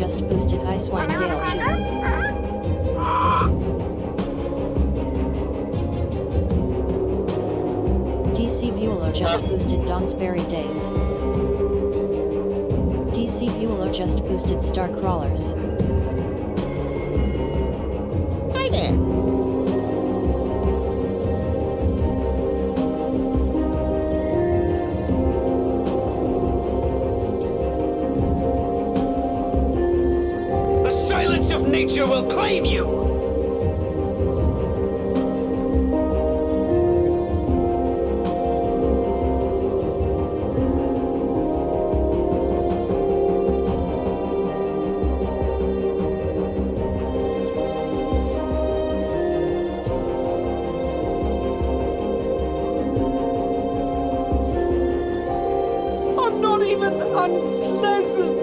just boosted Icewind Dale 2. DC Bueller just boosted Donsberry Days. DC Bueller just boosted Star Crawlers. Hi there. The silence of nature will claim you! I'm not even unpleasant!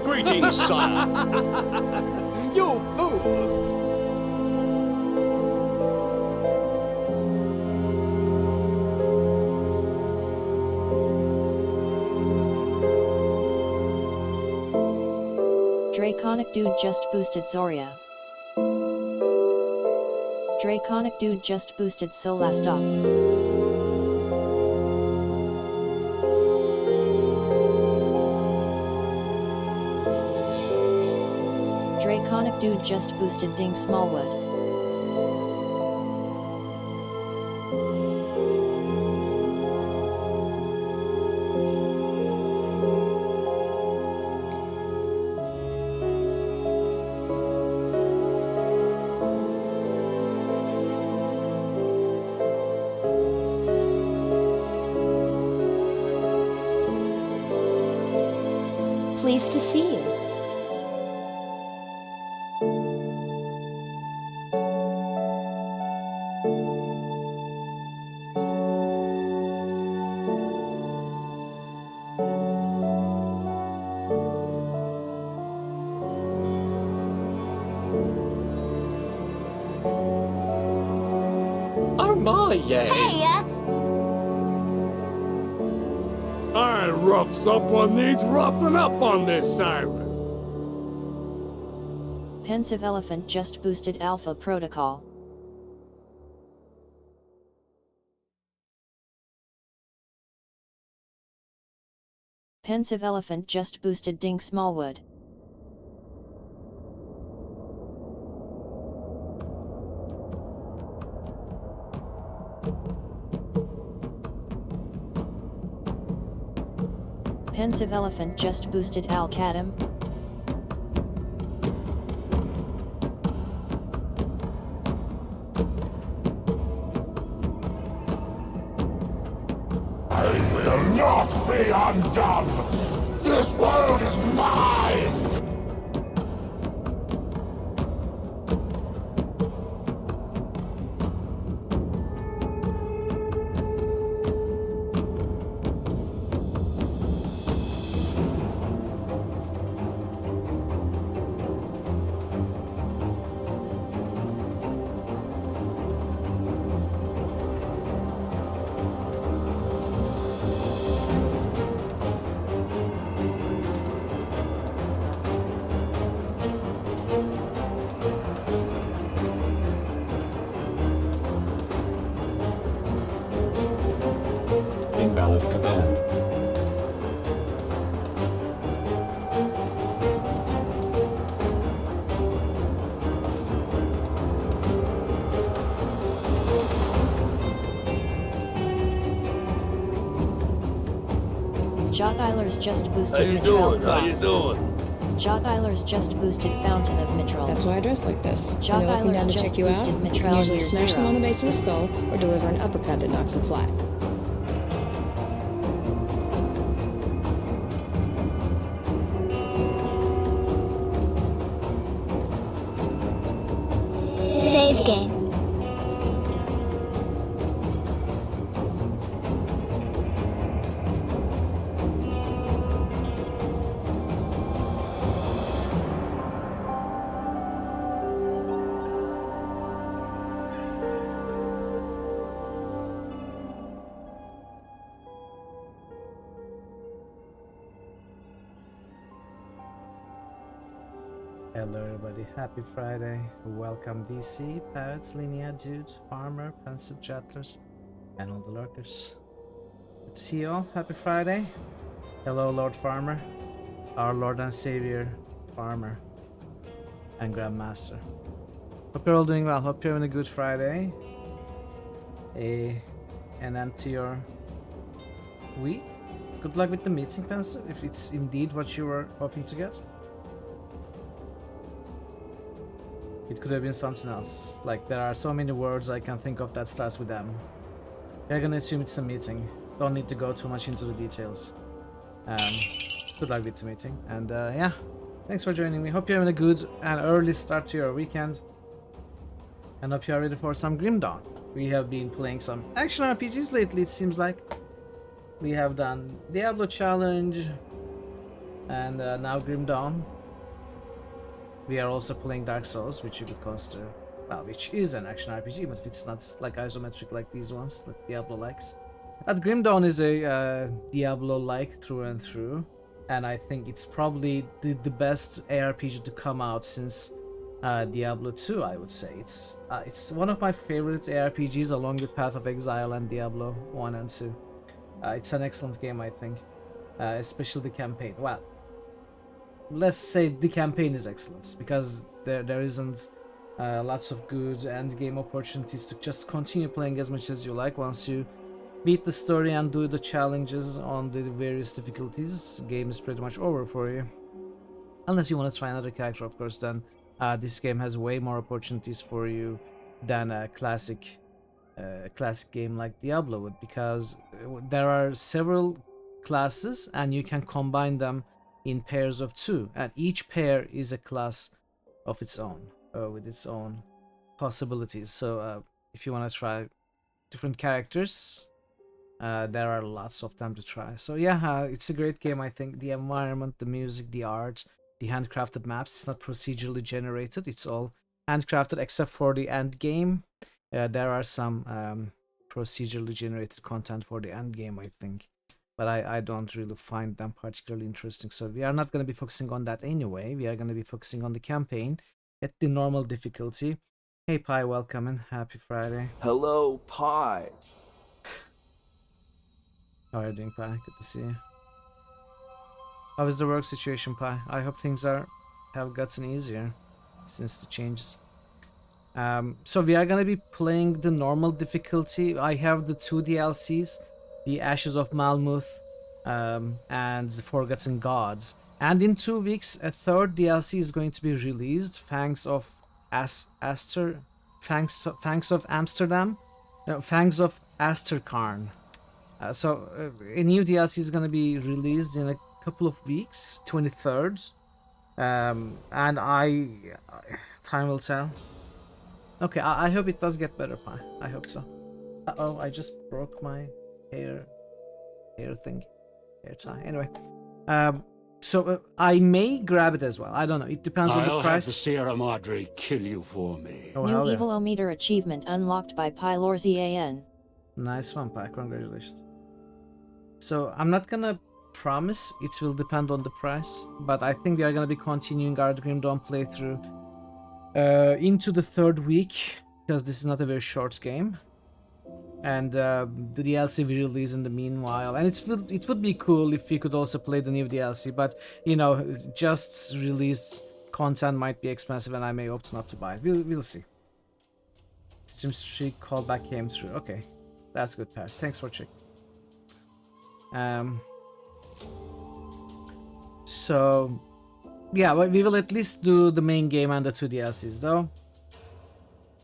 Greetings, sire. You fool! Draconic Dude just boosted Zoria. Draconic Dude just boosted Solastop. Draconic Dude just boosted Ding Smallwood. Pleased to see you. Oh my, yes. Iron rough someone needs roughing up on this island. Pensive Elephant just boosted Alpha Protocol. Pensive Elephant just boosted Ding Smallwood. Pensive Elephant just boosted Al Kadam. I will not be undone! This world is mine! Eilers just How boosted you Mitral doing? How you Cross. doing? Jot Eilers just boosted Fountain of Mitrals. That's why I dress like this. Jock When they're looking down Eilers to just check you out, boosted you can Mitral usually Year smash them Zero. on the base of the skull or deliver an uppercut that knocks them flat. Save game. Hello everybody, happy Friday. Welcome DC, Parrots, Linnea, Dude, Farmer, Pensive Jettlers, and all the lurkers. Good to see you all, happy Friday. Hello Lord Farmer, our Lord and Savior, Farmer, and Grandmaster. Hope you're all doing well, hope you're having a good Friday. And then to your week. Good luck with the meeting, Pensive, if it's indeed what you were hoping to get. It could have been something else. Like, there are so many words I can think of that starts with M. We're gonna assume it's a meeting. Don't need to go too much into the details. Good luck with the meeting. And yeah, thanks for joining me. Hope you're having a good and early start to your weekend. And hope you're ready for some Grim Dawn. We have been playing some action RPGs lately, it seems like. We have done Diablo Challenge. And now Grim Dawn. We are also playing Dark Souls, which you could consider, well, which is an action RPG, but it's not like isometric like these ones, like Diablo likes. But Grim Dawn is a Diablo-like through and through, and I think it's probably the best ARPG to come out since Diablo 2, I would say. It's one of my favorite ARPGs along with Path of Exile and Diablo 1 and 2. It's an excellent game, I think, especially the campaign. Well, let's say the campaign is excellent because there isn't lots of good end game opportunities to just continue playing as much as you like. Once you beat the story and do the challenges on the various difficulties, game is pretty much over for you. Unless you want to try another character, of course, then this game has way more opportunities for you than a classic game like Diablo would, because there are several classes and you can combine them in pairs of 2, and each pair is a class of its own with its own possibilities. So if you want to try different characters, there are lots of them to try. So yeah, it's a great game. I think the environment, the music, the art, the handcrafted maps, it's not procedurally generated, it's all handcrafted except for the end game. There are some procedurally generated content for the end game, I think, but I don't really find them particularly interesting. So we are not going to be focusing on that anyway. We are going to be focusing on the campaign at the normal difficulty. Hey Pi, welcome and happy Friday. Hello, Pi. How are you doing, Pi? Good to see you. How is the work situation, Pi? I hope things have gotten easier since the changes. So we are gonna be playing the normal difficulty. I have the 2 DLCs, the Ashes of Malmuth and the Forgotten Gods. And in 2 weeks, a 3rd DLC is going to be released, Fangs of Amsterdam? No, Fangs of Asterkarn. So a new DLC is gonna be released in a couple of weeks, 23rd. And time will tell. Okay, I hope it does get better, Pi. I hope so. Uh-oh, I just broke my hair tie. Anyway, so I may grab it as well. I don't know. It depends on the I'll price. have the Sierra Madre kill you for me. Oh, New hell yeah. Evil-O-Meter achievement unlocked by Pylorzian. Nice one, Pi. Congratulations. So I'm not gonna promise it will depend on the price, but I think we are gonna be continuing our Grim Dawn playthrough into the 3rd week, because this is not a very short game, and the DLC will release in the meanwhile. And it would be cool if we could also play the new DLC, but you know, just released content might be expensive and I may opt not to buy it. We'll see. Stream streak callback came through. Okay, that's good, Pat. Thanks for checking. So yeah, but we will at least do the main game and the 2 DLCs though.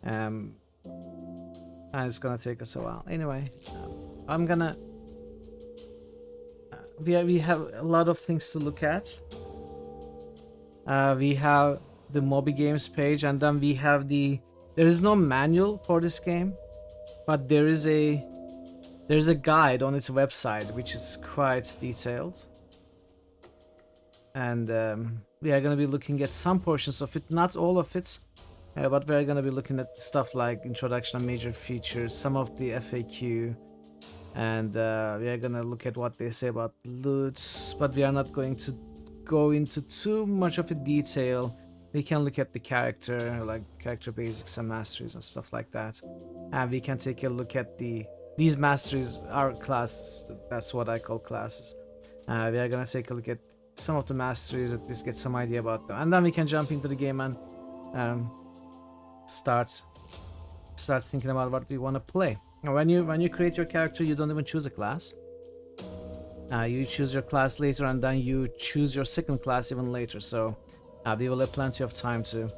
And it's gonna take us a while. Anyway, I'm gonna. We have a lot of things to look at. We have the Moby Games page, and then we have the. There is no manual for this game, but there's a guide on its website which is quite detailed, and we are gonna be looking at some portions of it, not all of it. But we're gonna be looking at stuff like introduction and major features, some of the FAQ, and we are gonna look at what they say about loot, but we are not going to go into too much of a detail. We can look at the character, like character basics and masteries and stuff like that, and we can take a look at these masteries are classes. That's what I call classes. We are gonna take a look at some of the masteries, at least get some idea about them, and then we can jump into the game and start thinking about what we want to play. When you create your character, you don't even choose a class. You choose your class later, and then you choose your second class even later. So we will have plenty of time to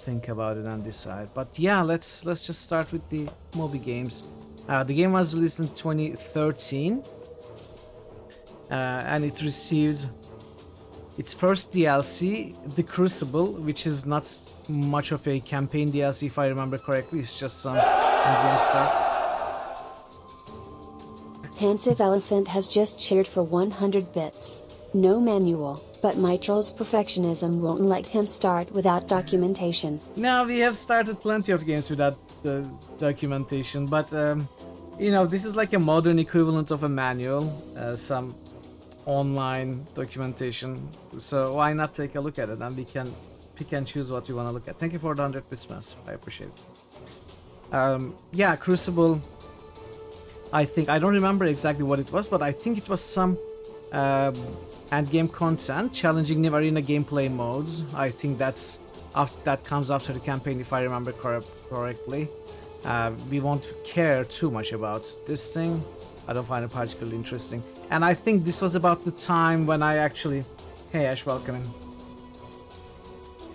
think about it and decide. But yeah, let's just start with the Moby Games. The game was released in 2013, and it received its first DLC, The Crucible, which is not much of a campaign DLC if I remember correctly. It's just some in-game stuff. Pensive Elephant has just cheered for 100 bits. No manual, but Mitral's perfectionism won't let him start without documentation. Now, we have started plenty of games without documentation, but you know, this is like a modern equivalent of a manual, some online documentation, so why not take a look at it, and we can pick and choose what we want to look at. Thank you for the 100 bits, Mass. I appreciate it. Yeah, Crucible, I think, I don't remember exactly what it was, but I think it was some end-game content, challenging new arena gameplay modes. I think that comes after the campaign, if I remember correctly. We won't care too much about this thing. I don't find it particularly interesting. And I think this was about the time when I actually... Hey Ash, welcome in.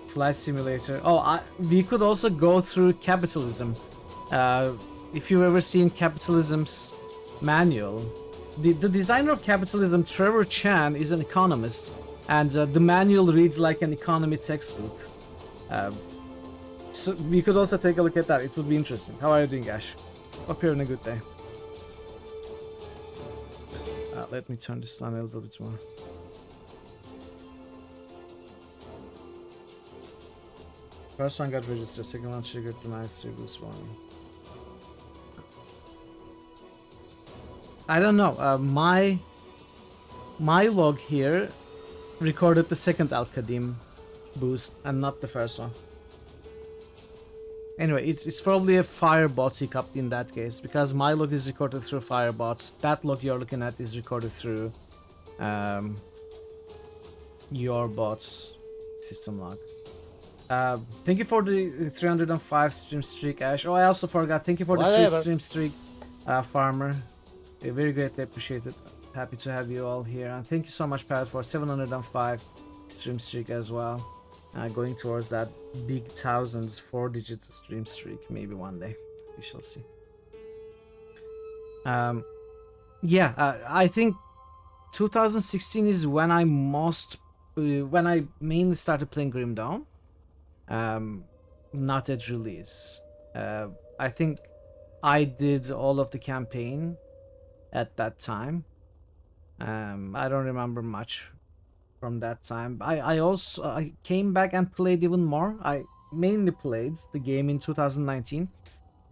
Flight Simulator. Oh, we could also go through Capitalism. If you've ever seen Capitalism's manual, the designer of Capitalism, Trevor Chan, is an economist, and the manual reads like an economy textbook. So we could also take a look at that. It would be interesting. How are you doing, Ash? Hope you're having a good day. Let me turn this down a little bit more. First one got registered, second one triggered the mastery boost one. I don't know. My log here recorded the second Al-Qadim boost and not the first one. Anyway, it's probably a Firebot hiccup in that case, because my log is recorded through Firebot. That log you're looking at is recorded through your bot's system log. Thank you for the 305 stream streak, Ash. Oh, I also forgot. Thank you for the 3 stream streak, Farmer. Very greatly appreciated. Happy to have you all here. And thank you so much, Pat, for 705 stream streak as well. Going towards that big thousands, 4-digit stream streak, maybe one day. We shall see. Yeah, I think 2016 is when I mainly started playing Grim Dawn. Not at release. I think I did all of the campaign at that time. I don't remember much from that time. I came back and played even more. I mainly played the game in 2019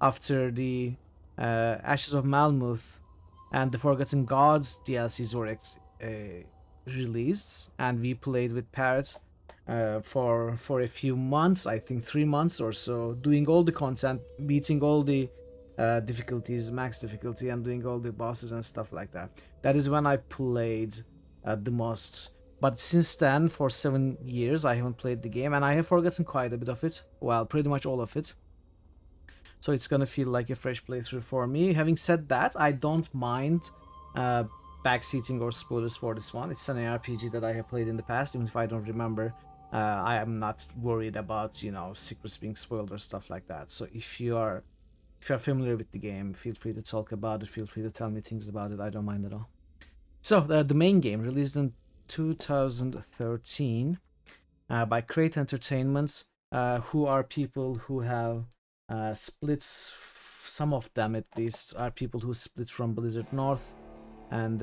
after the Ashes of Malmuth and the Forgotten Gods DLCs were released, and we played with Parrot for a few months, I think 3 months or so, doing all the content, beating all the difficulties, max difficulty, and doing all the bosses and stuff like that. That is when I played the most. But since then, for 7 years, I haven't played the game, and I have forgotten quite a bit of it. Well, pretty much all of it. So it's gonna feel like a fresh playthrough for me. Having said that, I don't mind backseating or spoilers for this one. It's an ARPG that I have played in the past, even if I don't remember. I am not worried about, you know, secrets being spoiled or stuff like that. So if you're familiar with the game, feel free to talk about it. Feel free to tell me things about it. I don't mind at all. So the main game, released in 2013 by Crate Entertainment, who are people who have split. Some of them, at least, are people who split from Blizzard North, and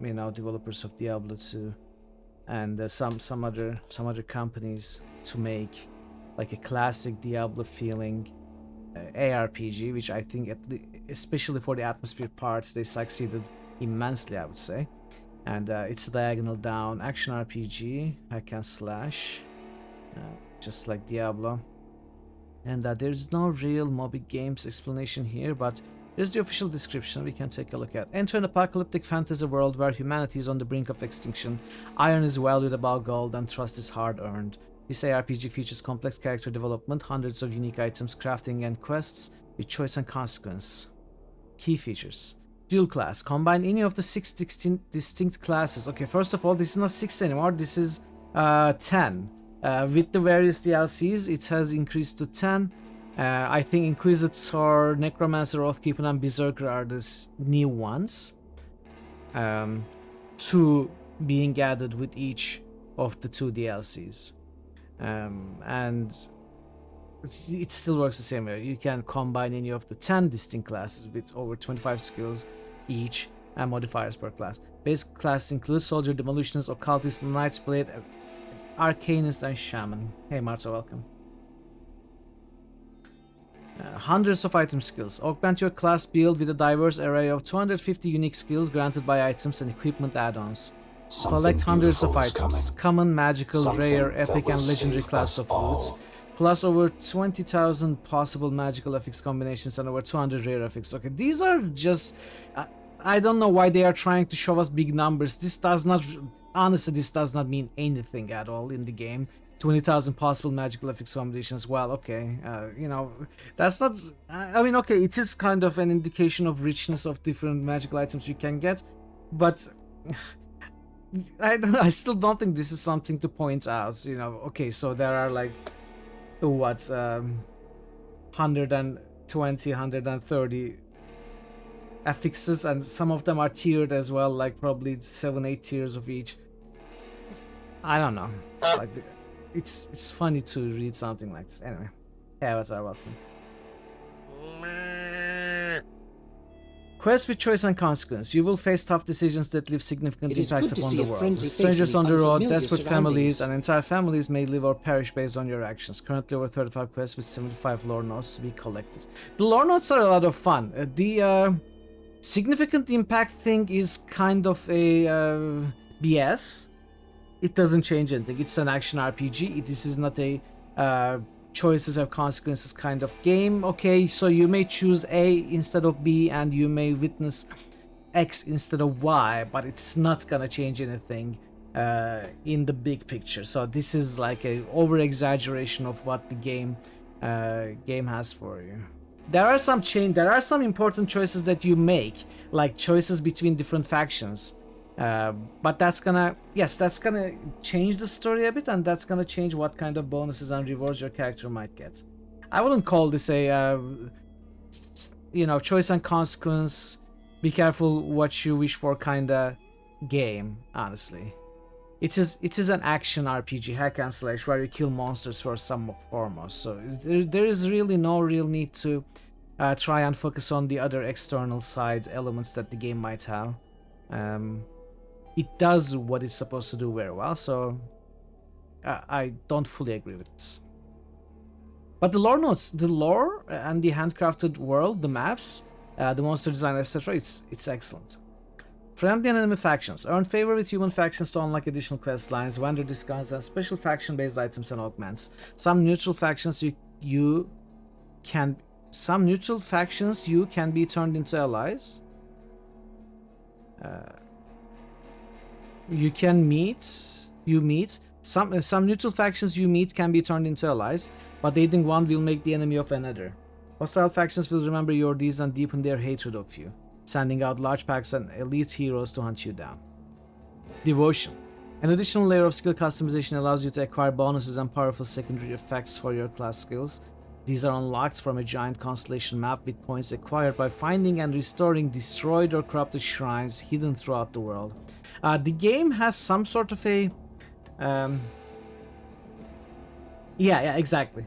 you know, developers of Diablo 2, and some other companies to make like a classic Diablo feeling ARPG, which I think, especially for the atmosphere parts, they succeeded immensely, I would say. And it's a diagonal down action RPG, hack and slash, just like Diablo. And there's no real Moby Games explanation here, but there's the official description we can take a look at. Enter an apocalyptic fantasy world where humanity is on the brink of extinction. Iron is valued above gold and trust is hard earned. This ARPG features complex character development, hundreds of unique items, crafting, and quests with choice and consequence. Key features. Dual class. Combine any of the 6 distinct classes. Okay, first of all, this is not 6 anymore, this is 10. With the various DLCs, it has increased to 10. I think Inquisitor, Necromancer, Oathkeeper, and Berserker are the new ones. 2 being added with each of the 2 DLCs. And it still works the same way. You can combine any of the 10 distinct classes with over 25 skills each and modifiers per class. Base classes include Soldier, Demolitionist, Occultist, Nightblade, Arcanist, and Shaman. Hey Marta, welcome. Hundreds of item skills. Augment your class build with a diverse array of 250 unique skills granted by items and equipment add-ons. Collect hundreds of items. Common, magical, rare, epic, and legendary class of foods. Plus over 20,000 possible magical effects combinations and over 200 rare effects. Okay, these are just... I don't know why they are trying to show us big numbers. This does not... Honestly, this does not mean anything at all in the game. 20,000 possible magical effects combinations. Well, okay, you know, that's not... I mean, okay, it is kind of an indication of richness of different magical items you can get, but... I still don't think this is something to point out, you know. Okay, so there are like... what, 120, 130 affixes, and some of them are tiered as well, like probably 7-8 tiers of each. I don't know, like it's funny to read something like this. Anyway, hey, what's our welcome. Quest with choice and consequence. You will face tough decisions that leave significant impacts upon the world. Strangers on the road, desperate families, and entire families may live or perish based on your actions. Currently over 35 quests with 75 lore notes to be collected. The lore notes are a lot of fun. The significant impact thing is kind of a BS. It doesn't change anything. It's an action RPG. This is not a choices have consequences kind of game. Okay, so you may choose A instead of B, and you may witness X instead of Y, but it's not gonna change anything in the big picture. So this is like a over exaggeration of what the game has for you. There are some important choices that you make, like choices between different factions. But that's gonna change the story a bit, and that's gonna change what kind of bonuses and rewards your character might get. I wouldn't call this a you know, choice and consequence, be careful what you wish for kinda game. Honestly, it is an action RPG, hack and slash, where you kill monsters first and foremost. So there is really no real need to try and focus on the other external side elements that the game might have. It does what it's supposed to do very well, so I don't fully agree with this. But the lore notes, the lore and the handcrafted world, the maps, the monster design, etc., it's excellent. Friendly and enemy factions. Earn favor with human factions to unlock additional quest lines, vendor discounts, and special faction-based items and augments. Some neutral factions you can be turned into allies. Some neutral factions you meet can be turned into allies, but aiding one will make the enemy of another. Hostile factions will remember your deeds and deepen their hatred of you. sending out large packs and elite heroes to hunt you down. Devotion. An additional layer of skill customization allows you to acquire bonuses and powerful secondary effects for your class skills. These are unlocked from a giant constellation map with points acquired by finding and restoring destroyed or corrupted shrines hidden throughout the world. The game has some sort of a... yeah, exactly,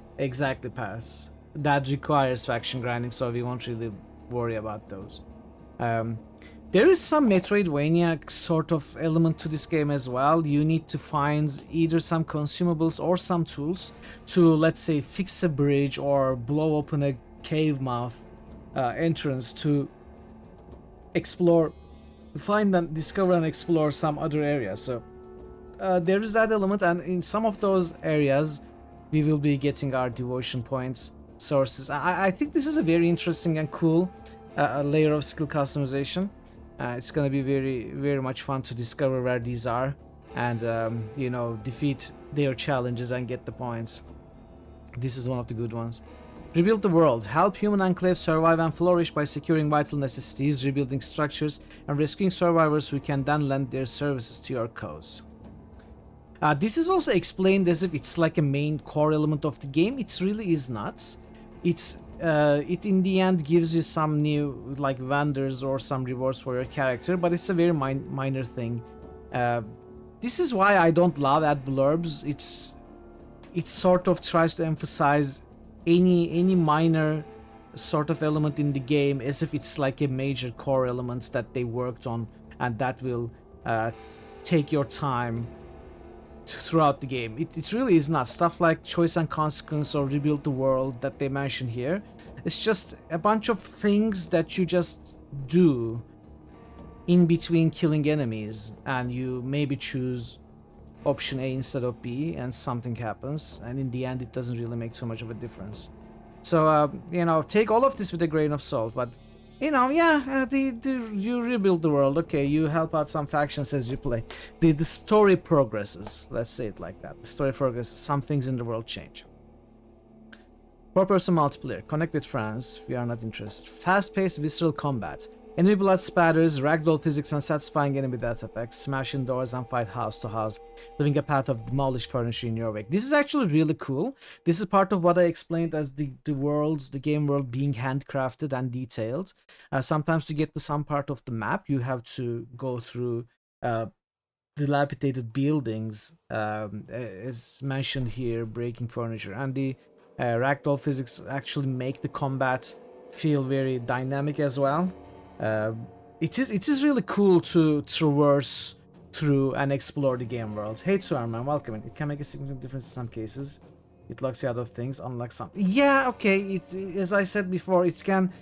Paris. That requires faction grinding, so we won't really worry about those. There is some Metroidvania sort of element to this game as well. You need to find either some consumables or some tools to, let's say, fix a bridge or blow open a cave mouth entrance to explore, find and discover and explore some other areas. So there is that element, and in some of those areas we will be getting our devotion points sources. I think this is a very interesting and cool layer of skill customization. It's gonna be very much fun to discover where these are and you know, defeat their challenges and get the points. This is one of the good ones. Rebuild the world. Help human enclaves survive and flourish by securing vital necessities, rebuilding structures, and rescuing survivors who can then lend their services to your cause. This is also explained as if it's like a main core element of the game. It really is not. It in the end gives you some new like vendors or some rewards for your character, but it's a very minor thing. This is why I don't love ad blurbs. It sort of tries to emphasize any minor sort of element in the game as if it's like a major core element that they worked on and that will take your time throughout the game. It really is not. Stuff like choice and consequence or rebuild the world that they mention here, it's just a bunch of things that you just do in between killing enemies, and you maybe choose option A instead of B and something happens, and in the end it doesn't really make too much of a difference. So you know, take all of this with a grain of salt, but you know, yeah, you rebuild the world, okay, you help out some factions as you play. The story progresses, let's say it like that. The story progresses, some things in the world change. 4-person multiplayer, connect with friends if you are not interested. Fast-paced visceral combat. Enemy blood spatters, ragdoll physics and satisfying enemy death effects. Smash in doors and fight house to house, leaving a path of demolished furniture in your wake. This is actually really cool. This is part of what I explained as the game world being handcrafted and detailed. Sometimes to get to some part of the map, you have to go through dilapidated buildings, as mentioned here, breaking furniture. And the ragdoll physics actually make the combat feel very dynamic as well. It is really cool to traverse through and explore the game world. Hey Swarman, welcome. It can make a significant difference in some cases. It locks you out of things, unlike some. Yeah, okay. As I said before, it can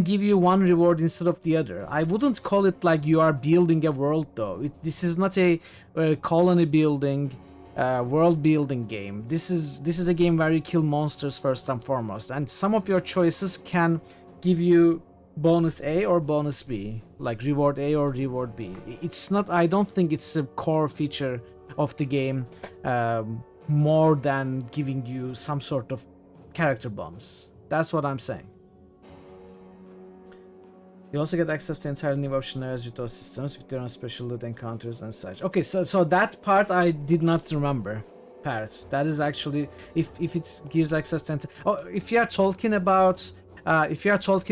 give you one reward instead of the other. I wouldn't call it like you are building a world though. This is not a colony building, world building game. This is a game where you kill monsters first and foremost, and some of your choices can give you bonus A or bonus B, like reward A or reward B. It's not, I don't think it's a core feature of the game more than giving you some sort of character bonus. That's what I'm saying. You also get access to entirely new optional areas with those systems with their own special loot encounters and such. Okay, so that part I did not remember. Parrot. That is actually, if it gives access to if you are talking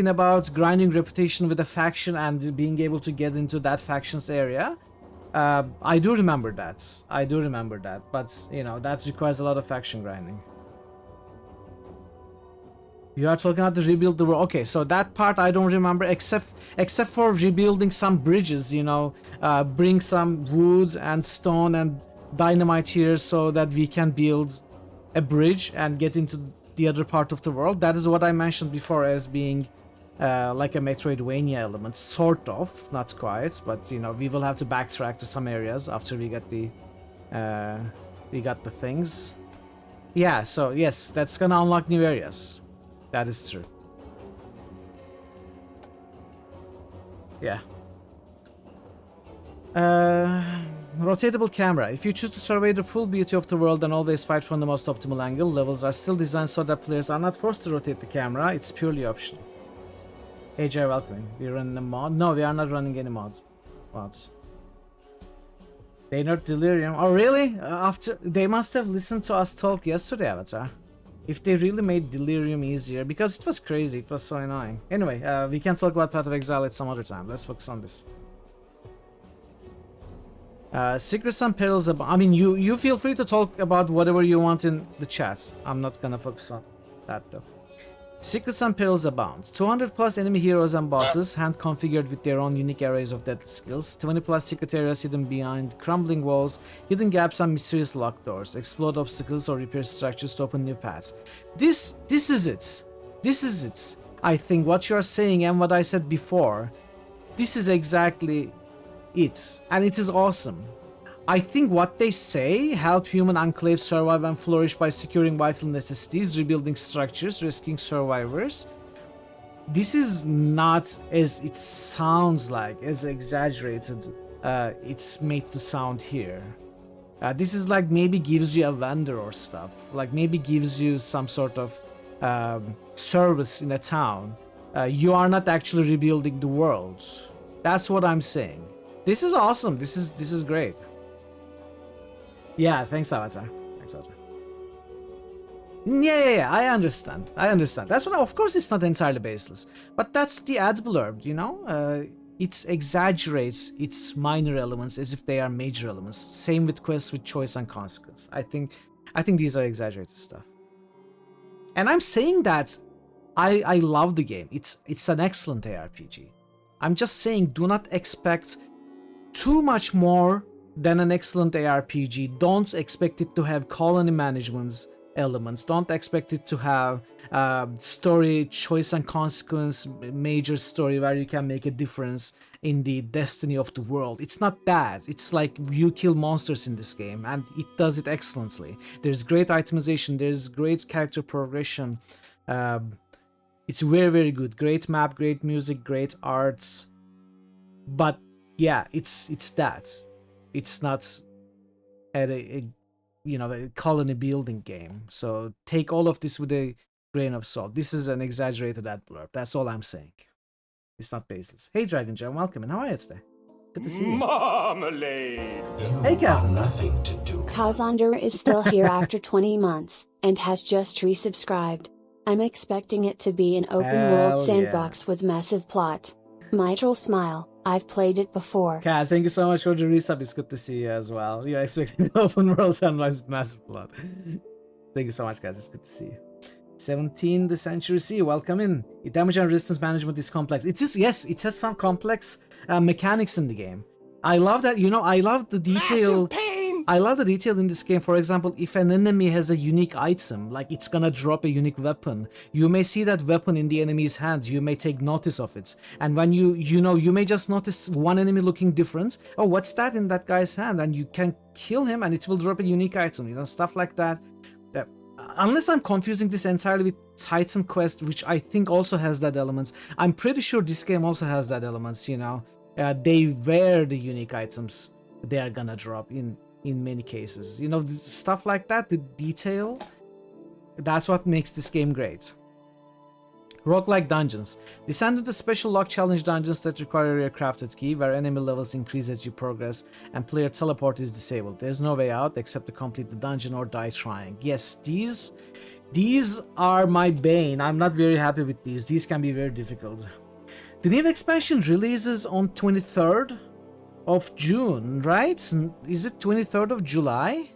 about grinding reputation with a faction and being able to get into that faction's area, I do remember that. But you know, that requires a lot of faction grinding. You are talking about the rebuild the world. Okay, so that part I don't remember, except for rebuilding some bridges. You know, bring some wood and stone and dynamite here so that we can build a bridge and get into the other part of the world. That is what I mentioned before as being like a Metroidvania element, sort of, not quite, but you know, we will have to backtrack to some areas after we got the things. Yeah, so yes, that's gonna unlock new areas. That is true. Yeah. Rotatable camera. If you choose to survey the full beauty of the world and always fight from the most optimal angle, levels are still designed so that players are not forced to rotate the camera. It's purely optional. Hey Jay, welcome. We running a mod? No, we are not running any mods. They not delirium. Oh really? After they must have listened to us talk yesterday, Avatar. If they really made delirium easier, because it was crazy, it was so annoying. Anyway, we can talk about Path of Exile at some other time. Let's focus on this. Secrets and perils. I mean, you feel free to talk about whatever you want in the chat. I'm not gonna focus on that though. Secrets and perils abound. 200 plus enemy heroes and bosses, hand configured with their own unique arrays of deadly skills. 20 plus secret areas hidden behind crumbling walls, hidden gaps and mysterious locked doors. Explode obstacles or repair structures to open new paths. This is it. This is it. I think what you are saying and what I said before, this is exactly it, and it is awesome. I think what they say, help human enclaves survive and flourish by securing vital necessities, rebuilding structures, rescuing survivors. This is not as it sounds like, as exaggerated it's made to sound here. This is like maybe gives you a vendor or stuff, like maybe gives you some sort of service in a town. You are not actually rebuilding the world. That's what I'm saying. This is awesome. This is great. Yeah, thanks, Avatar. Thanks, Avatar. Yeah, I understand. That's what, of course, it's not entirely baseless, but that's the ad blurb, you know. It exaggerates its minor elements as if they are major elements. Same with quests with choice and consequence. I think these are exaggerated stuff. And I'm saying that I love the game. It's an excellent ARPG. I'm just saying, do not expect too much more than an excellent ARPG. Don't expect it to have colony management elements. Don't expect it to have story, choice and consequence, major story where you can make a difference in the destiny of the world. It's not that. It's like you kill monsters in this game, and it does it excellently. There's great itemization. There's great character progression. It's very, very good. Great map, great music, great arts. But yeah, it's that. It's not a colony building game. So take all of this with a grain of salt. This is an exaggerated ad blurb. That's all I'm saying. It's not baseless. Hey Dragon Jam, welcome, and how are you today? Good to see you. Marmalade. Hey Kazan. Nothing to do. Kazander is still here after 20 months, and has just resubscribed. I'm expecting it to be an open world sandbox with massive plot. Mitral smile, I've played it before. Kaz, thank you so much for the resub. It's good to see you as well. You're expecting an open world sandbox with massive plot. Thank you so much, guys. It's good to see you. 17th Century C, welcome in. Damage and resistance management is complex. It is, yes, it has some complex mechanics in the game. I love that, I love the detail. I love the detail in this game. For example, if an enemy has a unique item, like it's gonna drop a unique weapon, you may see that weapon in the enemy's hands. You may take notice of it. And when you may just notice one enemy looking different. Oh, what's that in that guy's hand? And you can kill him and it will drop a unique item, stuff like that. Unless I'm confusing this entirely with Titan Quest, which I think also has that element. I'm pretty sure this game also has that element, they wear the unique items they are gonna drop in many cases. Stuff like that, the detail, that's what makes this game great. Roguelike dungeons. Descend into special lock challenge dungeons that require a crafted key, where enemy levels increase as you progress and player teleport is disabled. There's no way out except to complete the dungeon or die trying. Yes, these are my bane. I'm not very happy with these. These can be very difficult. The new expansion releases on 23rd of June, right? Is it 23rd of July?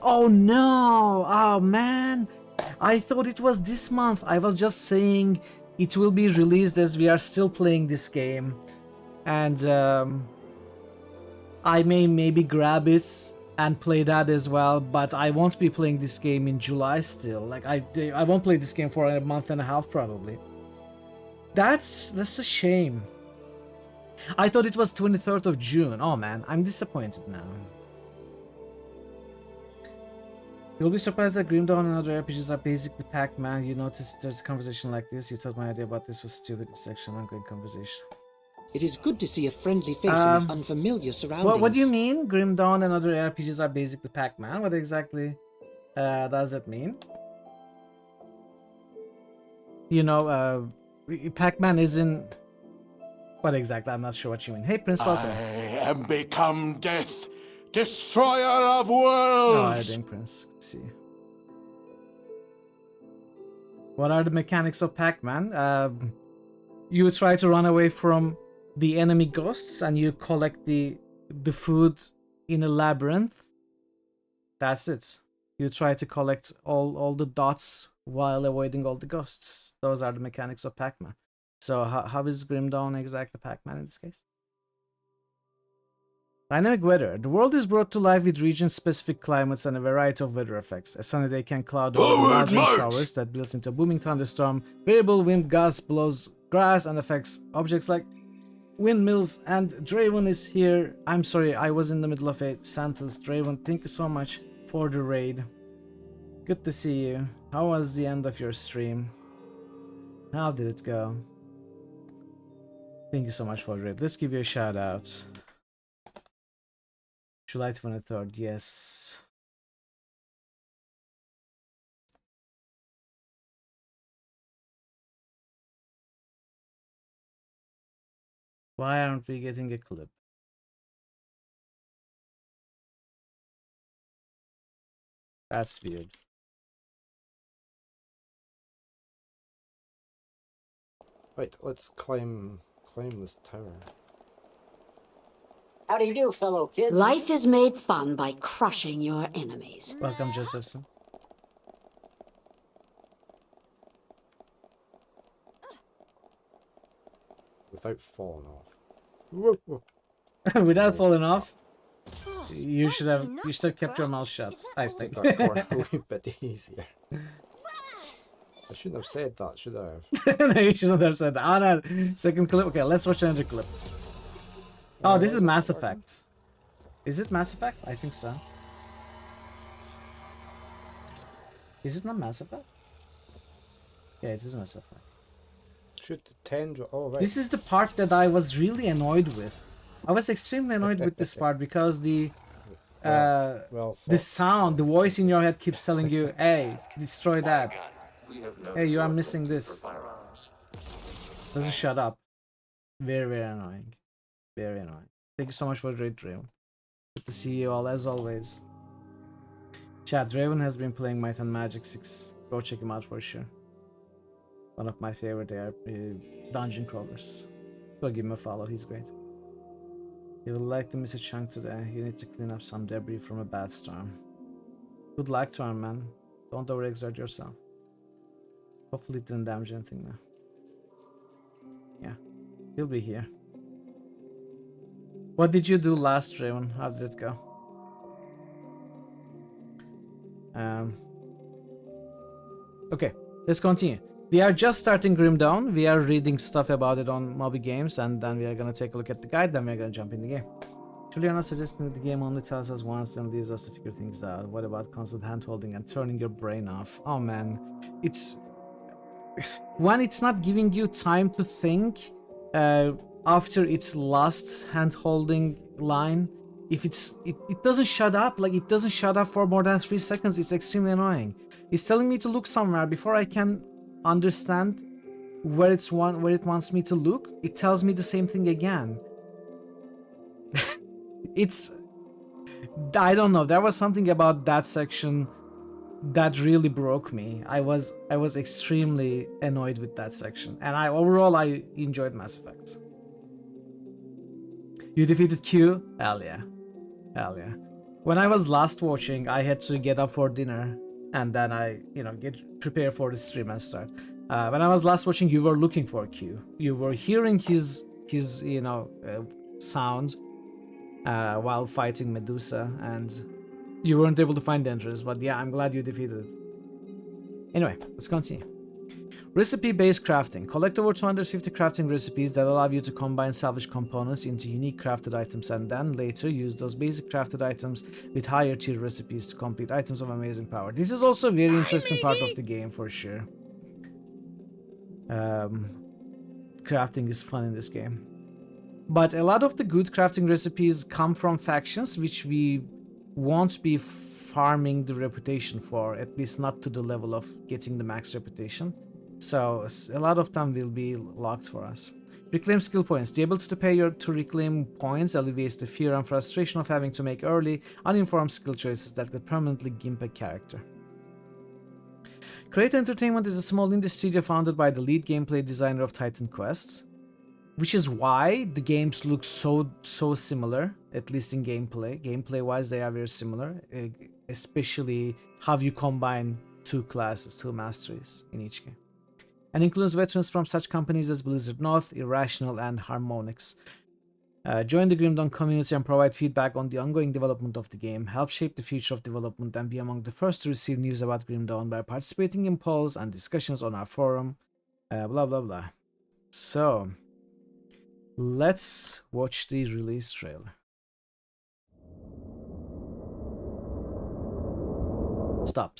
Oh no! Oh man! I thought it was this month. I was just saying it will be released as we are still playing this game. And I may maybe grab it and play that as well, but I won't be playing this game in July still. Like I won't play this game for a month and a half probably. That's a shame. I thought it was 23rd of June. Oh man, I'm disappointed now. You'll be surprised that Grim Dawn and other RPGs are basically Pac-Man. You notice there's a conversation like this. You thought my idea about this was stupid. It's actually an ongoing conversation. It is good to see a friendly face in its unfamiliar surroundings. What do you mean? Grim Dawn and other RPGs are basically Pac-Man? What exactly does that mean? Pac-Man is in... What exactly? I'm not sure what you mean. Hey, Prince, welcome. I am become death, destroyer of Oh, I worlds. think Prince. Let's see. What are the mechanics of Pac-Man? You try to run away from the enemy ghosts and you collect the food in a labyrinth. That's it. You try to collect all the dots while avoiding all the ghosts. Those are the mechanics of Pac-Man. So how is Grim Dawn exactly Pac-Man in this case? Dynamic weather. The world is brought to life with region-specific climates and a variety of weather effects. A sunny day can cloud over large showers that builds into a booming thunderstorm. Variable wind gust blows grass and affects objects like windmills. And Draven is here. I'm sorry, I was in the middle of a sentence. Draven, thank you so much for the raid. Good to see you. How was the end of your stream? How did it go? Thank you so much for the raid. Let's give you a shout out. July 23rd, yes. Why aren't we getting a clip? That's weird. Right, let's climb this tower. How do you do, fellow kids? Life is made fun by crushing your enemies. Welcome, Josephson. Without falling off. Whoa, whoa. Without falling off, you should have kept your mouth shut. I think. That corner a wee bit easier. I shouldn't have said that, should I have? No, you shouldn't have said that. Oh, no. Second clip. Okay, let's watch another clip. Oh, this is Mass Effect. Is it Mass Effect? I think so. Is it not Mass Effect? Yeah, it is Mass Effect. Shoot the tendril. Oh, right. This is the part that I was really annoyed with. I was extremely annoyed with this part because the sound, the voice in your head keeps telling you, hey, destroy that. Hey, you are missing this. Doesn't shut up. Very, very annoying. Very annoying. Thank you so much for the great Draven. Good to see you all as always. Chat, Draven has been playing Might and Magic 6. Go check him out for sure. One of my favorite dungeon crawlers. Go give him a follow, he's great. You will like to miss a chunk today. You need to clean up some debris from a bad storm. Good luck to our man. Don't overexert yourself. Hopefully it didn't damage anything now. Yeah, he'll be here. What did you do last, Draven? How did it go? Okay, let's continue. We are just starting Grim Dawn. We are reading stuff about it on Moby Games, and then we are gonna take a look at the guide, then we're gonna jump in the game. Juliana suggesting that the game only tells us once, then leaves us to figure things out. What about constant hand-holding and turning your brain off? Oh man, it's... when it's not giving you time to think after its last hand-holding line, if it doesn't shut up, like it doesn't shut up for more than 3 seconds, it's extremely annoying. It's telling me to look somewhere before I can understand where it wants me to look. It tells me the same thing again. It's... I don't know, there was something about that section that really broke me. I was extremely annoyed with that section, and overall I enjoyed Mass Effect. You defeated Q? Hell yeah. Hell yeah. When I was last watching, I had to get up for dinner, and then I, get prepared for the stream and start. When I was last watching, you were looking for Q. You were hearing his sound while fighting Medusa, and you weren't able to find the entrance, but yeah, I'm glad you defeated it. Anyway, let's continue. Recipe-based crafting. Collect over 250 crafting recipes that allow you to combine salvage components into unique crafted items, and then later use those basic crafted items with higher tier recipes to complete items of amazing power. This is also a very interesting part of the game for sure. Crafting is fun in this game. But a lot of the good crafting recipes come from factions which we won't be farming the reputation for, at least not to the level of getting the max reputation. So a lot of them will be locked for us. Reclaim skill points. The ability to pay to reclaim points alleviates the fear and frustration of having to make early, uninformed skill choices that could permanently gimp a character. Create Entertainment is a small indie studio founded by the lead gameplay designer of Titan Quest, which is why the games look so similar, at least in gameplay. Gameplay-wise, they are very similar, especially how you combine two classes, two masteries in each game. And includes veterans from such companies as Blizzard North, Irrational, and Harmonix. Join the Grim Dawn community and provide feedback on the ongoing development of the game. Help shape the future of development and be among the first to receive news about Grim Dawn by participating in polls and discussions on our forum. Blah blah blah. So, let's watch the release trailer. Stop.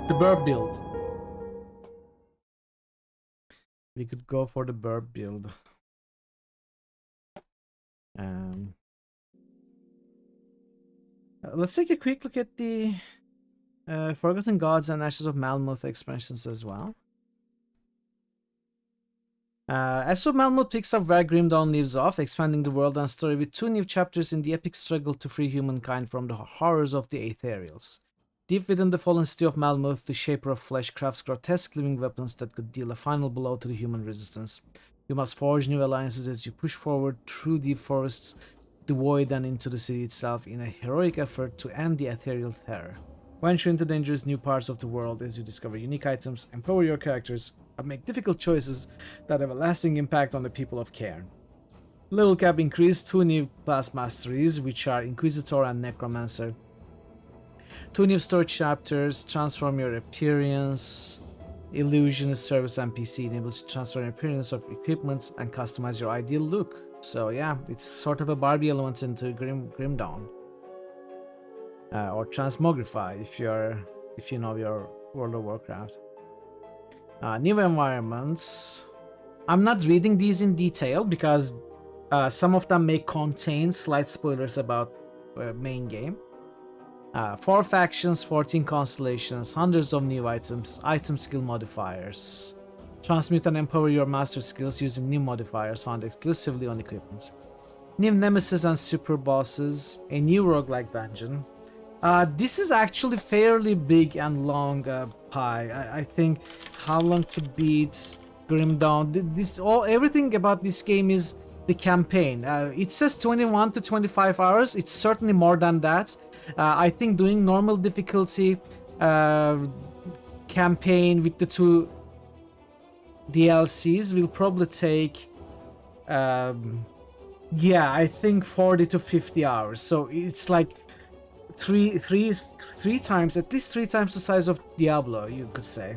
The burp build. We could go for the burp build. Let's take a quick look at the Forgotten Gods and Ashes of Malmuth expansions as well. Ashes of Malmuth picks up where Grim Dawn leaves off, expanding the world and story with 2 new chapters in the epic struggle to free humankind from the horrors of the Aetherials. Deep within the fallen city of Malmuth, the Shaper of Flesh crafts grotesque living weapons that could deal a final blow to the human resistance. You must forge new alliances as you push forward through the forests, the void, and into the city itself in a heroic effort to end the ethereal terror. Venture into dangerous new parts of the world as you discover unique items, empower your characters, and make difficult choices that have a lasting impact on the people of Cairn. Level cap increased, 2 new class masteries, which are Inquisitor and Necromancer. 2 new story chapters, transform your appearance. Illusionist service NPC enables you to transform your appearance of equipment and customize your ideal look. So yeah, it's sort of a Barbie element into Grim Dawn. Or Transmogrify if you know your World of Warcraft. New environments. I'm not reading these in detail because some of them may contain slight spoilers about main game. 4 factions, 14 constellations, hundreds of new items, item skill modifiers. Transmute and empower your master skills using new modifiers found exclusively on equipment. New nemesis and super bosses, a new roguelike dungeon, This is actually fairly big and long, Pi. I think how long to beat Grim Dawn. Everything about this game is the campaign. It says 21 to 25 hours. It's certainly more than that. I think doing normal difficulty campaign with the 2 DLCs will probably take yeah, I think 40 to 50 hours. So it's like three times, at least 3 times the size of Diablo, you could say.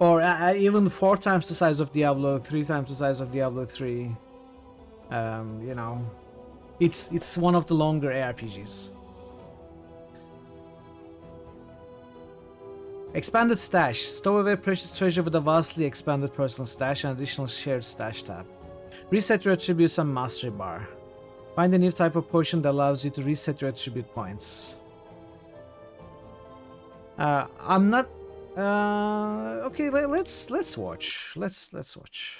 Or even 4 times the size of Diablo, 3 times the size of Diablo 3. You know, it's one of the longer ARPGs. Expanded stash. Stow away precious treasure with a vastly expanded personal stash and additional shared stash tab. Reset your attributes and mastery bar. Find a new type of potion that allows you to reset your attribute points. I'm not. Okay, let's watch. Let's watch.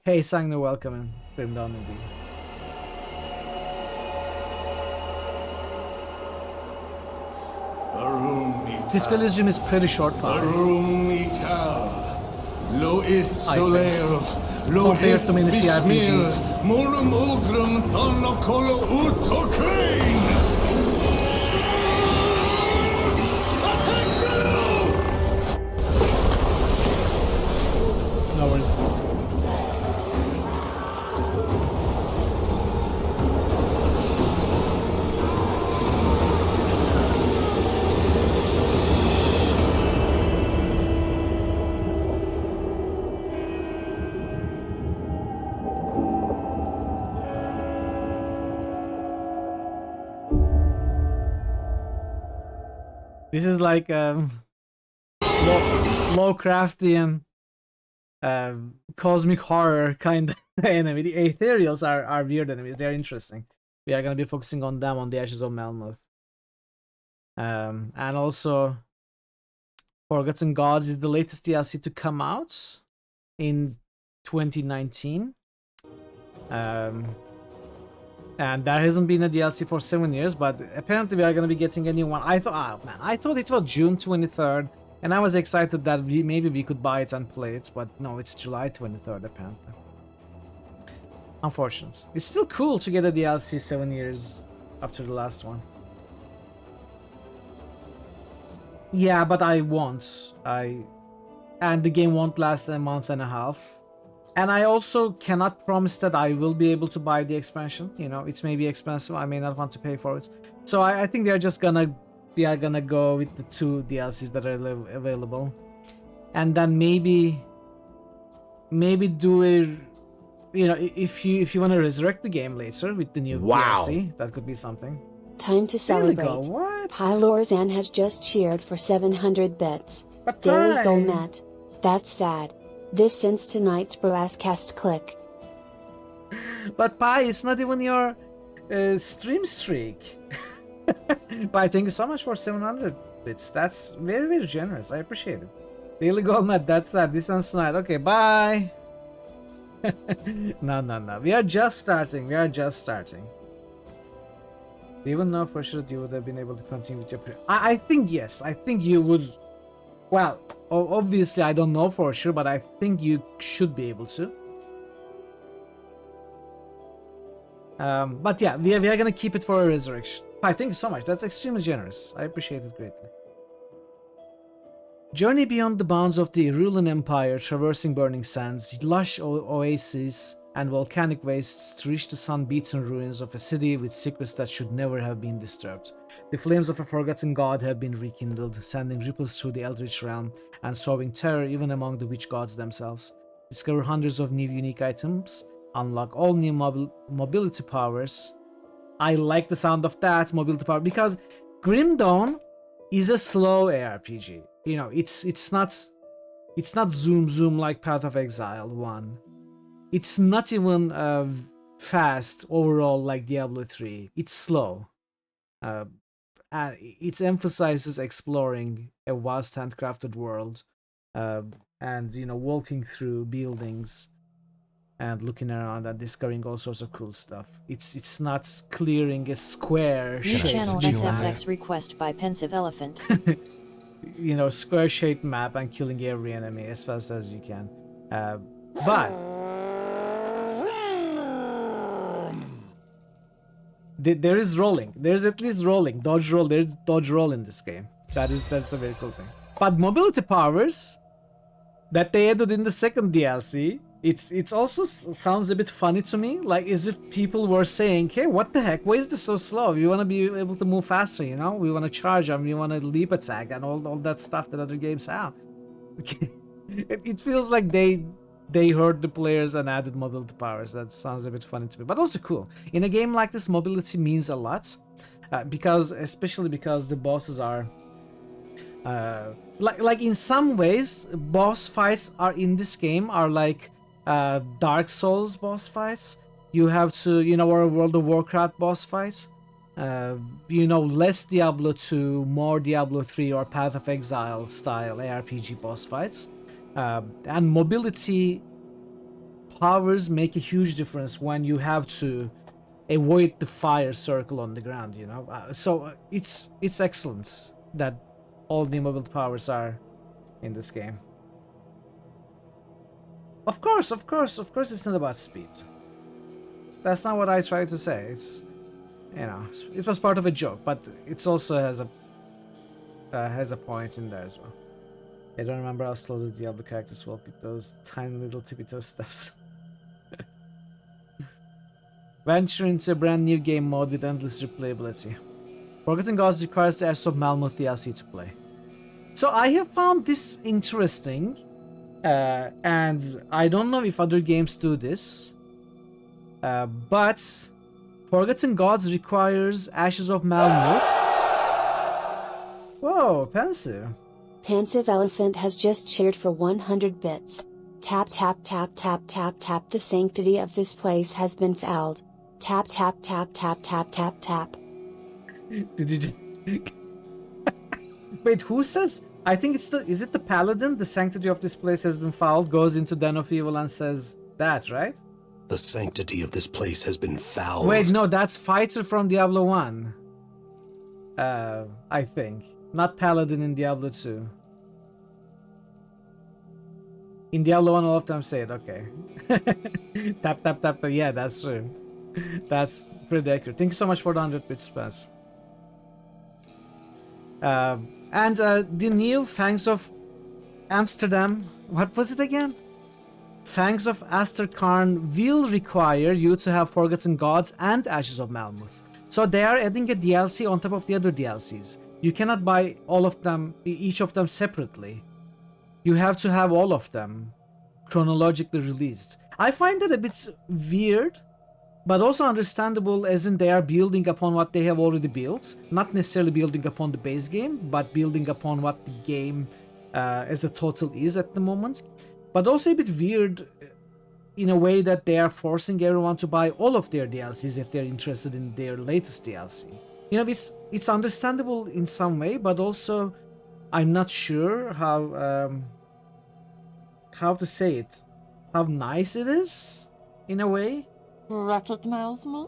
Hey, Sagna, welcome in. Grim Dawn indeed. This Elysium is pretty short, compared to many CRPGs. No worries. This is like Lovecraftian cosmic horror kind of enemy. The Ethereals are weird enemies. They're interesting. We are going to be focusing on them on the Ashes of Melmoth. And also Forgotten Gods is the latest DLC to come out in 2019. And there hasn't been a DLC for 7 years, but apparently we are going to be getting a new one. I thought it was June 23rd, and I was excited that maybe we could buy it and play it, but no, it's July 23rd apparently. Unfortunate. It's still cool to get a DLC 7 years after the last one. Yeah, but I won't. And the game won't last a month and a half. And I also cannot promise that I will be able to buy the expansion. You know, it's maybe expensive. I may not want to pay for it. So I think we are gonna go with the 2 DLCs that are available, and then maybe do a, you know, if you want to resurrect the game later with the new DLC, that could be something. Time to celebrate. What? Pylorzan has just cheered for 700 bits. But Daily Goal Matt. That's sad. This since tonight's Brasscast click. But Pi, it's not even your stream streak. Pi, thank you so much for 700 bits. That's very, very generous. I appreciate it. Daily Goal Matt, that's sad. This one's tonight. Okay, bye. No. We are just starting. Do you even know for sure that you would have been able to continue with your I think yes. I think you would. Well, obviously I don't know for sure, but I think you should be able to. But yeah, we are gonna keep it for a resurrection. Hi, thank you so much. That's extremely generous. I appreciate it greatly. Journey beyond the bounds of the Irulan Empire, traversing burning sands, lush oases, and volcanic wastes to reach the sun-beaten ruins of a city with secrets that should never have been disturbed. The flames of a forgotten god have been rekindled, sending ripples through the eldritch realm and sowing terror even among the witch gods themselves. Discover hundreds of new unique items, unlock all new mobility powers. I like the sound of that, mobility power, because Grim Dawn is a slow ARPG. You know, it's not zoom like Path of Exile 1. It's not even fast overall like Diablo 3. It's slow. It emphasizes exploring a vast handcrafted world, and you know, walking through buildings. and looking around and discovering all sorts of cool stuff. It's not clearing a square New shaped channel map. SFX request by Pensive Elephant. You know, square shaped map and killing every enemy as fast as you can. But there is rolling. There's at least rolling. Dodge roll. There's dodge roll in this game. That's a very cool thing. But mobility powers that they added in the second DLC, it's also sounds a bit funny to me. Like as if people were saying, "Hey, what the heck? Why is this so slow? We want to be able to move faster, you know? We want to charge and we want to leap attack and all that stuff that other games have." It feels like they heard the players and added mobility powers. That sounds a bit funny to me, but also cool. In a game like this, mobility means a lot, especially because the bosses are like in some ways, boss fights are in this game are like Dark Souls boss fights. You have to, you know, or a World of Warcraft boss fight. You know, less Diablo 2, more Diablo 3 or Path of Exile style ARPG boss fights. And mobility powers make a huge difference when you have to avoid the fire circle on the ground, you know. So it's excellent that all the mobility powers are in this game. Of course, it's not about speed. That's not what I tried to say. It's, you know, it was part of a joke, but it also has a point in there as well. I don't remember how slow the Diablo characters will with those tiny little tippy-toe steps. Venture into a brand new game mode with endless replayability. Forgotten Gods requires the Ashes of Malmuth DLC to play. So I have found this interesting, and I don't know if other games do this, but Forgotten Gods requires Ashes of Malmuth. Whoa, Pensive. Pensive Elephant has just cheered for 100 bits. Tap tap tap tap tap tap. The sanctity of this place has been fouled. Tap tap tap tap tap tap tap. Did you just... Wait, who says? I think it's the... Is it the Paladin? The sanctity of this place has been fouled, goes into Den of Evil and says that, right? The sanctity of this place has been fouled. Wait, no, that's Fighter from Diablo 1. I think. Not Paladin in Diablo 2. In Diablo 1, all of them say it, okay. Tap, tap, tap, yeah, that's true. That's pretty accurate. Thank you so much for the 100 bits, Spaz. And the new Fangs of Amsterdam, what was it again? Fangs of Asterkarn will require you to have Forgotten Gods and Ashes of Malmuth. So they are adding a DLC on top of the other DLCs. You cannot buy all of them, each of them separately. You have to have all of them chronologically released. I find that a bit weird, but also understandable, as in they are building upon what they have already built. Not necessarily building upon the base game, but building upon what the game as a total is at the moment. But also a bit weird in a way that they are forcing everyone to buy all of their DLCs if they're interested in their latest DLC. You know, it's understandable in some way, but also I'm not sure how to say it. How nice it is, in a way. Recognize me?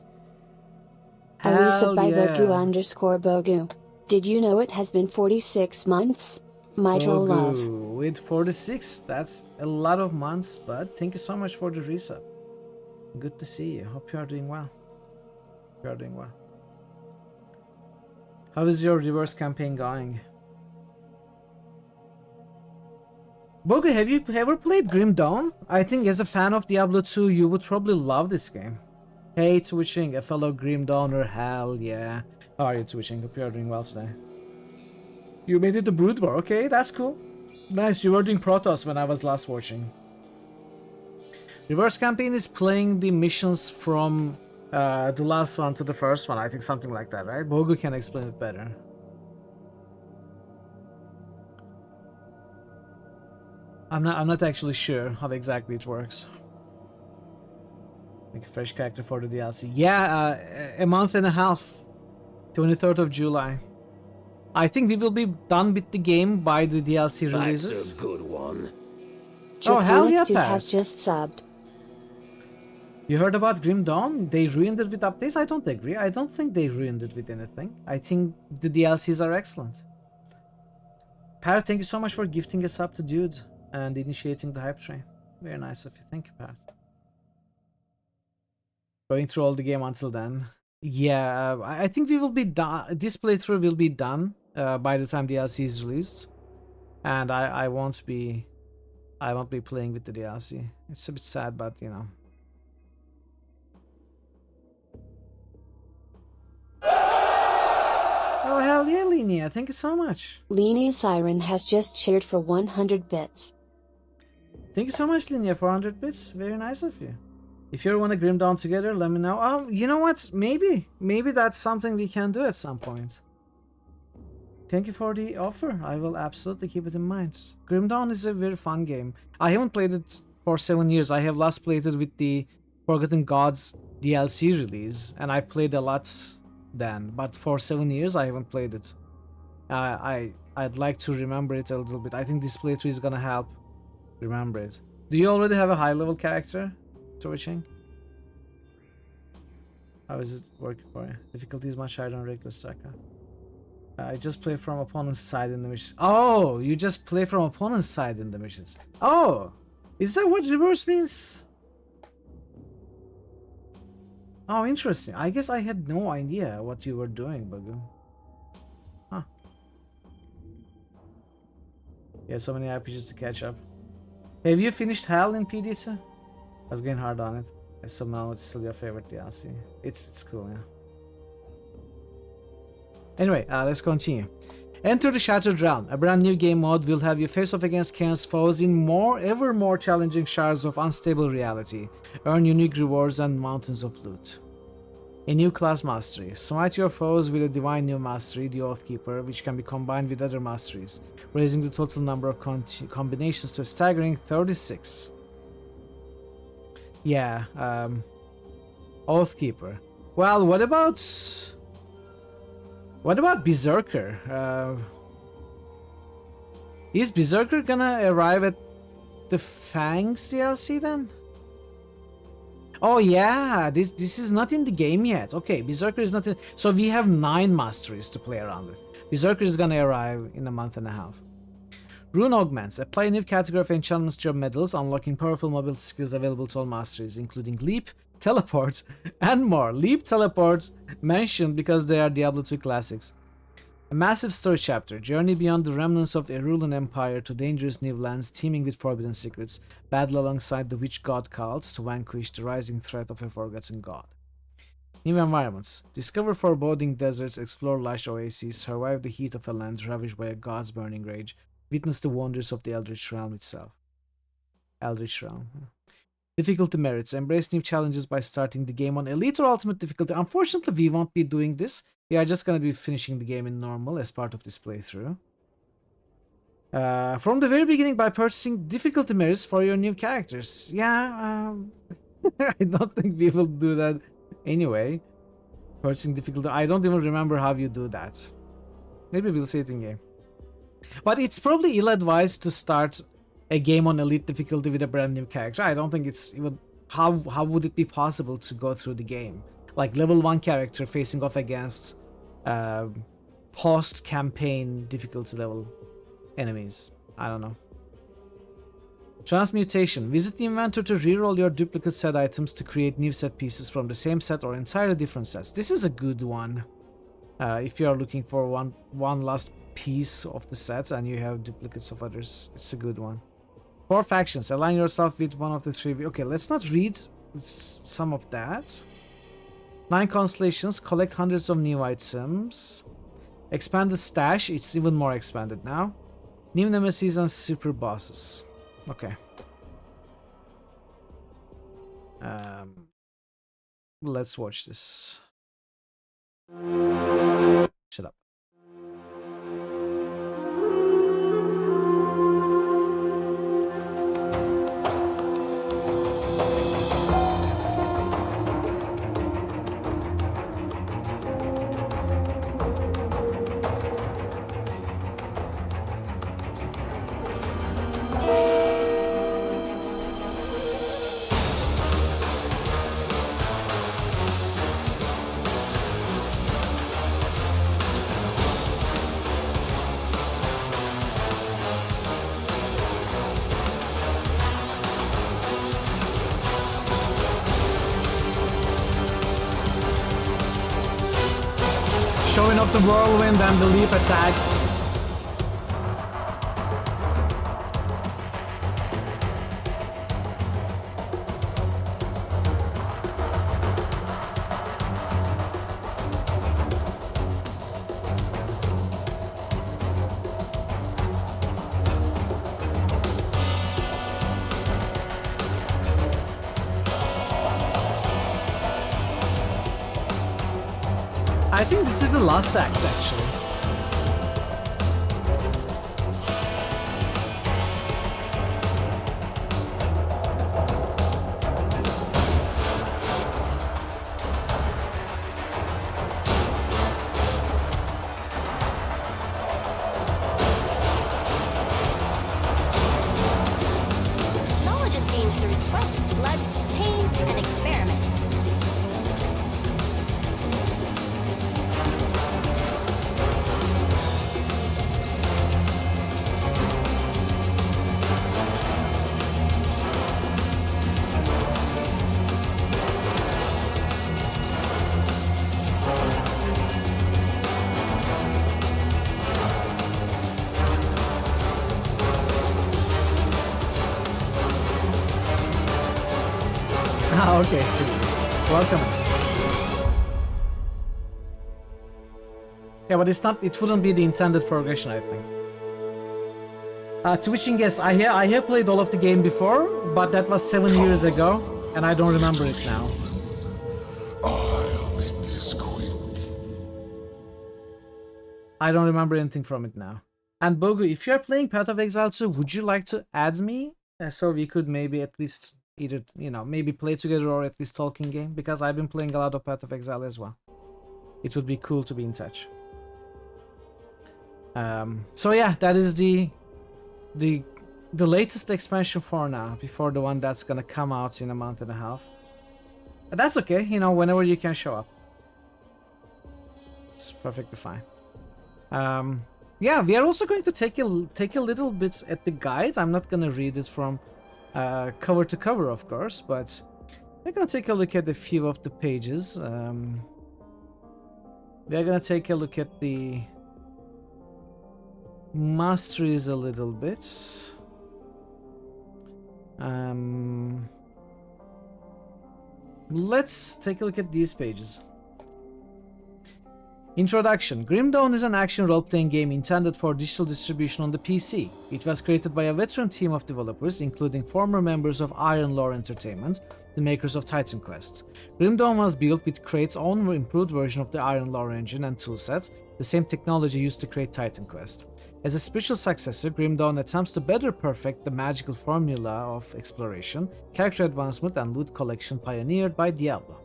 Arisa by yeah. Bogu_Bogu. Did you know it has been 46 months? Mitral love. With 46, that's a lot of months, but thank you so much for the resub. Good to see you. Hope you are doing well. You are doing well. How is your reverse campaign going? Bogu, have you ever played Grim Dawn? I think as a fan of Diablo 2, you would probably love this game. Hey, Twitching, a fellow Grim Dawner, hell yeah. How are you, Twitching? Hope you are doing well today. You made it to Brood War, okay, that's cool. Nice, you were doing Protoss when I was last watching. Reverse campaign is playing the missions from the last one to the first one, I think something like that, right? Bogu can explain it better. I'm not actually sure how exactly it works. Make a fresh character for the DLC. Yeah, a month and a half. 23rd of July. I think we will be done with the game by the DLC releases. That's a good one. Oh, hell yeah, Dude Pat. has just subbed. You heard about Grim Dawn? They ruined it with updates? I don't agree. I don't think they ruined it with anything. I think the DLCs are excellent. Parrot, thank you so much for gifting us up to Dude and initiating the hype train. Very nice of you. Thank you, Parrot. Going through all the game until then. Yeah, I think we will be done. This playthrough will be done by the time DLC is released, and I won't be playing with the DLC. It's a bit sad, but you know. Oh hell yeah, Linnea! Thank you so much. Linnea Siren has just cheered for 100 bits. Thank you so much, Linnea, for 100 bits. Very nice of you. If you ever want to Grim Dawn together, let me know. Oh, you know what? Maybe that's something we can do at some point. Thank you for the offer. I will absolutely keep it in mind. Grim Dawn is a very fun game. I haven't played it for 7 years. I have last played it with the Forgotten Gods DLC release, and I played a lot then. But for 7 years, I haven't played it. I'd like to remember it a little bit. I think this playthrough is gonna help remember it. Do you already have a high-level character? Twitching. How is it working for you? Difficulty is much higher than regular Straka. I just play from opponent's side in the mission. Oh, you just play from opponent's side in the missions. Oh, is that what reverse means? Oh, interesting. I guess I had no idea what you were doing, Bagu. Huh. Yeah, so many RPGs to catch up. Have you finished Hell in PD2? I was going hard on it. So now it's still your favorite DLC. It's cool, yeah. Anyway, let's continue. Enter the Shattered Realm. A brand new game mode will have you face off against Cairn's foes in ever more challenging shards of unstable reality. Earn unique rewards and mountains of loot. A new class mastery. Smite your foes with a divine new mastery, the Oathkeeper, which can be combined with other masteries, raising the total number of combinations to a staggering 36. Yeah, Oathkeeper. Well, what about Berserker? Is Berserker gonna arrive at the Fangs DLC then? Oh yeah, this is not in the game yet. Okay, Berserker is not in. So we have 9 masteries to play around with. Berserker is gonna arrive in a month and a half. Rune Augments. Apply a new category of enchantments to your medals, unlocking powerful mobility skills available to all masteries, including Leap, Teleport, and more. Leap, Teleport, mentioned because they are Diablo 2 classics. A massive story chapter. Journey beyond the remnants of the Erulan Empire to dangerous new lands teeming with forbidden secrets. Battle alongside the witch god cults to vanquish the rising threat of a forgotten god. New environments. Discover foreboding deserts, explore lush oases, survive the heat of a land ravaged by a god's burning rage. Witness the wonders of the Eldritch Realm itself. Eldritch Realm. Difficulty merits. Embrace new challenges by starting the game on Elite or Ultimate difficulty. Unfortunately, we won't be doing this. We are just going to be finishing the game in normal as part of this playthrough. From the very beginning by purchasing difficulty merits for your new characters. Yeah, I don't think we will do that anyway. Purchasing difficulty. I don't even remember how you do that. Maybe we'll see it in game. But it's probably ill-advised to start a game on Elite difficulty with a brand new character. I don't think it's even... How would it be possible to go through the game? Like level 1 character facing off against post-campaign difficulty level enemies. I don't know. Transmutation. Visit the inventory to reroll your duplicate set items to create new set pieces from the same set or entirely different sets. This is a good one. If you are looking for one last piece of the sets and you have duplicates of others, it's a good one. 4 factions. Align yourself with one of the 3. Okay, let's not read some of that. 9 constellations. Collect hundreds of new items. Expanded stash. It's even more expanded now. New nemesis and super bosses. Okay. Let's watch this. Shut up. showing off the whirlwind and the leap attack. I think this is the last act, actually. Knowledge is gained through sweat, blood, pain, and experiments. Ah, okay, please. Welcome. Yeah, but it's not. It wouldn't be the intended progression, I think. Twitching, yes, I have played all of the game before, but that was 7 years ago, and I don't remember it now. I'll make this quick. I don't remember anything from it now. And Bogu, if you're playing Path of Exile 2, would you like to add me so we could maybe at least either, you know, maybe play together or at least talk in game? Because I've been playing a lot of Path of Exile as well. It would be cool to be in touch. So yeah, that is the latest expansion for now, before the one that's gonna come out in a month and a half. But that's okay, you know, whenever you can show up. It's perfectly fine. Yeah, we are also going to take a little bit at the guide. I'm not gonna read it from cover to cover, of course, but we're gonna take a look at a few of the pages. We're gonna take a look at the masteries a little bit. Let's take a look at these pages. Introduction. Grim Dawn is an action role-playing game intended for digital distribution on the PC. It was created by a veteran team of developers, including former members of Iron Lore Entertainment, the makers of Titan Quest. Grim Dawn was built with Crate's own improved version of the Iron Lore engine and toolset, the same technology used to create Titan Quest. As a spiritual successor, Grim Dawn attempts to better perfect the magical formula of exploration, character advancement, and loot collection pioneered by Diablo.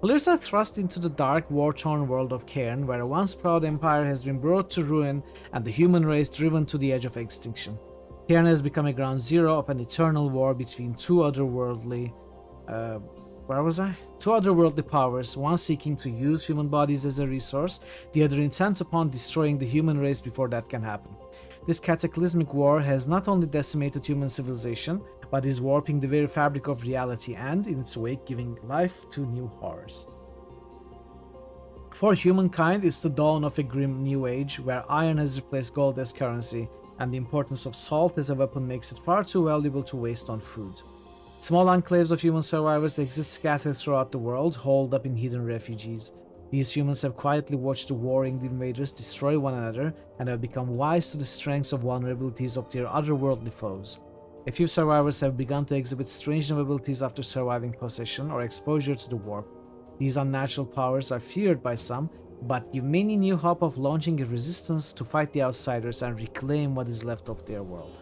Players are thrust into the dark, war-torn world of Cairn, where a once proud empire has been brought to ruin and the human race driven to the edge of extinction. Cairn has become a ground zero of an eternal war between two otherworldly powers, one seeking to use human bodies as a resource, the other intent upon destroying the human race before that can happen. This cataclysmic war has not only decimated human civilization, but is warping the very fabric of reality and, in its wake, giving life to new horrors. For humankind, it's the dawn of a grim new age, where iron has replaced gold as currency, and the importance of salt as a weapon makes it far too valuable to waste on food. Small enclaves of human survivors exist scattered throughout the world, holed up in hidden refugees. These humans have quietly watched the warring invaders destroy one another and have become wise to the strengths and vulnerabilities of their otherworldly foes. A few survivors have begun to exhibit strange abilities after surviving possession or exposure to the warp. These unnatural powers are feared by some, but give many new hope of launching a resistance to fight the outsiders and reclaim what is left of their world.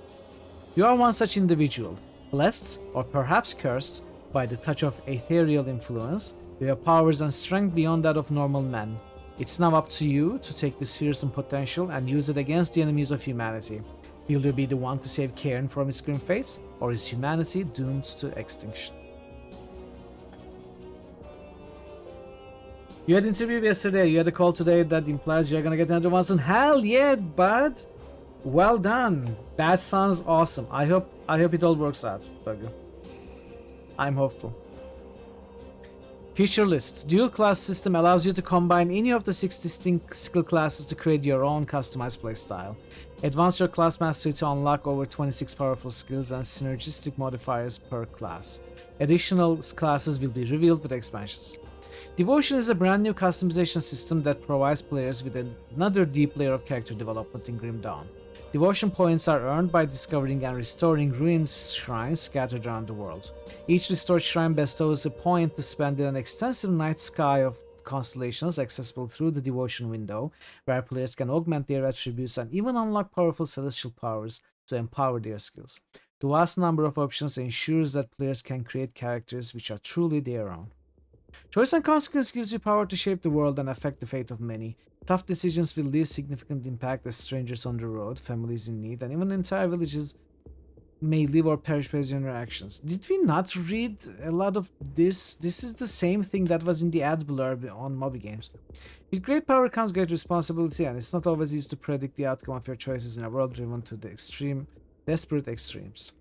You are one such individual, blessed or perhaps cursed by the touch of ethereal influence. You have powers and strength beyond that of normal men. It's now up to you to take this fearsome potential and use it against the enemies of humanity. Will you be the one to save Cairn from its grim fates, or is humanity doomed to extinction? You had an interview yesterday, you had a call today that implies you're gonna get another one soon. Hell yeah, bud! Well done. That sounds awesome. I hope it all works out, Bugger. I'm hopeful. Feature list. Dual class system allows you to combine any of the 6 distinct skill classes to create your own customized playstyle. Advance your class mastery to unlock over 26 powerful skills and synergistic modifiers per class. Additional classes will be revealed with expansions. Devotion is a brand new customization system that provides players with another deep layer of character development in Grim Dawn. Devotion points are earned by discovering and restoring ruined shrines scattered around the world. Each restored shrine bestows a point to spend in an extensive night sky of constellations accessible through the Devotion window, where players can augment their attributes and even unlock powerful celestial powers to empower their skills. The vast number of options ensures that players can create characters which are truly their own. Choice and consequence gives you power to shape the world and affect the fate of many. Tough decisions will leave significant impact as strangers on the road, families in need, and even entire villages may live or perish based on your actions. Did we not read a lot of this? This is the same thing that was in the ad blurb on Moby Games. With great power comes great responsibility, and it's not always easy to predict the outcome of your choices in a world driven to the desperate extremes.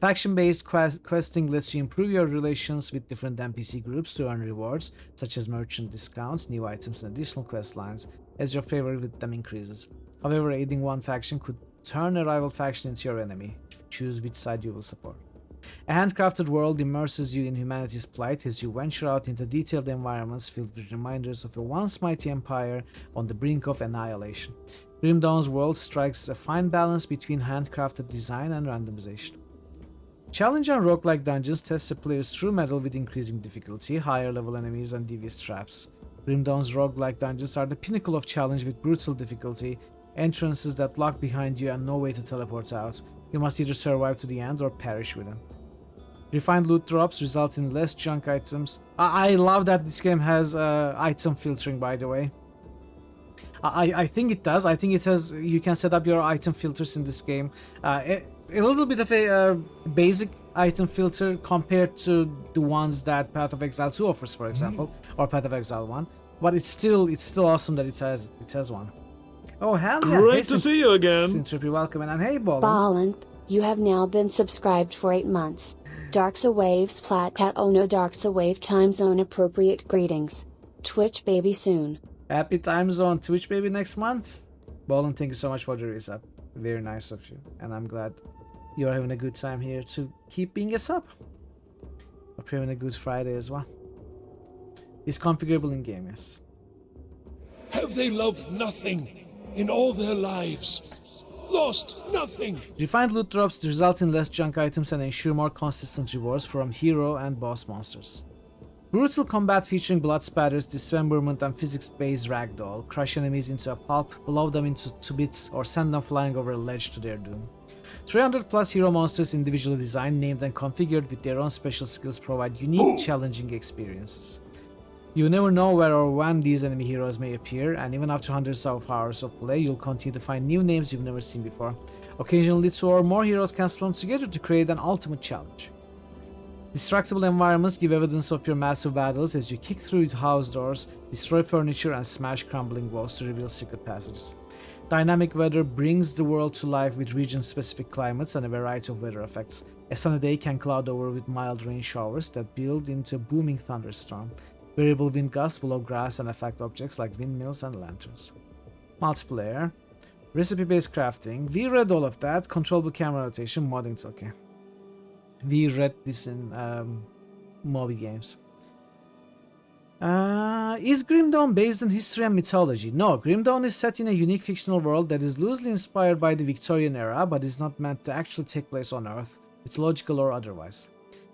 Faction-based questing lets you improve your relations with different NPC groups to earn rewards, such as merchant discounts, new items, and additional quest lines, as your favor with them increases. However, aiding one faction could turn a rival faction into your enemy. Choose which side you will support. A handcrafted world immerses you in humanity's plight as you venture out into detailed environments filled with reminders of a once mighty empire on the brink of annihilation. Grim Dawn's world strikes a fine balance between handcrafted design and randomization. Challenge and roguelike dungeons test a player's true mettle with increasing difficulty, higher level enemies, and devious traps. Grim Dawn's roguelike dungeons are the pinnacle of challenge with brutal difficulty, entrances that lock behind you and no way to teleport out. You must either survive to the end or perish with them. Refined loot drops result in less junk items. I love that this game has item filtering, by the way. I think it does. I think it has. You can set up your item filters in this game. A little bit of a basic item filter compared to the ones that Path of Exile 2 offers, for example, or Path of Exile 1. But it's still awesome that it has one. Oh hell yeah! Great to see you again. Sintrip, welcome, and hey Bolland. Bolland, you have now been subscribed for 8 months. Darksa Waves Plat Cat Oh no Darksa Wave Time Zone appropriate greetings. Twitch baby soon. Happy time zone, Twitch baby next month. Bolland, thank you so much for the resub. Very nice of you, and I'm glad you're having a good time here to keep being a sub. Hope you're having a good Friday as well. It's configurable in game, yes. Have they loved nothing in all their lives? Lost nothing! Refined loot drops result in less junk items and ensure more consistent rewards from hero and boss monsters. Brutal combat featuring blood spatters, dismemberment, and physics-based ragdoll. Crush enemies into a pulp, blow them into bits, or send them flying over a ledge to their doom. 300 plus hero monsters individually designed, named, and configured with their own special skills provide unique, challenging experiences. You never know where or when these enemy heroes may appear, and even after hundreds of hours of play, you'll continue to find new names you've never seen before. Occasionally, 2 or more heroes can spawn together to create an ultimate challenge. Destructible environments give evidence of your massive battles as you kick through house doors, destroy furniture, and smash crumbling walls to reveal secret passages. Dynamic weather brings the world to life with region-specific climates and a variety of weather effects. A sunny day can cloud over with mild rain showers that build into a booming thunderstorm. Variable wind gusts blow grass and affect objects like windmills and lanterns. Multiplayer. Recipe-based crafting. We read all of that. Controllable camera rotation. Modding. Okay. We read this in Moby Games. Is Grim Dawn based in history and mythology? No, Grim Dawn is set in a unique fictional world that is loosely inspired by the Victorian era, but is not meant to actually take place on Earth, mythological or otherwise.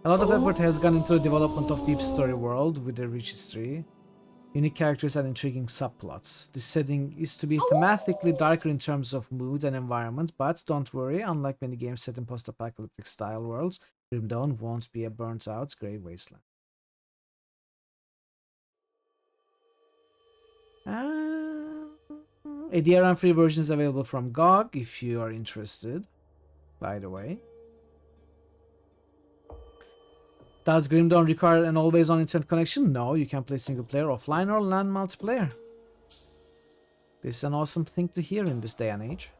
A lot of effort has gone into the development of deep story world with a rich history, unique characters, and intriguing subplots. This setting is to be thematically darker in terms of mood and environment, but don't worry, unlike many games set in post-apocalyptic style worlds, Grim Dawn won't be a burnt-out grey wasteland. A DRM-free version is available from GOG if you are interested, by the way. Does Grim Dawn require an always-on internet connection? No, you can play single-player, offline, or LAN multiplayer. This is an awesome thing to hear in this day and age.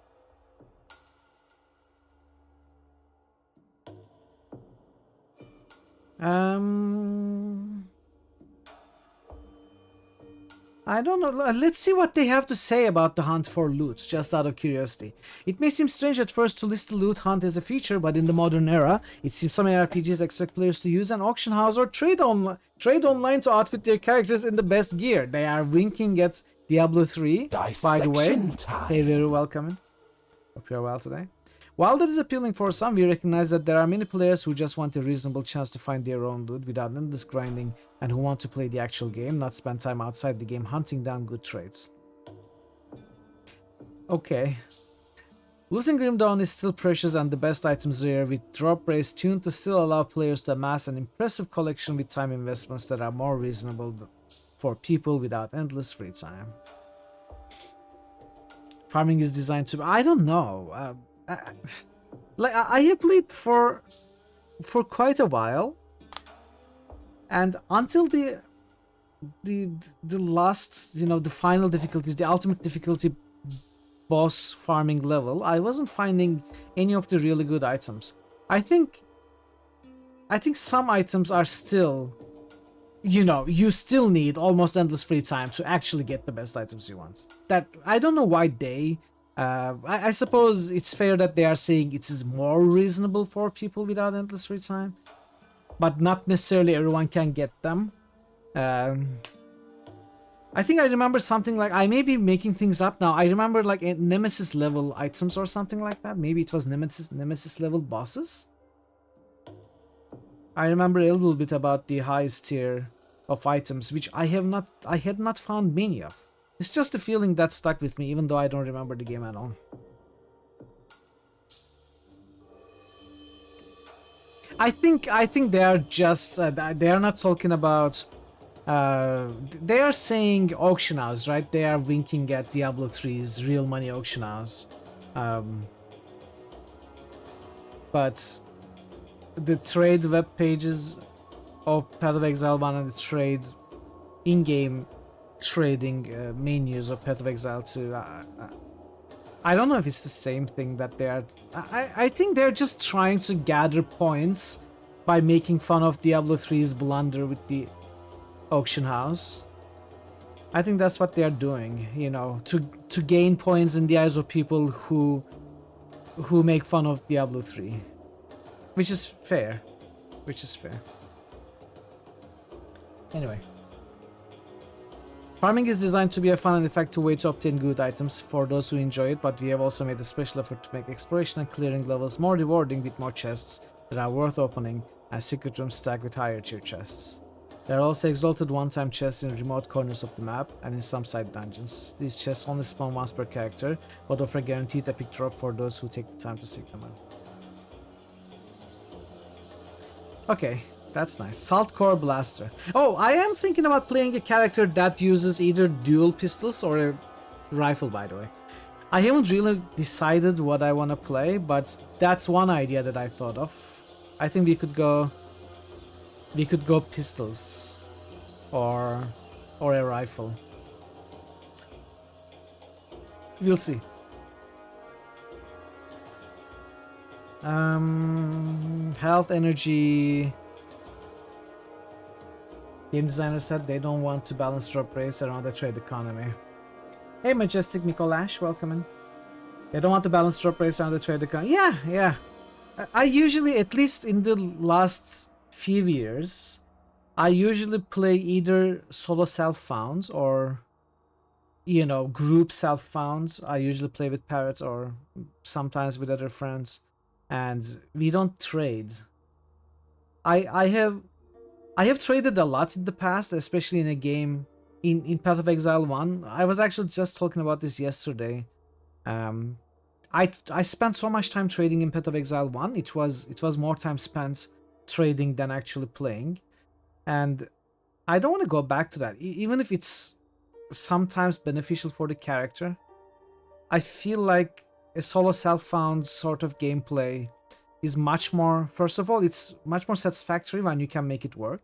I don't know. Let's see what they have to say about the hunt for loot, just out of curiosity. It may seem strange at first to list the loot hunt as a feature, but in the modern era, it seems some ARPGs expect players to use an auction house or trade online to outfit their characters in the best gear. They are winking at Diablo 3, by the way. Hey, very welcome. Hope you're well today. While that is appealing for some, we recognize that there are many players who just want a reasonable chance to find their own loot without endless grinding and who want to play the actual game, not spend time outside the game hunting down good trades. Okay. Losing Grim Dawn is still precious and the best items rare, with drop rates tuned to still allow players to amass an impressive collection with time investments that are more reasonable for people without endless free time. Farming is designed to... I don't know. I have played for quite a while, and until the last, the final difficulties, the ultimate difficulty boss farming level, I wasn't finding any of the really good items. I think some items are still, you still need almost endless free time to actually get the best items you want. That I don't know why they I suppose it's fair that they are saying it is more reasonable for people without endless free time, but not necessarily everyone can get them. I think I remember something like, I may be making things up now, I remember like Nemesis level items or something like that. Maybe it was Nemesis level bosses. I remember a little bit about the highest tier of items, which I had not found many of. It's just a feeling that stuck with me, even though I don't remember the game at all. I think they are just they are not talking about. They are saying auction house, right? They are winking at Diablo 3's real money auction house, but the trade web pages of Path of Exile 1 and the trades in-game trading menus of Path of Exile 2. I don't know if it's the same thing that they are... I think they're just trying to gather points by making fun of Diablo 3's blunder with the auction house. I think that's what they are doing, to gain points in the eyes of people who make fun of Diablo 3. Which is fair. Anyway. Farming is designed to be a fun and effective way to obtain good items for those who enjoy it, but we have also made a special effort to make exploration and clearing levels more rewarding with more chests that are worth opening and secret rooms stacked with higher tier chests. There are also exalted one-time chests in remote corners of the map and in some side dungeons. These chests only spawn once per character, but offer a guaranteed epic drop for those who take the time to seek them out. Okay. That's nice. Salt Core Blaster. Oh, I am thinking about playing a character that uses either dual pistols or a rifle, by the way. I haven't really decided what I want to play, but that's one idea that I thought of. I think we could go pistols or a rifle. We'll see. Health, energy. Game designer said they don't want to balance drop rates around the trade economy. Hey, Majestic Mikolash, welcome in. They don't want to balance drop rates around the trade economy. Yeah. I usually, at least in the last few years, I usually play either solo self-founds or, group self-founds. I usually play with parrots or sometimes with other friends, and we don't trade. I have traded a lot in the past, especially in a game in Path of Exile 1. I was actually just talking about this yesterday. I spent so much time trading in Path of Exile 1. It was more time spent trading than actually playing. And I don't want to go back to that, even if it's sometimes beneficial for the character. I feel like a solo self-found sort of gameplay is much more, first of all, it's much more satisfactory when you can make it work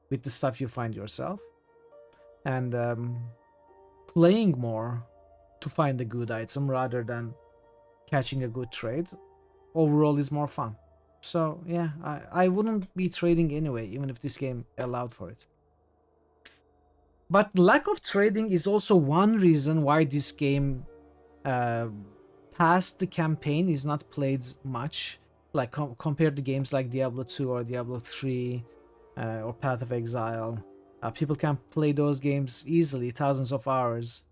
with the stuff you find yourself. And playing more to find a good item rather than catching a good trade overall is more fun. So yeah, I wouldn't be trading anyway, even if this game allowed for it. But lack of trading is also one reason why this game past the campaign is not played much. Like compared to games like Diablo 2 or Diablo 3 or Path of Exile. People can play those games easily, thousands of hours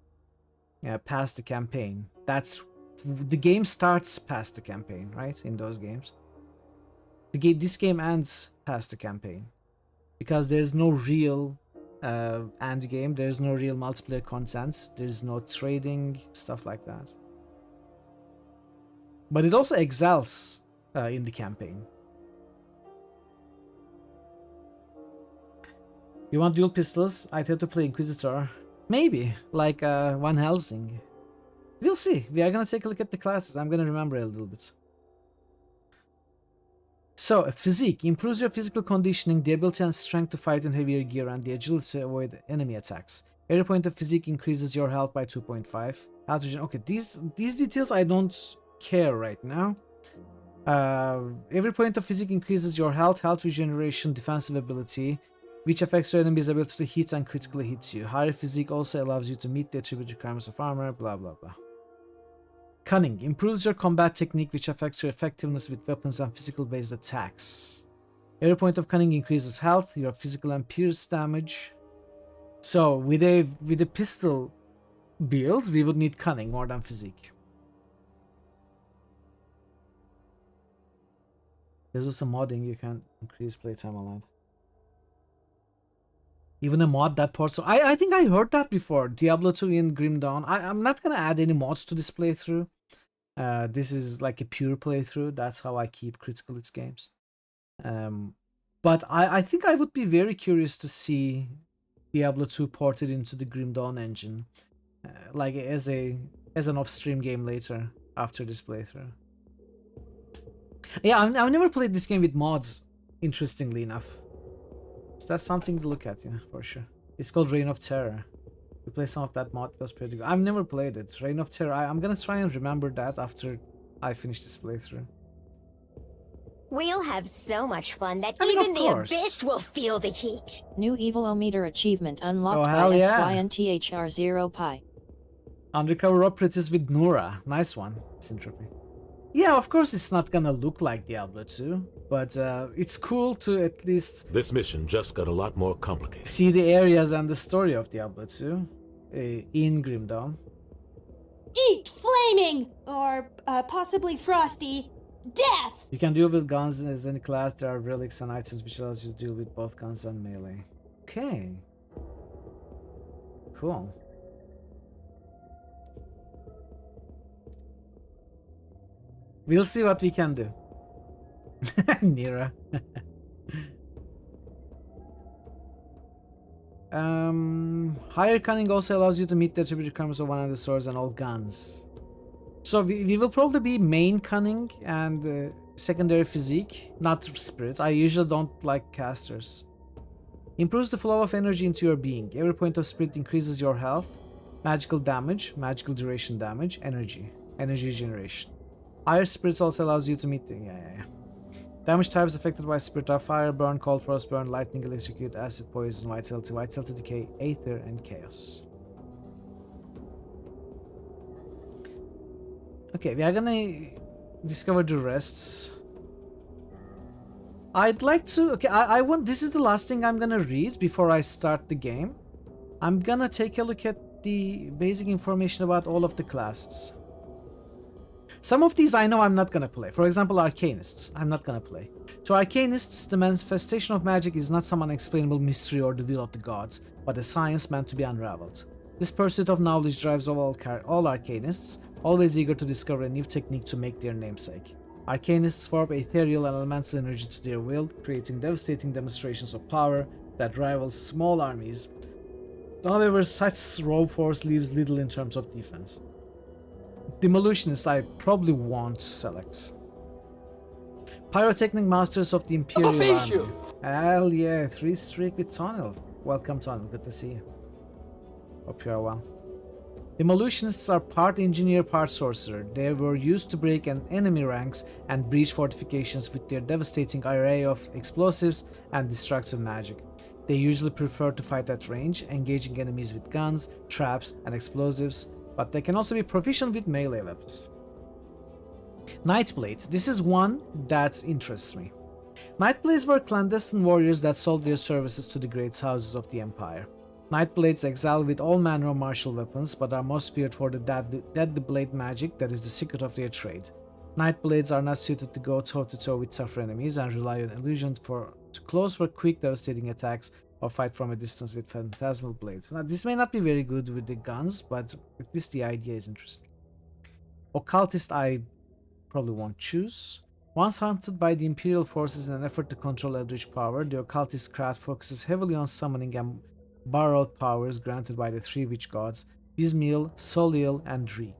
past the campaign. The game starts past the campaign, right? In those games. This game ends past the campaign. Because there's no real end game, there's no real multiplayer content, there's no trading, stuff like that. But it also excels in the campaign. You want dual pistols? I'd have to play Inquisitor. Maybe, like Van Helsing. We'll see. We are gonna take a look at the classes. I'm gonna remember a little bit. So, physique improves your physical conditioning, the ability and strength to fight in heavier gear, and the agility to avoid enemy attacks. Every point of physique increases your health by 2.5. Okay, these details I don't care right now. Every point of physique increases your health regeneration, defensive ability, which affects your enemy's ability to hit and critically hits you. Higher physique also allows you to meet the attribute requirements of armor, blah blah blah. Cunning improves your combat technique, which affects your effectiveness with weapons and physical-based attacks. Every point of cunning increases health, your physical and pierce damage. So with a pistol build, we would need cunning more than physique. There's also modding, you can increase playtime a lot. Even a mod that ports. So I think I heard that before. Diablo 2 in Grim Dawn. I'm not gonna add any mods to this playthrough. This is like a pure playthrough. That's how I keep Critical Hits games. But I think I would be very curious to see Diablo 2 ported into the Grim Dawn engine, like as an off-stream game later after this playthrough. Yeah, I've never played this game with mods, interestingly enough. So that's something to look at, yeah, for sure. It's called Reign of Terror. We play some of that mod, it was pretty good. I've never played it. Reign of Terror, I'm gonna try and remember that after I finish this playthrough. We'll have so much fun that even the abyss will feel the heat. New Evil-O-Meter achievement unlocked by SYNTHR0Pi. Undercover operatives with Nora. Nice one, Syntropy. Yeah, of course it's not gonna look like Diablo 2, but it's cool to at least... This mission just got a lot more complicated. ...see the areas and the story of Diablo 2 in Grim Dawn. Eat flaming, or possibly frosty, death! You can deal with guns as any class. There are relics and items which allows you to deal with both guns and melee. Okay. Cool. We'll see what we can do. Nira. Higher cunning also allows you to meet the attribute requirements of 100 swords and all guns. So we will probably be main cunning and secondary physique, not spirit. I usually don't like casters. Improves the flow of energy into your being. Every point of spirit increases your health, magical damage, magical duration damage, energy generation. Higher spirits also allows you to meet the... Damage types affected by spirit are fire, burn, cold, frost, burn, lightning, electrocute, acid, poison, vitality, decay, aether, and chaos. Okay, we are gonna discover the rests. I'd like to... Okay, I want... This is the last thing I'm gonna read before I start the game. I'm gonna take a look at the basic information about all of the classes. Some of these I know I'm not gonna play. For example, Arcanists. I'm not gonna play. To Arcanists, the manifestation of magic is not some unexplainable mystery or the will of the gods, but a science meant to be unraveled. This pursuit of knowledge drives all Arcanists, always eager to discover a new technique to make their namesake. Arcanists warp ethereal and elemental energy to their will, creating devastating demonstrations of power that rival small armies. However, such raw force leaves little in terms of defense. Demolutionists I probably won't select. Pyrotechnic Masters of the Imperial Army. Hell yeah, 3 streak with Tonil. Welcome Tonil, good to see you. Hope you are well. Demolutionists are part engineer, part sorcerer. They were used to break enemy ranks and breach fortifications with their devastating array of explosives and destructive magic. They usually prefer to fight at range, engaging enemies with guns, traps, and explosives, but they can also be proficient with melee weapons. Nightblades. This is one that interests me. Nightblades were clandestine warriors that sold their services to the great houses of the Empire. Nightblades excel with all manner of martial weapons, but are most feared for the deadly blade magic that is the secret of their trade. Nightblades are not suited to go toe-to-toe with tougher enemies and rely on illusion to close for quick devastating attacks or fight from a distance with phantasmal blades. Now, this may not be very good with the guns, but at least the idea is interesting. Occultist I probably won't choose. Once hunted by the Imperial forces in an effort to control Eldritch power, the Occultist craft focuses heavily on summoning and borrowed powers granted by the three witch gods, Bismiel, Soliel, and Dreek.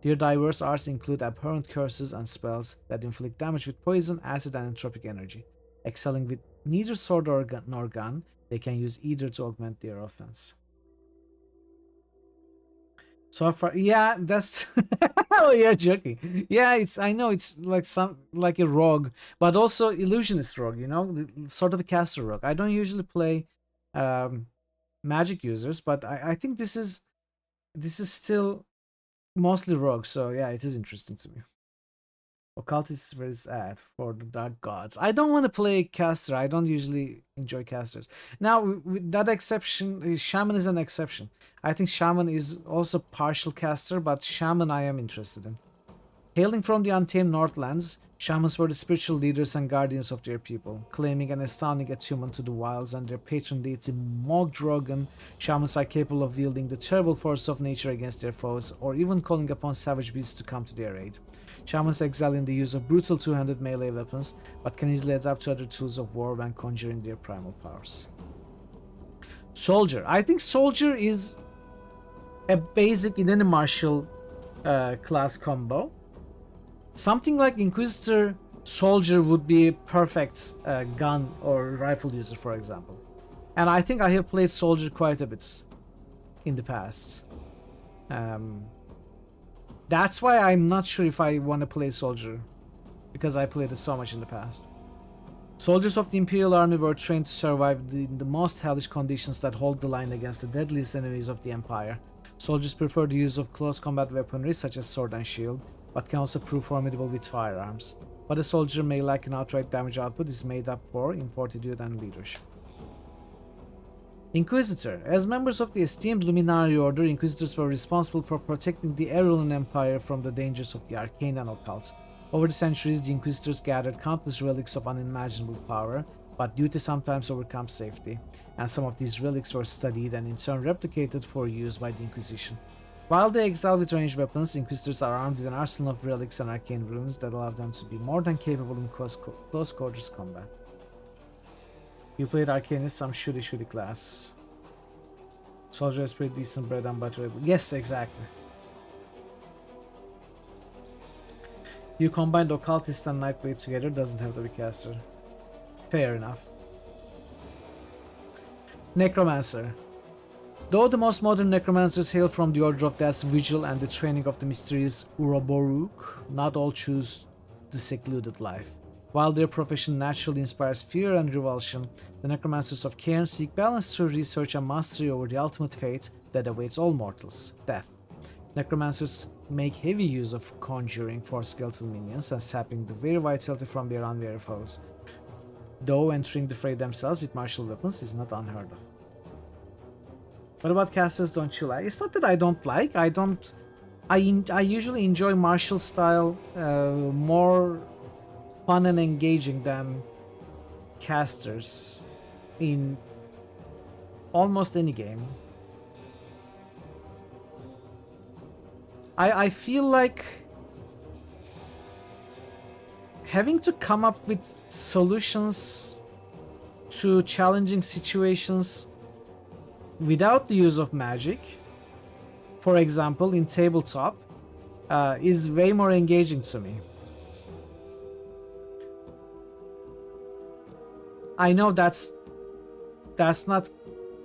Their diverse arts include abhorrent curses and spells that inflict damage with poison, acid, and entropic energy. Excelling with neither sword nor gun, they can use either to augment their offense. So far, yeah, that's. Oh, you're joking. Yeah, I know it's like a rogue, but also illusionist rogue. You know, sort of a caster rogue. I don't usually play magic users, but I think this is still mostly rogue. So yeah, it is interesting to me. Occultist versus Ad for the Dark Gods. I don't want to play caster. I don't usually enjoy casters. Now, with that exception, Shaman is an exception. I think Shaman is also partial caster, but Shaman I am interested in. Hailing from the untamed Northlands, Shamans were the spiritual leaders and guardians of their people, claiming an astounding attunement to the wilds and their patron deity Mogdrogan. Shamans are capable of wielding the terrible force of nature against their foes, or even calling upon savage beasts to come to their aid. Shamans excel in the use of brutal two-handed melee weapons, but can easily adapt to other tools of war when conjuring their primal powers. Soldier. I think Soldier is a basic in any martial class combo. Something like Inquisitor Soldier would be a perfect gun or rifle user, for example. And I think I have played Soldier quite a bit in the past. That's why I'm not sure if I want to play Soldier, because I played it so much in the past. Soldiers of the Imperial Army were trained to survive the most hellish conditions that hold the line against the deadliest enemies of the Empire. Soldiers prefer the use of close combat weaponry such as sword and shield, but can also prove formidable with firearms. What a soldier may lack in outright damage output is made up for in fortitude and leadership. Inquisitor. As members of the esteemed Luminary Order, Inquisitors were responsible for protecting the Erulan Empire from the dangers of the arcane and occult. Over the centuries, the Inquisitors gathered countless relics of unimaginable power, but duty sometimes overcomes safety, and some of these relics were studied and in turn replicated for use by the Inquisition. While they excel with ranged weapons, Inquisitors are armed with an arsenal of relics and arcane runes that allow them to be more than capable in close quarters combat. You played Arcanist, some shooty class. Soldier is pretty decent bread and butter. Yes, exactly. You combined Occultist and Nightblade together, doesn't have to be caster. Fair enough. Necromancer. Though the most modern necromancers hail from the Order of Death's Vigil and the training of the mysterious Uroboruk, not all choose the secluded life. While their profession naturally inspires fear and revulsion, the necromancers of Cairn seek balance through research and mastery over the ultimate fate that awaits all mortals, death. Necromancers make heavy use of conjuring for skeletal minions and sapping the very vitality from their unwary foes, though entering the fray themselves with martial weapons is not unheard of. What about casters don't you like? It's not that I don't like, I usually enjoy martial style more fun and engaging than casters in almost any game. I feel like having to come up with solutions to challenging situations without the use of magic, for example in tabletop, is way more engaging to me. I know that's not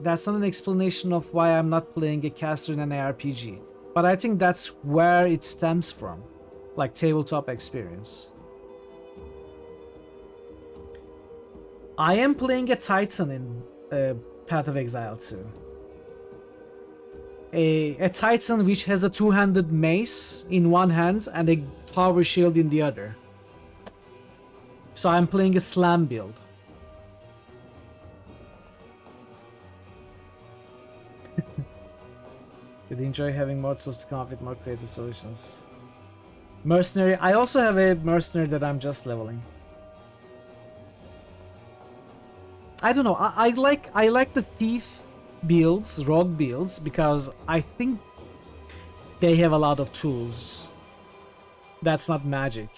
an explanation of why I'm not playing a caster in an ARPG, but I think that's where it stems from, like tabletop experience. I am playing a Titan in Path of Exile 2. A Titan which has a two-handed mace in one hand and a power shield in the other. So I'm playing a slam build. You'd enjoy having more tools to come up with more creative solutions. Mercenary. I also have a mercenary that I'm just leveling. I don't know. I like the thief builds, rogue builds, because I think they have a lot of tools. That's not magic.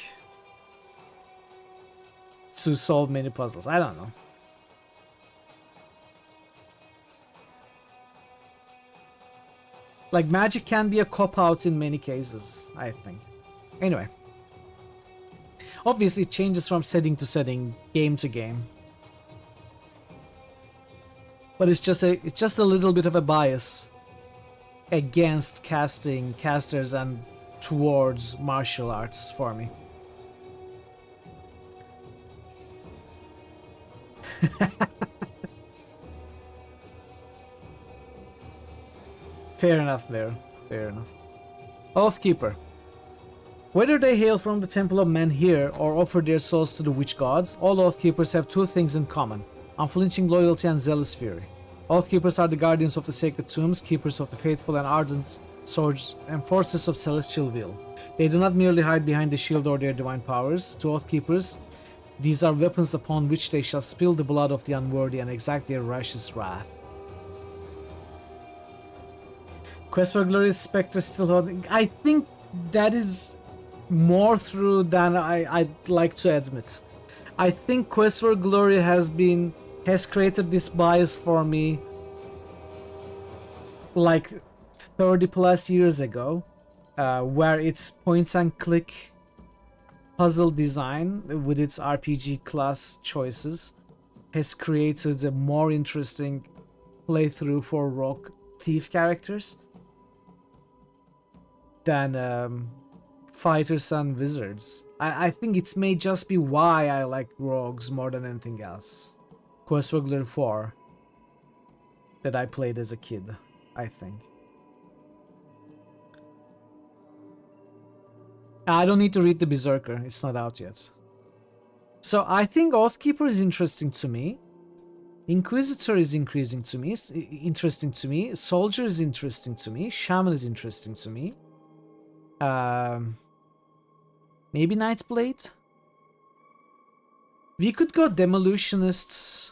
To solve many puzzles. I don't know. Like, magic can be a cop-out in many cases, I think. Anyway. Obviously, it changes from setting to setting, game to game. But it's just a little bit of a bias against casters and towards martial arts for me. Fair enough there. Fair enough. Oathkeeper. Whether they hail from the Temple of Menhir or offer their souls to the witch gods, all Oathkeepers have two things in common: unflinching loyalty and zealous fury. Oathkeepers are the guardians of the sacred tombs, keepers of the faithful and ardent swords, and forces of celestial will. They do not merely hide behind the shield or their divine powers. To Oathkeepers, these are weapons upon which they shall spill the blood of the unworthy and exact their righteous wrath. Quest for Glory Spectre still holding. I think that is more true than I'd like to admit. I think Quest for Glory has created this bias for me like 30 plus years ago, where its point and click puzzle design with its RPG class choices has created a more interesting playthrough for rogue thief characters than fighters and wizards. I think it may just be why I like rogues more than anything else. Quest for Glory 4 that I played as a kid, I think. I don't need to read the Berserker, it's not out yet. So I think Oathkeeper is interesting to me. Inquisitor is interesting to me. Soldier is interesting to me. Shaman is interesting to me. Maybe Nightblade? We could go Demolitionist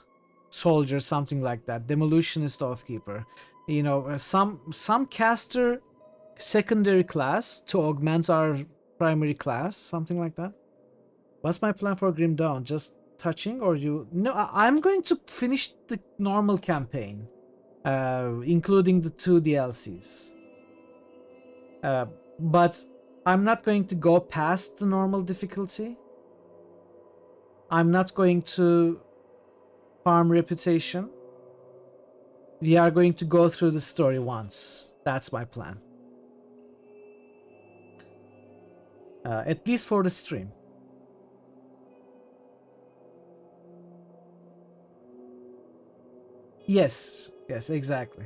Soldier, something like that. Demolitionist Oathkeeper. You know, some caster secondary class to augment our primary class, something like that. What's my plan for Grim Dawn? Just touching, or you? No, I'm going to finish the normal campaign, including the 2 DLCs. But I'm not going to go past the normal difficulty. I'm not going to farm reputation. We are going to go through the story once. That's my plan. At least for the stream. Yes, exactly.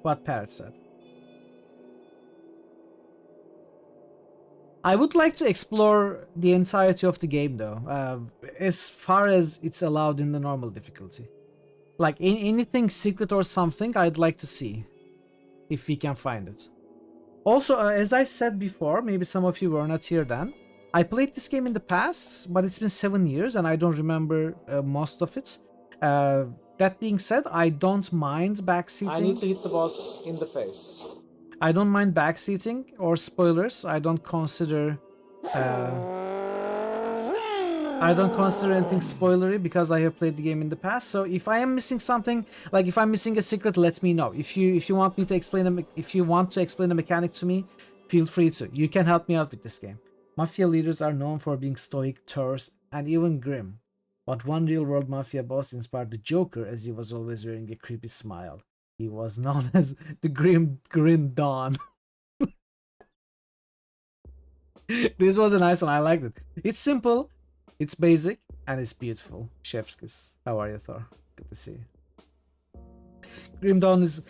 What Parrot said. I would like to explore the entirety of the game though, as far as it's allowed in the normal difficulty. Like anything secret or something, I'd like to see if we can find it. Also, as I said before, maybe some of you were not here then, I played this game in the past, but it's been 7 years and I don't remember most of it. That being said, I don't mind backseating. I need to hit the boss in the face. I don't mind backseating or spoilers. I don't consider anything spoilery because I have played the game in the past. So if I am missing something, like if I'm missing a secret, let me know. If you want me to explain if you want to explain the mechanic to me, feel free to. You can help me out with this game. Mafia leaders are known for being stoic, terse, and even grim. But one real-world mafia boss inspired the Joker, as he was always wearing a creepy smile. He was known as the Grim Dawn. This was a nice one. I liked it. It's simple, it's basic, and it's beautiful. Chef's kiss. How are you, Thor? Good to see you. Grim Dawn is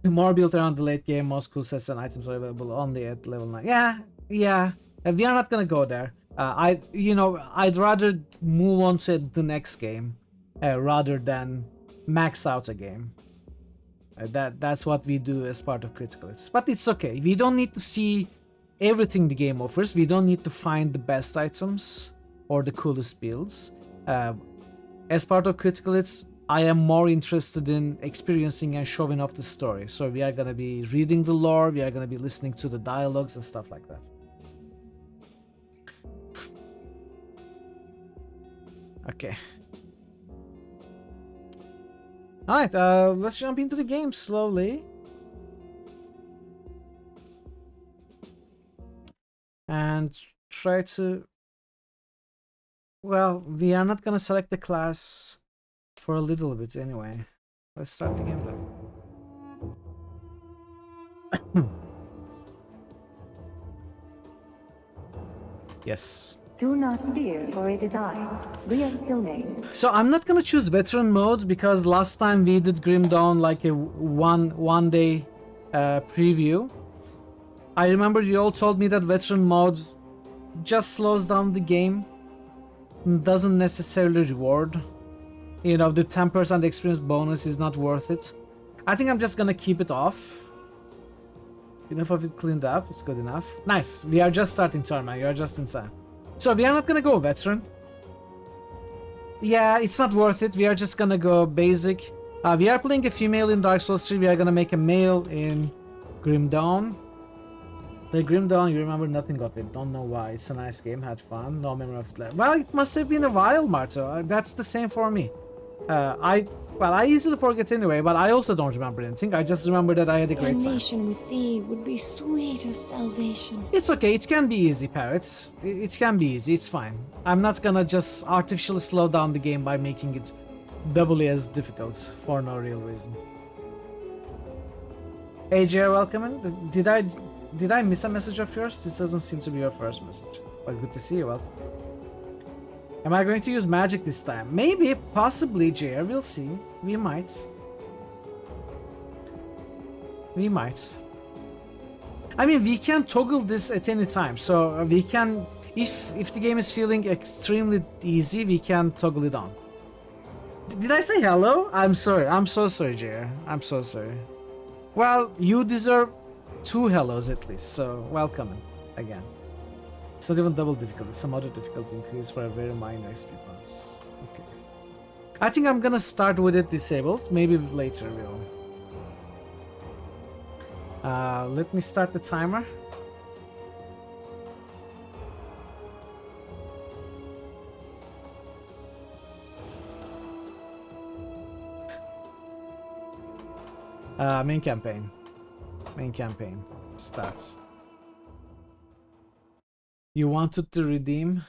more built around the late game. Most cool sets and items are available only at level 9. Yeah. We are not gonna go there. I'd rather move on to the next game rather than max out a game. That's what we do as part of Critical Hits. But it's okay. We don't need to see everything the game offers. We don't need to find the best items or the coolest builds. As part of Critical Hits, I am more interested in experiencing and showing off the story. So we are gonna be reading the lore, we are gonna be listening to the dialogues and stuff like that. Okay. Alright, let's jump into the game slowly. And try to... Well, we are not gonna select the class for a little bit anyway. Let's start the gameplay. Yes. Do not fear for a design. We are filming. So I'm not gonna choose veteran mode because last time we did Grim Dawn like a one day preview. I remember you all told me that veteran mode just slows down the game, doesn't necessarily reward. You know, the 10% experience bonus is not worth it. I think I'm just gonna keep it off. Enough of it cleaned up, it's good enough. Nice, we are just starting tournament, you are just inside. So we are not gonna go veteran. Yeah, it's not worth it, we are just gonna go basic. We are playing a female in Dark Souls 3, we are gonna make a male in Grim Dawn. The Grim Dawn, you remember nothing of it, don't know why. It's a nice game, had fun, no memory of it left. Well, it must have been a while, Marto. That's the same for me. I easily forget anyway, but I also don't remember anything. I just remember that I had a great time. Damnation with thee would be sweet as salvation. It's okay, it can be easy, Parrots. It can be easy, it's fine. I'm not gonna just artificially slow down the game by making it doubly as difficult for no real reason. Hey, JR, welcome in. Did I miss a message of yours? This doesn't seem to be your first message. But good to see you, welcome. Am I going to use magic this time? Maybe, possibly, JR, we'll see. We might. We might. I mean, we can toggle this at any time, so we can... If the game is feeling extremely easy, we can toggle it on. Did I say hello? I'm sorry. I'm so sorry, JR. I'm so sorry. Well, you deserve 2 hellos at least, so welcome again. It's not even double difficulty, some other difficulty increase for a very minor XP bonus. Okay. I think I'm gonna start with it disabled, maybe later we'll... let me start the timer. Main campaign. Main campaign. Start. You wanted to redeem?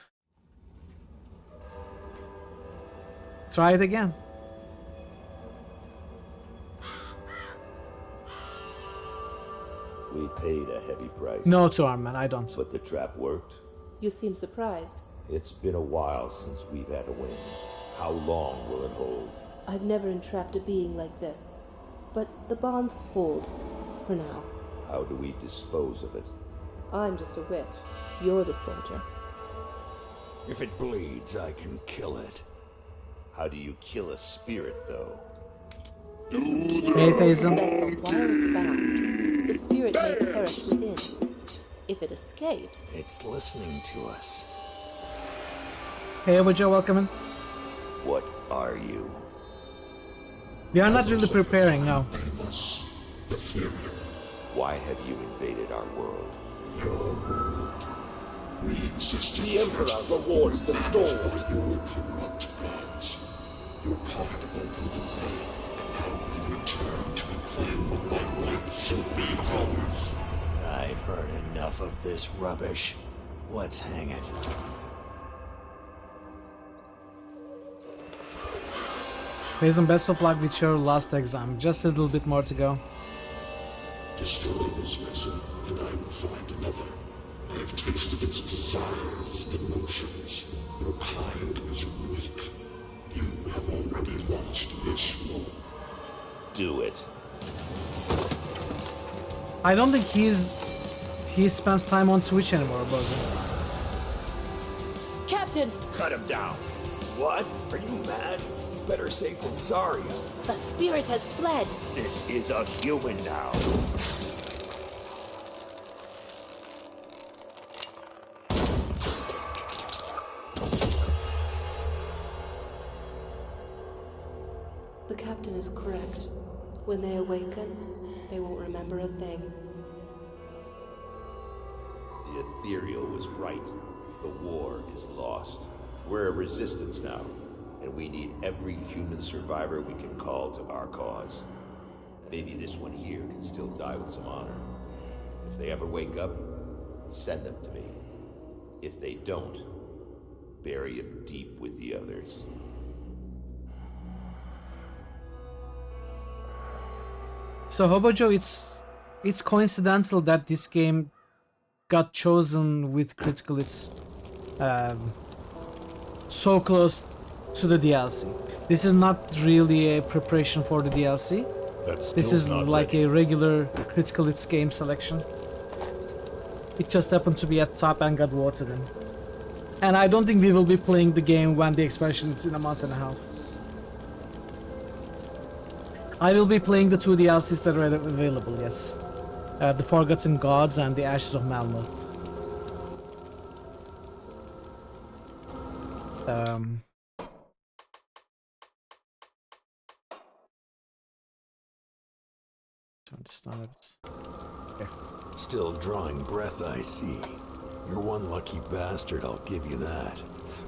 Try it again. We paid a heavy price. No, Torman, I don't. But the trap worked. You seem surprised. It's been a while since we've had a win. How long will it hold? I've never entrapped a being like this. But the bonds hold, for now. How do we dispose of it? I'm just a witch. You're the soldier. If it bleeds, I can kill it. How do you kill a spirit, though? Hey, Thason. While it's bound, the spirit may perish within. If it escapes... It's listening to us. Hey, Obajo, welcome in. What are you? We are not really preparing now. Why have you invaded our world? Your world. We exist. The Emperor rewards the storm. You were corrupt gods. You're part of the golden way, and now we return to reclaim what by right should be ours. I've heard enough of this rubbish. Let's hang it. Thason, best of luck with your last exam. Just a little bit more to go. Destroy this vessel, and I will find another. I have tasted its desires and emotions. Your kind is weak. You have already lost this war. do it. I don't think he spends time on Twitch anymore, Buggy. Captain! Cut him down. What? Are you mad? Better safe than sorry. The spirit has fled. This is a human now. The captain is correct. When they awaken, they won't remember a thing. The ethereal was right. The war is lost. We're a resistance now, and we need every human survivor we can call to our cause. Maybe this one here can still die with some honor. If they ever wake up, send them to me. If they don't, bury him deep with the others. So Hobojo, it's coincidental that this game got chosen with Critical. It's so close to the DLC. This is not really a preparation for the DLC. This is like a regular Critical Hits game selection. It just happened to be at top and got voted in. And I don't think we will be playing the game when the expansion is in a month and a half. I will be playing the 2 DLCs that are available, yes. The Forgotten Gods and the Ashes of Malmuth. Turn this down a bit. Okay. Still drawing breath, I see. You're one lucky bastard, I'll give you that.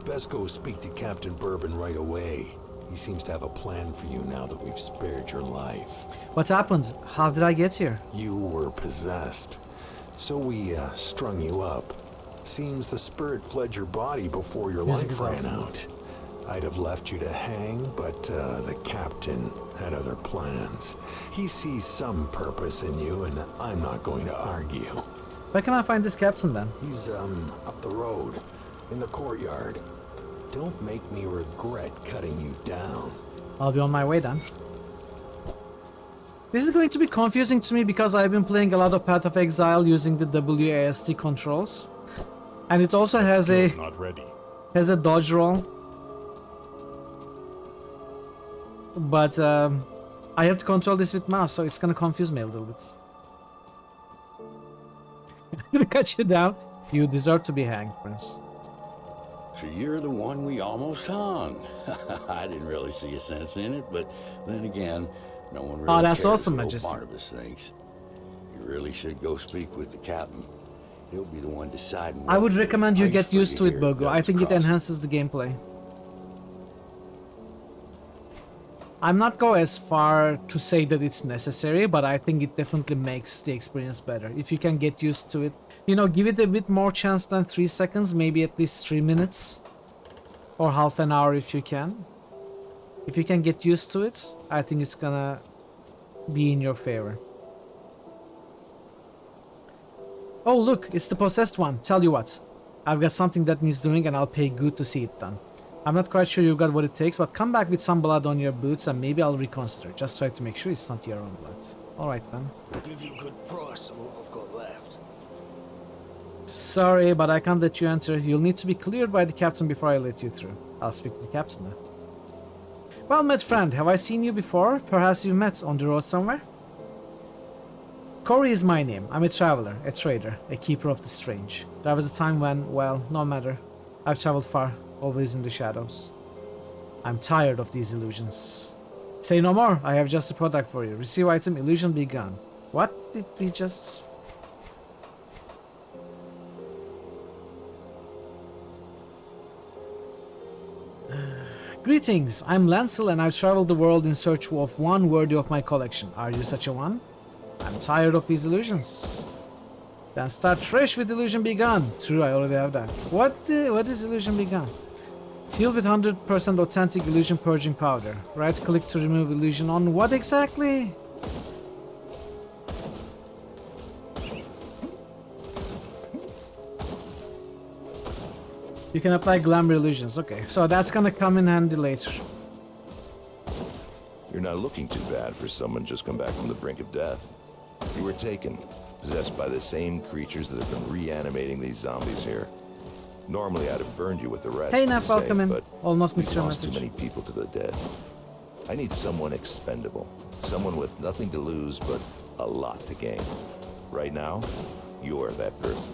Best go speak to Captain Bourbon right away. He seems to have a plan for you now that we've spared your life. What happened? How did I get here? You were possessed. So we strung you up. Seems the spirit fled your body before your life ran out. I'd have left you to hang, but the captain had other plans. He sees some purpose in you, and I'm not going to argue. Where can I find this captain then? He's up the road, in the courtyard. Don't make me regret cutting you down. I'll be on my way then. This is going to be confusing to me because I've been playing a lot of Path of Exile using the WASD controls. And it also has a dodge roll. But I have to control this with mouse, so it's gonna confuse me a little bit. I'm gonna cut you down. You deserve to be hanged, Prince. So you're the one we almost hung. I didn't really see a sense in it, but then again, no one really that's cares awesome, what Majesty. Barnabas thinks. You really should go speak with the captain. He'll be the one deciding. I would recommend you get used to it, here Bogo. I think it enhances the gameplay. I'm not going as far to say that it's necessary, but I think it definitely makes the experience better. If you can get used to it. You know, give it a bit more chance than 3 seconds, maybe at least 3 minutes. Or half an hour if you can. If you can get used to it, I think it's gonna be in your favor. Oh look, it's the possessed one. Tell you what, I've got something that needs doing and I'll pay good to see it done. I'm not quite sure you've got what it takes, but come back with some blood on your boots and maybe I'll reconsider. Just try to make sure it's not your own blood. Alright then. I'll give you a good price on what I've got left. Sorry, but I can't let you enter. You'll need to be cleared by the captain before I let you through. I'll speak to the captain now. Well met, friend. Have I seen you before? Perhaps you've met on the road somewhere? Corey is my name. I'm a traveler, a trader, a keeper of the strange. There was a time when, well, no matter. I've traveled far, always in the shadows. I'm tired of these illusions. Say no more. I have just a product for you. Receive item, illusion be gone. What did we just... Greetings, I'm Lancel and I've traveled the world in search of one worthy of my collection. Are you such a one? I'm tired of these illusions. Then start fresh with illusion begun. True, I already have that. What is illusion begun? Filled with 100% authentic illusion purging powder. Right click to remove illusion on what exactly? You can apply glamour illusions. Okay, so that's gonna come in handy later. You're not looking too bad for someone just come back from the brink of death. You were taken, possessed by the same creatures that have been reanimating these zombies here. Normally, I'd have burned you with the rest. Hey, Naf, welcome in. But Almost missed your lost message. too many people to the dead. I need someone expendable, someone with nothing to lose but a lot to gain. Right now, you're that person.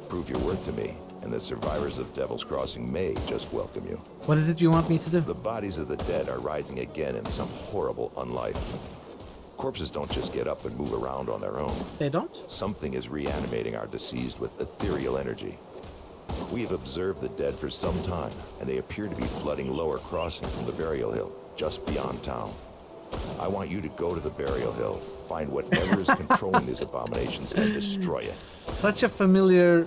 Prove your worth to me, and the survivors of Devil's Crossing may just welcome you. What is it you want me to do? The bodies of the dead are rising again in some horrible unlife. Corpses don't just get up and move around on their own. They don't? Something is reanimating our deceased with ethereal energy. We have observed the dead for some time, and they appear to be flooding Lower Crossing from the burial hill, just beyond town. I want you to go to the burial hill, find whatever is controlling these abominations, and destroy it. Such a familiar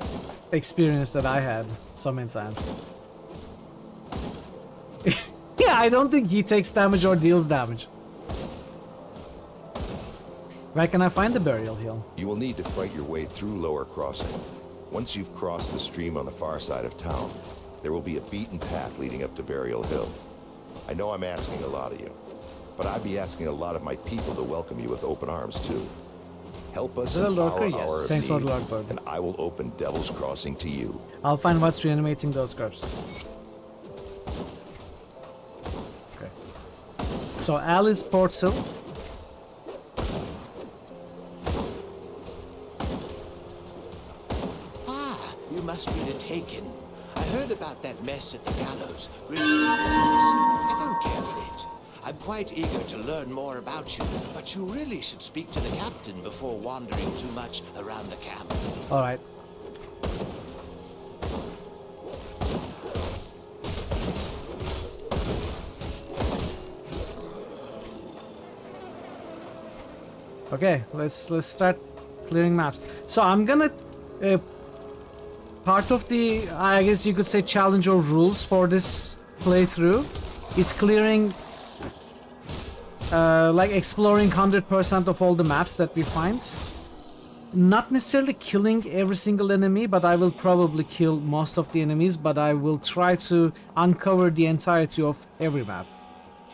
experience that I had so many times. Yeah, I don't think he takes damage or deals damage. Where can I find the burial hill? You will need to fight your way through Lower Crossing. Once you've crossed the stream on the far side of town, there will be a beaten path leading up to Burial Hill. I know I'm asking a lot of you, but I'd be asking a lot of my people to welcome you with open arms too. Help us Is it a in lurker? our Yes. hour of Thanks for the need, lurk, bud. and I will open Devil's Crossing to you. I'll find what's reanimating those corpses. Okay. So Alice Portal. You must be the Taken. I heard about that mess at the gallows. Grisly business. I don't care for it. I'm quite eager to learn more about you, but you really should speak to the captain before wandering too much around the camp. All right. Okay, let's start clearing maps. So I'm gonna part of the, I guess you could say, challenge or rules for this playthrough is clearing, like exploring 100% of all the maps that we find. Not necessarily killing every single enemy, but I will probably kill most of the enemies, but I will try to uncover the entirety of every map.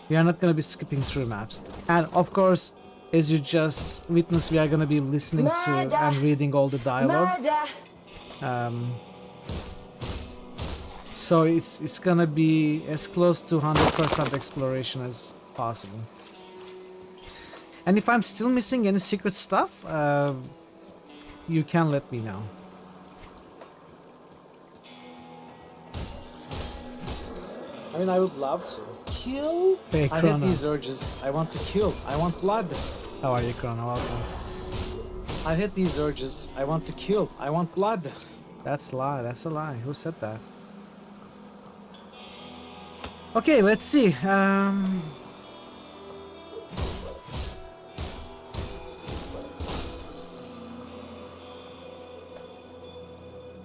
We are not going to be skipping through maps. And of course, as you just witnessed, we are going to be listening to and reading all the dialogue. So it's gonna be as close to 100% exploration as possible. And if I'm still missing any secret stuff, you can let me know. I mean, I would love to kill. Hey, I have these urges. I want to kill. I want blood. How are you, Chrono? Welcome. I had these urges. I want to kill. I want blood. That's a lie. That's a lie. Who said that? Okay, let's see.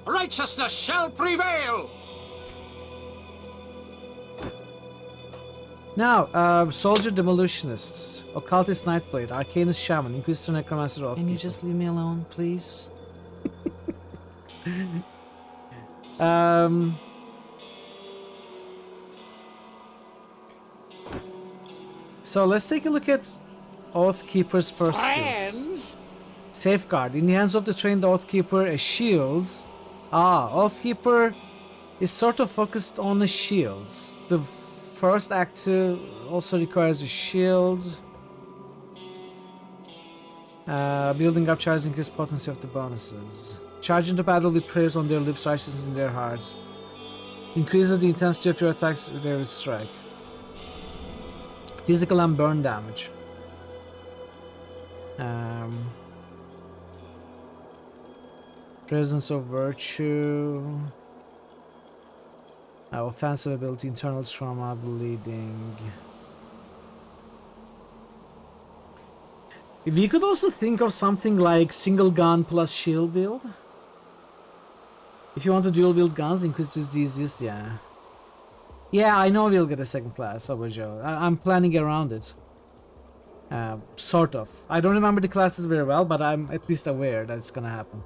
Righteousness shall prevail! Now, Soldier Demolutionists, Occultist Nightblade, Arcanist Shaman, Inquisitor Necromancer of. Can you just leave me alone, please? So let's take a look at Oathkeeper's first skills. Safeguard. In the hands of the trained Oathkeeper, a shield. Oathkeeper is sort of focused on the shields. The first active also requires a shield. Building up charges increase potency of the bonuses. Charge into battle with prayers on their lips, righteousness in their hearts. Increases the intensity of your attacks with every strike. Physical and burn damage. Presence of virtue. Offensive ability, internal trauma, bleeding. If you could also think of something like single gun plus shield build. If you want to dual wield guns, increases the easiest, yeah. Yeah, I know we'll get a second class, Obojo. I'm planning around it. Sort of. I don't remember the classes very well, but I'm at least aware that it's gonna happen.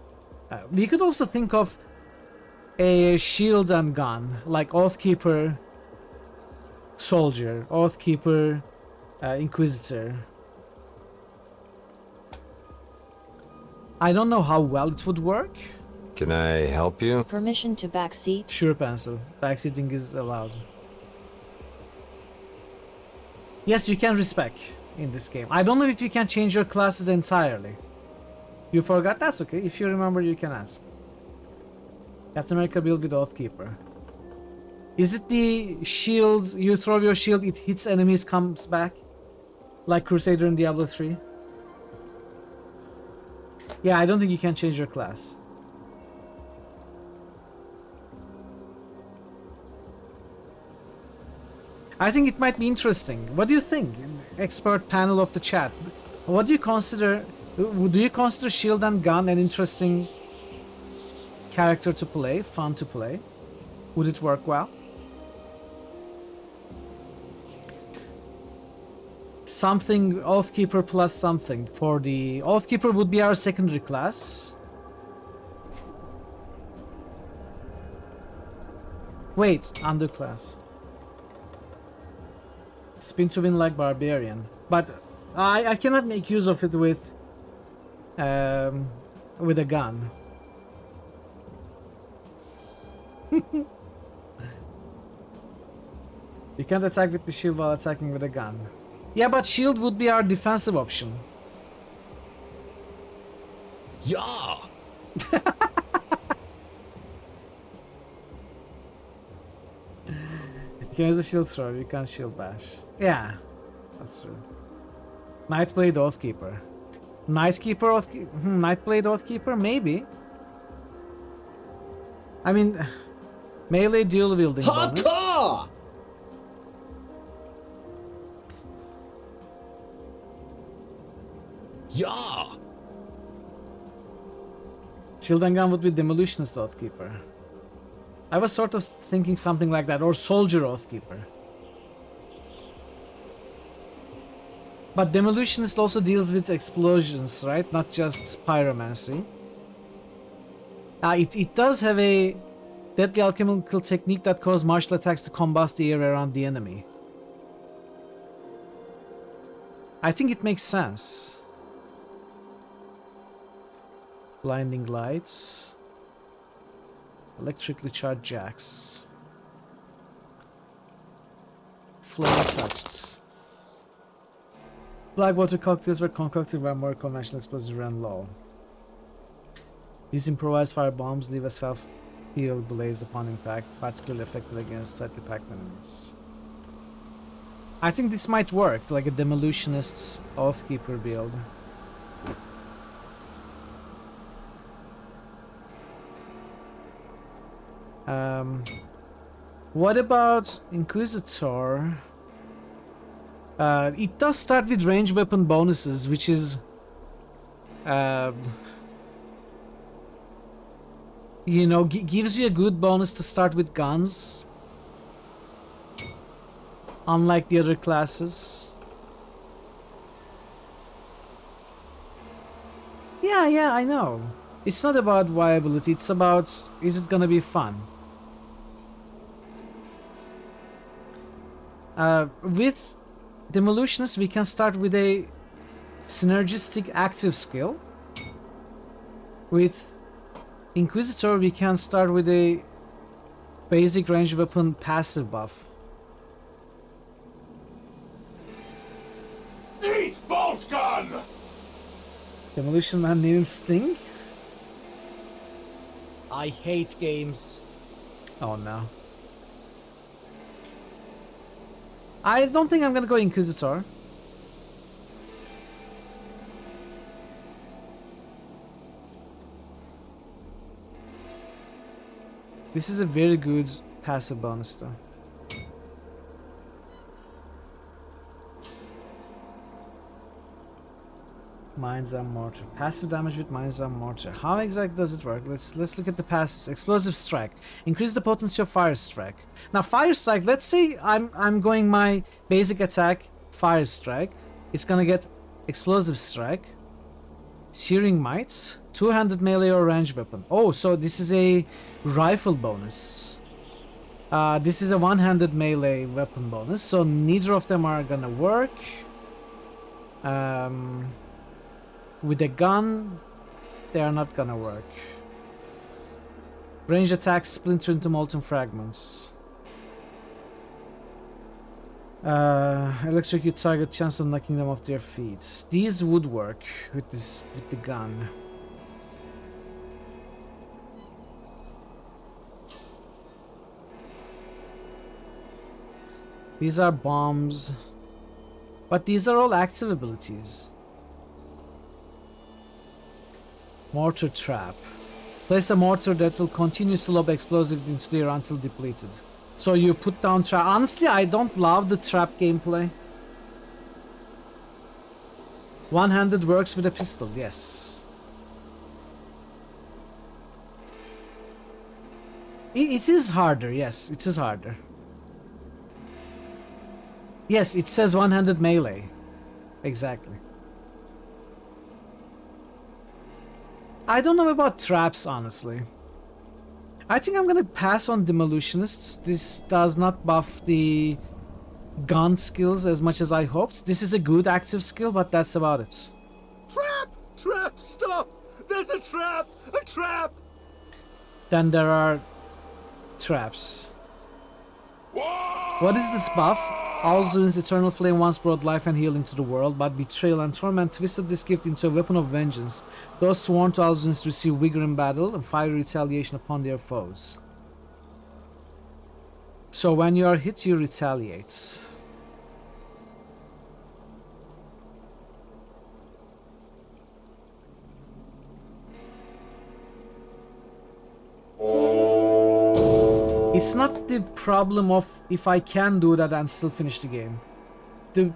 We could also think of a shield and gun, like Oathkeeper, Soldier, Oathkeeper, Inquisitor. I don't know how well it would work. Can I help you? Permission to backseat? Sure, Pencil. Backseating is allowed. Yes, you can respec in this game. I don't know if you can change your classes entirely. You forgot? That's okay. If you remember, you can ask. Captain America build with Oathkeeper. Is it the shields? You throw your shield, it hits enemies, comes back? Like Crusader in Diablo 3? Yeah, I don't think you can change your class. I think it might be interesting. What do you think, expert panel of the chat? What do you consider? Do you consider shield and gun an interesting character to play, fun to play? Would it work well? Something Oathkeeper plus something for the Oathkeeper would be our secondary class. Wait, underclass. Spin to win like barbarian, but I cannot make use of it with a gun. You can't attack with the shield while attacking with a gun. Yeah, but shield would be our defensive option. Yeah. You can use a shield throw, you can't shield bash. Yeah, that's true. Nightblade Oathkeeper. Nightblade Oathkeeper? Maybe. I mean, melee dual wielding bonus. Yeah. Shield and gun would be Demolitionist Oathkeeper. I was sort of thinking something like that, or Soldier Oathkeeper. But Demolitionist also deals with explosions, right? Not just pyromancy. It does have a deadly alchemical technique that causes martial attacks to combust the air around the enemy. I think it makes sense. Blinding lights. Electrically charged jacks. Flame touched. Blackwater cocktails were concocted where more conventional explosives ran low. These improvised fire bombs leave a self-healed blaze upon impact, particularly effective against tightly packed enemies. I think this might work, like a Demolitionist's Oathkeeper build. What about Inquisitor? It does start with ranged weapon bonuses, which is you know, gives you a good bonus to start with guns, unlike the other classes. Yeah, I know. It's not about viability, it's about, is it gonna be fun? With Demolitionist, we can start with a synergistic active skill. With Inquisitor, we can start with a basic ranged weapon passive buff. Eat bolt gun! Demolition Man name him Sting? I hate games. Oh no. I don't think I'm gonna go Inquisitor. This is a very good passive bonus though. Mines and mortar. Passive damage with mines and mortar. How exactly does it work? Let's look at the passives. Explosive strike. Increase the potency of fire strike. Now fire strike, let's say I'm going my basic attack, fire strike. It's gonna get explosive strike. Searing mites. Two-handed melee or range weapon. Oh, so this is a rifle bonus. This is a one-handed melee weapon bonus, so neither of them are gonna work. With a gun, they are not gonna work. Range attacks splinter into molten fragments. Electrocute target, chance of knocking them off their feet. These would work with the gun. These are bombs, but these are all active abilities. Mortar trap. Place a mortar that will continuously lob explosives into the air until depleted. So you put down trap. Honestly, I don't love the trap gameplay. One-handed works with a pistol, yes. It is harder, yes, it is harder. Yes, it says one-handed melee. Exactly. I don't know about traps, honestly. I think I'm gonna pass on demolutionists. This does not buff the gun skills as much as I hoped. This is a good active skill, but that's about it. Trap! Trap! Stop! There's a trap! A trap! Then there are traps. What is this buff? Alzuin's eternal flame once brought life and healing to the world, but betrayal and torment twisted this gift into a weapon of vengeance. Those sworn to Alzuin's receive vigor in battle and fiery retaliation upon their foes. So when you are hit, you retaliate. It's not the problem of if I can do that and still finish the game. The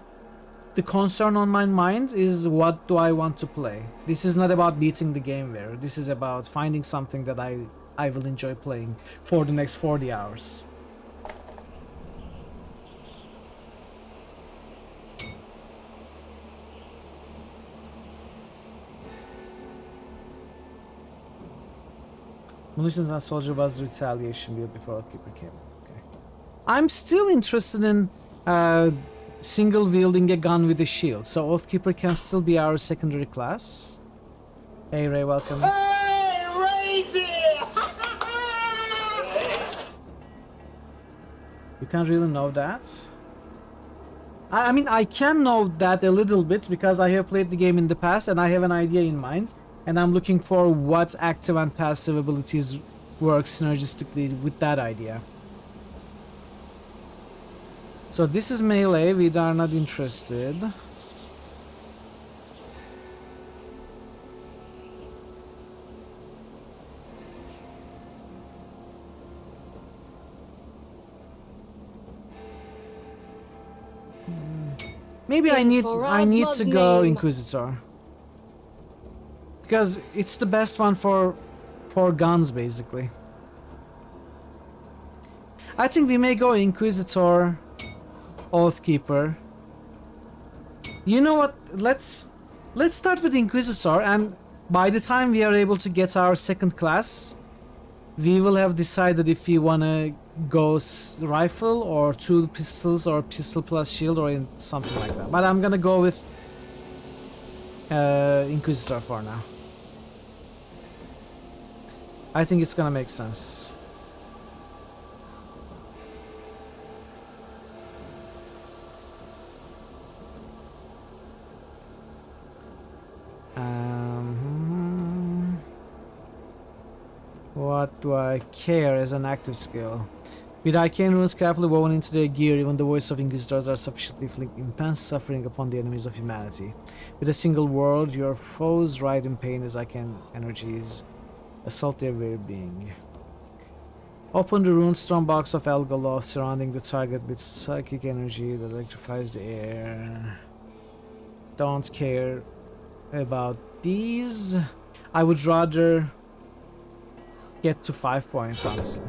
concern on my mind is what do I want to play. This is not about beating the game there. This is about finding something that I will enjoy playing for the next 40 hours. Munitions and soldier was retaliation build before Oathkeeper came. Okay. I'm still interested in single wielding a gun with a shield, so Oathkeeper can still be our secondary class. Hey Ray, welcome. Hey, Razy! You can't really know that. I mean, I can know that a little bit because I have played the game in the past and I have an idea in mind. And I'm looking for what active and passive abilities work synergistically with that idea. So this is melee, we are not interested. Maybe I need to go Inquisitor. Because it's the best one for guns, basically. I think we may go Inquisitor, Oathkeeper. You know what? Let's start with Inquisitor, and by the time we are able to get our second class, we will have decided if we wanna go rifle or 2 pistols or pistol plus shield or something like that. But I'm gonna go with Inquisitor for now. I think it's gonna make sense. What do I care as an active skill? With arcane runes carefully woven into their gear, even the voice of Inquisitors are sufficiently inflict immense suffering upon the enemies of humanity. With a single word, your foes writhe in pain as arcane energies assault their very being. Open the runestone box of Elgoloth, surrounding the target with psychic energy that electrifies the air. Don't care about these. I would rather get to 5 points, honestly.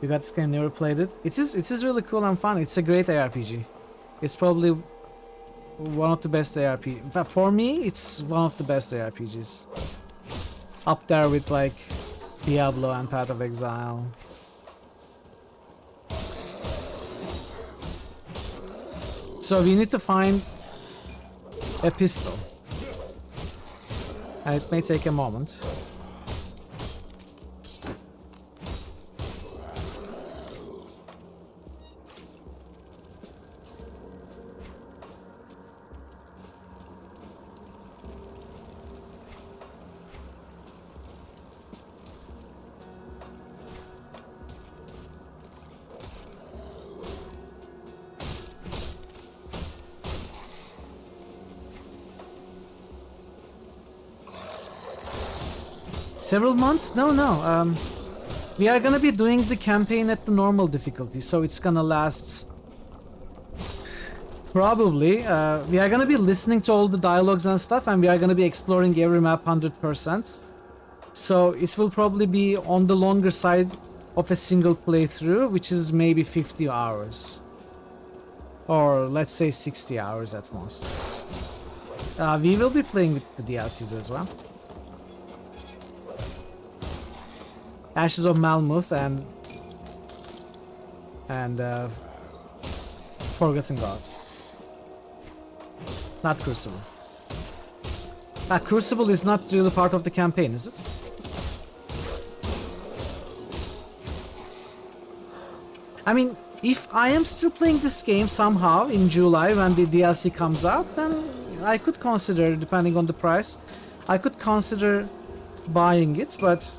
You got this game, never played it? It is really cool and fun. It's a great ARPG. It's probably one of the best ARPGs. For me, it's one of the best ARPGs. Up there with like Diablo and Path of Exile. So we need to find a pistol. And it may take a moment. Several months? No. We are gonna be doing the campaign at the normal difficulty, so it's gonna last... Probably. We are gonna be listening to all the dialogues and stuff, and we are gonna be exploring every map 100%. So it will probably be on the longer side of a single playthrough, which is maybe 50 hours. Or let's say 60 hours at most. We will be playing with the DLCs as well. Ashes of Malmuth and Forgotten Gods. Not Crucible. Crucible is not really part of the campaign, is it? I mean, if I am still playing this game somehow in July when the DLC comes out, then I could consider, depending on the price, I could consider buying it, but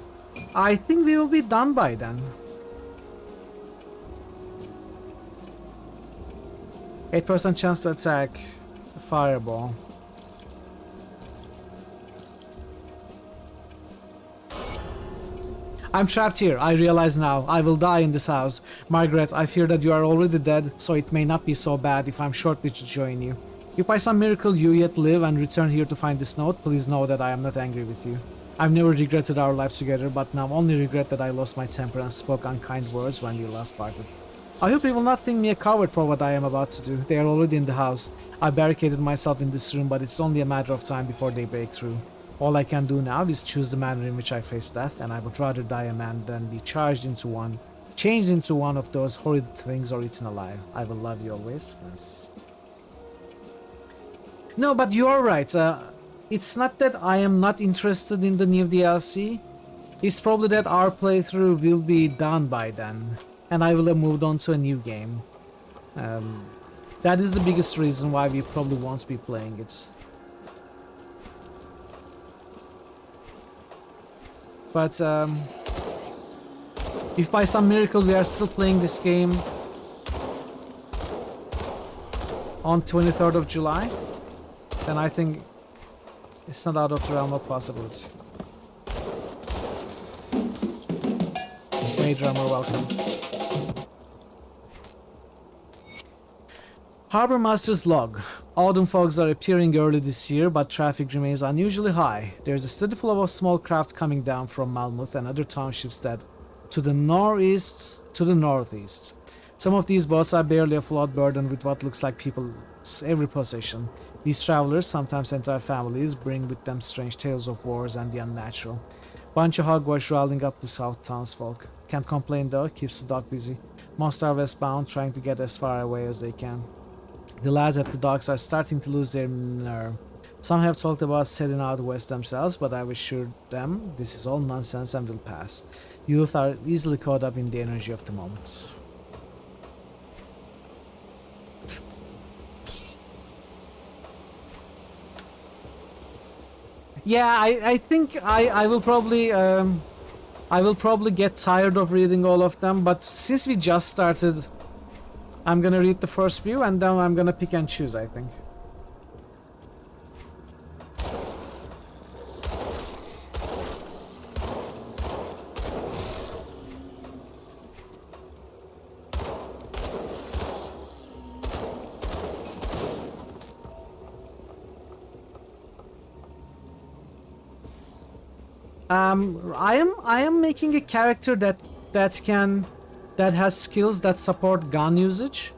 I think we will be done by then. 8% chance to attack. Fireball. I'm trapped here, I realize now. I will die in this house. Margaret, I fear that you are already dead, so it may not be so bad if I'm shortly to join you. If by some miracle you yet live and return here to find this note, please know that I am not angry with you. I've never regretted our lives together, but now only regret that I lost my temper and spoke unkind words when we last parted. I hope you will not think me a coward for what I am about to do. They are already in the house. I barricaded myself in this room, but it's only a matter of time before they break through. All I can do now is choose the manner in which I face death, and I would rather die a man than be changed into one of those horrid things or eaten alive. I will love you always, Francis. No, but you are right. It's not that I am not interested in the new DLC. It's probably that our playthrough will be done by then, and I will have moved on to a new game. That is the biggest reason why we probably won't be playing it. But if by some miracle we are still playing this game on 23rd of July, then I think it's not out of the realm of possibility. Hey drummer, welcome. Harbor Master's log. Autumn fogs are appearing early this year, but traffic remains unusually high. There's a steady flow of small craft coming down from Malmuth and other townships that to the northeast. Some of these boats are barely afloat, burdened with what looks like people's every possession. These travelers, sometimes entire families, bring with them strange tales of wars and the unnatural. Bunch of hogwash rolling up the south townsfolk. Can't complain though, keeps the dock busy. Most are westbound, trying to get as far away as they can. The lads at the docks are starting to lose their nerve. Some have talked about setting out west themselves, but I've assured them this is all nonsense and will pass. Youth are easily caught up in the energy of the moment. Yeah, I think I will probably get tired of reading all of them, but since we just started, I'm gonna read the first few and then I'm gonna pick and choose, I think. I am making a character that has skills that support gun usage.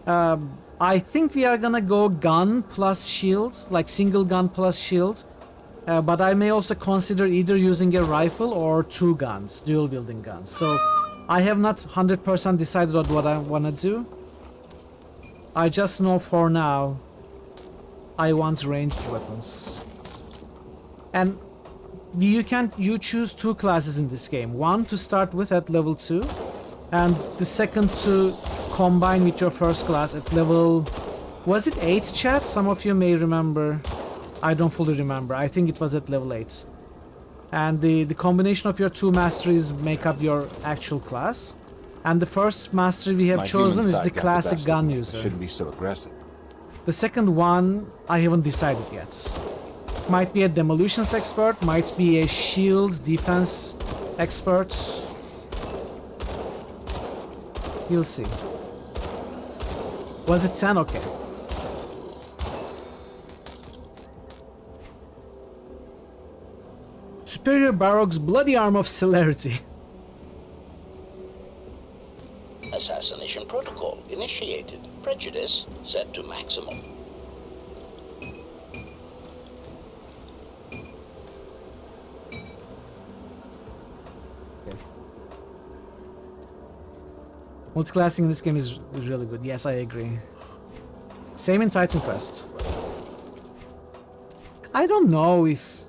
I think we are gonna go gun plus shields, like single gun plus shield. But I may also consider either using a rifle or two guns, dual wielding guns. So I have not 100% decided on what I wanna do. I just know for now I want ranged weapons. And you choose 2 classes in this game. One to start with at level 2, and the second to combine with your first class at level... Was it 8, chat? Some of you may remember. I don't fully remember. I think it was at level 8. And the combination of your 2 masteries make up your actual class. And the first mastery we have chosen is the classic gun user. Shouldn't be so aggressive. The second one, I haven't decided yet. Might be a demolitions expert, might be a shields defense expert. You'll see. Was it 10? Okay. Superior Baroque's bloody arm of celerity. Assassination protocol initiated. Prejudice set to maximum. Okay. Multiclassing in this game is really good. Yes, I agree. Same in Titan Quest. I don't know if...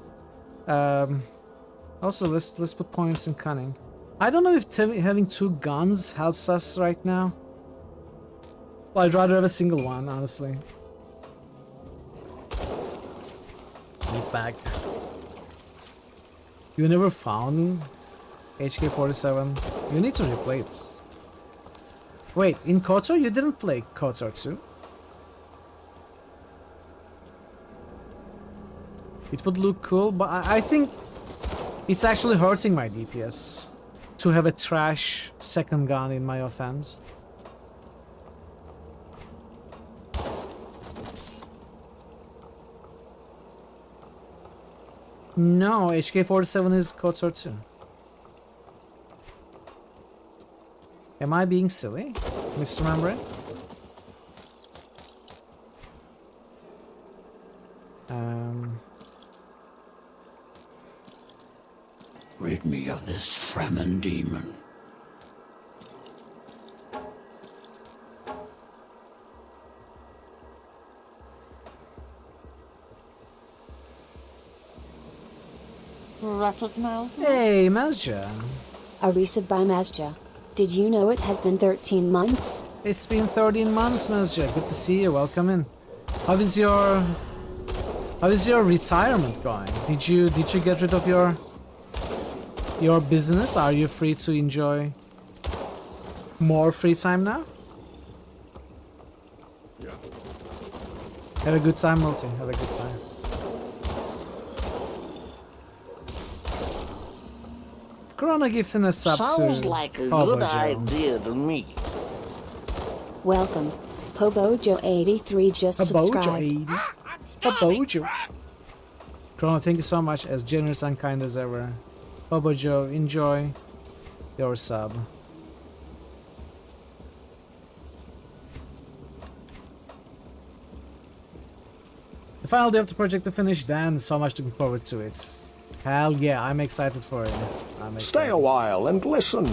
also, let's put points in cunning. I don't know if having 2 guns helps us right now. Well, I'd rather have a single one, honestly. Meat bag. You never found HK-47? You need to replay it. Wait, in KOTOR you didn't play KOTOR 2? It would look cool, but I think it's actually hurting my DPS to have a trash second gun in my offense. No, HK-47 is KOTOR 2. Am I being silly? Misremembering? Rid me of this Fremen demon. Hey, Mazja. A resub by Mazja. Did you know it has been 13 months? It's been 13 months, Mazja. Good to see you. Welcome in. How is your retirement going? Did you get rid of your business? Are you free to enjoy more free time now? Have a good time, Multi. Have a good time. Corona gifting a sub Sounds to like a Hobo good Joe. idea to me. Welcome. Hobojo83 just subscribed. Hobojo. Corona, thank you so much. As generous and kind as ever. Hobo Joe, enjoy your sub. The final day of the project to finish, Dan. So much to look forward to it. Hell yeah, I'm excited for it. I'm excited. Stay a while and listen.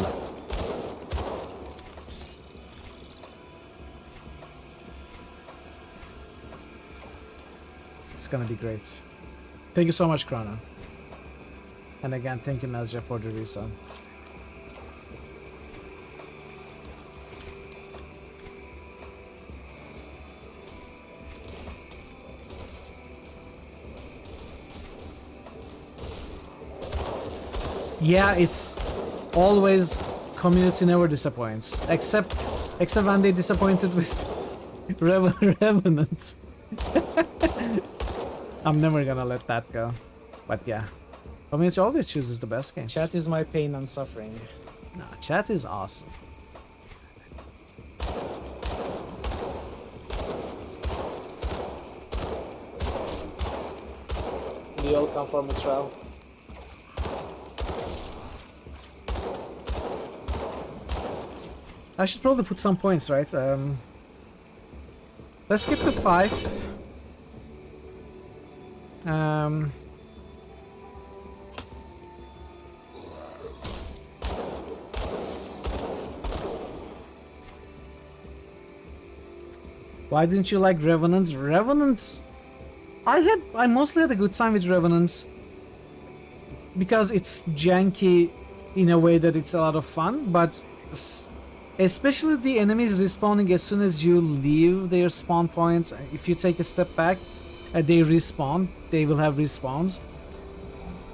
It's gonna be great. Thank you so much, Chrono. And again, thank you, Mazja, for the resub. Yeah, it's always community never disappoints, except when they disappointed with Revenant. I'm never gonna let that go. But yeah, community always chooses the best games. Chat is my pain and suffering. No, chat is awesome. We all come from a trial. I should probably put some points, right? Let's skip to 5. Why didn't you like Revenants? Revenants... I mostly had a good time with Revenants. Because it's janky in a way that it's a lot of fun, but especially the enemies respawning as soon as you leave their spawn points. If you take a step back, they respawn. They will have respawns.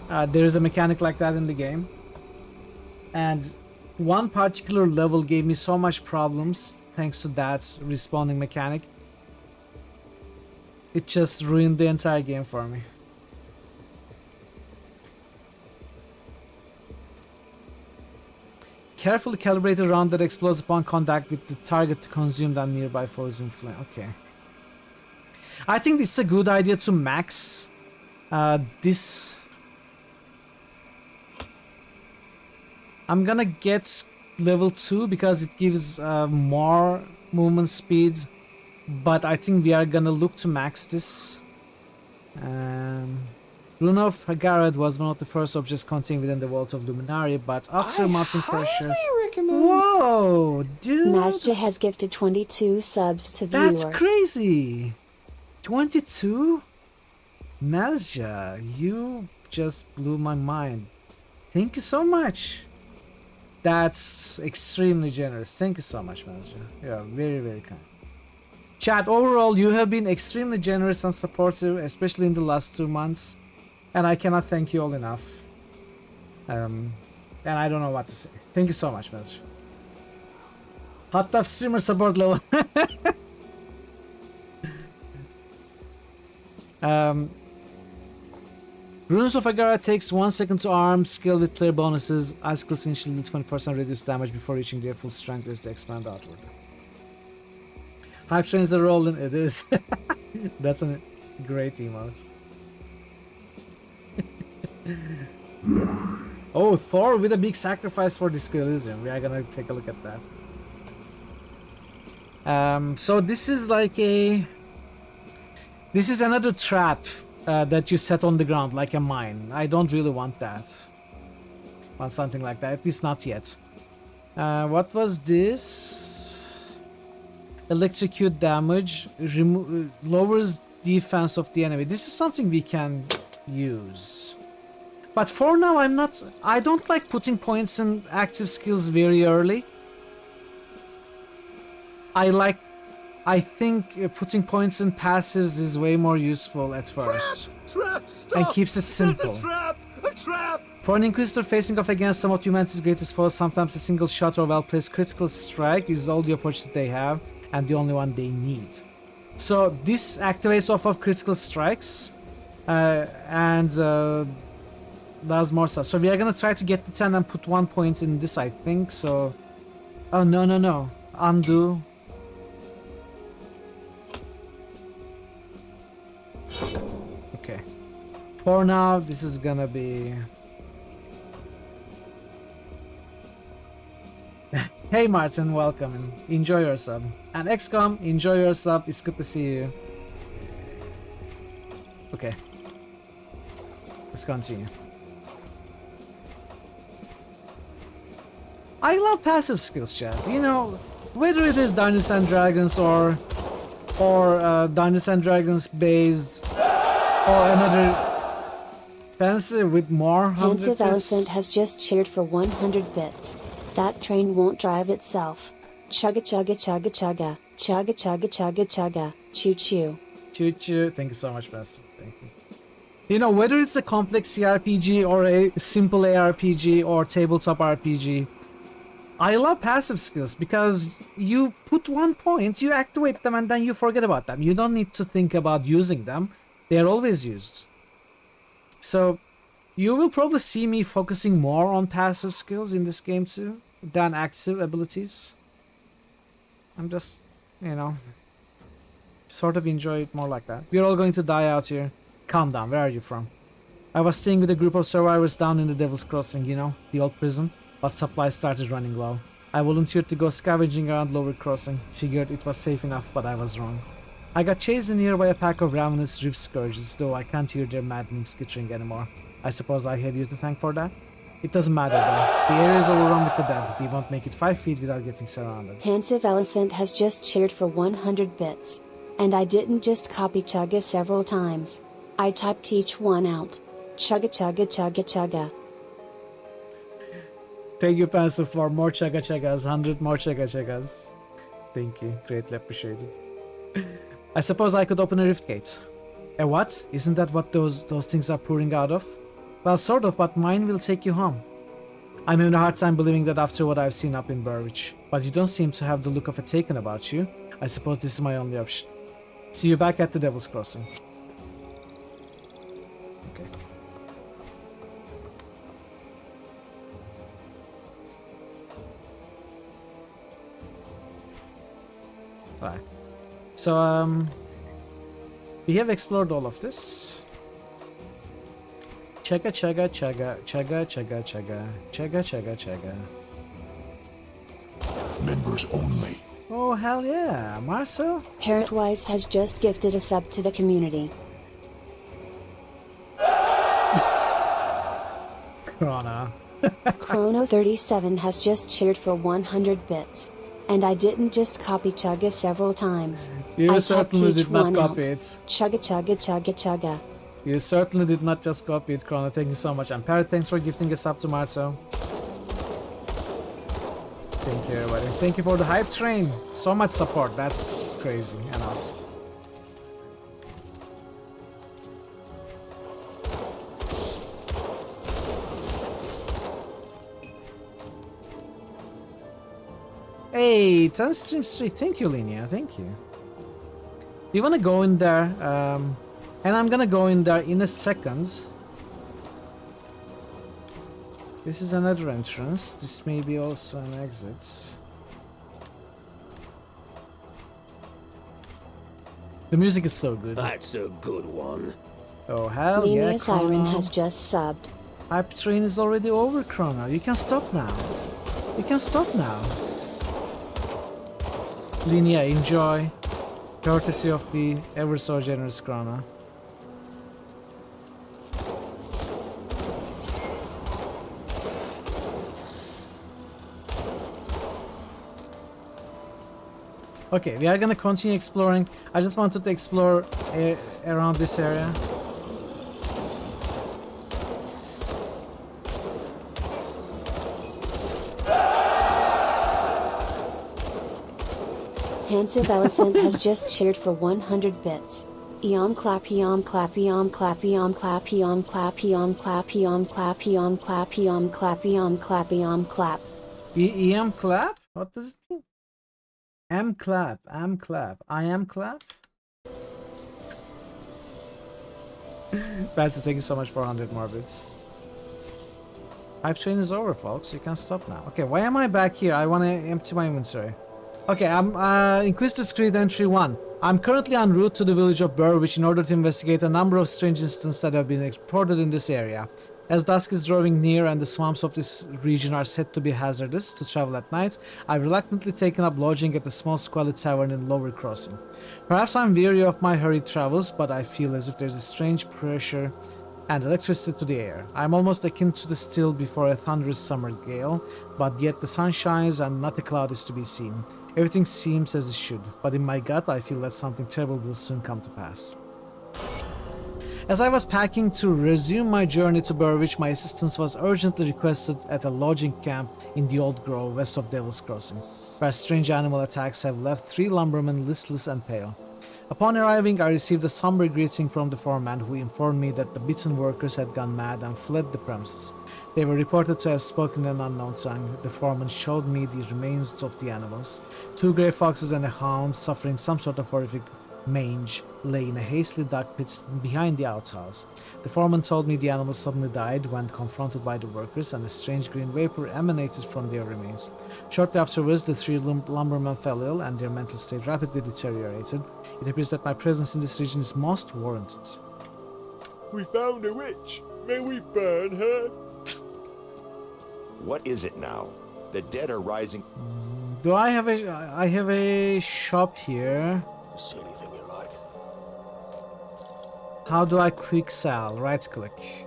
There is a mechanic like that in the game. And one particular level gave me so much problems thanks to that respawning mechanic. It just ruined the entire game for me. Carefully calibrate a round that explodes upon contact with the target to consume that nearby frozen flame. Okay. I think it's a good idea to max this. I'm gonna get level 2 because it gives more movement speed, but I think we are gonna look to max this. Rune of Hagarad was one of the first objects contained within the Vault of Luminari, but after mounting pressure... Whoa, dude! Mazja has gifted 22 subs to viewers. That's crazy! 22? Mazja, you just blew my mind. Thank you so much. That's extremely generous. Thank you so much, Mazja. You are very, very kind. Chat, overall, you have been extremely generous and supportive, especially in the last 2 months. And I cannot thank you all enough. And I don't know what to say. Thank you so much, Mazja. Hot Tub streamer support level. Runes of Agara takes 1 second to arm, skill with player bonuses. Icicles initially 20% reduced damage before reaching their full strength as they expand outward. Hype trains are rolling, it is. That's a great emote. Oh, Thor with a big sacrifice for Disco Elysium. We are gonna take a look at that. So this is like a... This is another trap that you set on the ground, like a mine. I don't really want that. Want something like that, at least not yet. What was this? Electrocute damage, lowers defense of the enemy. This is something we can use. But for now, I don't like putting points in active skills very early. I think putting points in passives is way more useful at first. Trap, stop! And keeps it simple. There's a trap! A trap! For an Inquisitor facing off against some of humanity's greatest foes, sometimes a single shot or well-placed critical strike is all the opportunity they have, and the only one they need. So this activates off of critical strikes, and does more stuff. So we are gonna try to get the 10 and put 1 point in this, I think. So, oh no, undo. Okay. For now, this is gonna be... Hey Martin, welcome and enjoy your sub. And XCOM, enjoy your sub. It's good to see you. Okay. Let's continue. I love passive skills, chat. You know, whether it is Dungeons and Dragons or Dungeons and Dragons based or another fancy with more 100 Pensive bits. Elephant has just cheered for 100 bits. That train won't drive itself. Chugga chugga chugga chugga. Chugga chugga chugga chugga. Choo choo. Choo choo. Thank you so much, Bess. Thank you. You know, whether it's a complex CRPG or a simple ARPG or tabletop RPG, I love passive skills because you put 1 point, you activate them, and then you forget about them. You don't need to think about using them. They are always used. So you will probably see me focusing more on passive skills in this game too than active abilities. I'm just, you know, sort of enjoy it more like that. We're all going to die out here. Calm down, where are you from? I was staying with a group of survivors down in the Devil's Crossing, you know, the old prison. But supplies started running low. I volunteered to go scavenging around Lower Crossing. Figured it was safe enough, but I was wrong. I got chased in here by a pack of ravenous rift scourges, though I can't hear their maddening skittering anymore. I suppose I have you to thank for that? It doesn't matter though. The area is overrun with the dead. We won't make it 5 feet without getting surrounded. Pensive Elephant has just cheered for 100 bits. And I didn't just copy chugga several times. I typed each one out. Chugga chugga chugga chugga. Thank you, Pencil, for more chugga chuggas, 100 more chugga chuggas. Thank you, greatly appreciated. I suppose I could open a rift gate. A what? Isn't that what those things are pouring out of? Well, sort of, but mine will take you home. I'm having a hard time believing that after what I've seen up in Burwich. But you don't seem to have the look of a taken about you. I suppose this is my only option. See you back at the Devil's Crossing. Okay. Alright. So, we have explored all of this. Chugga chugga chugga chugga chugga chugga chugga chugga chugga. Members only. Oh hell yeah, Marcel. Parrotwise has just gifted a sub to the community. Chrono. Chrono37 has just cheered for 100 bits. And I didn't just copy chugga several times. You I certainly typed each did not one copy out. it. Chugga chugga chugga chugga. You certainly did not just copy it, Chrono. Thank you so much. And Parrot, thanks for gifting a sub to Marzo. Thank you, everybody. Thank you for the hype train. So much support. That's crazy and awesome. Hey, it's on Stream Street. Thank you, Linnea. Thank you. You want to go in there? And I'm gonna go in there in a second. This is another entrance. This may be also an exit. The music is so good. That's a good one. Oh hell Linnea yeah, Siren Chrono. has just subbed. Hype train is already over, Chrono. You can stop now. You can stop now. Linnea, enjoy. Courtesy of the ever so generous Chrono. Okay, we are gonna continue exploring. I just wanted to explore around this area. Handsome Elephant has just cheered for 100 bits. Eom clap, eom clap, eom clap, eom clap, eom clap, eom clap, eom clap, eom clap, eom clap, eom clap, eom clap. Eom clap? What does it mean? Am clap, am clap, I am clap? Pastor, thank you so much for 100 more bits. Hype train is over, folks. You can stop now. Okay, why am I back here? I want to empty my inventory. Okay, I'm Inquisitor's Creed Entry 1. I'm currently en route to the village of Burwich in order to investigate a number of strange incidents that have been reported in this area. As dusk is drawing near and the swamps of this region are said to be hazardous to travel at night, I've reluctantly taken up lodging at a small squalid tavern in Lower Crossing. Perhaps I'm weary of my hurried travels, but I feel as if there's a strange pressure and electricity to the air. I'm almost akin to the still before a thunderous summer gale, but yet the sun shines and not a cloud is to be seen. Everything seems as it should, but in my gut I feel that something terrible will soon come to pass. As I was packing to resume my journey to Burwich, my assistance was urgently requested at a lodging camp in the Old Grove west of Devil's Crossing, where strange animal attacks have left 3 lumbermen listless and pale. Upon arriving, I received a somber greeting from the foreman, who informed me that the bitten workers had gone mad and fled the premises. They were reported to have spoken in an unknown tongue. The foreman showed me the remains of the animals. 2 grey foxes and a hound, suffering some sort of horrific mange, lay in a hastily dug pit behind the outhouse. The foreman told me the animals suddenly died when confronted by the workers, and a strange green vapor emanated from their remains. Shortly afterwards, the 3 lumbermen fell ill and their mental state rapidly deteriorated. It appears that my presence in this region is most warranted. We found a witch. May we burn her? What is it now? The dead are rising. Do I have a shop here? See anything you like? How do I quick sell? Right click.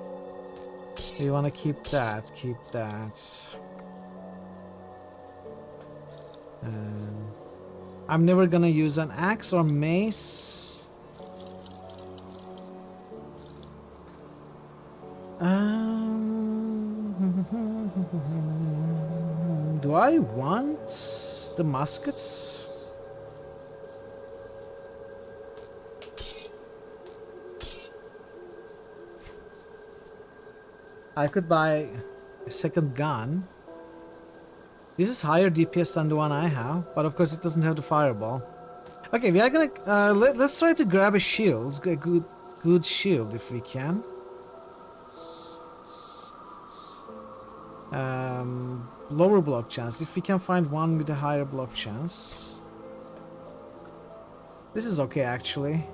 You want to keep that, keep that. I'm never gonna use an axe or mace. Do I want the muskets? I could buy a second gun. This is higher DPS than the one I have, but of course it doesn't have the fireball. Okay, we are gonna let's try to grab a shield, a good shield if we can. Lower block chance. If we can find one with a higher block chance. This is okay actually.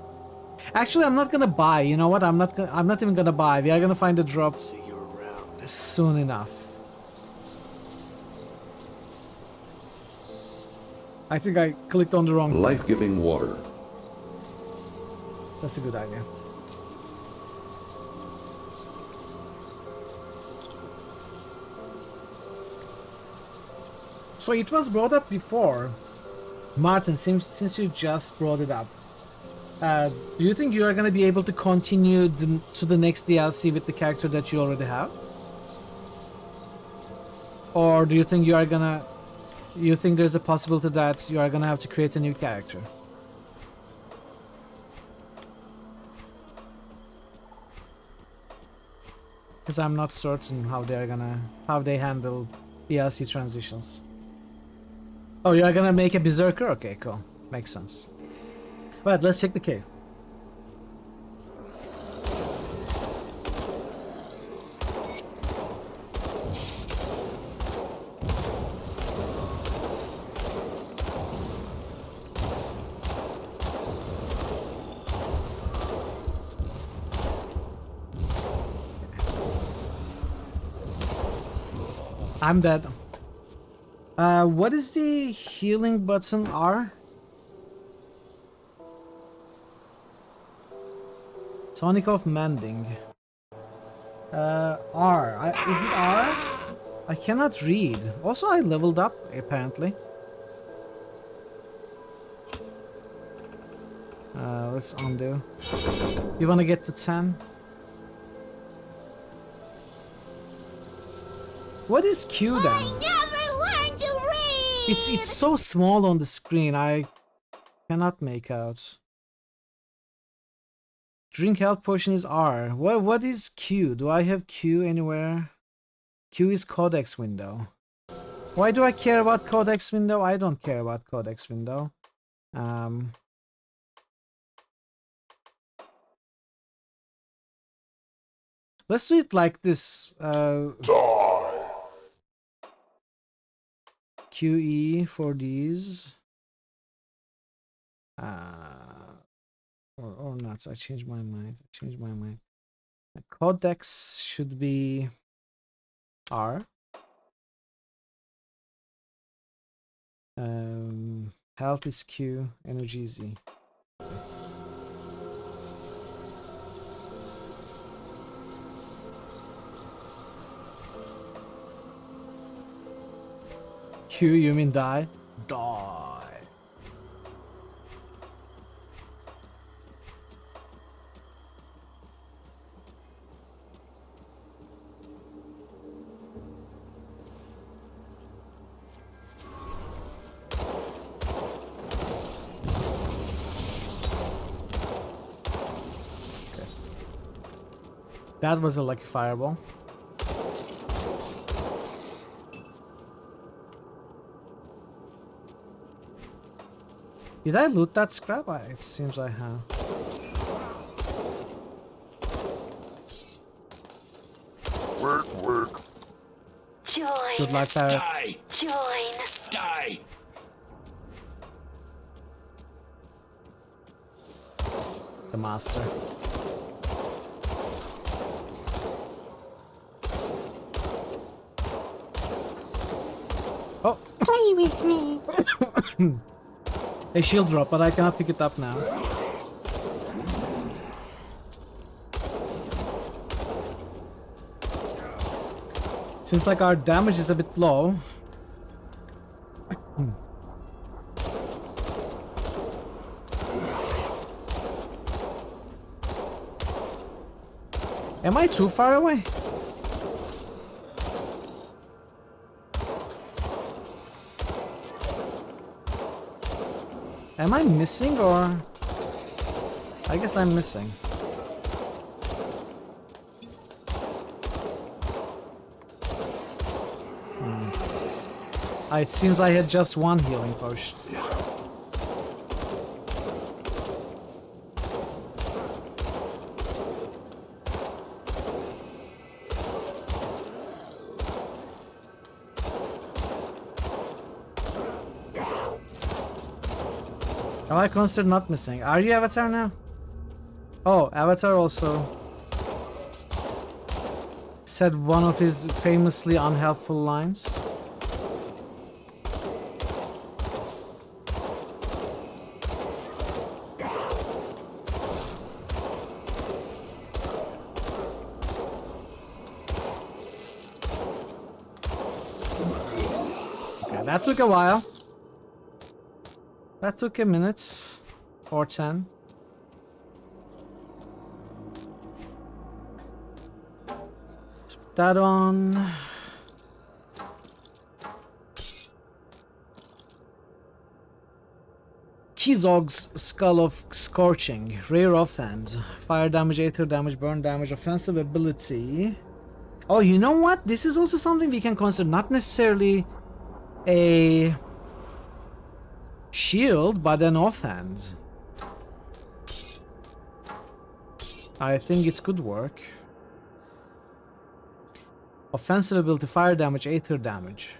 Actually, I'm not gonna buy. You know what? I'm not even gonna buy. We are gonna find a drop soon enough. I think I clicked on the wrong thing. Life-giving water. That's a good idea. So it was brought up before. Martin, since you just brought it up, do you think you are going to be able to continue to the next DLC with the character that you already have? Or do you think you are gonna... You think there's a possibility that you are gonna have to create a new character? Because I'm not certain how they handle DLC transitions. Oh, you are gonna make a berserker? Okay, cool. Makes sense. Right, let's check the cave. I'm dead. What is the healing button? R? Tonic of Mending. R. Is it R? I cannot read. Also, I leveled up, apparently. Let's undo. You wanna get to 10? What is Q then? I never learned to read! It's so small on the screen, I cannot make out. Drink health potion is R. What is Q? Do I have Q anywhere? Q is codex window. Why do I care about codex window? I don't care about codex window. Let's do it like this. QE for these. Or not. I changed my mind. The codex should be R. Health is Q. Energy is E. Q, you mean die? Die. Okay. That was a lucky fireball. Did I loot that scrap? It seems I have. Work. Join. Good luck, Parrot. Die. Join. Die. The master. Oh! Play with me. A shield drop, but I cannot pick it up now. Seems like our damage is a bit low. Am I too far away? Am I missing or... I guess I'm missing. It seems I had just one healing potion. Am I considered not missing? Are you Avatar now? Oh, Avatar also said one of his famously unhelpful lines. Okay, that took a while. That took a minute or 10. Let's put that on. Kizog's Skull of Scorching. Rare offhand. Fire damage, aether damage, burn damage, offensive ability. Oh, you know what? This is also something we can consider. Not necessarily a shield, but an offhand. I think it could work. Offensive ability, fire damage, aether damage.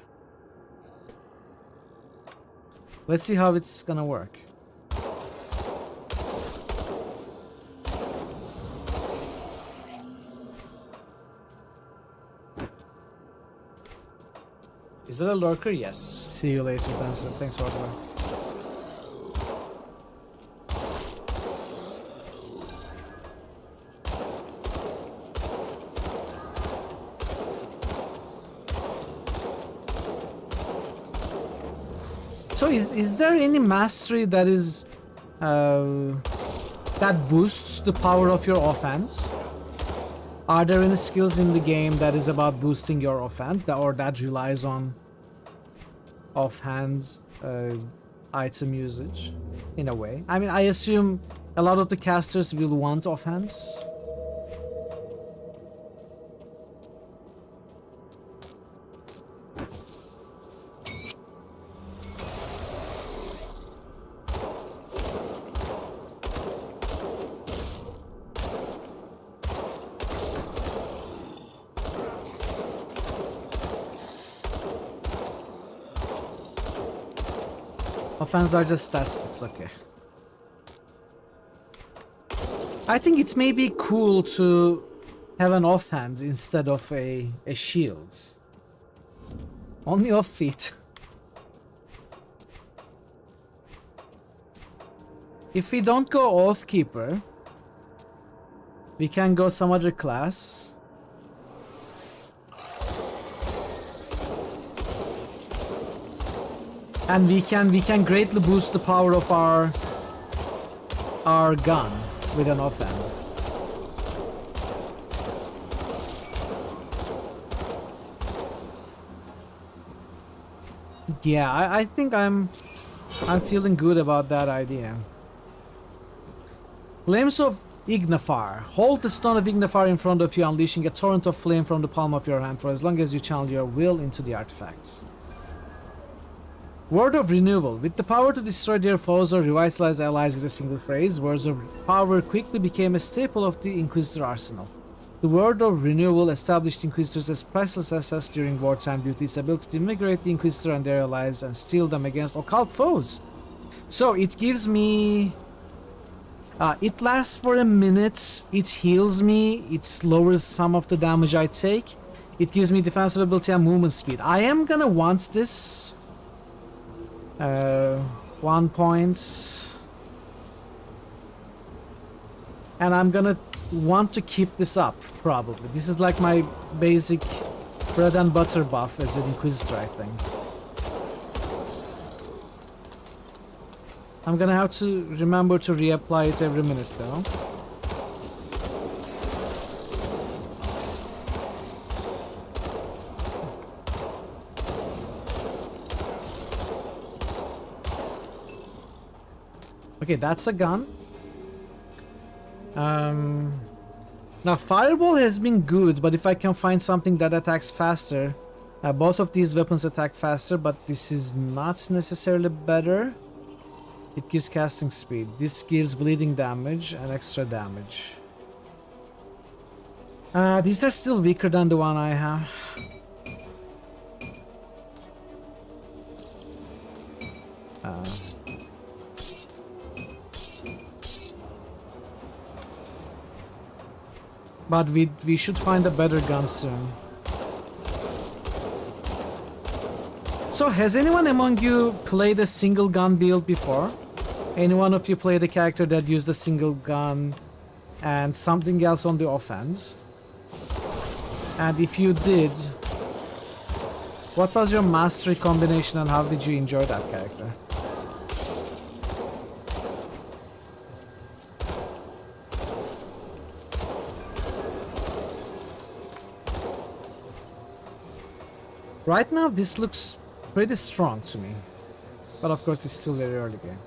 Let's see how it's gonna work. Is that a lurker? Yes. See you later, Benson. Thanks for the So is there any mastery that is that boosts the power of your offense? Are there any skills in the game that is about boosting your offense or that relies on offhand item usage in a way? I mean, I assume a lot of the casters will want offhands. Offense are just statistics, okay. I think it's maybe cool to have an offhand instead of a shield. Only off feet. If we don't go Oathkeeper, we can go some other class. And we can greatly boost the power of our gun with an offhand. Yeah, I think I'm feeling good about that idea. Flames of Ignifar. Hold the stone of Ignifar in front of you, unleashing a torrent of flame from the palm of your hand for as long as you channel your will into the artifacts. Word of Renewal. With the power to destroy their foes or revitalize allies with a single phrase, words of power quickly became a staple of the Inquisitor arsenal. The Word of Renewal established Inquisitors as priceless assets during wartime due to its ability to invigorate the Inquisitor and their allies and steel them against occult foes. So it gives me... it lasts for a minute, it heals me, it lowers some of the damage I take, it gives me defensive ability and movement speed. I am gonna want this. 1 point. And I'm gonna want to keep this up, probably. This is like my basic bread and butter buff as an Inquisitor, I think. I'm gonna have to remember to reapply it every minute, though. Okay, that's a gun. Now fireball has been good, but if I can find something that attacks faster, both of these weapons attack faster, but this is not necessarily better. It gives casting speed. This gives bleeding damage and extra damage. These are still weaker than the one I have. But we should find a better gun soon. So has anyone among you played a single gun build before? Any one of you played a character that used a single gun and something else on the offense? And if you did, what was your mastery combination and how did you enjoy that character? Right now this looks pretty strong to me, but of course it's still very early game.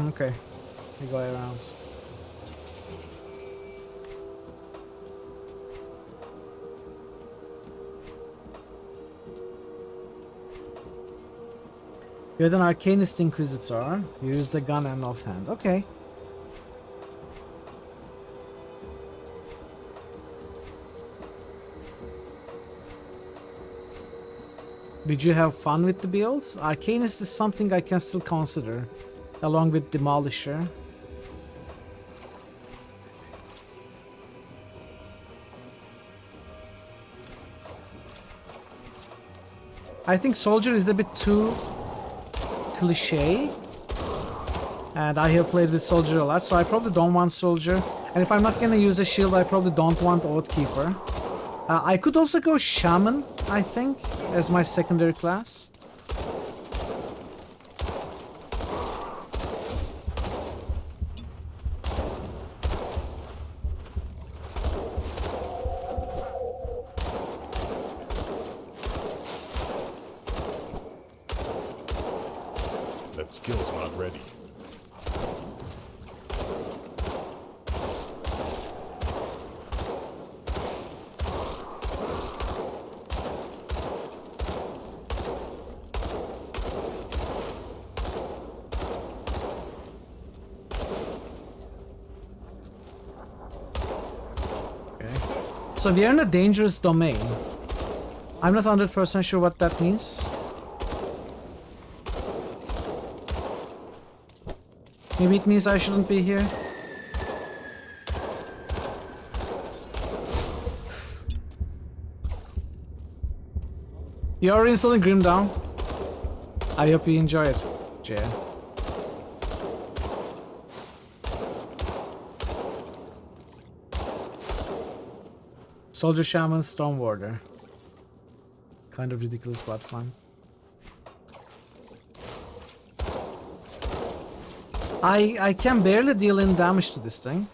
Okay. We go around. You're an Arcanist Inquisitor. You use the gun and offhand. Okay. Did you have fun with the builds? Arcanist is something I can still consider, along with Demolisher. I think Soldier is a bit too cliche, and I have played with Soldier a lot, so I probably don't want Soldier. And if I'm not gonna use a shield, I probably don't want Oathkeeper. I could also go Shaman, I think, as my secondary class. That skill's not ready. So we are in a dangerous domain. I'm not 100% sure what that means. Maybe it means I shouldn't be here. You're installing Grim down. I hope you enjoy it, Jay. Soldier, Shaman, Storm Warder. Kind of ridiculous but fun. I can barely deal any damage to this thing.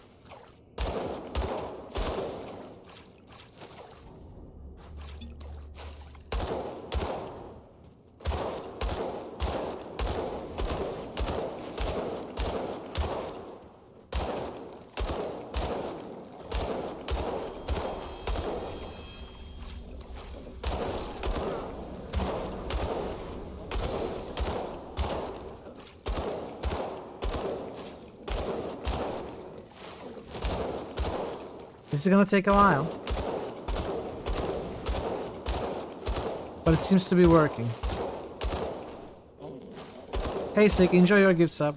This is gonna take a while, but it seems to be working. Hey Sick, enjoy your gift sub.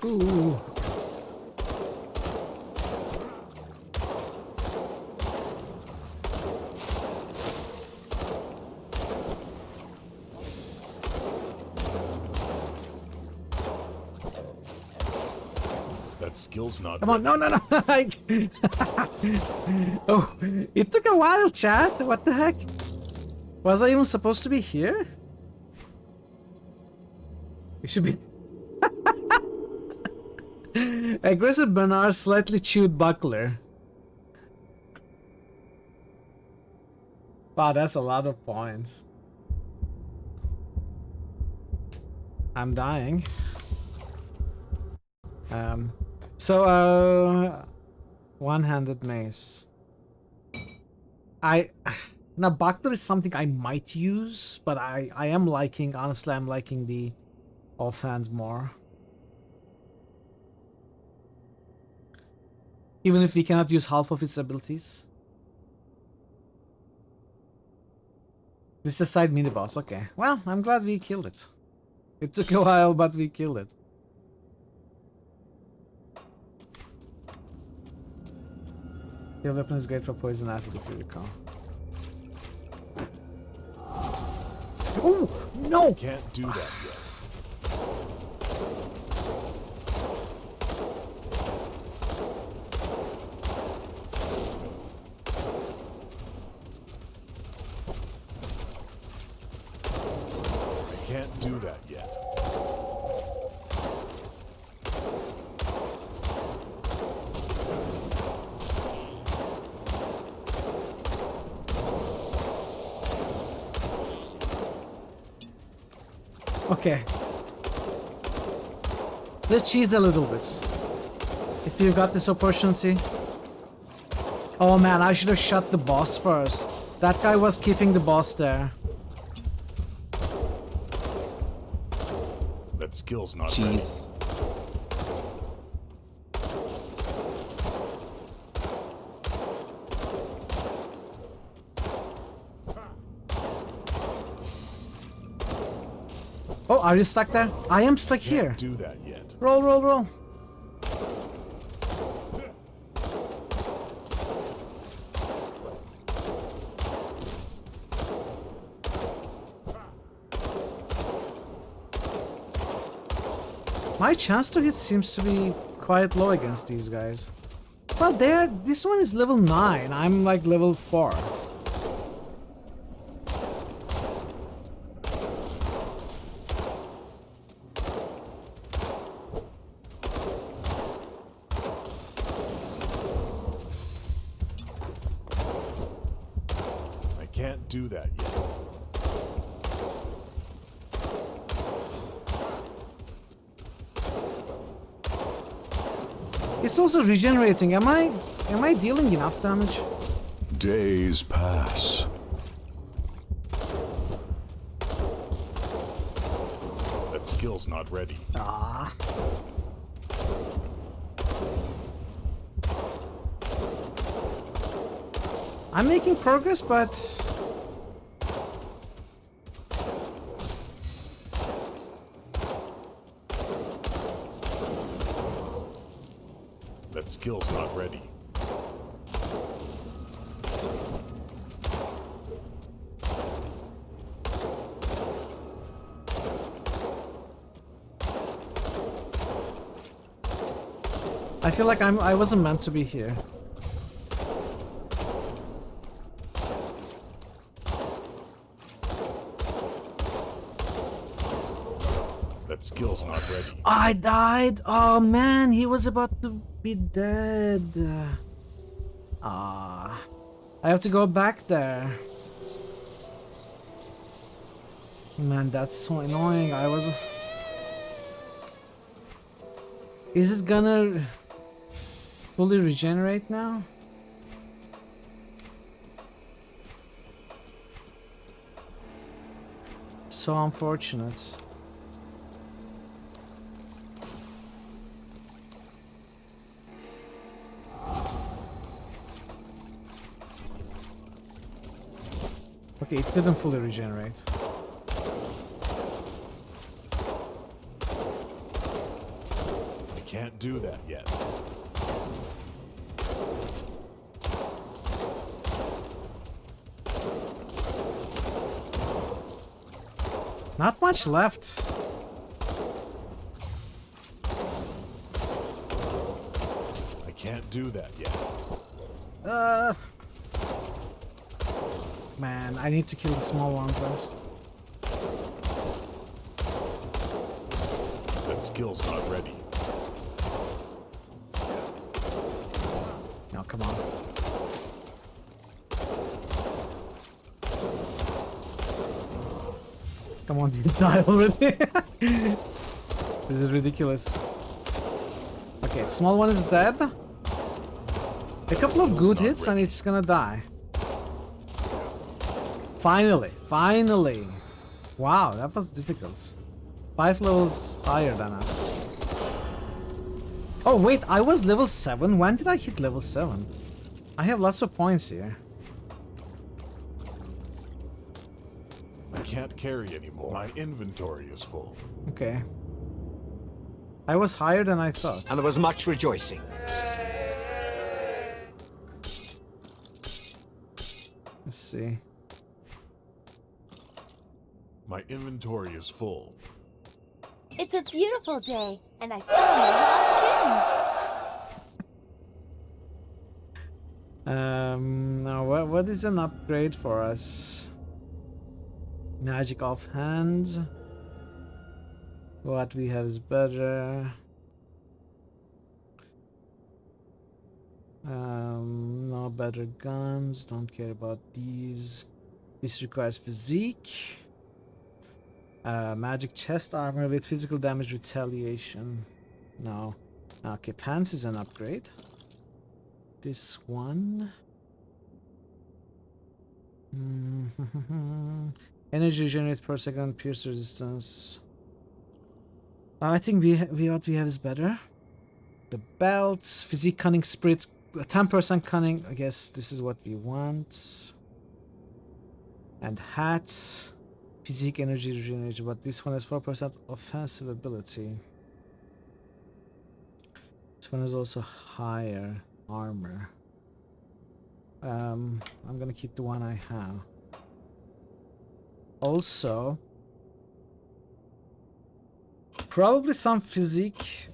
Ooh. That skill's not. Come on, no. Oh, it took a while, chat. What the heck? Was I even supposed to be here? You should be. Aggressive Bernard, slightly chewed buckler. Wow, that's a lot of points. I'm dying. One-handed mace. Now buckler is something I might use, but I am liking, honestly, I'm liking the offhand more. Even if we cannot use half of its abilities. This is a side mini-boss, okay. Well, I'm glad we killed it. It took a while, but we killed it. Your weapon is great for poison acid if you recall. Oh, no! Can't do that yet. Can't do that yet. Okay. Let's cheese a little bit. If you got this opportunity. Oh man, I should have shot the boss first. That guy was keeping the boss there. That skill's not cheese. Oh, are you stuck there? I am stuck here. Can't do that yet. Roll, roll, roll. My chance to hit seems to be quite low against these guys. Well, this one is level 9. I'm like level 4. I can't do that yet. It's also regenerating. Am I dealing enough damage? Days pass. That skill's not ready. Ah. I'm making progress, but that skill's not ready. I feel like I wasn't meant to be here. That skill's not ready. I died. Oh man, he was about to be dead. Ah, I have to go back there. Man, that's so annoying. Is it gonna fully regenerate now? So unfortunate. Okay, it didn't fully regenerate. I can't do that yet. Not much left. Can't do that yet. Man, I need to kill the small one first. That skill's not ready. No, come on. Come on, dude, die already. This is ridiculous. Okay, small one is dead. A couple of good hits and it's gonna die. Finally, finally. Wow, that was difficult. 5 levels higher than us. Oh wait, I was level 7? When did I hit level 7? I have lots of points here. I can't carry anymore. My inventory is full. Okay. I was higher than I thought. And there was much rejoicing. Let's see. My inventory is full. It's a beautiful day, and I found my lost kitten. Now what is an upgrade for us? Magic offhand. What we have is better. No better guns. Don't care about these. This requires physique. Magic chest armor with physical damage retaliation. No. Okay, pants is an upgrade. This one. Energy regenerates per second, pierce resistance. I think what we have is better. The belts, physique cunning spirits, 10% cunning. I guess this is what we want. And hats, physique energy regeneration, but this one has 4% offensive ability. This one is also higher armor. I'm gonna keep the one I have. Also, probably some physique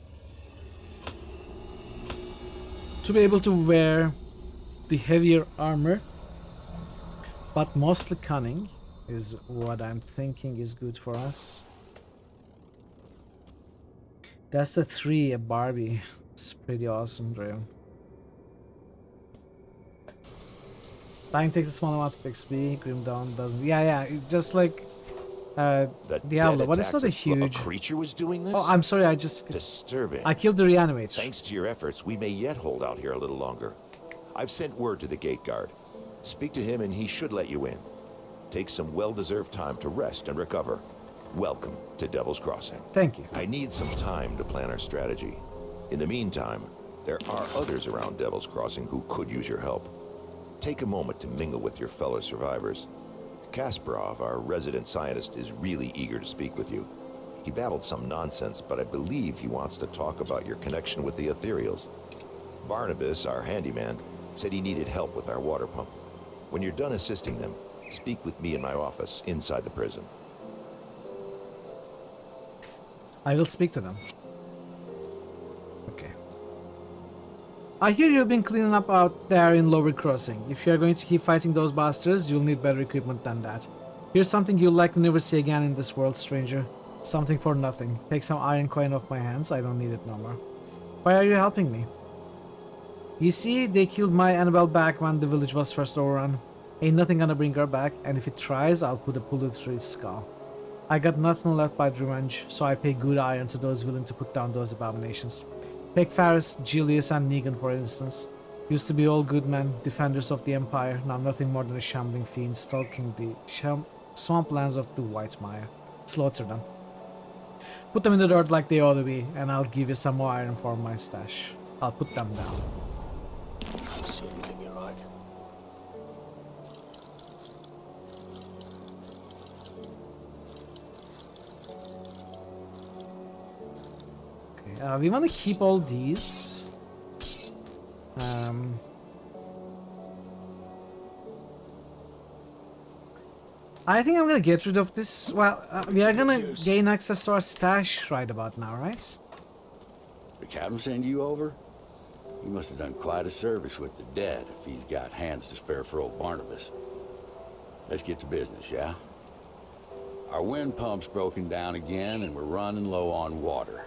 to be able to wear the heavier armor, but mostly cunning is what I'm thinking is good for us. That's the 3, a Barbie. It's pretty awesome, Drew. Dying takes a small amount of XP, Grim Dawn doesn't. Yeah, just like Diablo, but it's not a huge. Creature was doing this? Oh, I'm sorry, I just. Disturbing. I killed the reanimator. Thanks to your efforts, we may yet hold out here a little longer. I've sent word to the gate guard. Speak to him and he should let you in. Take some well-deserved time to rest and recover. Welcome to Devil's Crossing. Thank you. I need some time to plan our strategy. In the meantime, there are others around Devil's Crossing who could use your help. Take a moment to mingle with your fellow survivors. Kasparov, our resident scientist, is really eager to speak with you. He babbled some nonsense, but I believe he wants to talk about your connection with the Ethereals. Barnabas, our handyman, said he needed help with our water pump. When you're done assisting them, speak with me in my office inside the prison. I will speak to them. Okay. I hear you've been cleaning up out there in Lower Crossing. If you're going to keep fighting those bastards, you'll need better equipment than that. Here's something you'll likely never see again in this world, stranger. Something for nothing. Take some iron coin off my hands, I don't need it no more. Why are you helping me? You see, they killed my Annabelle back when the village was first overrun. Ain't nothing gonna bring her back, and if it tries, I'll put a bullet through its skull. I got nothing left but revenge, so I pay good iron to those willing to put down those abominations. Take Faris, Julius, and Negan, for instance. Used to be all good men, defenders of the Empire, now nothing more than a shambling fiend stalking the swamplands of the White Mire. Slaughter them. Put them in the dirt like they ought to be, and I'll give you some more iron for my stash. I'll put them down. See anything you like. We want to keep all these. I think I'm gonna get rid of this. Well, we are gonna gain access to our stash right about now, right? The captain send you over? He must have done quite a service with the dead if he's got hands to spare for old Barnabas. Let's get to business, yeah? Our wind pump's broken down again and we're running low on water.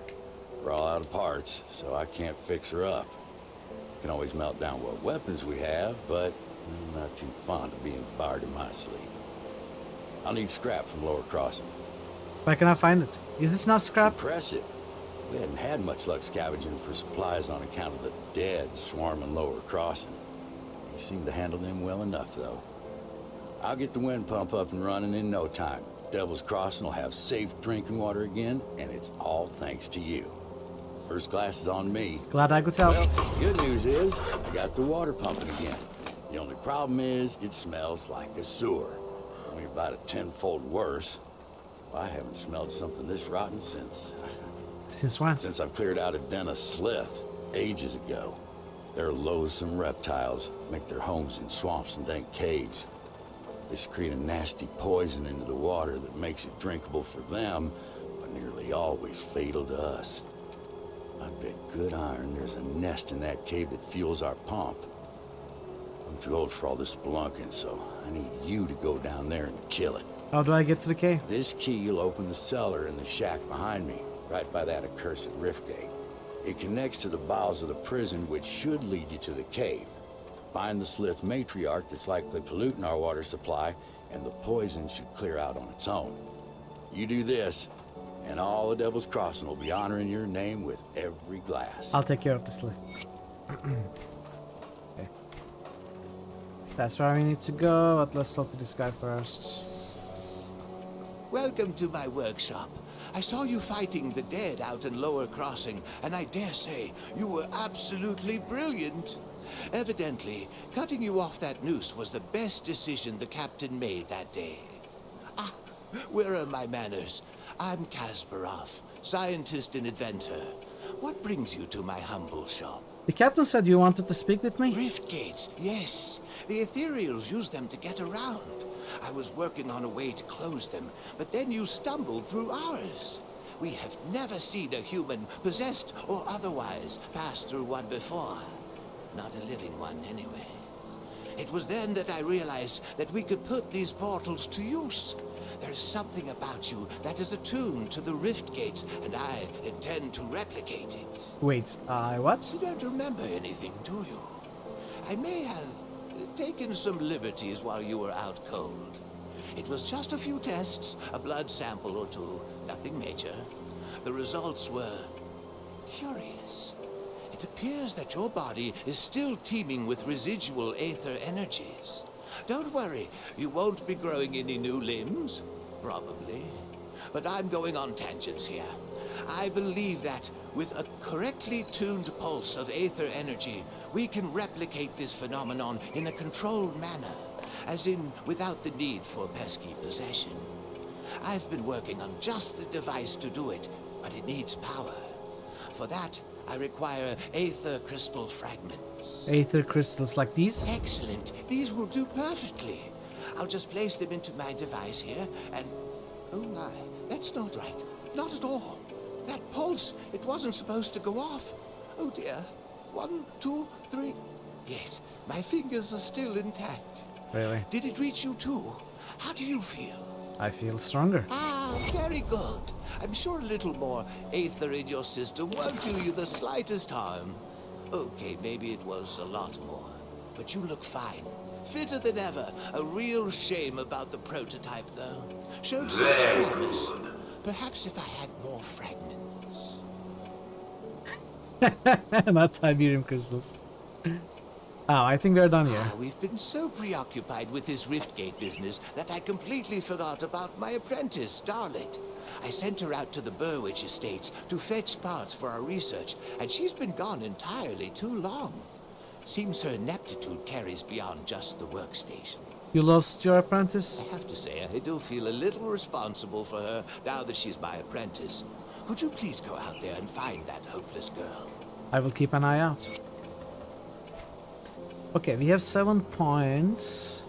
We're all out of parts, so I can't fix her up. Can always melt down what weapons we have, but I'm not too fond of being fired in my sleep. I'll need scrap from Lower Crossing. Where can I find it? Is this not scrap? Impressive. We hadn't had much luck scavenging for supplies on account of the dead swarming Lower Crossing. You seem to handle them well enough, though. I'll get the wind pump up and running in no time. Devil's Crossing will have safe drinking water again, and it's all thanks to you. First class is on me. Glad I could help. Well, good news is, I got the water pumping again. The only problem is, it smells like a sewer. Only about a tenfold worse. Well, I haven't smelled something this rotten since... Since when? Since I've cleared out a den of slith, ages ago. They're loathsome reptiles, make their homes in swamps and dank caves. They secrete a nasty poison into the water that makes it drinkable for them, but nearly always fatal to us. I bet good iron there's a nest in that cave that fuels our pump. I'm too old for all this spelunking, so I need you to go down there and kill it. How do I get to the cave? This key will open the cellar in the shack behind me, right by that accursed rift gate. It connects to the bowels of the prison, which should lead you to the cave. Find the slith matriarch that's likely polluting our water supply, and the poison should clear out on its own. You do this, and all the Devil's Crossing will be honoring your name with every glass. I'll take care of the slith. Okay. That's where we need to go, but let's talk to this guy first. Welcome to my workshop. I saw you fighting the dead out in Lower Crossing, and I dare say you were absolutely brilliant. Evidently, cutting you off that noose was the best decision the captain made that day. Ah, where are my manners? I'm Kasparov, scientist and inventor. What brings you to my humble shop? The captain said you wanted to speak with me? Rift gates, yes. The ethereals use them to get around. I was working on a way to close them, but then you stumbled through ours. We have never seen a human, possessed or otherwise, pass through one before. Not a living one, anyway. It was then that I realized that we could put these portals to use. There is something about you that is attuned to the rift gates, and I intend to replicate it. Wait, what? You don't remember anything, do you? I may have taken some liberties while you were out cold. It was just a few tests, a blood sample or two, nothing major. The results were curious. It appears that your body is still teeming with residual aether energies. Don't worry, you won't be growing any new limbs. Probably. But I'm going on tangents here. I believe that with a correctly tuned pulse of aether energy, we can replicate this phenomenon in a controlled manner, as in without the need for pesky possession. I've been working on just the device to do it, but it needs power. For that, I require aether crystal fragments. Aether crystals like these? Excellent. These will do perfectly. I'll just place them into my device here, and... Oh my, that's not right. Not at all. That pulse, it wasn't supposed to go off. Oh dear. 1, 2, 3... Yes, my fingers are still intact. Really? Did it reach you too? How do you feel? I feel stronger. Ah, very good. I'm sure a little more aether in your system won't do you the slightest harm. Okay, maybe it was a lot more. But you look fine. Fitter than ever. A real shame about the prototype, though. Showed such promise. Perhaps if I had more fragments. Not Tiberium crystals. Oh, I think we're done here. We've been so preoccupied with this Riftgate business that I completely forgot about my apprentice, Starlet. I sent her out to the Burwich estates to fetch parts for our research, and she's been gone entirely too long. Seems her ineptitude carries beyond just the workstation. You lost your apprentice? I have to say, I do feel a little responsible for her now that she's my apprentice. Could you please go out there and find that hopeless girl? I will keep an eye out. Okay, we have 7 points.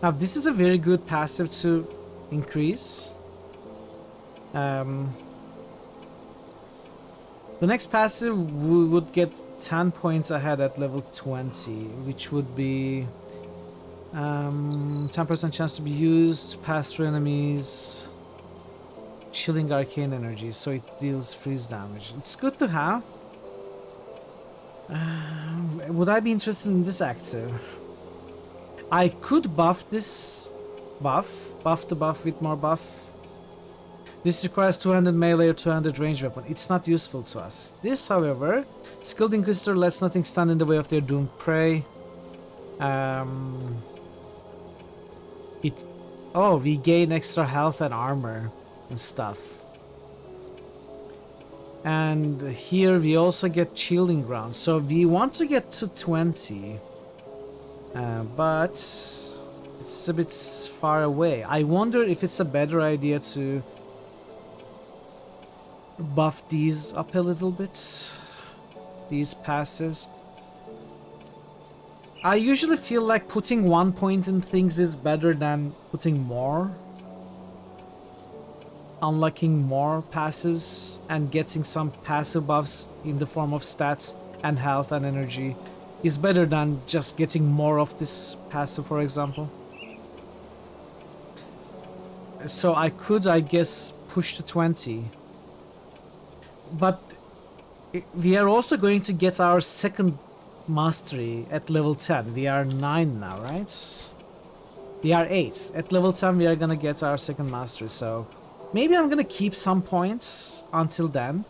Now, this is a very good passive to increase. The next passive we would get 10 points ahead at level 20, which would be 10% chance to be used, pass through enemies, chilling arcane energy, so it deals freeze damage. It's good to have. Would I be interested in this active? I could buff this buff the buff with more buff. This requires 200 melee or 200 range weapon. It's not useful to us. This, however, Skilled Inquisitor lets nothing stand in the way of their doomed prey. We gain extra health and armor and stuff. And here we also get Chilling Ground. So we want to get to 20. But it's a bit far away. I wonder if it's a better idea to buff these up a little bit. These passives. I usually feel like putting 1 point in things is better than putting more. Unlocking more passives and getting some passive buffs in the form of stats and health and energy is better than just getting more of this passive, for example. So I could, I guess, push to 20. But we are also going to get our second mastery at level 10. We are 9 now, right? We are 8. At level 10 we are gonna get our second mastery, so maybe I'm gonna keep some points until then.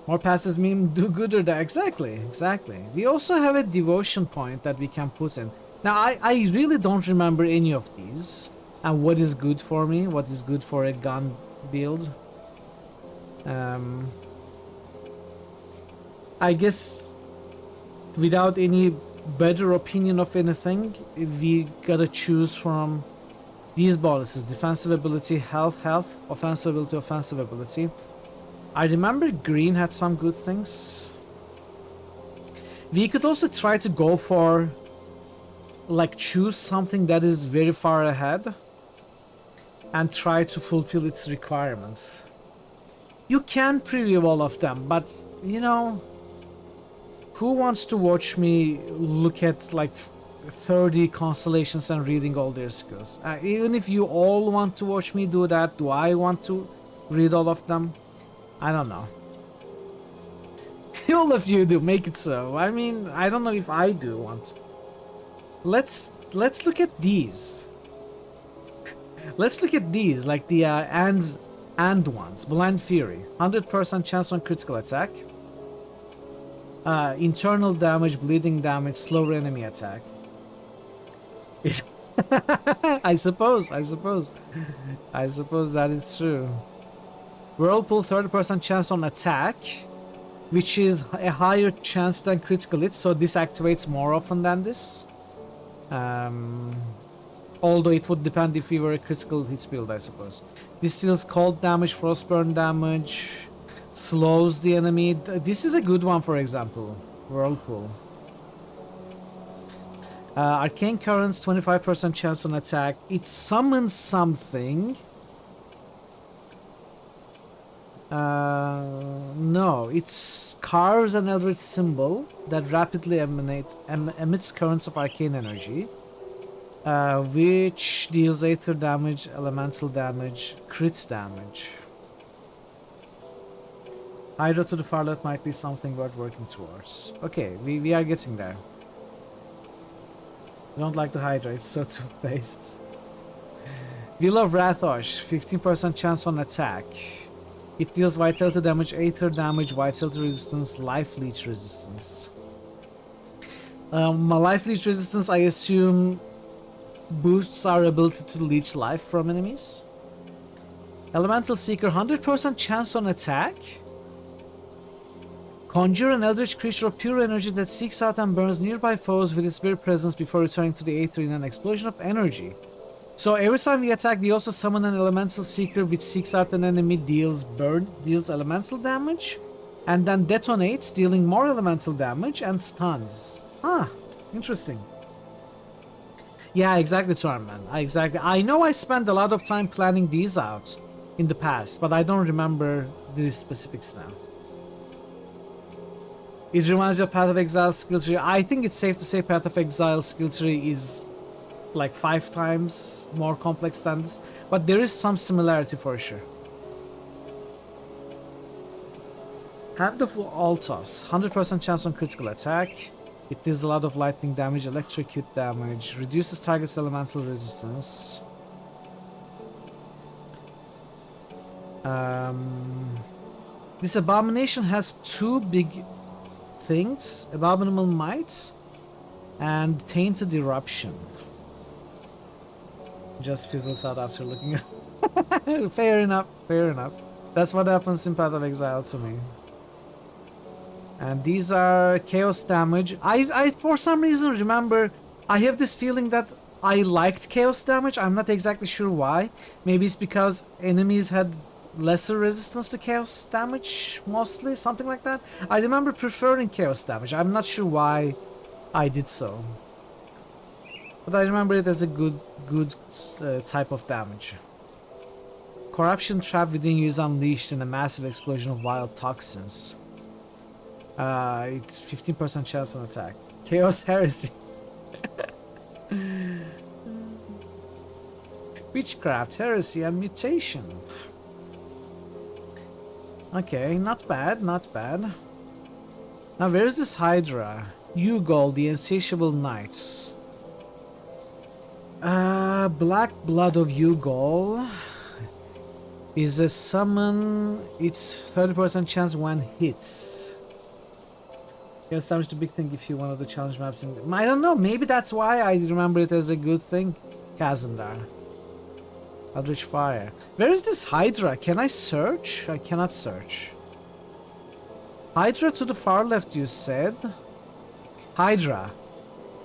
More passes mean do good or die. Exactly. We also have a devotion point that we can put in. Now I really don't remember any of these and what is good for me, what is good for a gun build. I guess without any better opinion of anything, we gotta choose from these bonuses: defensive ability, health, offensive ability. I remember green had some good things. We could also try to go for, like, choose something that is very far ahead and try to fulfill its requirements. You can preview all of them, but you know, who wants to watch me look at like 30 constellations and reading all their skills? Even if you all want to watch me do that, do I want to read all of them? I don't know. All of you do, make it so. I mean, I don't know if I do want. Let's look at these. Let's look at these, like the and ones. Blind Fury, 100% chance on critical attack. Internal damage, bleeding damage, slower enemy attack. I suppose that is true. Whirlpool, 30% chance on attack, which is a higher chance than critical hit, so this activates more often than this. Although it would depend if we were a critical hit build, I suppose. This deals cold damage, frostburn damage, slows the enemy. This is a good one, for example. Whirlpool. Arcane Currents, 25% chance on attack. It summons something. No, it carves an eldritch symbol that rapidly emits currents of arcane energy, which deals aether damage, elemental damage, crit damage. Hydro to the far left might be something worth working towards. Okay, we are getting there. I don't like the Hydra, it's so two-faced. Will of Rathosh, 15% chance on attack. It deals vitality damage, aether damage, vitality resistance, life leech resistance. My life leech resistance, I assume, boosts our ability to leech life from enemies. Elemental Seeker, 100% chance on attack. Conjure an eldritch creature of pure energy that seeks out and burns nearby foes with its very presence before returning to the aether in an explosion of energy. So every time we attack, we also summon an elemental seeker which seeks out an enemy, deals elemental damage, and then detonates, dealing more elemental damage and stuns. Ah, interesting. Yeah, exactly, Torment. Exactly. I know I spend a lot of time planning these out, in the past, but I don't remember the specifics now. It reminds you of Path of Exile skill tree. I think it's safe to say Path of Exile skill tree is like 5 times more complex than this, but there is some similarity for sure. Hand of Altos, 100% chance on critical attack. It deals a lot of lightning damage, electrocute damage, reduces target's elemental resistance. This abomination has 2 big things, Abominable Might and Tainted Eruption. Just fizzles out after looking at fair enough, fair enough. That's what happens in Path of Exile to me. And these are chaos damage. I for some reason remember, I have this feeling that I liked chaos damage. I'm not exactly sure why. Maybe it's because enemies had lesser resistance to chaos damage, mostly, something like that. I remember preferring chaos damage. I'm not sure why I did so, but I remember it as a good type of damage. Corruption trap within you is unleashed in a massive explosion of wild toxins. It's 15% chance on attack. Chaos Heresy. Witchcraft, Heresy, and Mutation. Okay, not bad, not bad. Now, where's this Hydra? Ugol, the Insatiable Knights. Black Blood of Ugol is a summon. It's 30% chance when hits. Yes, damage the big thing if you one of the challenge maps in. I don't know, maybe that's why I remember it as a good thing. Kazandar. Eldritch Fire. Where is this Hydra? Can I search? I cannot search. Hydra to the far left, you said? Hydra.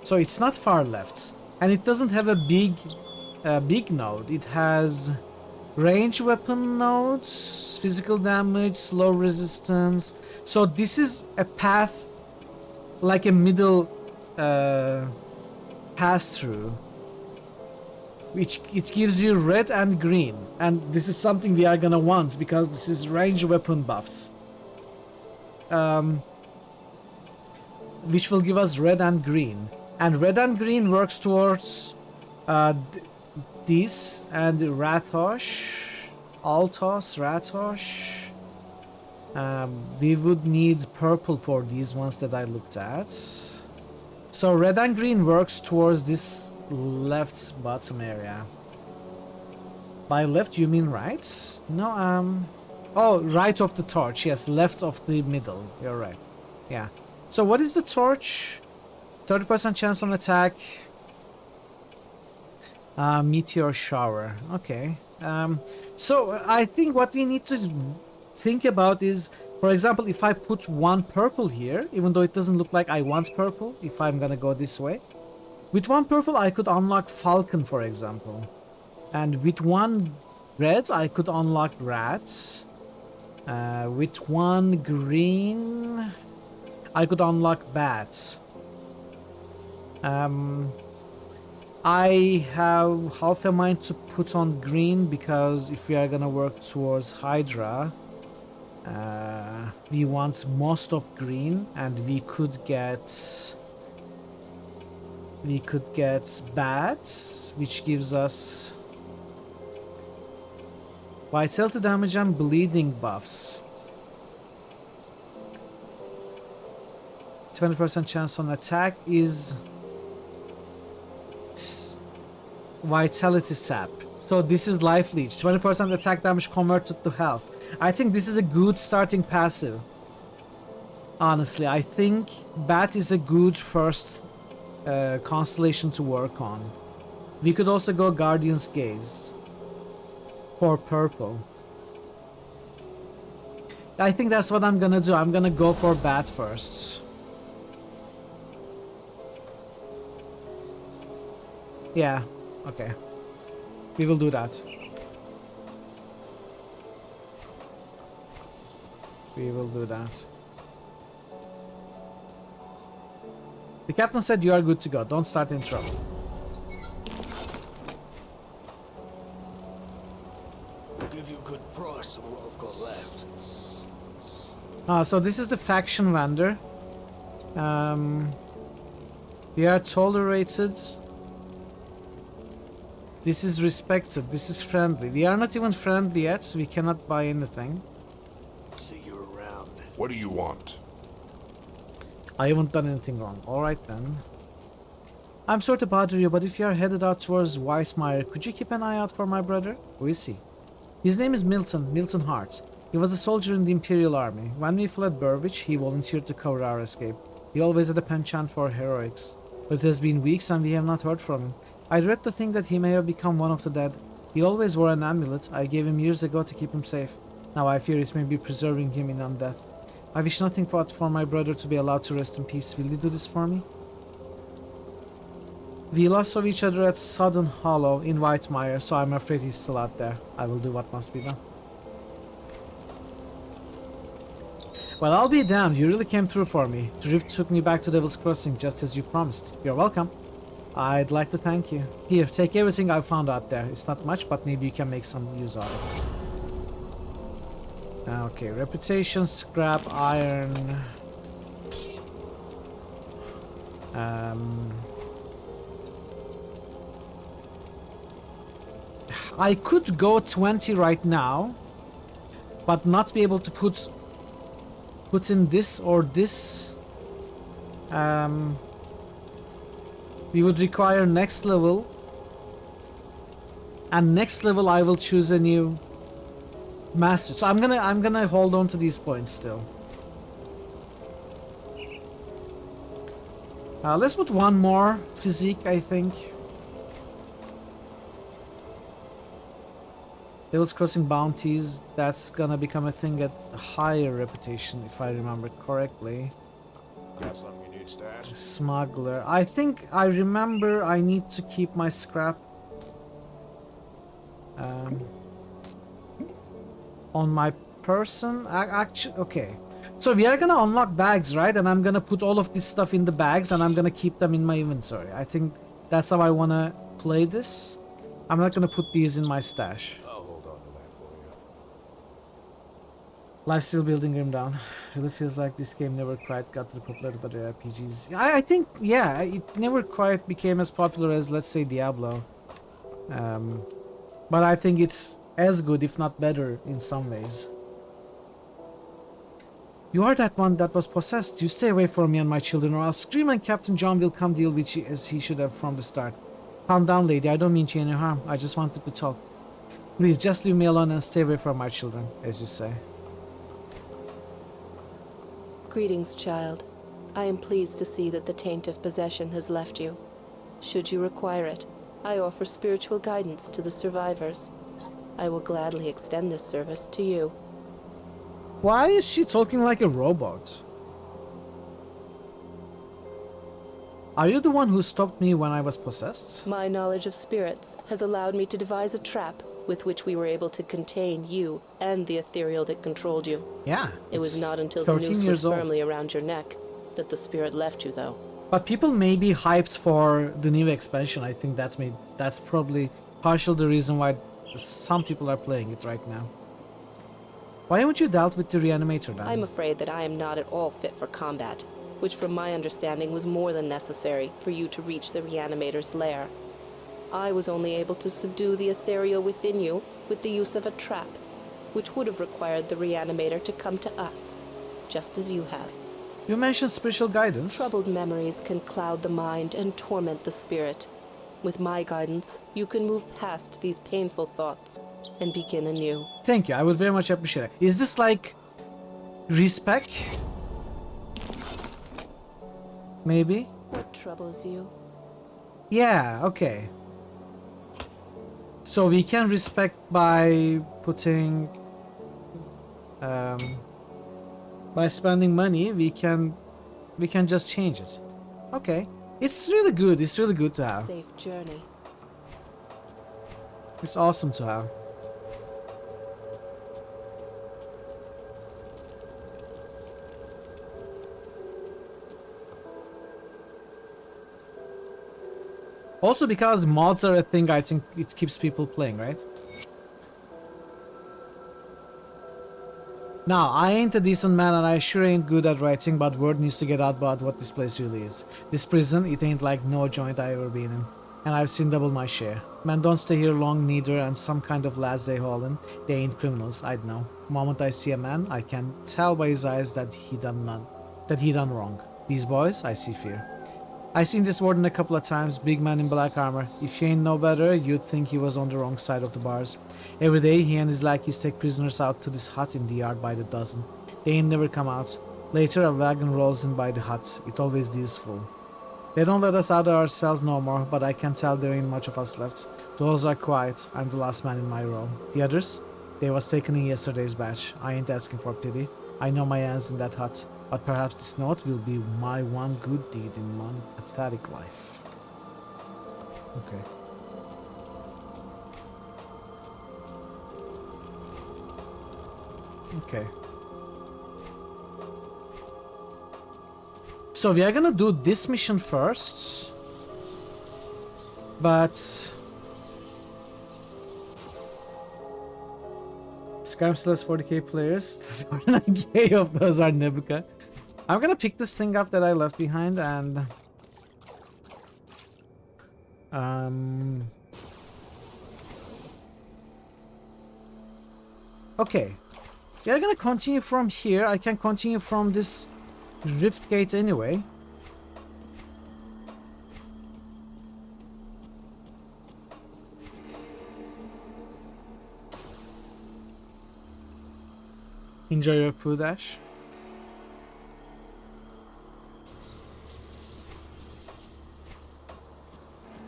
So it's not far left. And it doesn't have a big node. It has range weapon nodes, physical damage, slow resistance. So this is a path, like a middle pass-through, which it gives you red and green, and this is something we are gonna want because this is range weapon buffs, which will give us red and green, and red and green works towards this and Rathosh, Altos, Rathosh. We would need purple for these ones that I looked at. So red and green works towards this left bottom area. By left you mean right? No, oh, right of the torch. Yes, left of the middle. You're right. Yeah. So what is the torch? 30% chance on attack. Meteor shower. Okay. So I think what we need to think about is, for example, if I put 1 purple here, even though it doesn't look like I want purple, if I'm gonna go this way, with 1 purple I could unlock Falcon, for example, and with 1 red I could unlock Rat, with 1 green I could unlock Bat. I have half a mind to put on green because if we are gonna work towards Hydra, we want most of green, and we could get bats, which gives us vitality damage and bleeding buffs. 20% chance on attack is vitality sap. So this is life leech. 20% attack damage converted to health. I think this is a good starting passive. Honestly, I think Bat is a good first constellation to work on. We could also go Guardian's Gaze for purple. I think that's what I'm gonna do. I'm gonna go for Bat first. Yeah, okay. We will do that. We will do that. The captain said you are good to go. Don't start in trouble. I'll give you a good price on what I've got left. So this is the faction vendor. We are tolerated. This is respected. This is friendly. We are not even friendly yet, so we cannot buy anything. See you around. What do you want? I haven't done anything wrong. Alright then. I'm sorry to bother you, but if you are headed out towards Weissmeyer, could you keep an eye out for my brother? Who is he? His name is Milton Hart. He was a soldier in the Imperial Army. When we fled Burwich, he volunteered to cover our escape. He always had a penchant for heroics. But it has been weeks and we have not heard from him. I dread to think that he may have become one of the dead. He always wore an amulet I gave him years ago to keep him safe. Now I fear it may be preserving him in undeath. I wish nothing but for my brother to be allowed to rest in peace. Will you do this for me? We last saw each other at Sudden Hollow in Whitemire, so I'm afraid he's still out there. I will do what must be done. Well, I'll be damned. You really came through for me. Drift took me back to Devil's Crossing just as you promised. You're welcome. I'd like to thank you. Here, take everything I've found out there. It's not much, but maybe you can make some use out of it. Okay, reputation, scrap, iron. I could go 20 right now, but not be able to put in this or this. We would require next level, and next level I will choose a new master. So I'm gonna hold on to these points still. Let's put one more physique, I think. Devil's Crossing bounties, that's gonna become a thing at higher reputation, if I remember correctly. Got something you need stashed? Smuggler. I think I remember I need to keep my scrap on my person. Actually, okay. So we are gonna unlock bags, right? And I'm gonna put all of this stuff in the bags and I'm gonna keep them in my inventory. I think that's how I wanna play this. I'm not gonna put these in my stash. I'll hold on to that for you. Life still building him down. Really feels like this game never quite got to the popularity of other RPGs. I think, yeah, it never quite became as popular as, let's say, Diablo. But I think it's as good, if not better, in some ways. You are that one that was possessed. You stay away from me and my children, or I'll scream and Captain John will come deal with you as he should have from the start. Calm down, lady. I don't mean you any harm. I just wanted to talk. Please, just leave me alone and stay away from my children, as you say. Greetings, child. I am pleased to see that the taint of possession has left you. Should you require it, I offer spiritual guidance to the survivors. I will gladly extend this service to you. Why is she talking like a robot? Are you the one who stopped me when I was possessed? My knowledge of spirits has allowed me to devise a trap with which we were able to contain you and the ethereal that controlled you. Yeah. It was not until the noose was firmly around your neck that the spirit left you, though. But people may be hyped for the new expansion. I think that's probably partial the reason why some people are playing it right now. Why haven't you dealt with the reanimator then? I'm afraid that I am not at all fit for combat, which from my understanding was more than necessary for you to reach the reanimator's lair. I was only able to subdue the ethereal within you with the use of a trap, which would have required the reanimator to come to us, just as you have. You mentioned spiritual guidance. Troubled memories can cloud the mind and torment the spirit. With my guidance, you can move past these painful thoughts and begin anew. Thank you, I would very much appreciate it. Is this like respec? Maybe? What troubles you? Yeah, okay. So we can respect by putting by spending money, we can just change it. Okay. It's really good. It's really good to have. Safe journey. It's awesome to have. Also because mods are a thing, I think it keeps people playing, right? Now, I ain't a decent man and I sure ain't good at writing, but word needs to get out about what this place really is. This prison, it ain't like no joint I ever been in. And I've seen double my share. Men don't stay here long neither, and some kind of lads they haul in, they ain't criminals, I'd know. Moment I see a man, I can tell by his eyes that he done wrong. These boys, I see fear. I seen this warden a couple of times, big man in black armor. If you ain't no better, you'd think he was on the wrong side of the bars. Every day, he and his lackeys take prisoners out to this hut in the yard by the dozen. They ain't never come out. Later, a wagon rolls in by the hut. It always is full. They don't let us out of our cells no more, but I can tell there ain't much of us left. Those are quiet. I'm the last man in my row. The others? They was taken in yesterday's batch. I ain't asking for pity. I know my hands in that hut. But perhaps this note will be my one good deed in my pathetic life. Okay. Okay. So we are gonna do this mission first. But Skyrim still has 40k players. 49k of those are Nebuka. I'm gonna pick this thing up that I left behind and okay. We are gonna continue from here. I can continue from this rift gate anyway. Enjoy your food, Ash.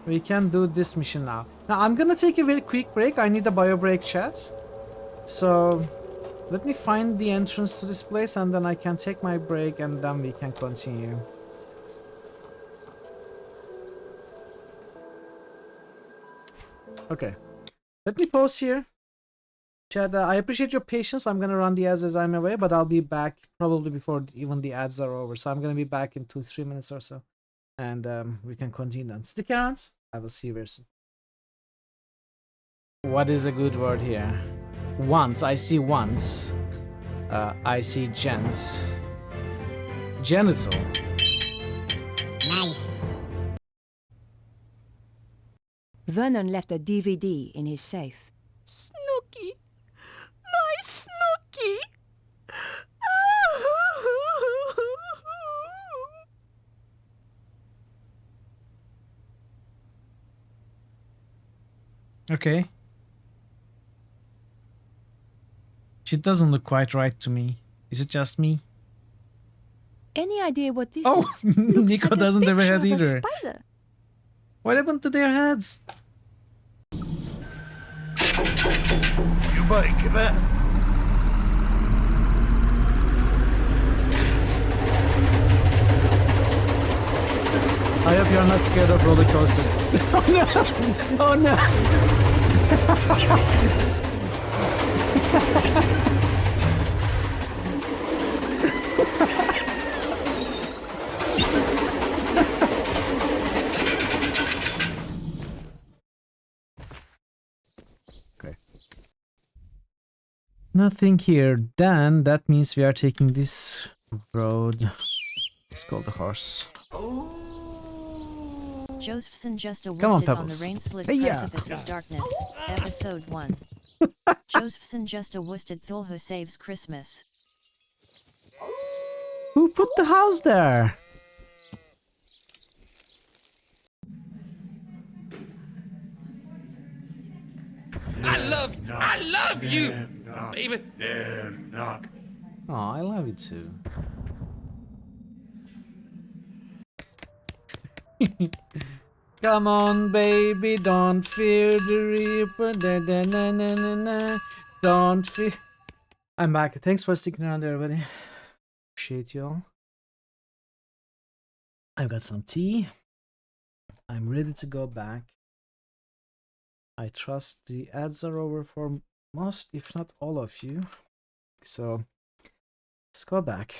We can do this mission now. Now I'm gonna take a very quick break. I need a bio break, chat. So let me find the entrance to this place and then I can take my break and then we can continue. Okay. Let me pause here. Chat, I appreciate your patience. I'm gonna run the ads as I'm away, but I'll be back probably before even the ads are over. So I'm gonna be back in 2-3 minutes or so. And we can continue and stick around. I will see you very soon. What is a good word here? Once. I see once. I see gents. Genital. Nice. Vernon left a DVD in his safe. Snooky! My Snooky! Okay. She doesn't look quite right to me. Is it just me? Any idea what this Oh, is? Nico like doesn't have a head of either. Spider. What happened to their heads? You buddy, come back. I hope you're not scared of roller coasters. Oh no! Oh no! Okay. Nothing here. Then that means we are taking this road. It's called the horse. Josephson just Come on, worsted on the Pebbles. rain-slit Hey-ya. precipice of darkness. Episode 1. Josephson just worsted Thulhu saves Christmas. Who put the house there? I love you, baby. Oh, I love you too. Come on, baby, don't fear the reaper. Da, da, na, na, na, na. Don't fear. I'm back. Thanks for sticking around, everybody. Appreciate you all. I've got some tea. I'm ready to go back. I trust the ads are over for most, if not all of you. So let's go back.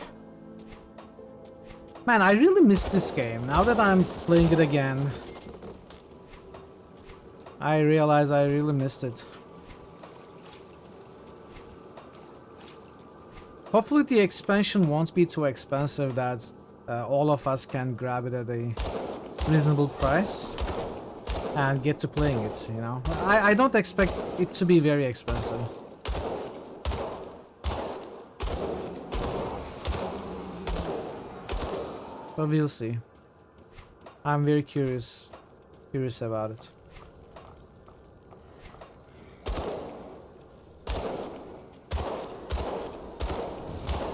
Man, I really missed this game. Now that I'm playing it again, I realize I really missed it. Hopefully the expansion won't be too expensive that all of us can grab it at a reasonable price and get to playing it, you know. I don't expect it to be very expensive. But we'll see. I'm very curious about it.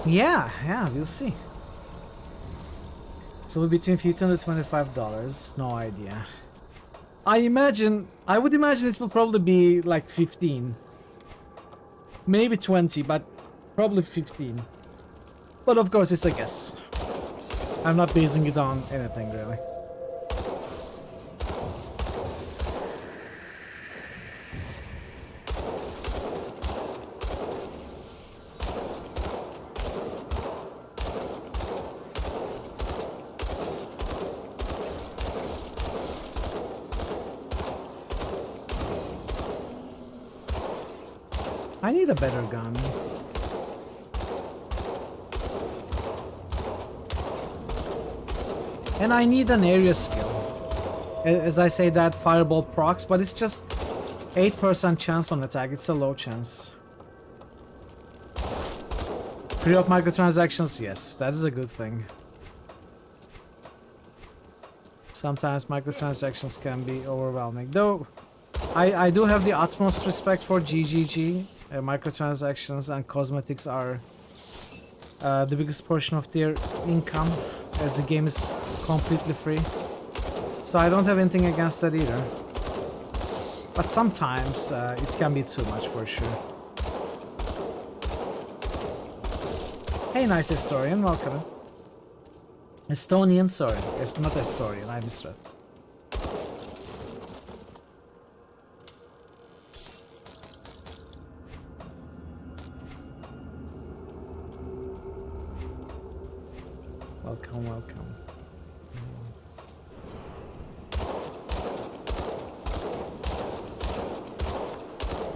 Yeah, we'll see. So between $15 to $25, no idea. I would imagine it will probably be like 15. Maybe 20, but probably 15. But of course it's a guess. I'm not basing it on anything really. I need a better gun. And I need an area skill. As I say that, fireball procs, but it's just 8% chance on attack. It's a low chance. Free up microtransactions, yes, that is a good thing. Sometimes microtransactions can be overwhelming. Though, I do have the utmost respect for GGG. Microtransactions and cosmetics are the biggest portion of their income, as the game is completely free. So I don't have anything against that either. But sometimes it can be too much for sure. Hey, nice historian, welcome. Estonian, sorry. It's not historian, I misread. Welcome, welcome.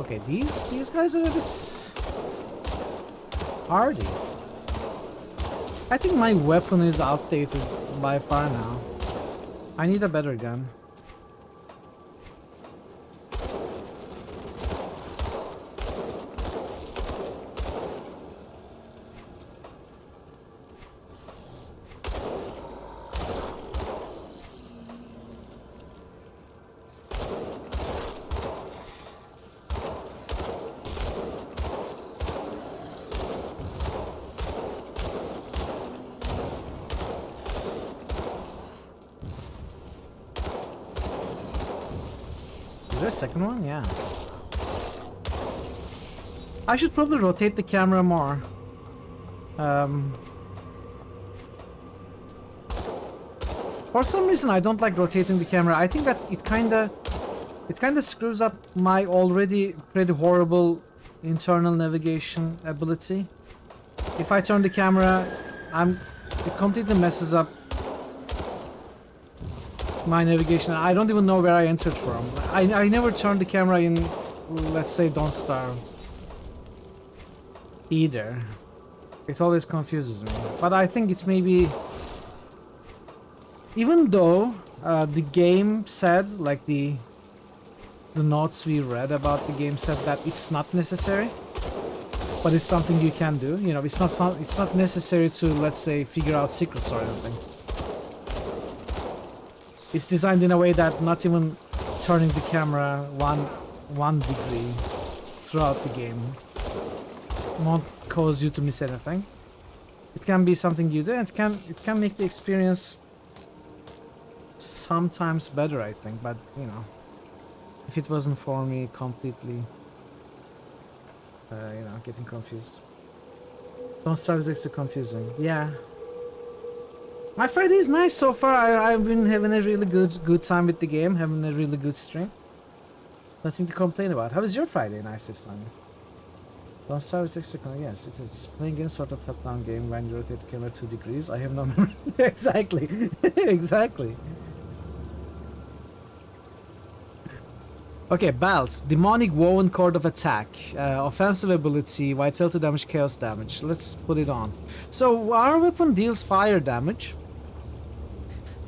Okay, these guys are a bit hardy. I think my weapon is outdated by far now. I need a better gun. Is there a second one? Yeah. I should probably rotate the camera more. For some reason I don't like rotating the camera. I think that it kinda screws up my already pretty horrible internal navigation ability. If I turn the camera, it completely messes up my navigation. I don't even know where I entered from. I never turned the camera in, let's say, Don't Starve either. It always confuses me. But I think it's maybe, even though the game said, like the notes we read about the game said that it's not necessary, but it's something you can do. You know, it's not necessary to, let's say, figure out secrets or anything. It's designed in a way that not even turning the camera one degree throughout the game won't cause you to miss anything. It can be something you do, and it can make the experience sometimes better, I think. But you know, if it wasn't for me completely, you know, getting confused. Don't Starve is extra confusing. Yeah. My Friday is nice so far. I've been having a really good time with the game, having a really good stream. Nothing to complain about. How is your Friday nice this time? Don't Starve is extra. Yes, it is. Playing in sort of top-down game when you rotate the camera 2 degrees. I have no memory. Exactly. Exactly. Okay, belts. Demonic woven cord of attack. Offensive ability, vitality damage, chaos damage. Let's put it on. So our weapon deals fire damage.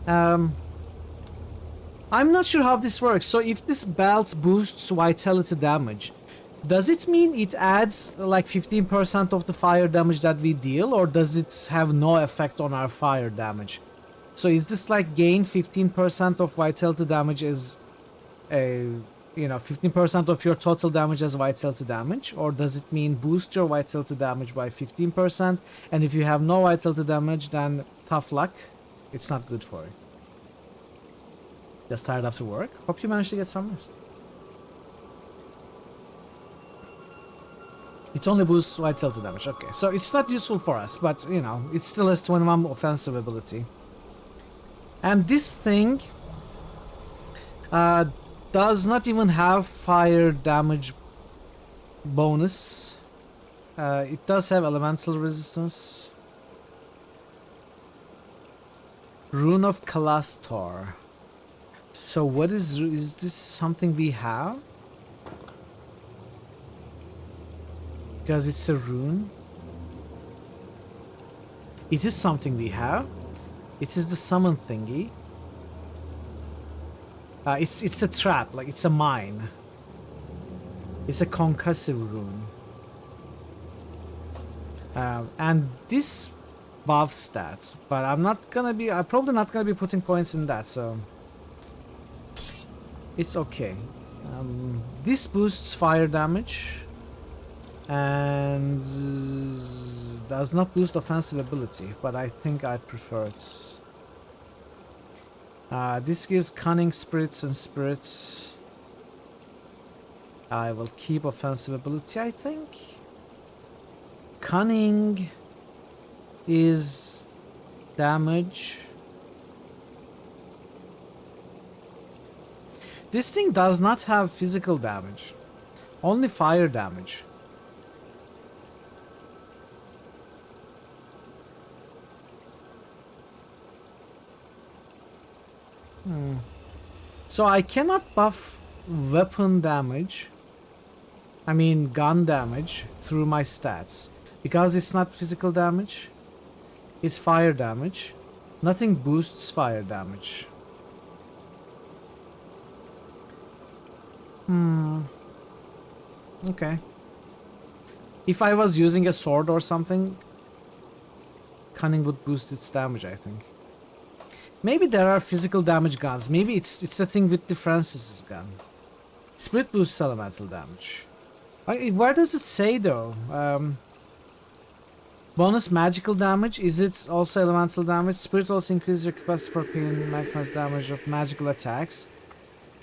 I'm not sure how this works. So if this belt boosts vitality damage, does it mean it adds like 15% of the fire damage that we deal, or does it have no effect on our fire damage? So is this like gain 15% of vitality damage as a, 15% of your total damage as vitality damage, or does it mean boost your vitality damage by 15%, and if you have no vitality damage, then tough luck, it's not good for you. Just tired after work? Hope you managed to get some rest. It only boosts vitality damage, okay. So it's not useful for us, but, it still has 21 offensive ability. And this thing does not even have fire damage bonus. It does have elemental resistance. Rune of Kalastor. So what is this something we have? Because it's a rune. It is something we have. It is the summon thingy. It's a trap, like it's a mine. It's a concussive rune. And this buff stats, but I'm probably not gonna be putting points in that, so it's okay. This boosts fire damage and does not boost offensive ability, but I think I prefer it. This gives cunning, spirits, and spirits. I will keep offensive ability, I think. Cunning is damage. This thing does not have physical damage, only fire damage. So I cannot buff weapon damage, I mean gun damage, through my stats. Because it's not physical damage, it's fire damage. Nothing boosts fire damage. Okay. If I was using a sword or something, cunning would boost its damage, I think. Maybe there are physical damage guns. Maybe it's a thing with the Francis's gun. Spirit boosts elemental damage. Where does it say though? Bonus magical damage. Is it also elemental damage? Spirit also increases your capacity for paying maximized damage of magical attacks.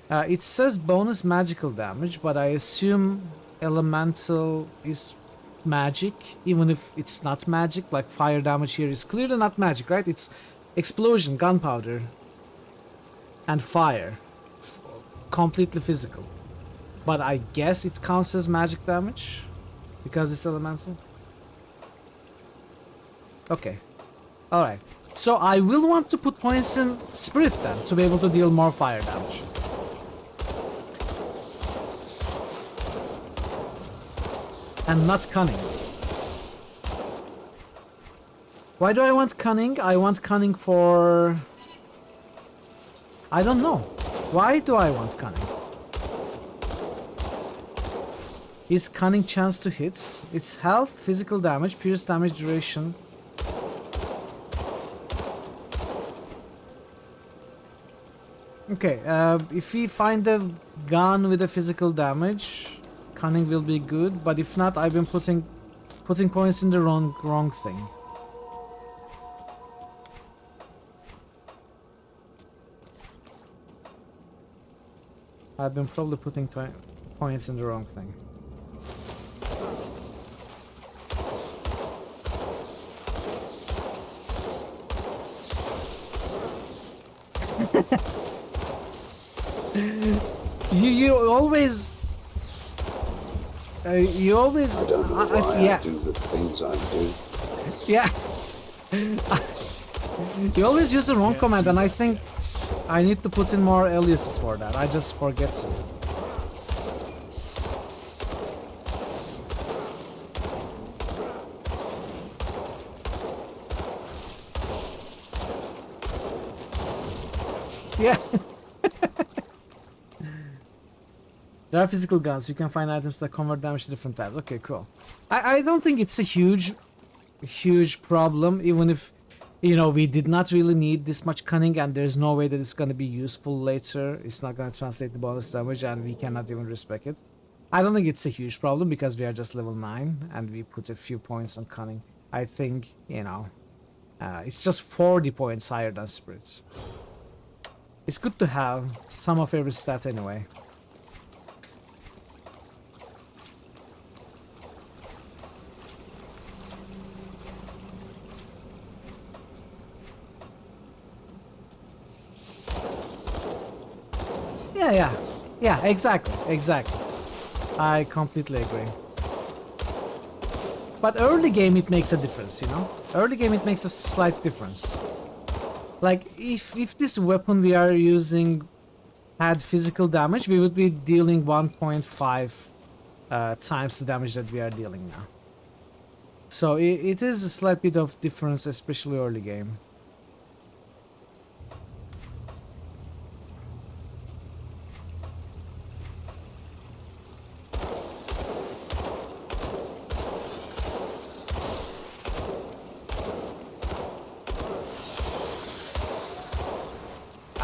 It says bonus magical damage, but I assume elemental is magic, even if it's not magic. Like fire damage here is clearly not magic, right? It's explosion, gunpowder, and fire. Completely physical. But I guess it counts as magic damage because it's elemental. Okay. Alright. So I will want to put points in spirit then to be able to deal more fire damage. And not cunning. Why do I want cunning? I want cunning for... I don't know. Why do I want cunning? Is cunning chance to hits? It's health, physical damage, pierce damage, duration. Okay, if we find a gun with a physical damage, cunning will be good, but if not, I've been putting points in the wrong thing. I've been probably putting points in the wrong thing. you always I don't know why yeah. I do the things I do. Yeah. You always use the wrong command, and I think I need to put in more aliases for that. I just forget to. Yeah. There are physical guns. You can find items that convert damage to different types. Okay, cool. I don't think it's a huge problem, even if, you know, we did not really need this much cunning and there's no way that it's going to be useful later. It's not going to translate the bonus damage and we cannot even respec it. I don't think it's a huge problem because we are just level 9 and we put a few points on cunning. I think, you know, it's just 40 points higher than spirits. It's good to have some of every stat anyway. Yeah, exactly. I completely agree. But early game it makes a difference, you know? Early game it makes a slight difference. Like, if this weapon we are using had physical damage, we would be dealing 1.5 times the damage that we are dealing now. So it is a slight bit of difference, especially early game.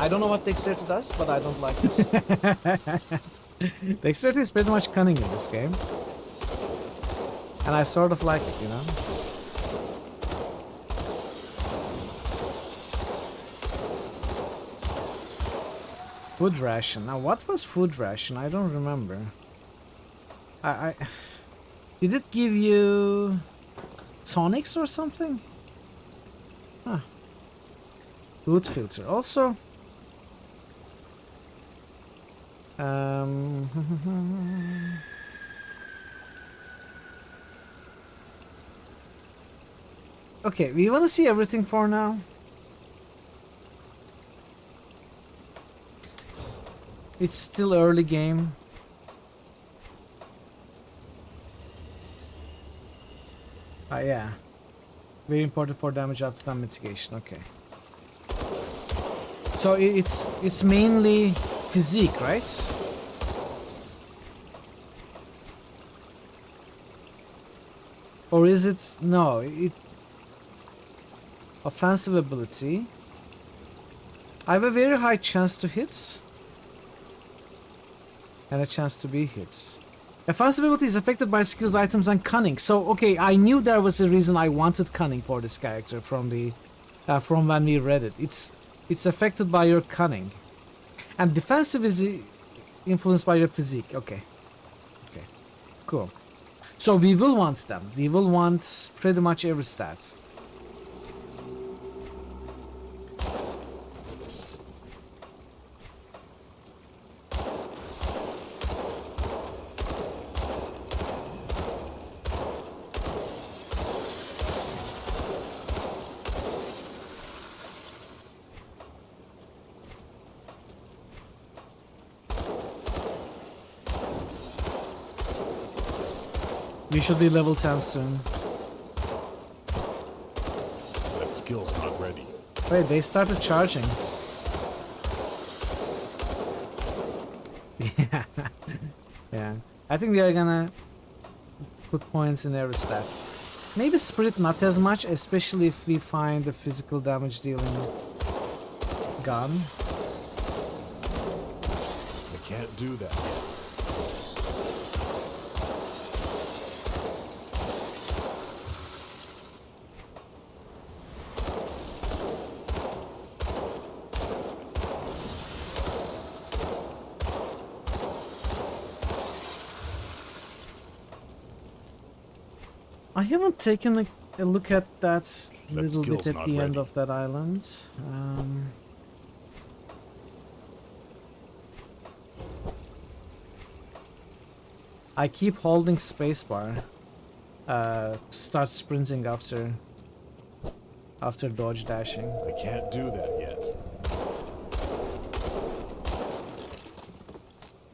I don't know what Dexterity does, but I don't like it. Dexterity is pretty much cunning in this game. And I sort of like it, you know? Food ration. Now, what was food ration? I don't remember. Did it give you tonics or something? Huh. Food filter. Also... Okay, we want to see everything for now. It's still early game. Yeah. Very important for damage after time mitigation. Okay. So it's mainly physique, right? Or is it... No, it... Offensive ability. I have a very high chance to hit. And a chance to be hit. Offensive ability is affected by skills, items, and cunning. So, okay, I knew there was a reason I wanted cunning for this character from the... from when we read it. It's affected by your cunning. And defensive is influenced by your physique. Okay. Okay. Cool. So we will want them. We will want pretty much every stat. We should be level 10 soon. That skill's not ready. Wait, they started charging. Yeah. Yeah. I think we are gonna put points in every stat. Maybe spirit not as much, especially if we find the physical damage dealing gun. I can't do that yet. I haven't taken a look at that little bit at the end of that island. I keep holding spacebar to start sprinting after dodge dashing. I can't do that yet.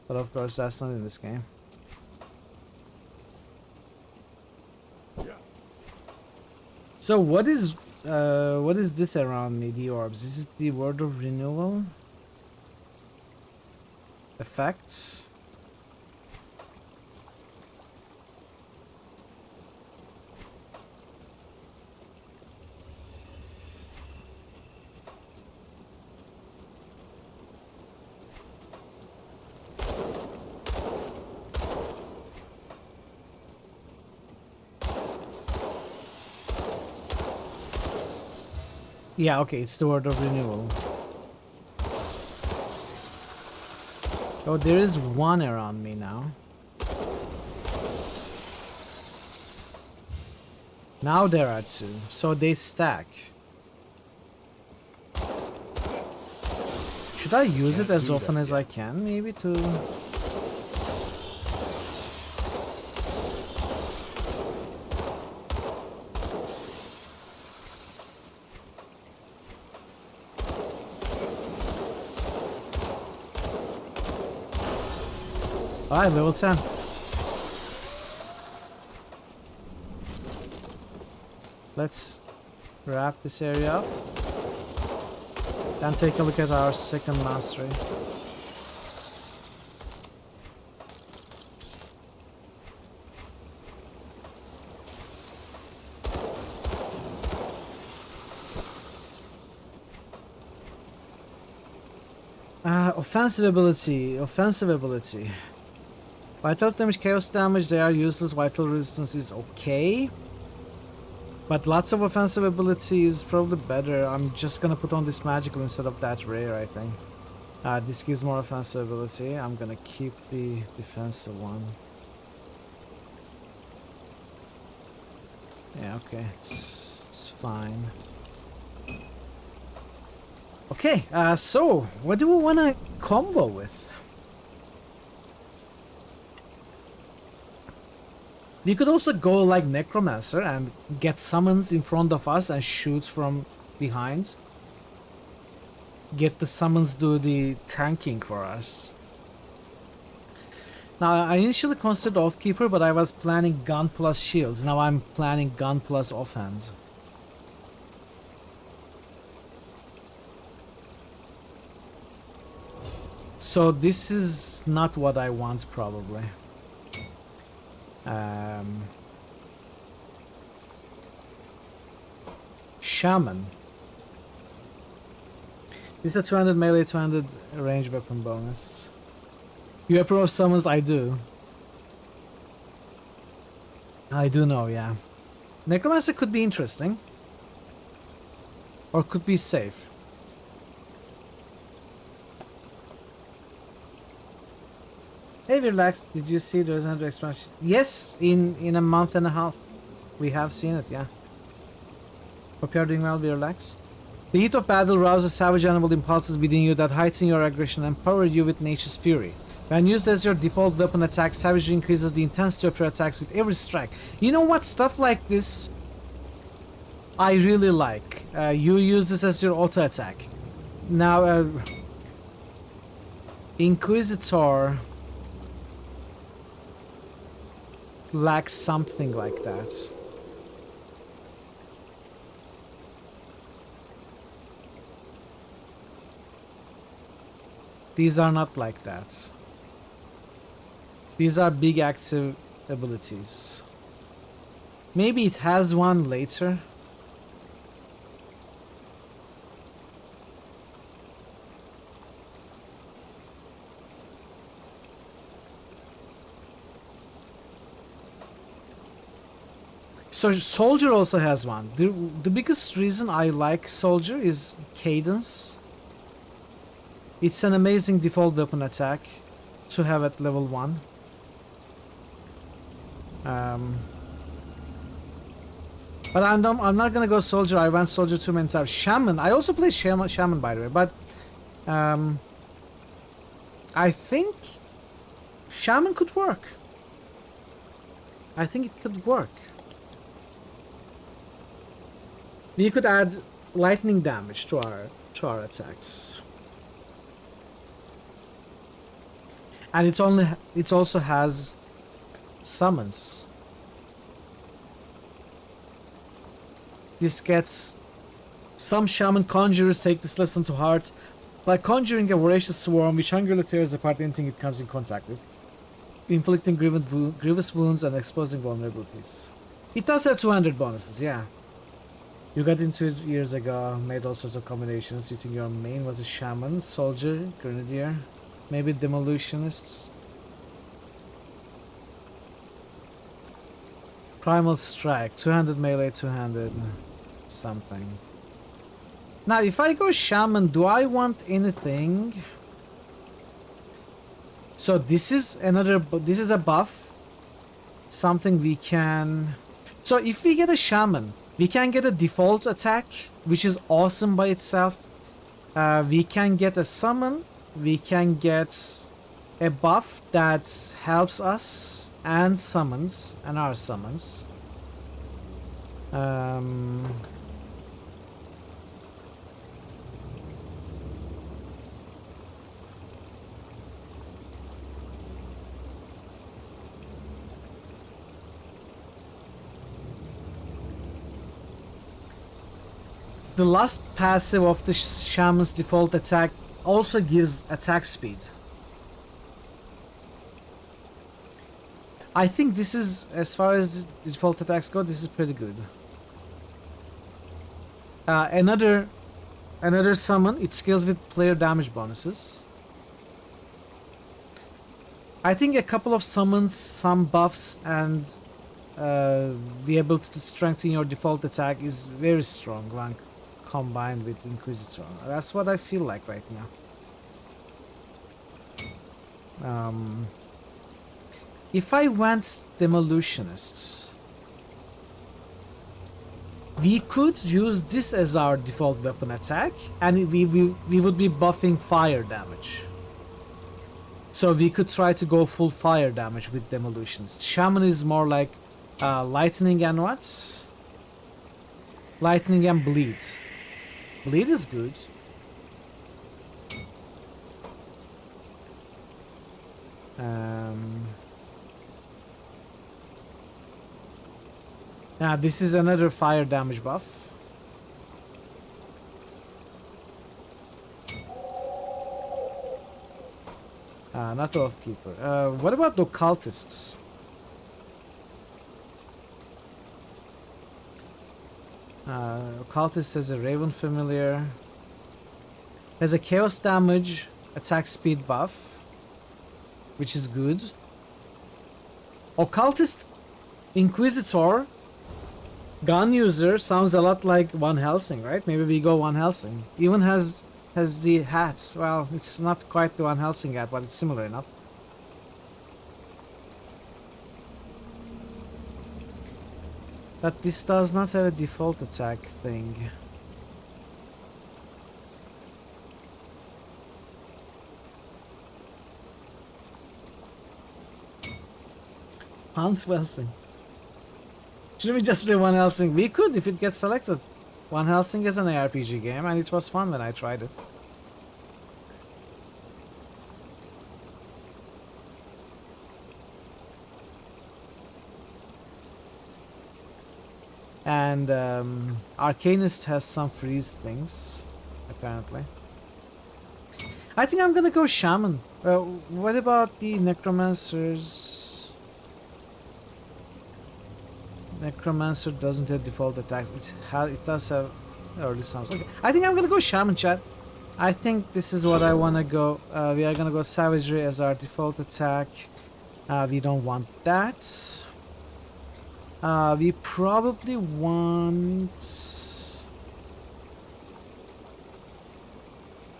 But of course that's not in this game. So what is this around me, the orbs? Is it the word of renewal? effects. Yeah, okay, it's the word of renewal. Oh, there is one around me now. Now there are two, so they stack. Should I use it as often as I can, maybe to... Alright, level 10. Let's wrap this area up. Then take a look at our second mastery. Offensive ability. Offensive ability. Vital damage, chaos damage, they are useless. Vital resistance is okay. But lots of offensive ability is probably better. I'm just gonna put on this magical instead of that rare, I think. This gives more offensive ability. I'm gonna keep the defensive one. Yeah, okay. It's fine. Okay, so what do we wanna combo with? You could also go like Necromancer and get summons in front of us and shoot from behind. Get the summons do the tanking for us. Now, I initially considered Oathkeeper, but I was planning gun plus shields. Now I'm planning gun plus offhand. So this is not what I want, probably. Shaman. This is a 200 melee, 200 range weapon bonus. You approve summons? I do. I do know, yeah. Necromancer could be interesting. Or could be safe. Hey, relax. Did you see there's another expansion? Yes, in a month and a half. We have seen it, yeah. Hope you're doing well, be relaxed. The heat of battle rouses savage animal impulses within you that heighten your aggression and empower you with nature's fury. When used as your default weapon attack, savagery increases the intensity of your attacks with every strike. You know what? Stuff like this I really like. You use this as your auto attack. Now, Inquisitor lacks something like that. These are not like that. These are big active abilities. Maybe it has one later. So Soldier also has one. The biggest reason I like Soldier is Cadence. It's an amazing default weapon attack to have at level 1. But I'm not gonna go Soldier. I went Soldier too many times. Shaman. I also play Shaman by the way, but I think Shaman could work. I think it could work. We could add lightning damage to our attacks. And it also has summons. This gets some shaman conjurers take this lesson to heart. By conjuring a voracious swarm which hungrily tears apart anything it comes in contact with, inflicting grievous wounds and exposing vulnerabilities. It does have 200 bonuses, yeah. You got into it years ago, made all sorts of combinations. You think your main was a shaman, soldier, grenadier, maybe demolutionists. Primal strike, 200 melee, 200 something. Now, if I go shaman, do I want anything? So this is a buff. Something we can... So if we get a shaman, we can get a default attack, which is awesome by itself. We can get a summon. We can get a buff that helps us and summons, and our summons. The last passive of the shaman's default attack also gives attack speed. I think this is, as far as default attacks go, this is pretty good. Another summon, it scales with player damage bonuses. I think a couple of summons, some buffs, and the ability to strengthen your default attack is very strong when combined with Inquisitor. That's what I feel like right now. If I went Demolutionists, we could use this as our default weapon attack, and we would be buffing fire damage. So we could try to go full fire damage with Demolutionists. Shaman is more like lightning and what? Lightning and bleed. Bleed is good. Now this is another fire damage buff. Not the Oathkeeper. What about the Occultists? Occultist has a Raven Familiar. Has a Chaos Damage attack speed buff, which is good. Occultist Inquisitor Gun User sounds a lot like Van Helsing, right? Maybe we go Van Helsing. Even has the hat. Well, it's not quite the Van Helsing hat, but it's similar enough. But this does not have a default attack thing. Hans Helsing. Shouldn't we just play Van Helsing? We could if it gets selected. Van Helsing is an ARPG game and it was fun when I tried it. And Arcanist has some freeze things, apparently. I think I'm gonna go Shaman. What about the Necromancers? Necromancer doesn't have default attacks. It does have early sounds. Okay. I think I'm gonna go Shaman, chat. I think this is what I wanna go. We are gonna go Savagery as our default attack. We don't want that. We probably want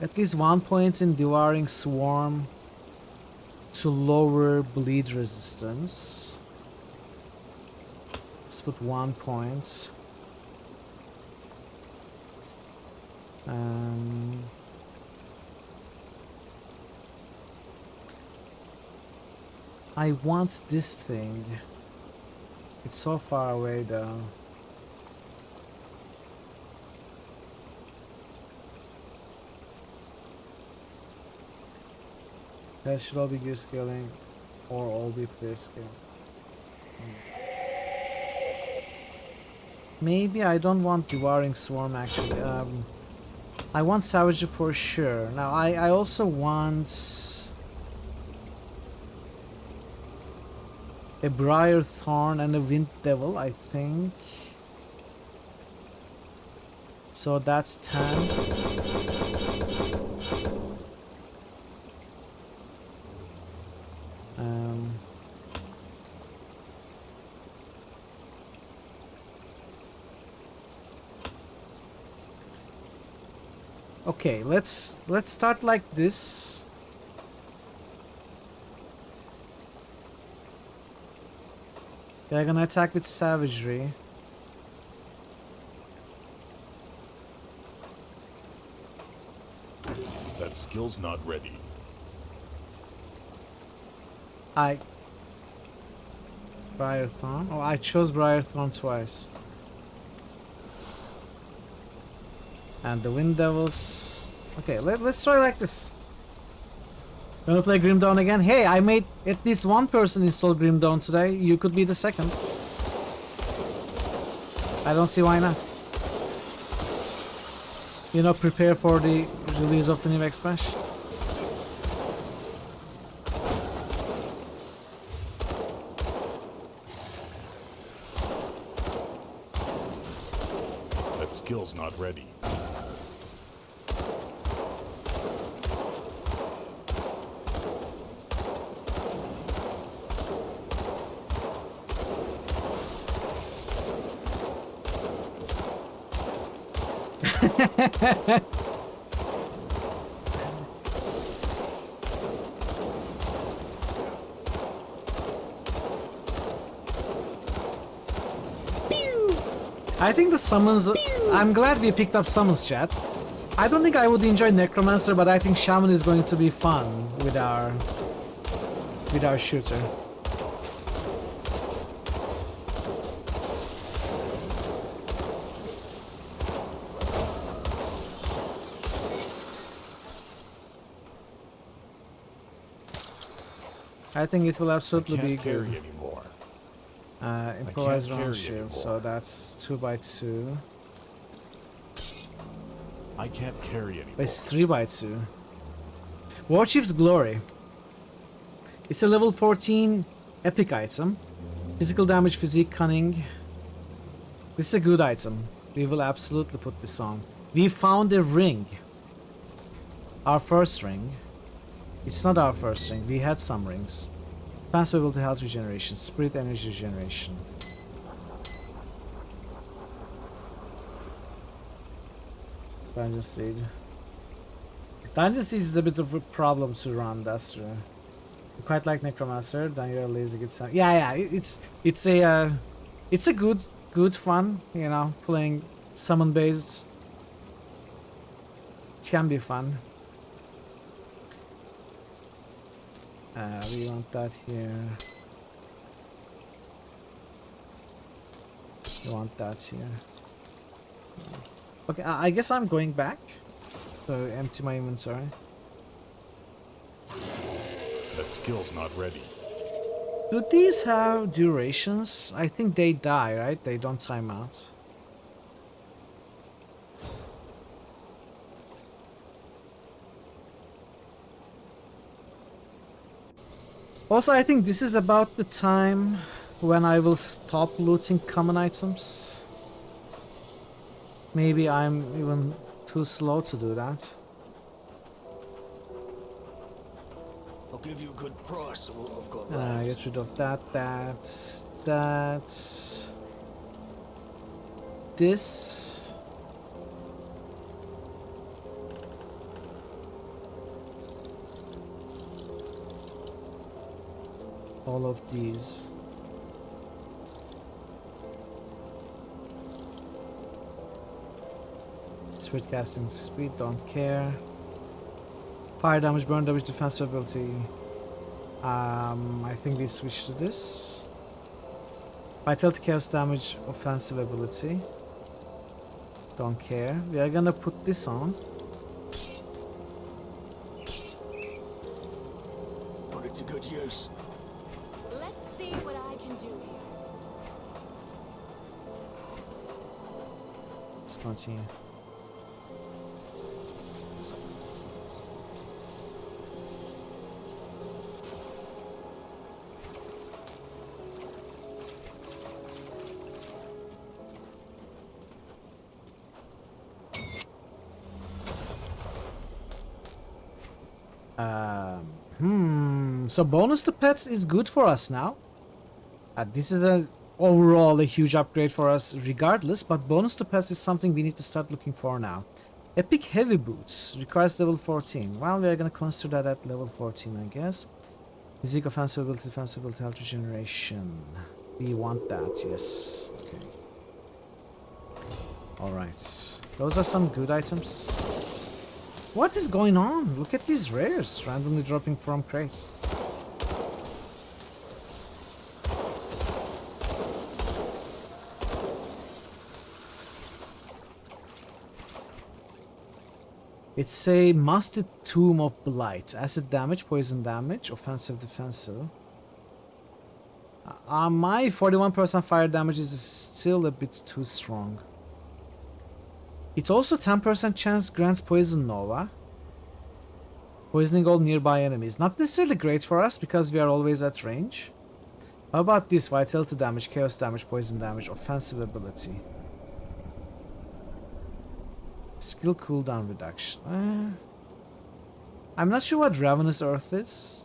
at least 1 point in Devouring Swarm to lower bleed resistance. Let's put 1 point. I want this thing. It's so far away though. That should all be gear scaling or all be player scale. Maybe I don't want Devouring Swarm actually. I want savagery for sure. Now I also want a briar thorn and a wind devil, I think. So that's 10. Okay, let's start like this. They're gonna attack with savagery. That skill's not ready. Briarthorn? Oh, I chose Briarthorn twice. And the Wind Devils. Okay, let's try like this. Gonna play Grim Dawn again? Hey, I made at least one person install Grim Dawn today. You could be the second. I don't see why not. You know, prepare for the release of the new expansion. That skill's not ready. I think the summons... I'm glad we picked up summons, chat. I don't think I would enjoy Necromancer, but I think Shaman is going to be fun with our shooter. I think it will absolutely be good. Anymore. Improvise round shield, so that's 2x2. I can't carry anymore. It's 3x2. Warchief's Glory. It's a level 14 epic item. Physical damage, physique, cunning. This is a good item. We will absolutely put this on. We found a ring. Our first ring. It's not our first ring. We had some rings. Transferable to health regeneration, spirit energy regeneration. Dungeon Siege. Dungeon Siege is a bit of a problem to run, that's true. You quite like Necromancer, then you're a lazy good son. Yeah, it's a good fun, you know, playing summon based. It can be fun. We want that here. We want that here. Okay, I guess I'm going back to empty my inventory. That skill's not ready. Do these have durations? I think they die, right? They don't time out. Also, I think this is about the time when I will stop looting common items. Maybe I'm even too slow to do that. I'll give you a good price of what I've got left. Get rid of that, that's... This... all of these. Spirit casting speed, don't care. Fire damage, burn damage, defense ability. I think we switch to this. Vitality, chaos damage, offensive ability. Don't care. We are gonna put this on. Put it to good use. Let's see what I can do here. Let's continue. So bonus to pets is good for us now. This is overall a huge upgrade for us regardless, but bonus to pets is something we need to start looking for now. Epic heavy boots requires level 14. Well, we are gonna consider that at level 14, I guess. Physique, offensive ability, defensive ability, health regeneration. We want that, yes. Okay. Alright. Those are some good items. What is going on? Look at these rares randomly dropping from crates. It's a musted Tomb of Blight. Acid damage, poison damage, offensive, defensive. My 41% fire damage is still a bit too strong. It also 10% chance grants Poison Nova. Poisoning all nearby enemies. Not necessarily great for us because we are always at range. How about this? Vitality damage, chaos damage, poison damage, offensive ability. Skill cooldown reduction. I'm not sure what Ravenous Earth is.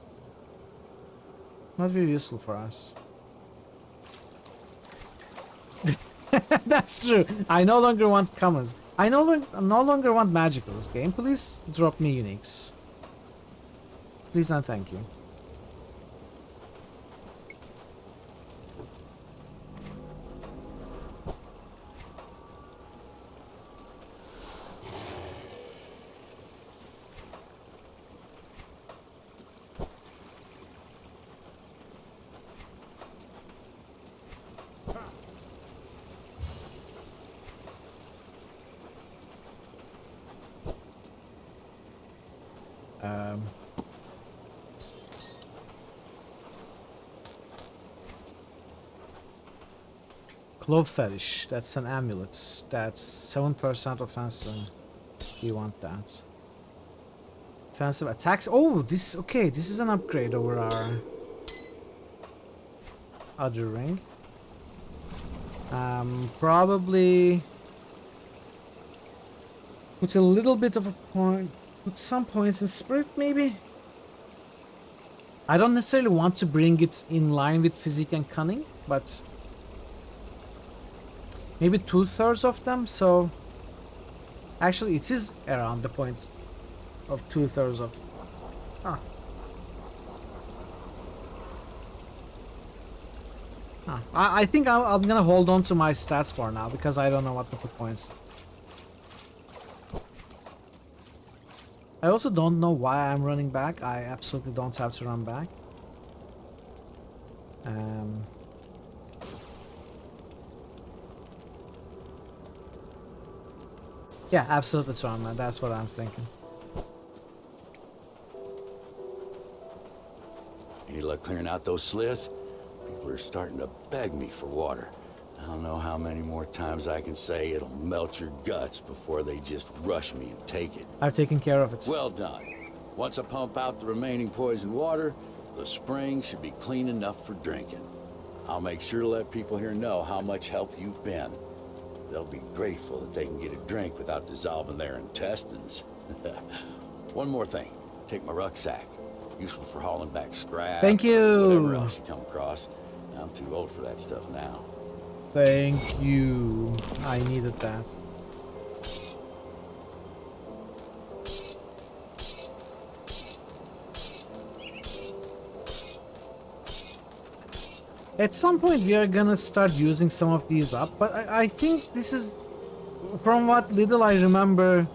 Not very useful for us. That's true. I no longer want commons. I no longer want magicals. Game, please drop me uniques. Please and thank you. Clove Fetish, that's an amulet. That's 7% offensive. We want that. Defensive attacks. Oh, this okay. This is an upgrade over our other ring. Probably put a little bit of a point. Put some points in spirit, maybe. I don't necessarily want to bring it in line with physique and cunning, but maybe 2/3 of them. So actually, it is around the point of 2/3 of. I think I'm gonna hold on to my stats for now because I don't know what to put points. I also don't know why I'm running back. I absolutely don't have to run back. Yeah, absolutely, Storm, man. That's what I'm thinking. Any luck clearing out those sliths? People are starting to beg me for water. I don't know how many more times I can say it'll melt your guts before they just rush me and take it. I've taken care of it. Well done. Once I pump out the remaining poison water, the spring should be clean enough for drinking. I'll make sure to let people here know how much help you've been. They'll be grateful that they can get a drink without dissolving their intestines. One more thing. Take my rucksack. Useful for hauling back scrap. Thank you. Whatever else you come across. I'm too old for that stuff now. Thank you. I needed that. At some point we are gonna start using some of these up, but I think this is, from what little I remember,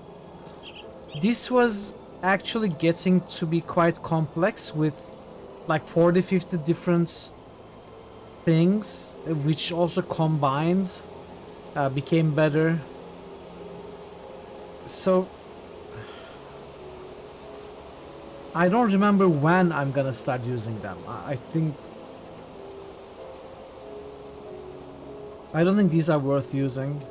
this was actually getting to be quite complex with like 40-50 different things, which also combined became better. So I don't remember when I'm gonna start using them. I don't think these are worth using.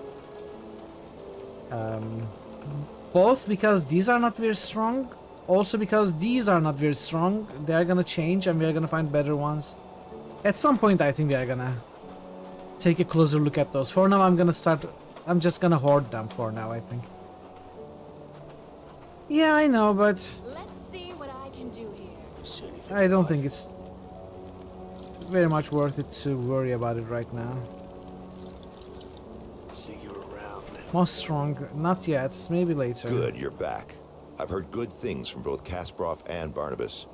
Both because these are not very strong, also because these are not very strong. They are gonna change and we are gonna find better ones. At some point I think we are gonna take a closer look at those. For now I'm just gonna hoard them for now, I think. Yeah, I know, but let's see what I can I don't think it's very much worth it to worry about it right now. See you around. Most strong, not yet, maybe later. Good, you're back. I've heard good things from both Kasparov and Barnabas.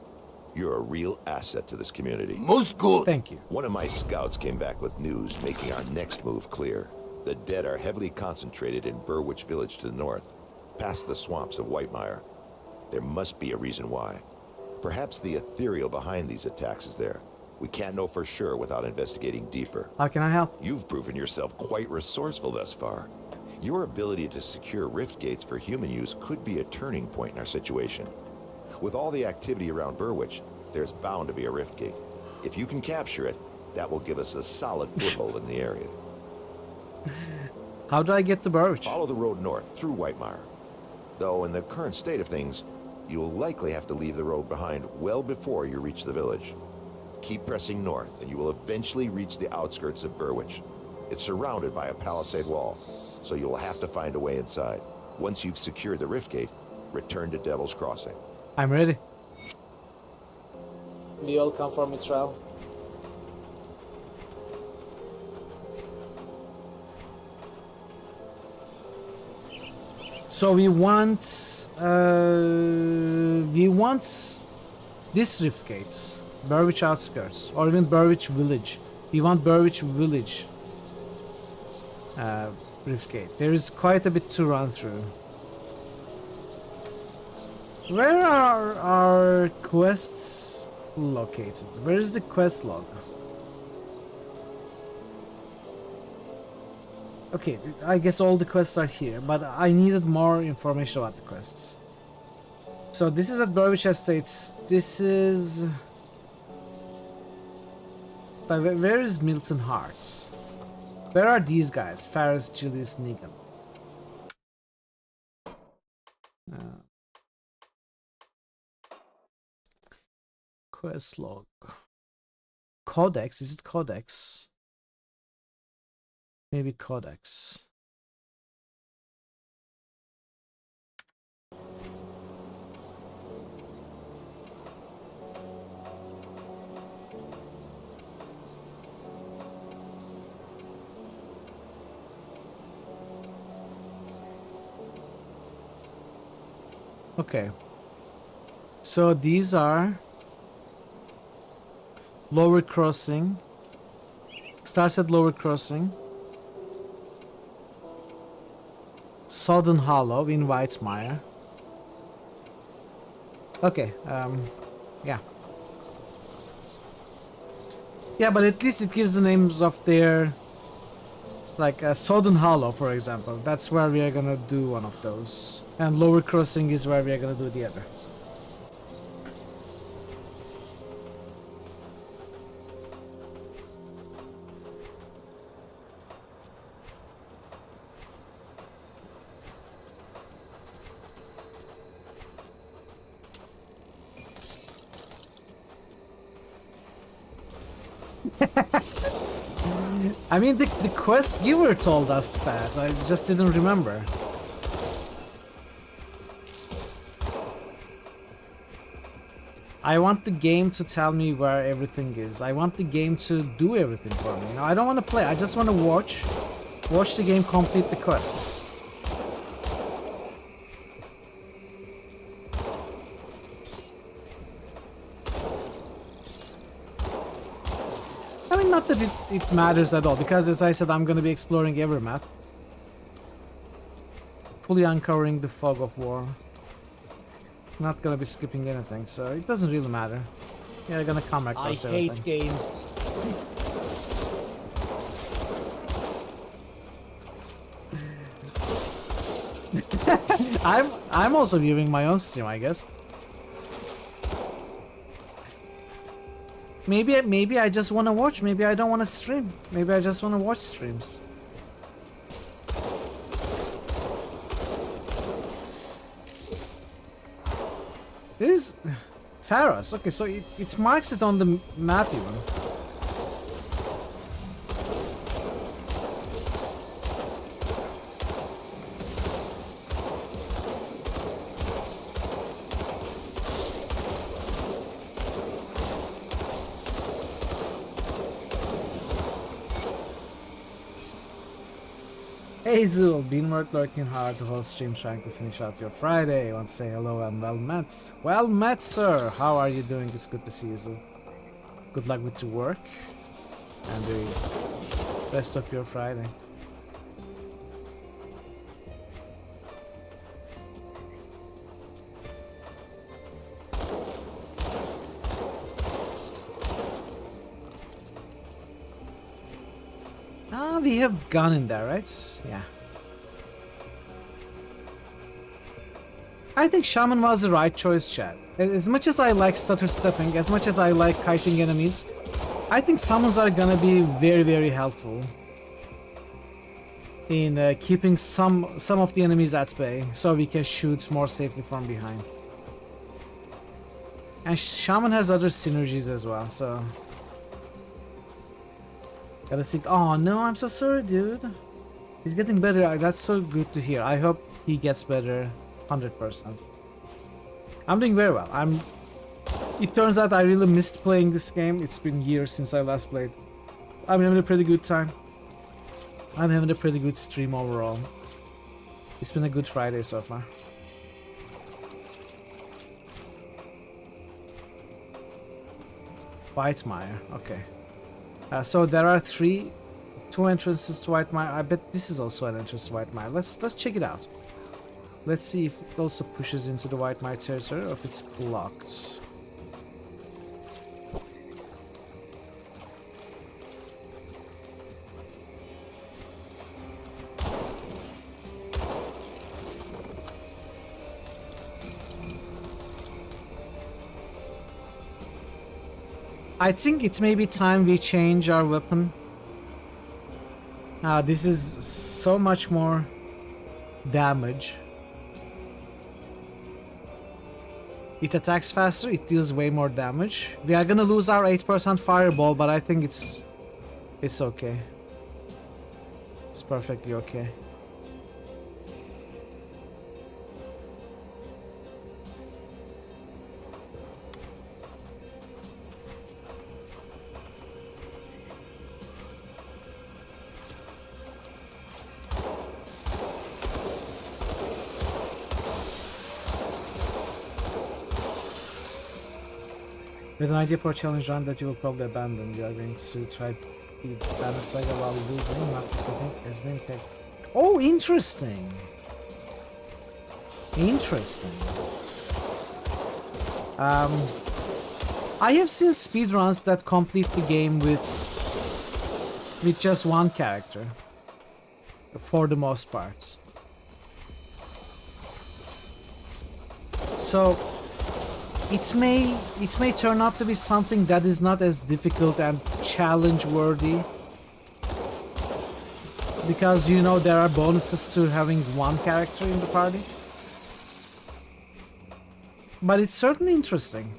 You're a real asset to this community. Most good. Thank you. One of my scouts came back with news making our next move clear. The dead are heavily concentrated in Burwich Village to the north, past the swamps of Whitemire. There must be a reason why. Perhaps the ethereal behind these attacks is there. We can't know for sure without investigating deeper. How can I help? You've proven yourself quite resourceful thus far. Your ability to secure rift gates for human use could be a turning point in our situation. With all the activity around Burwich, there's bound to be a rift gate. If you can capture it, that will give us a solid foothold in the area. How do I get to Burwich? Follow the road north through Whitemire. Though in the current state of things, you'll likely have to leave the road behind well before you reach the village. Keep pressing north and you will eventually reach the outskirts of Burwich. It's surrounded by a palisade wall, so you'll have to find a way inside. Once you've secured the rift gate, return to Devil's Crossing. I'm ready. We all come for Mithril. So we want this rift gate, Burwich outskirts, or even Burwich village. We want Burwich village rift gate. There is quite a bit to run through. Where are our quests located? Where is the quest log? Okay, I guess all the quests are here, but I needed more information about the quests. So this is at Burwich Estates. This is... But where is Milton Hart? Where are these guys? Ferris, Julius, Negan. Quest log. Codex? Is it Codex? Maybe Codex. Okay. So these are Lower Crossing. Starts at Lower Crossing. Southern Hollow in Whitemire. Okay, yeah. Yeah, but at least it gives the names of their... Like Southern Hollow, for example. That's where we are gonna do one of those. And Lower Crossing is where we are gonna do the other. I mean, the quest giver told us that. I just didn't remember. I want the game to tell me where everything is. I want the game to do everything for me. You know, I don't want to play. I just want to watch the game complete the quests. I mean, not that it matters at all, because as I said, I'm going to be exploring every map. Fully uncovering the fog of war. Not going to be skipping anything, so it doesn't really matter. You're going to come across everything. I hate games. I'm also viewing my own stream, I guess. Maybe I just want to watch. Maybe I don't want to stream. Maybe I just want to watch streams. There's Pharos. Okay, so it marks it on the map even. Hey Zul, been working hard the whole stream trying to finish out your Friday. I want to say hello and well met. Well met, sir. How are you doing? It's good to see you, Zul. Good luck with your work and the rest of your Friday. Ah, we have gone in there, right? Yeah. I think Shaman was the right choice, chat. As much as I like stutter stepping, as much as I like kiting enemies, I think summons are gonna be very, very helpful in keeping some of the enemies at bay, so we can shoot more safely from behind. And Shaman has other synergies as well, so... Gotta see. Oh no, I'm so sorry, dude. He's getting better. That's so good to hear. I hope he gets better 100%. I'm doing very well. It turns out I really missed playing this game. It's been years since I last played. I'm having a pretty good time. I'm having a pretty good stream overall. It's been a good Friday so far. Whitemire, okay. So there are two entrances to Whitemire. I bet this is also an entrance to Whitemire. Let's check it out. Let's see if it also pushes into the Whitemire territory or if it's blocked. I think it may be time we change our weapon. This is so much more damage. It attacks faster, it deals way more damage. We are gonna lose our 8% fireball, but I think it's okay. It's perfectly okay. With an idea for a challenge run that you will probably abandon, you are going to try to beat Banner Saga while losing, not because it has been picked. Oh, interesting! Interesting. I have seen speedruns that complete the game with just one character, for the most part. So it may turn out to be something that is not as difficult and challenge worthy, because you know there are bonuses to having one character in the party. But it's certainly interesting.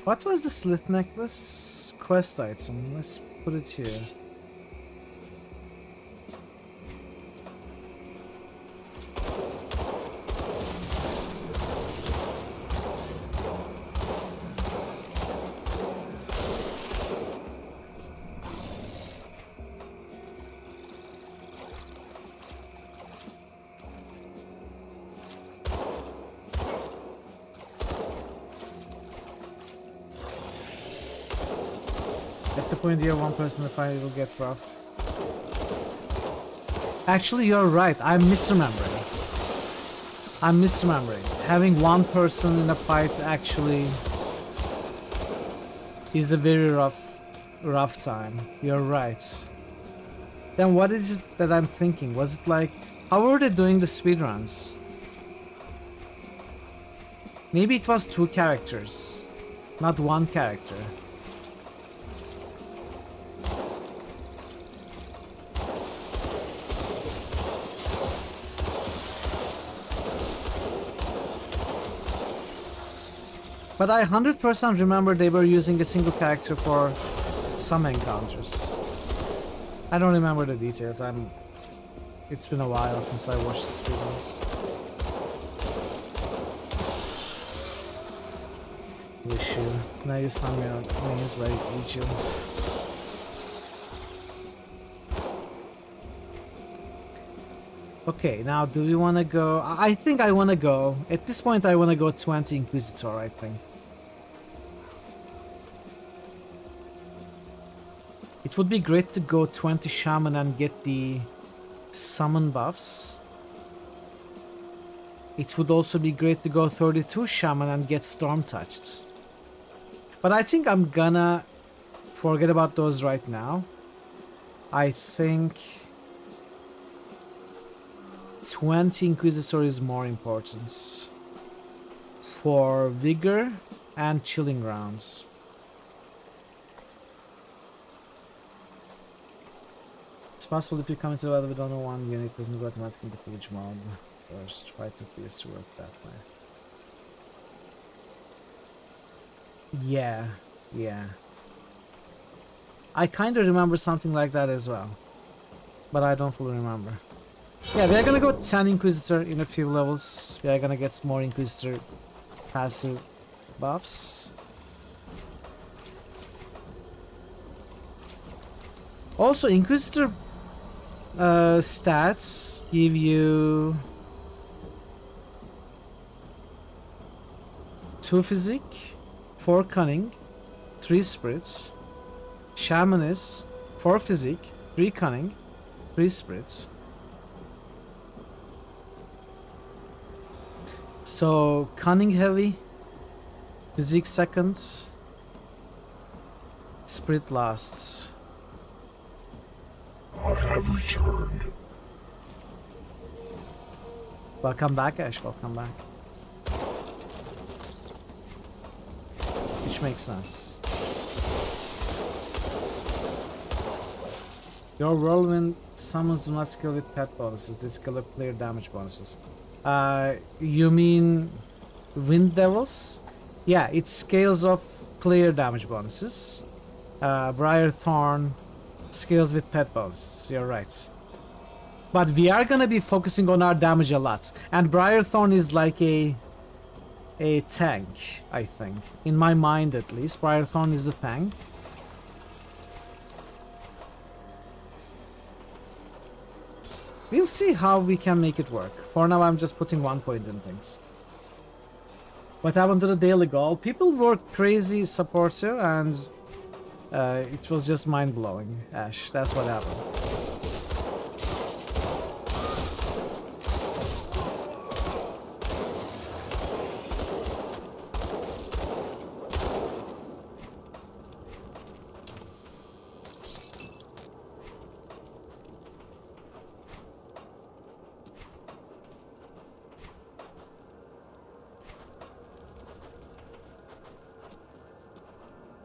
What was the slit necklace quest item? Let's put it here. Point here, one person to fight, it will get rough. Actually, you're right. I'm misremembering. Having one person in a fight actually is a very rough time. You're right. Then what is it that I'm thinking? Was it like, how were they doing the speedruns? Maybe it was two characters, not one character. But I 100% remember they were using a single character for some encounters. I don't remember the details. It's been a while since I watched the speedruns. Wish you. Now you saw me on names like Ichigo. Okay, now do we want to go? I think I want to go. At this point, I want to go 20 Inquisitor, I think. It would be great to go 20 Shaman and get the summon buffs. It would also be great to go 32 Shaman and get Storm Touched. But I think I'm gonna forget about those right now. I think 20 Inquisitor is more important for Vigor and Chilling rounds. It's possible if you come into the battle with only one unit, doesn't go automatically into pillage mode. First, fight to please to work that way. Yeah. I kind of remember something like that as well, but I don't fully remember. Yeah, we are gonna go 10 Inquisitor in a few levels. We are gonna get some more Inquisitor passive buffs. Also, Inquisitor stats give you 2 physique, 4 cunning, 3 spirits. Shaman is 4 physique, 3 cunning, 3 spirits. So cunning heavy, physique seconds, spirit lasts. I have returned. Welcome back, Ash. Welcome back. Which makes sense. Your whirlwind summons do not scale with pet bonuses. They scale with player damage bonuses. You mean Wind Devils? Yeah, it scales off player damage bonuses. Briar Thorn scales with pet bonuses. You're right. But we are gonna be focusing on our damage a lot. And Briar Thorn is like a tank, I think. In my mind, at least. Briar Thorn is a tank. We'll see how we can make it work. For now, I'm just putting 1 point in things. What happened to the daily goal? People were crazy supports here, and it was just mind-blowing, Ash. That's what happened.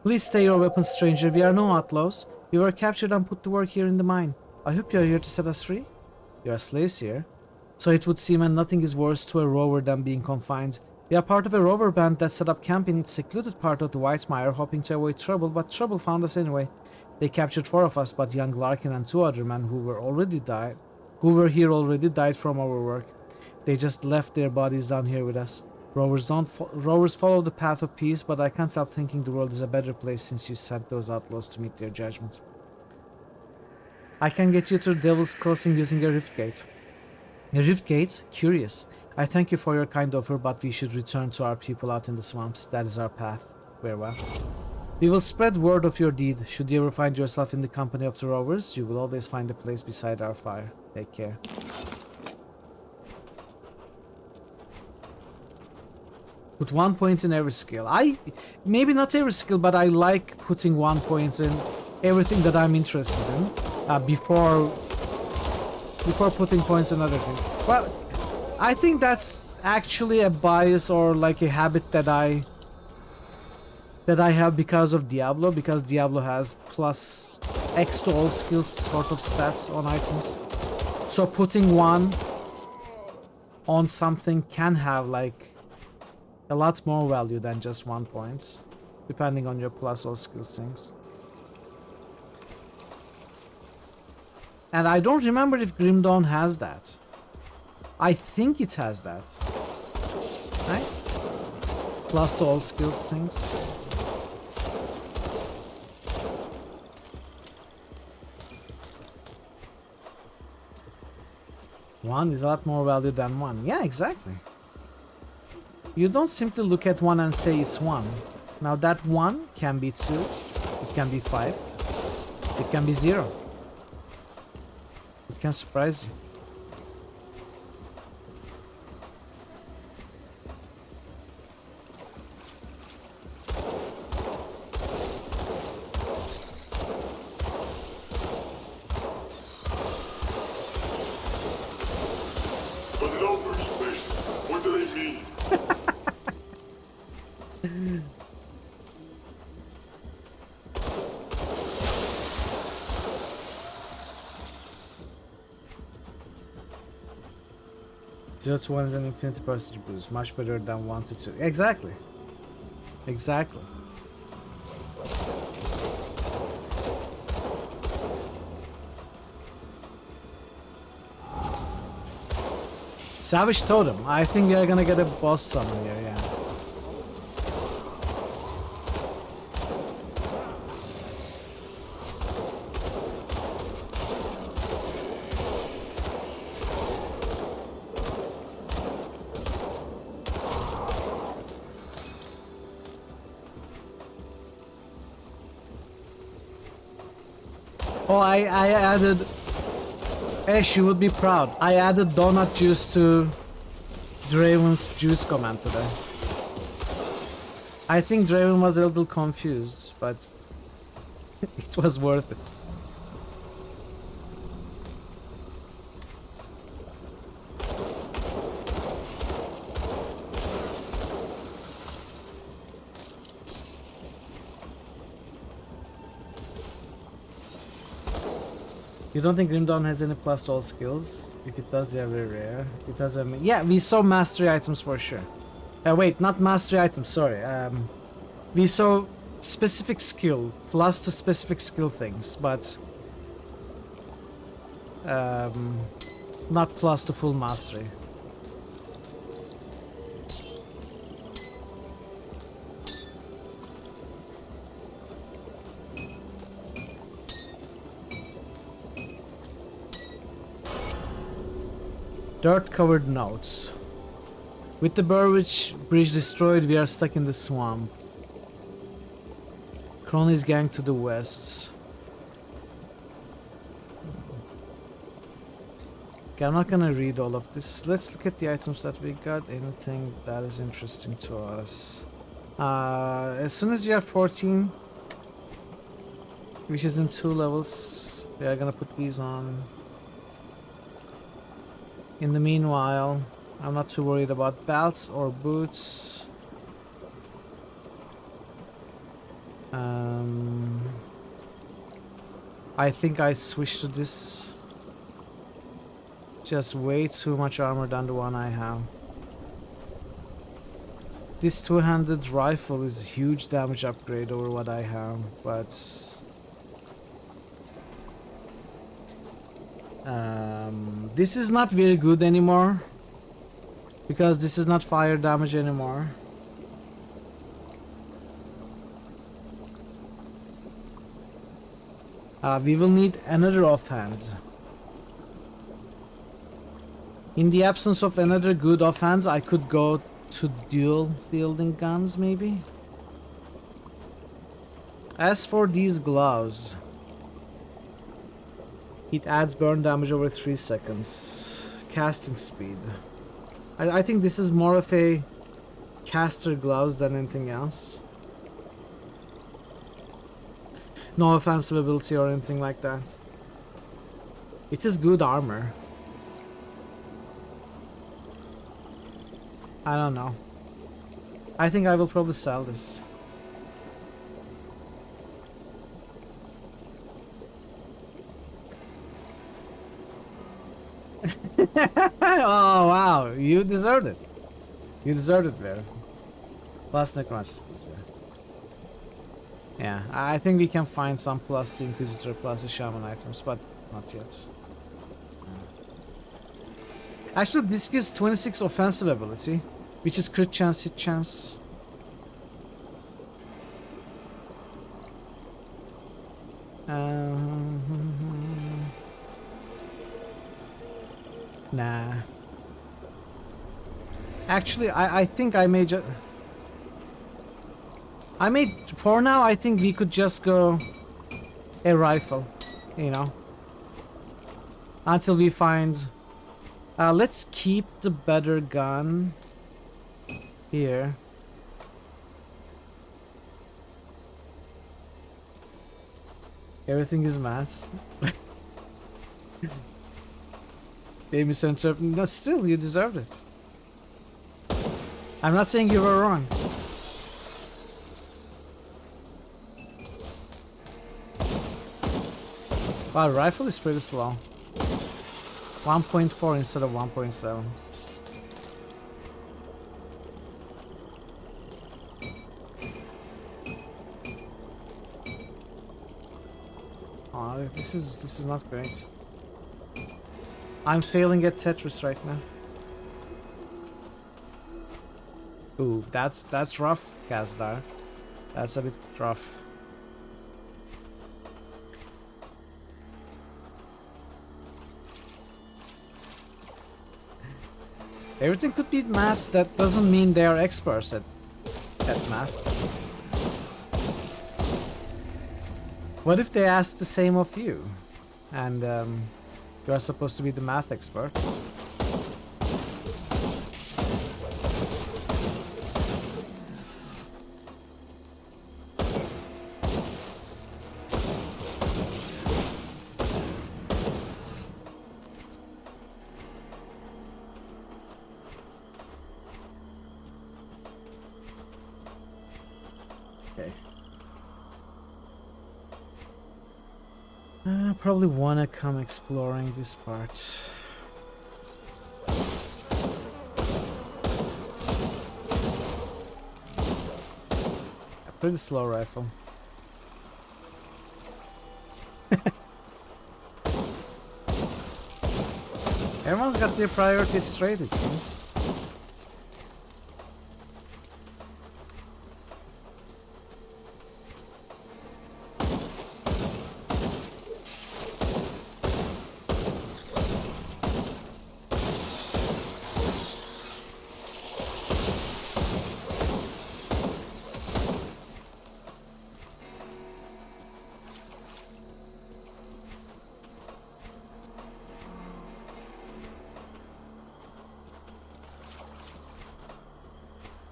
Please stay your weapons, stranger. We are no outlaws. We were captured and put to work here in the mine. I hope you are here to set us free. You are slaves here. So it would seem, and nothing is worse to a rover than being confined. We are part of a rover band that set up camp in a secluded part of the Whitemire, hoping to avoid trouble, but trouble found us anyway. They captured 4 of us, but young Larkin and 2 other men who were here already died from overwork. They just left their bodies down here with us. Rovers follow the path of peace, but I can't help thinking the world is a better place since you sent those outlaws to meet their judgment. I can get you to Devil's Crossing using a rift gate. A rift gate? Curious. I thank you for your kind offer, but we should return to our people out in the swamps. That is our path. Very well. We will spread word of your deed. Should you ever find yourself in the company of the rovers, you will always find a place beside our fire. Take care. Put 1 point in every skill. Maybe not every skill, but I like putting 1 point in everything that I'm interested in before putting points in other things. Well, I think that's actually a bias or like a habit that I have because of Diablo, because Diablo has plus X to all skills sort of stats on items. So putting 1 on something can have like A lot more value than just 1 point, depending on your plus or skills things. And I don't remember if Grim Dawn has that. I think it has that. Right? Plus to all skills things. One is a lot more value than one. Yeah, exactly. You don't simply look at one and say it's one. Now that one can be 2, it can be 5, it can be 0. It can surprise you. But in all persuasion, what do they mean? Zero to 1 is an infinity percentage boost, much better than 1 to 2. Exactly. Exactly. Savage Totem. I think we are gonna get a boss summon here, yeah. Oh, I added... Ash, you would be proud. I added donut juice to Draven's juice command today. I think Draven was a little confused, but it was worth it. You don't think Grim Dawn has any plus to all skills? If it does, they are very rare. It has a... Yeah, we saw mastery items for sure. Wait, not mastery items, sorry. We saw specific skill, plus to specific skill things, but... not plus to full mastery. Dirt-covered notes. With the Burwich bridge destroyed, we are stuck in the swamp. Crowley's gang to the west. Okay, I'm not gonna read all of this. Let's look at the items that we got. Anything that is interesting to us. As soon as we are 14, which is in 2 levels, we are gonna put these on. In the meanwhile, I'm not too worried about belts or boots. I think I switched to this. Just way too much armor than the one I have. This two-handed rifle is a huge damage upgrade over what I have, but... this is not very good anymore, because this is not fire damage anymore. We will need another offhand. In the absence of another good offhand, I could go to dual wielding guns maybe. As for these gloves, it adds burn damage over 3 seconds. Casting speed. I think this is more of a caster gloves than anything else. No offensive ability or anything like that. It is good armor. I don't know. I think I will probably sell this. Oh wow, you deserved it. You deserved it, Vera. Plus necromancy skills, yeah. Yeah, I think we can find some plus 2 Inquisitor plus the Shaman items, but not yet. Actually, this gives 26 offensive ability, which is crit chance, hit chance. Nah. Actually, I think I may just... for now, I think we could just go a rifle, you know. Until we find... let's keep the better gun here. Everything is mass. Baby center. No, still, you deserved it. I'm not saying you were wrong. Wow, rifle is pretty slow. 1.4 instead of 1.7. Oh, this is not great. I'm failing at Tetris right now. Ooh, that's rough, Gazdar. That's a bit rough. Everything could be maths, that doesn't mean they are experts at math. What if they ask the same of you? And you are supposed to be the math expert. Probably wanna come exploring this part. A pretty slow rifle. Everyone's got their priorities straight, it seems.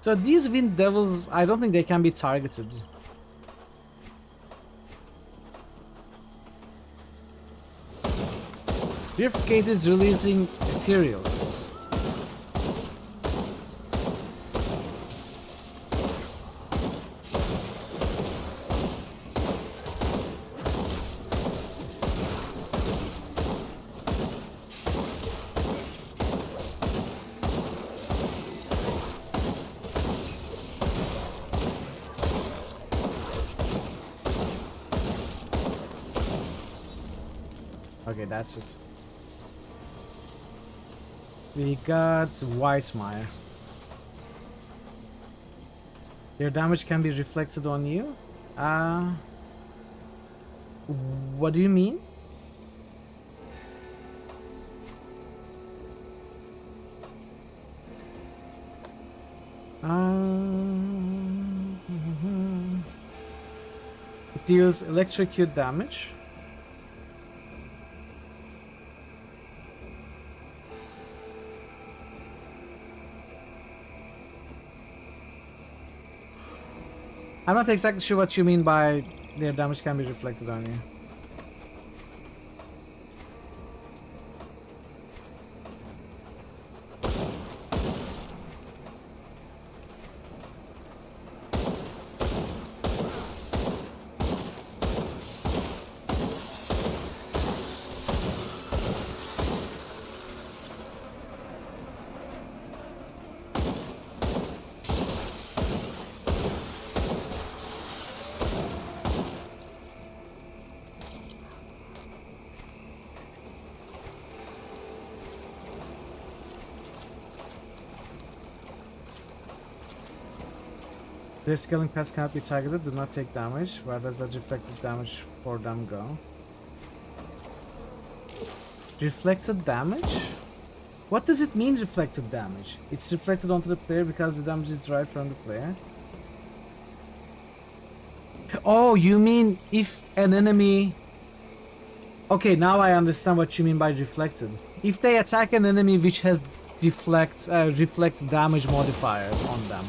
So these wind devils, I don't think they can be targeted. Purificate is releasing ethereals. Okay, that's it. We got Weissmeyer. Your damage can be reflected on you? What do you mean? It deals electrocute damage. I'm not exactly sure what you mean by their damage can be reflected on you. Their scaling pets cannot be targeted, do not take damage. Where does that reflected damage for them go? Reflected damage? What does it mean, reflected damage? It's reflected onto the player because the damage is derived from the player? Oh, you mean if an enemy... Okay, now I understand what you mean by reflected. If they attack an enemy which has reflects damage modifier on them,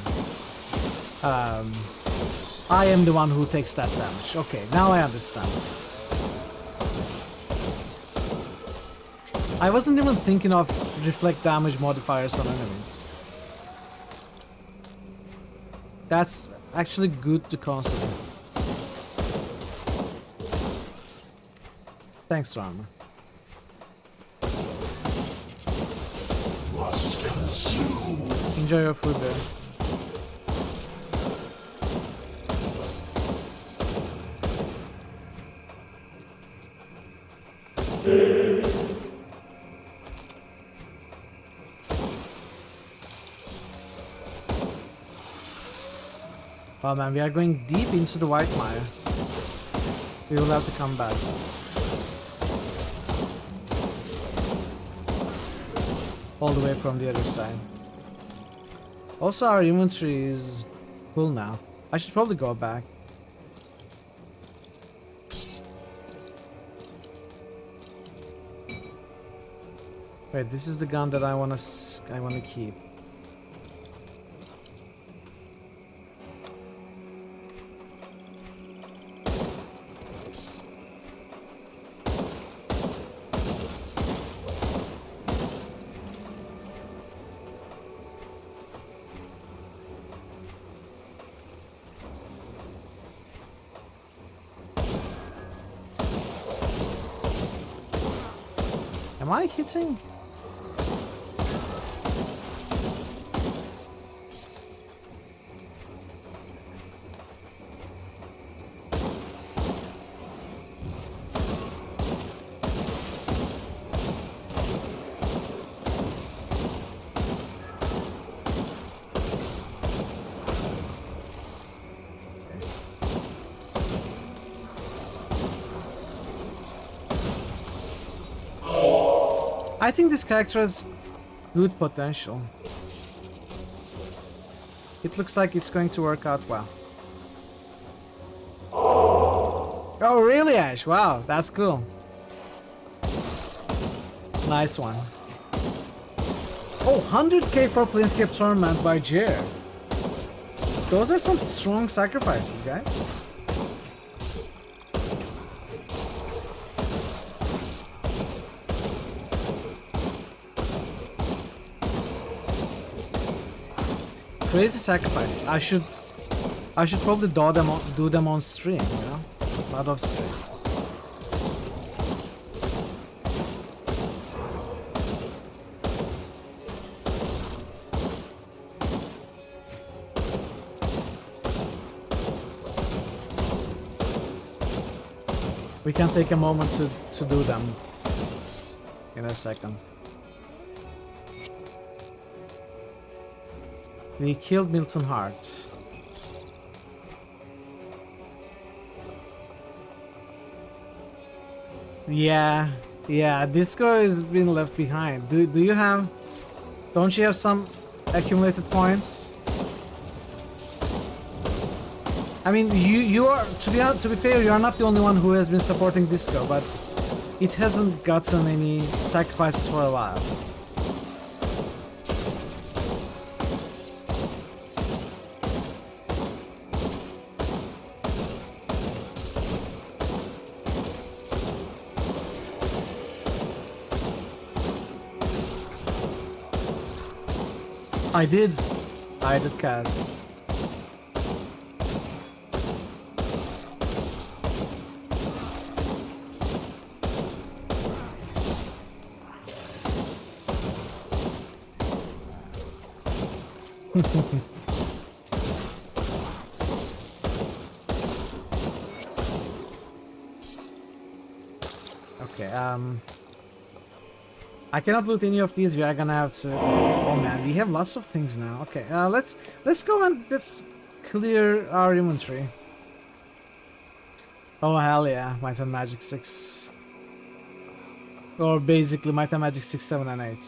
I am the one who takes that damage. Okay, now I understand. I wasn't even thinking of reflect damage modifiers on enemies. That's actually good to consider. Thanks, Rama. Enjoy your food there. Oh man, we are going deep into the white mire. We will have to come back. All the way from the other side. Also, our inventory is full now. I should probably go back. Wait, this is the gun that I wanna keep. Am I hitting? I think this character has good potential. It looks like it's going to work out well. Oh really, Ash? Wow, that's cool. Nice one. Oh, 100k for Planescape Tournament by Jer. Those are some strong sacrifices, guys. Crazy sacrifice. I should probably do them on stream, you know? Out of stream. We can take a moment to do them in a second. We killed Milton Hart. Yeah, Disco is being left behind. Do you have? Don't you have some accumulated points? I mean, you are to be fair, you are not the only one who has been supporting Disco, but it hasn't gotten any sacrifices for a while. I did, Kaz. Okay, I cannot loot any of these. We are gonna have to. Oh man, we have lots of things now. Okay, let's go and let's clear our inventory. Oh hell yeah, Might and Magic 6. Or basically Might and Magic 6, 7, and 8.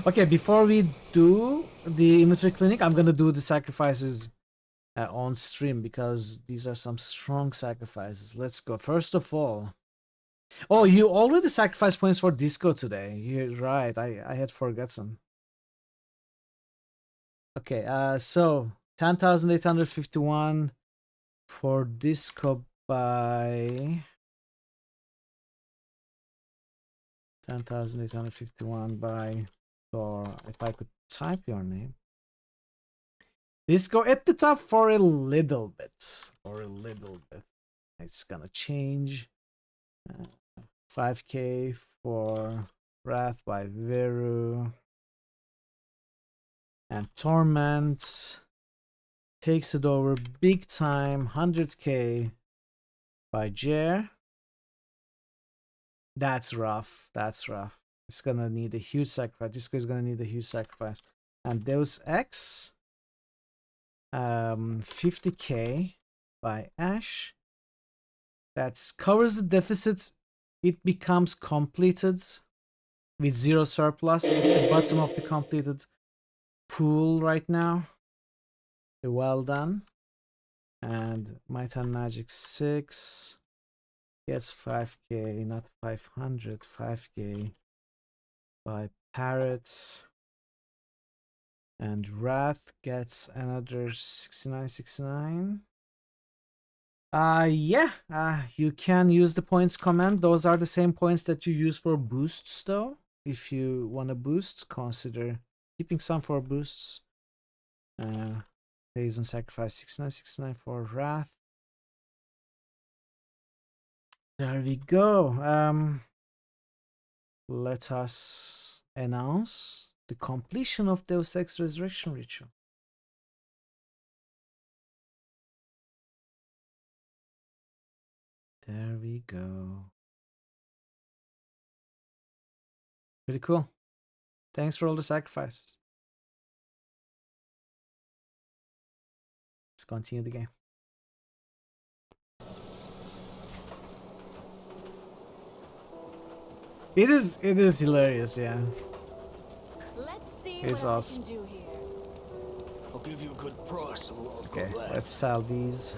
Okay, before we do the inventory clinic, I'm gonna do the sacrifices on stream because these are some strong sacrifices. Let's go. First of all, oh, you already sacrificed points for disco today. You're right. I had forgotten. Okay, so 10,851 for disco by 10,851 by Thor. If I could type your name. Disco at the top for a little bit. It's gonna change. 5k for Wrath by Veru. And Torment takes it over big time. 100k by Jer. That's rough. It's gonna need a huge sacrifice. This guy's gonna need a huge sacrifice. And Deus Ex. 50k by Ash. That covers the deficit. It becomes completed with 0 surplus at the bottom of the completed pool right now. Well done. And Might and Magic 6 gets 5k, not 500, 5k by Parrot. And Wrath gets another 69. You can use the points command. Those are the same points that you use for boosts though. If you want to boost, consider keeping some for boosts. Phase and sacrifice 69 for Wrath. There we go. Let us announce the completion of Deus Ex Resurrection Ritual. There we go. Pretty cool. Thanks for all the sacrifices. Let's continue the game. It is hilarious, yeah. Let's see it's what awesome. I can do here. I'll give you a good price. Okay, let's sell these.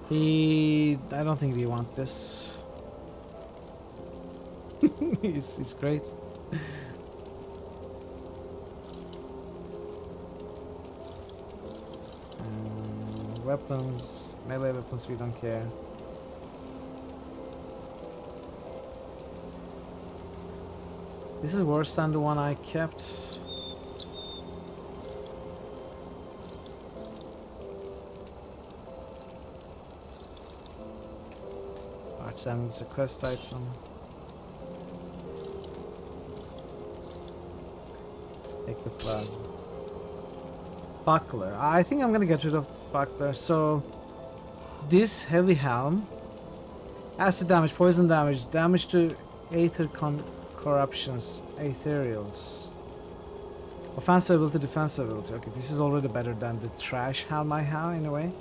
I don't think we want this. it's great. Weapons, melee weapons, we don't care. This is worse than the one I kept. Arch it's a quest item. Take the plasma. Buckler. I think I'm gonna get rid of Buckler. So this heavy helm, acid damage, poison damage, damage to aether corruptions, ethereals, offensive ability, defensive ability. Okay, this is already better than the trash helm I have in a way.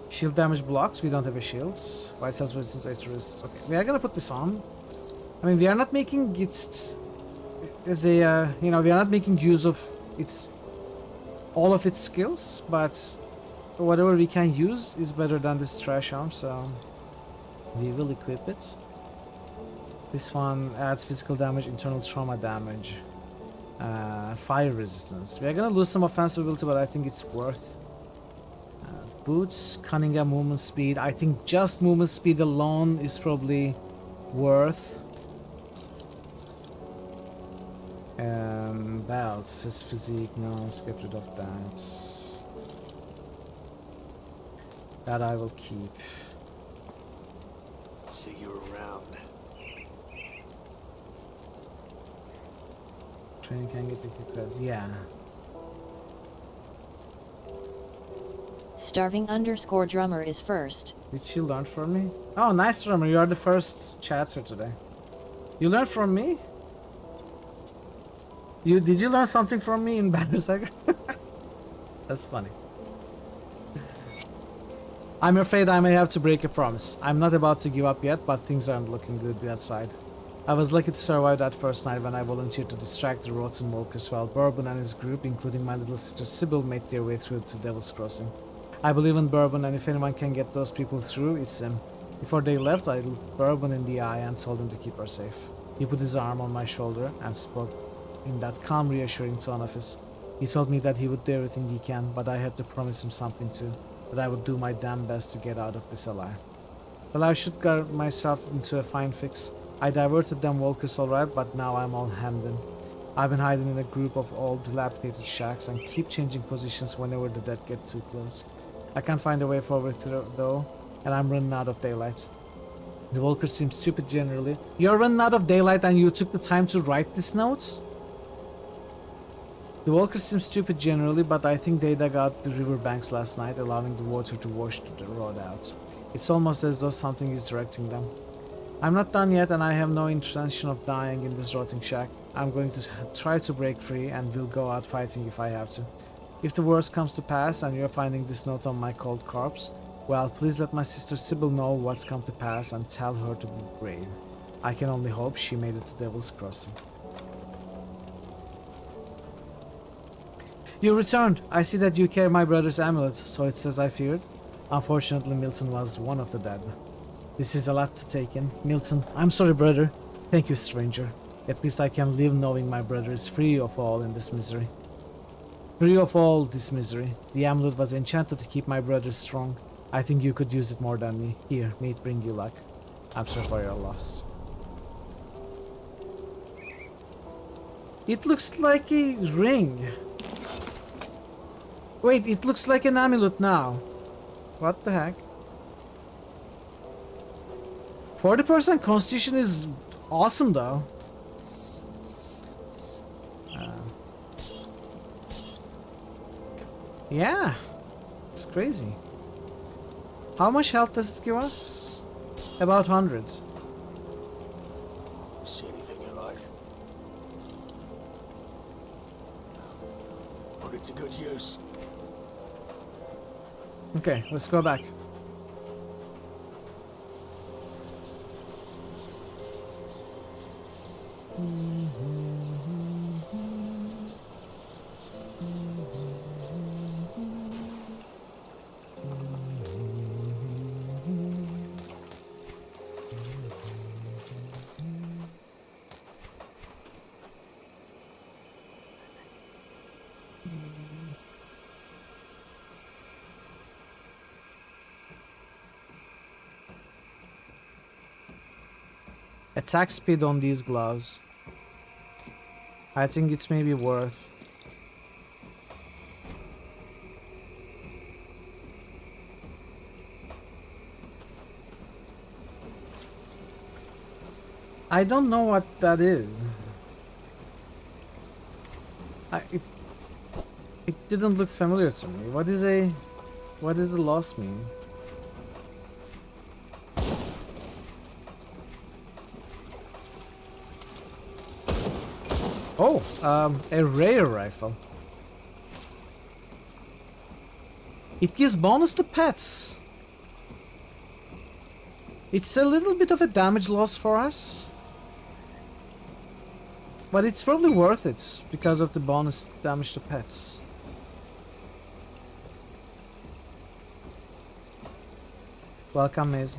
Shield damage blocks. We don't have a shields. White cells resistance, aether resistance. Okay, we are gonna put this on. I mean, we are not making it as a we are not making use of all of its skills, but whatever we can use is better than this trash arm, so we will equip it. This one adds physical damage, internal trauma damage, fire resistance. We are gonna lose some offensive ability, but I think it's worth. Boots, Cunningham movement speed. I think just movement speed alone is probably worth. Belts, his physique, no, let's get rid of that. That I will keep. See you around. Training can get you kicked. Yeah. Starving_drummer is first. Did she learn for me? Oh, nice drummer. You are the first chatter today. You learned from me? Did you learn something from me in Banner Saga? That's funny. I'm afraid I may have to break a promise. I'm not about to give up yet, but things aren't looking good outside. I was lucky to survive that first night when I volunteered to distract the rotten walkers while Bourbon and his group, including my little sister Sybil, made their way through to Devil's Crossing. I believe in Bourbon, and if anyone can get those people through, it's him. Before they left, I looked Bourbon in the eye and told him to keep her safe. He put his arm on my shoulder and spoke in that calm, reassuring tone of his. He told me that he would do everything he can, but I had to promise him something too, that I would do my damn best to get out of this alive. Well, I should get myself into a fine fix. I diverted them walkers alright, but now I'm all hemmed in. I've been hiding in a group of old dilapidated shacks and keep changing positions whenever the dead get too close. I can't find a way forward though, and I'm running out of daylight. The walkers seem stupid generally. You're running out of daylight and you took the time to write this note? The walkers seem stupid generally, but I think they dug out the riverbanks last night, allowing the water to wash the road out. It's almost as though something is directing them. I'm not done yet, and I have no intention of dying in this rotting shack. I'm going to try to break free, and will go out fighting if I have to. If the worst comes to pass, and you're finding this note on my cold corpse, well, please let my sister Sybil know what's come to pass and tell her to be brave. I can only hope she made it to Devil's Crossing. You returned. I see that you carry my brother's amulet, so it's as I feared. Unfortunately, Milton was one of the dead. This is a lot to take in. Milton, I'm sorry, brother. Thank you, stranger. At least I can live knowing my brother is free of all in this misery. Free of all this misery. The amulet was enchanted to keep my brother strong. I think you could use it more than me. Here, may it bring you luck. I'm sorry for your loss. It looks like a ring. Wait, it looks like an amulet now. What the heck? 40% constitution is awesome though. Yeah, it's crazy. How much health does it give us? About 100. See anything you like? Put it to good use. Okay, let's go back. Attack speed on these gloves. I think it's maybe worth. I don't know what that is. It didn't look familiar to me. What does the loss mean? Oh, a rare rifle. It gives bonus to pets. It's a little bit of a damage loss for us. But it's probably worth it because of the bonus damage to pets. Welcome, Maze.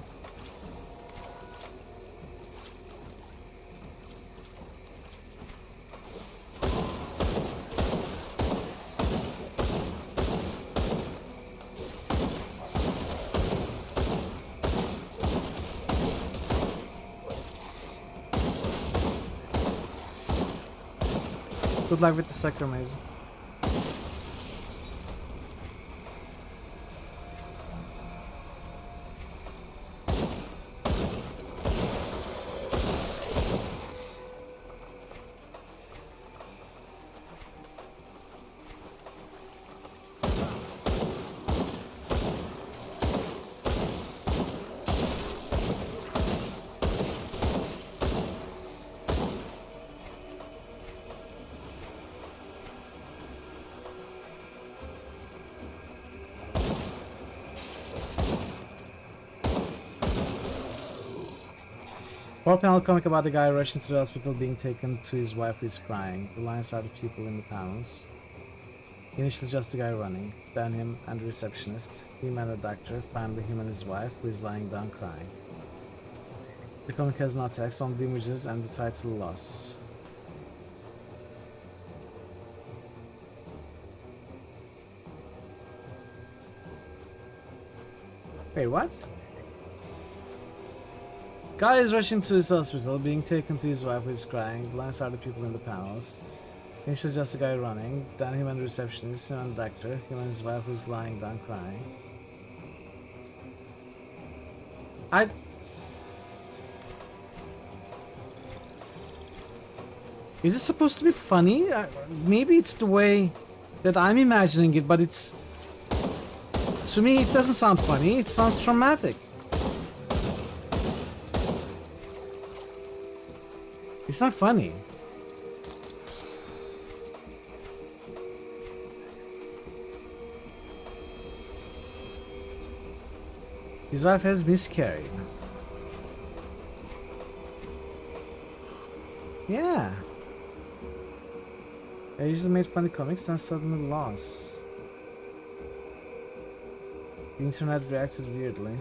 Good luck with the sector maze. 4-panel comic about the guy rushing to the hospital being taken to his wife who is crying. The lines are the people in the panels. Initially just the guy running, then him and the receptionist, him and the doctor, finally him and his wife who is lying down crying. The comic has no text, only images and the title Loss. Wait, what? Guy is rushing to his hospital, being taken to his wife who is crying. The lines are the people in the panels. Initially just the guy running, then him and the receptionist, him and the doctor, him and his wife who is lying down crying. Is this supposed to be funny? Maybe it's the way that I'm imagining it, but it's... To me, it doesn't sound funny, it sounds traumatic. It's not funny. His wife has miscarried. Yeah. I usually made funny comics, then suddenly lost. The internet reacted weirdly.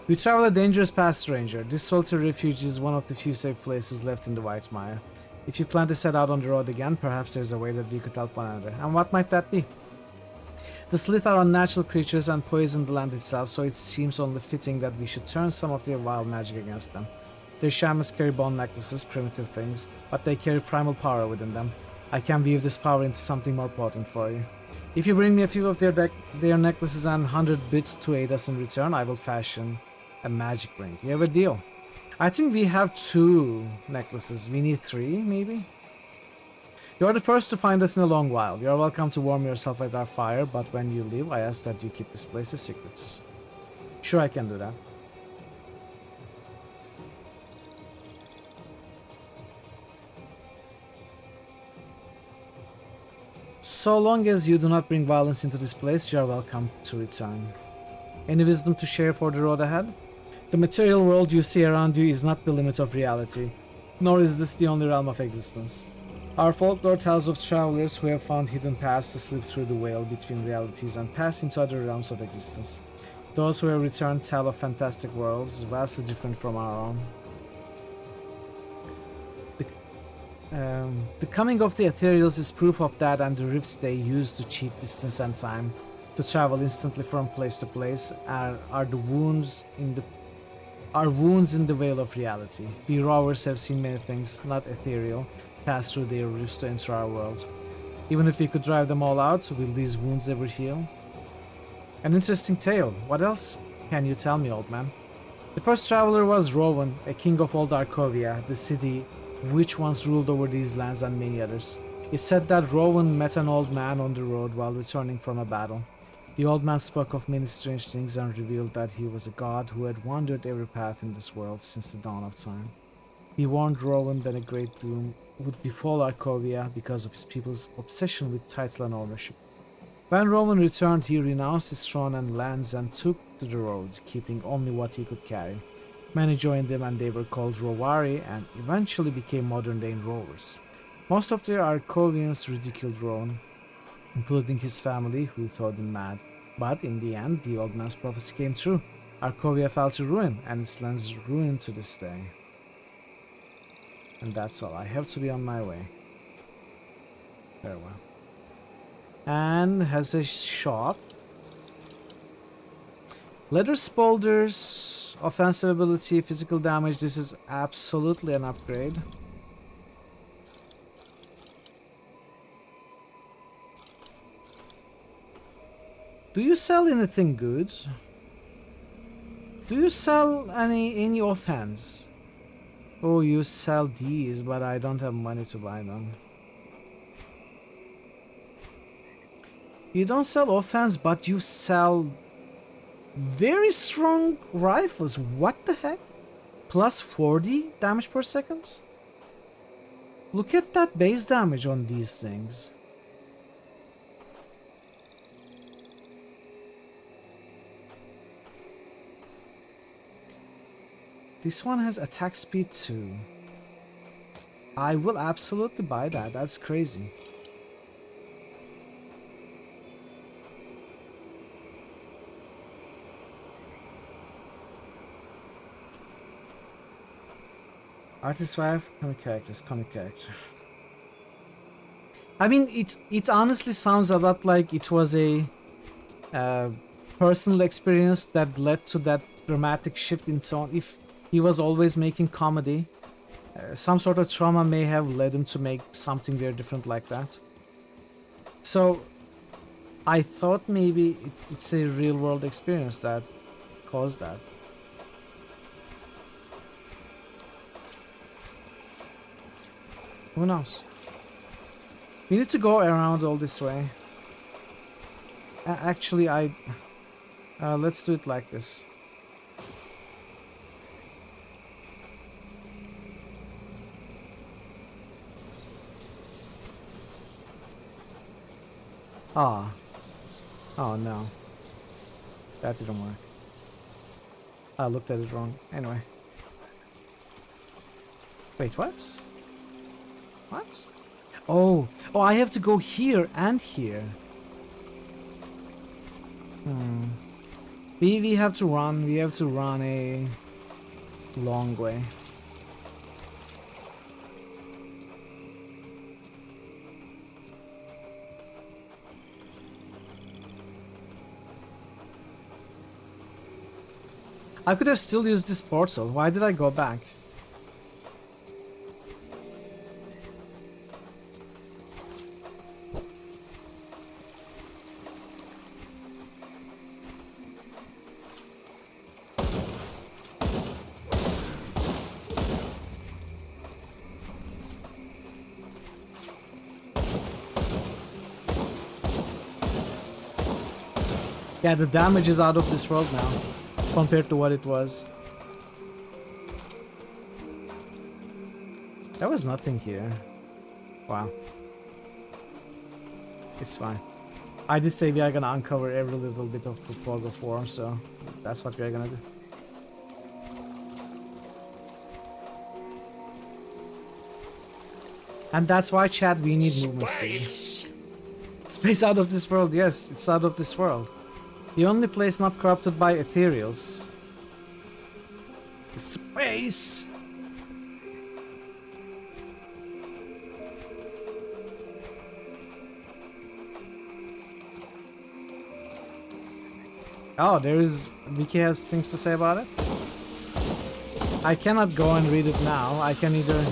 We travel a dangerous path, stranger. This solitary refuge is one of the few safe places left in the White Mire. If you plan to set out on the road again, perhaps there's a way that we could help one another. And what might that be? The Slith are unnatural creatures and poison the land itself, so it seems only fitting that we should turn some of their wild magic against them. Their shamans carry bone necklaces, primitive things, but they carry primal power within them. I can weave this power into something more potent for you. If you bring me a few of their necklaces and 100 bits to aid us in return, I will fashion a magic ring. You have a deal. I think we have 2 necklaces. We need 3, maybe? You are the first to find us in a long while. You are welcome to warm yourself at our fire, but when you leave, I ask that you keep this place a secret. Sure, I can do that. So long as you do not bring violence into this place, you are welcome to return. Any wisdom to share for the road ahead? The material world you see around you is not the limit of reality, nor is this the only realm of existence. Our folklore tells of travelers who have found hidden paths to slip through the veil between realities and pass into other realms of existence. Those who have returned tell of fantastic worlds, vastly different from our own. The coming of the Ethereals is proof of that, and the rifts they use to cheat distance and time, to travel instantly from place to place, are wounds in the veil of reality. We rovers have seen many things, not ethereal, pass through their rifts to enter our world. Even if we could drive them all out, will these wounds ever heal? An interesting tale. What else can you tell me, old man? The first traveler was Rowan, a king of old Arkovia, the city which once ruled over these lands and many others. It's said that Rowan met an old man on the road while returning from a battle. The old man spoke of many strange things and revealed that he was a god who had wandered every path in this world since the dawn of time. He warned Rowan that a great doom would befall Arkovia because of his people's obsession with title and ownership. When Rowan returned, he renounced his throne and lands and took to the road, keeping only what he could carry. Many joined him and they were called Rowari and eventually became modern-day rovers. Most of the Arkovians ridiculed Rowan, including his family, who thought him mad. But in the end, the old man's prophecy came true. Arkovia fell to ruin, and its lands ruined to this day. And that's all. I have to be on my way. Farewell. And has a shop. Leather spolders, offensive ability, physical damage. This is absolutely an upgrade. Do you sell anything good? Do you sell any offhands? Oh, you sell these, but I don't have money to buy them. You don't sell offhands, but you sell very strong rifles. What the heck? Plus 40 damage per second? Look at that base damage on these things. This one has attack speed 2. I will absolutely buy that. That's crazy. Artist 5, comic characters, comic character. I mean, it honestly sounds a lot like it was a personal experience that led to that dramatic shift in tone. If he was always making comedy, some sort of trauma may have led him to make something very different like that. So I thought maybe it's a real world experience that caused that. Who knows? We need to go around all this way. Actually, let's do it like this. Ah. Oh no. That didn't work. I looked at it wrong. Anyway. Wait, what? What? Oh, I have to go here and here. We have to run. We have to run a long way. I could have still used this portal. Why did I go back? Yeah, the damage is out of this world now, compared to what it was. There was nothing here. Wow. It's fine. I did say we are gonna uncover every little bit of the fog of war, so that's what we are gonna do. And that's why, chat, we need movement speed. Space out of this world, yes, it's out of this world. The only place not corrupted by ethereals. Space! Oh, there is... Vicky has things to say about it? I cannot go and read it now. I can either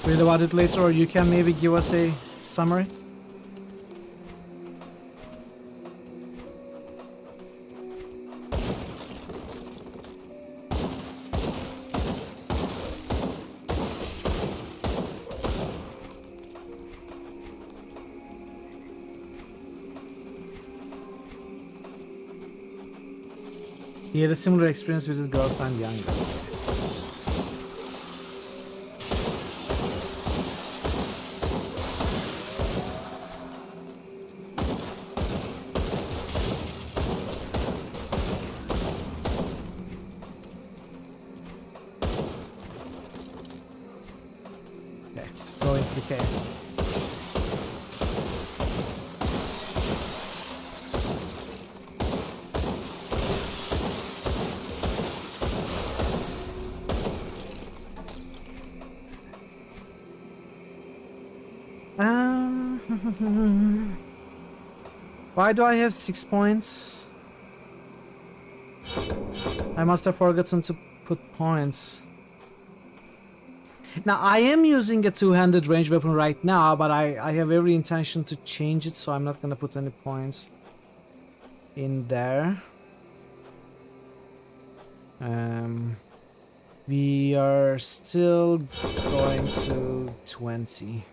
read about it later, or you can maybe give us a summary. He had a similar experience with his girlfriend younger. Okay, let's go into the cave. Why do I have 6 points? I must have forgotten to put points. Now, I am using a two-handed ranged weapon right now, but I have every intention to change it, so I'm not gonna put any points in there. We are still going to 20.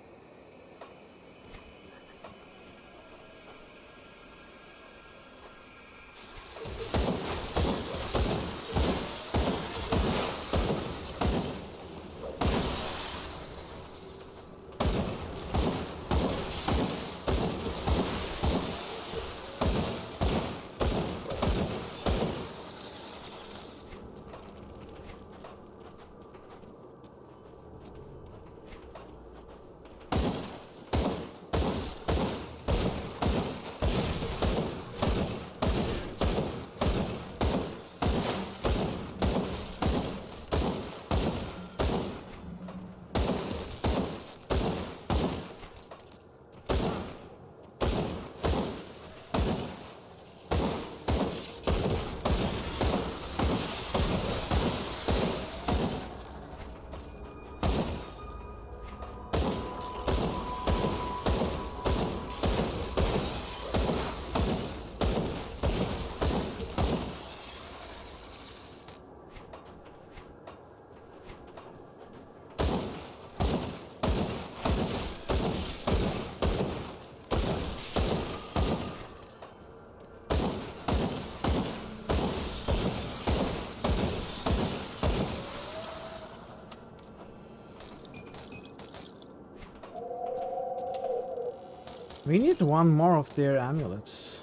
We need one more of their amulets.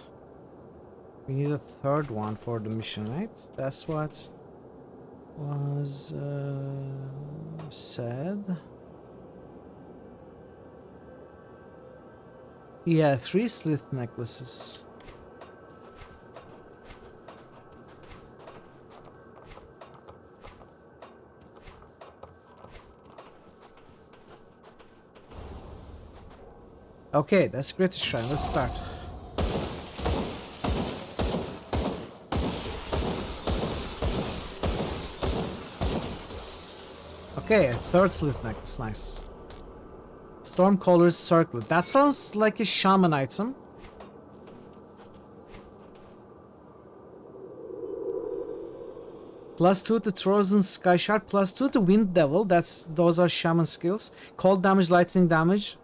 We need a third one for the mission, right? That's what was said. Yeah, 3 slith necklaces. Okay, that's great shrine. Let's start. Okay, a third slith necklace, nice. Stormcaller's circlet. That sounds like a shaman item. +2 to Trojan Sky Shard, +2 to Wind Devil. Those are shaman skills. Cold damage, lightning damage.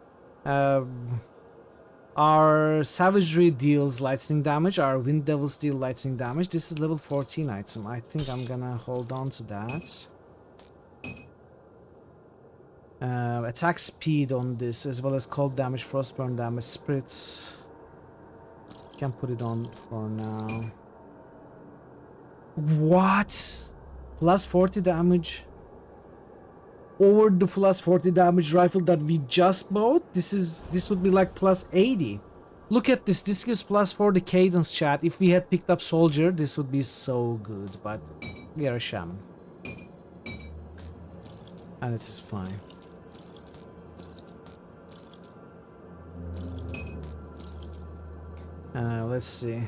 Our Savagery deals lightning damage. Our Wind Devils deal lightning damage. This is level 14 item. I think I'm gonna hold on to that. Attack speed on this, as well as cold damage, frostburn damage, spirits. Can put it on for now. What? +40 damage over the +40 damage rifle that we just bought. This would be like +80. Look at this. This gives +40 cadence, chat. If we had picked up soldier, this would be so good. But we are a shaman, and it is fine. Let's see.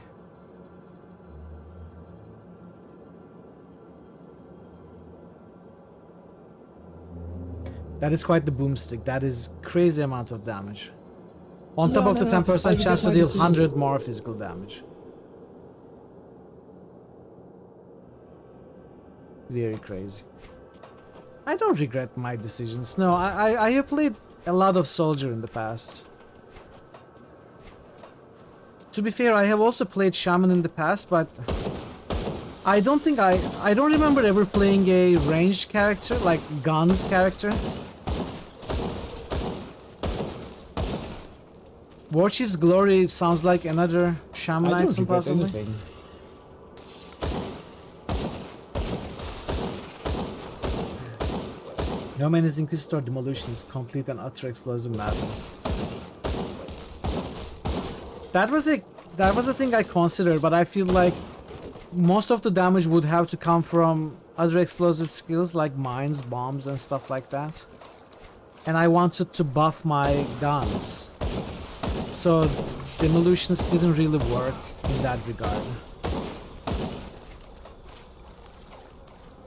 That is quite the boomstick. That is crazy amount of damage. On top of the 10% chance to deal 100 more physical damage. Very crazy. I don't regret my decisions. No, I have played a lot of soldier in the past. To be fair, I have also played shaman in the past, but I don't think I don't remember ever playing a ranged character, like guns character. Warchief's Glory sounds like another shaman item, possibly. Anything. No man is Inquisitor Demolition is complete and utter explosive madness. That was a thing I considered, but I feel like most of the damage would have to come from other explosive skills like mines, bombs, and stuff like that. And I wanted to buff my guns. So demolitions didn't really work in that regard.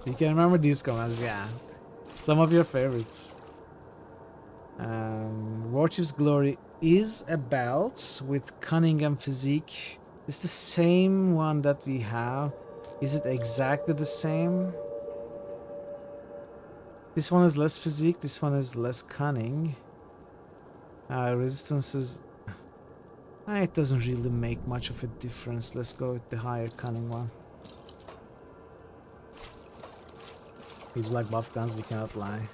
You can remember these commands, yeah. Some of your favorites. Warchief's Glory is a belt with cunning and physique. It's the same one that we have. Is it exactly the same? This one is less physique, this one is less cunning. Resistance is... it doesn't really make much of a difference. Let's go with the higher cunning one. If you like buff guns, we cannot lie.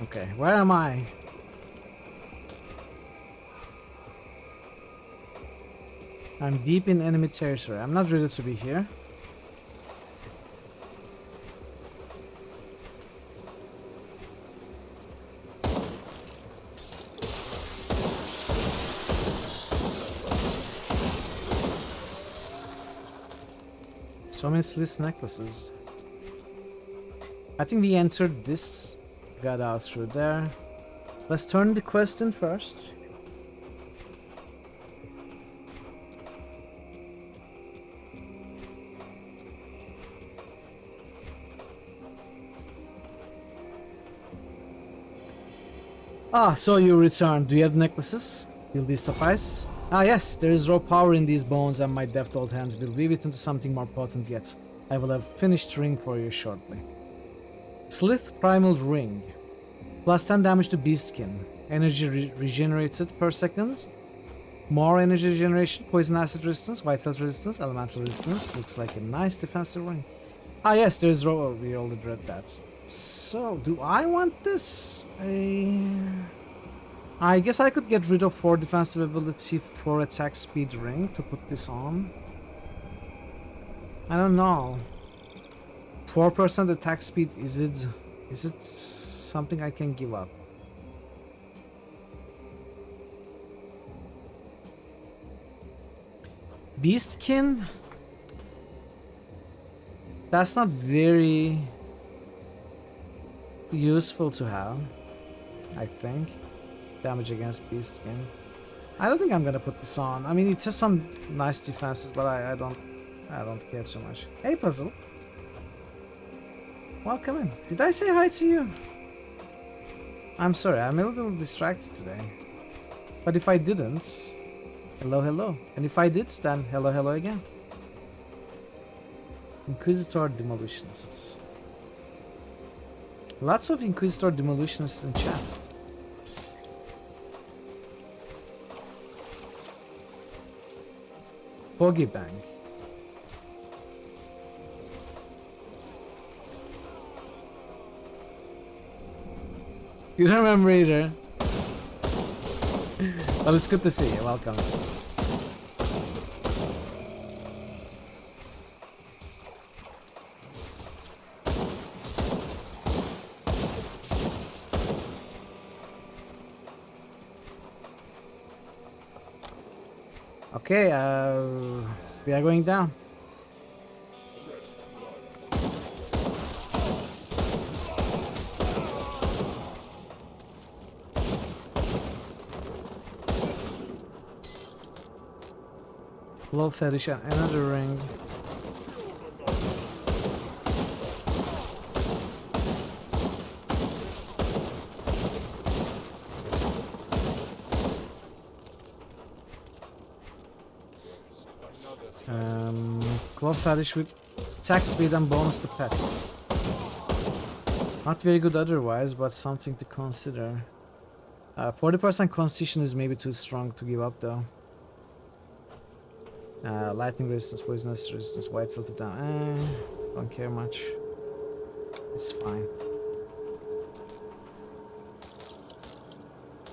Okay, where am I? I'm deep in enemy territory. I'm not ready to be here. So many Sliss necklaces. I think we entered this, got out through there. Let's turn the quest in first. Ah, so you returned. Do you have necklaces? Will these suffice? Ah yes, there is raw power in these bones, and my deft old hands will weave it into something more potent yet. I will have finished ring for you shortly. Slith Primal Ring. Plus 10 damage to beast skin. Energy regenerated per second. More energy regeneration, poison acid resistance, white cell resistance, elemental resistance. Looks like a nice defensive ring. Ah yes, there is raw. Oh, we already read that. So, do I want this? I guess I could get rid of 4 defensive ability for attack speed ring to put this on. I don't know. 4% attack speed, is it something I can give up? Beastkin? That's not very useful to have, I think. Damage against beastkin. I don't think I'm gonna put this on. I mean, it has some nice defenses, but I don't care too much. Hey, Puzzle. Welcome in. Did I say hi to you? I'm sorry, I'm a little distracted today. But if I didn't, hello, hello. And if I did, then hello, hello again. Inquisitor Demolitionists. Lots of Inquisitor Demolitionists in chat. Bogey Bang. You don't remember either. Well, it's good to see you. Welcome. Okay, we are going down. Low fetish and another ring. Claw fetish with attack speed and bonus to pets. Not very good otherwise, but something to consider. 40% constitution is maybe too strong to give up though. Lightning resistance, poisonous resistance, white cell to down. Don't care much. It's fine.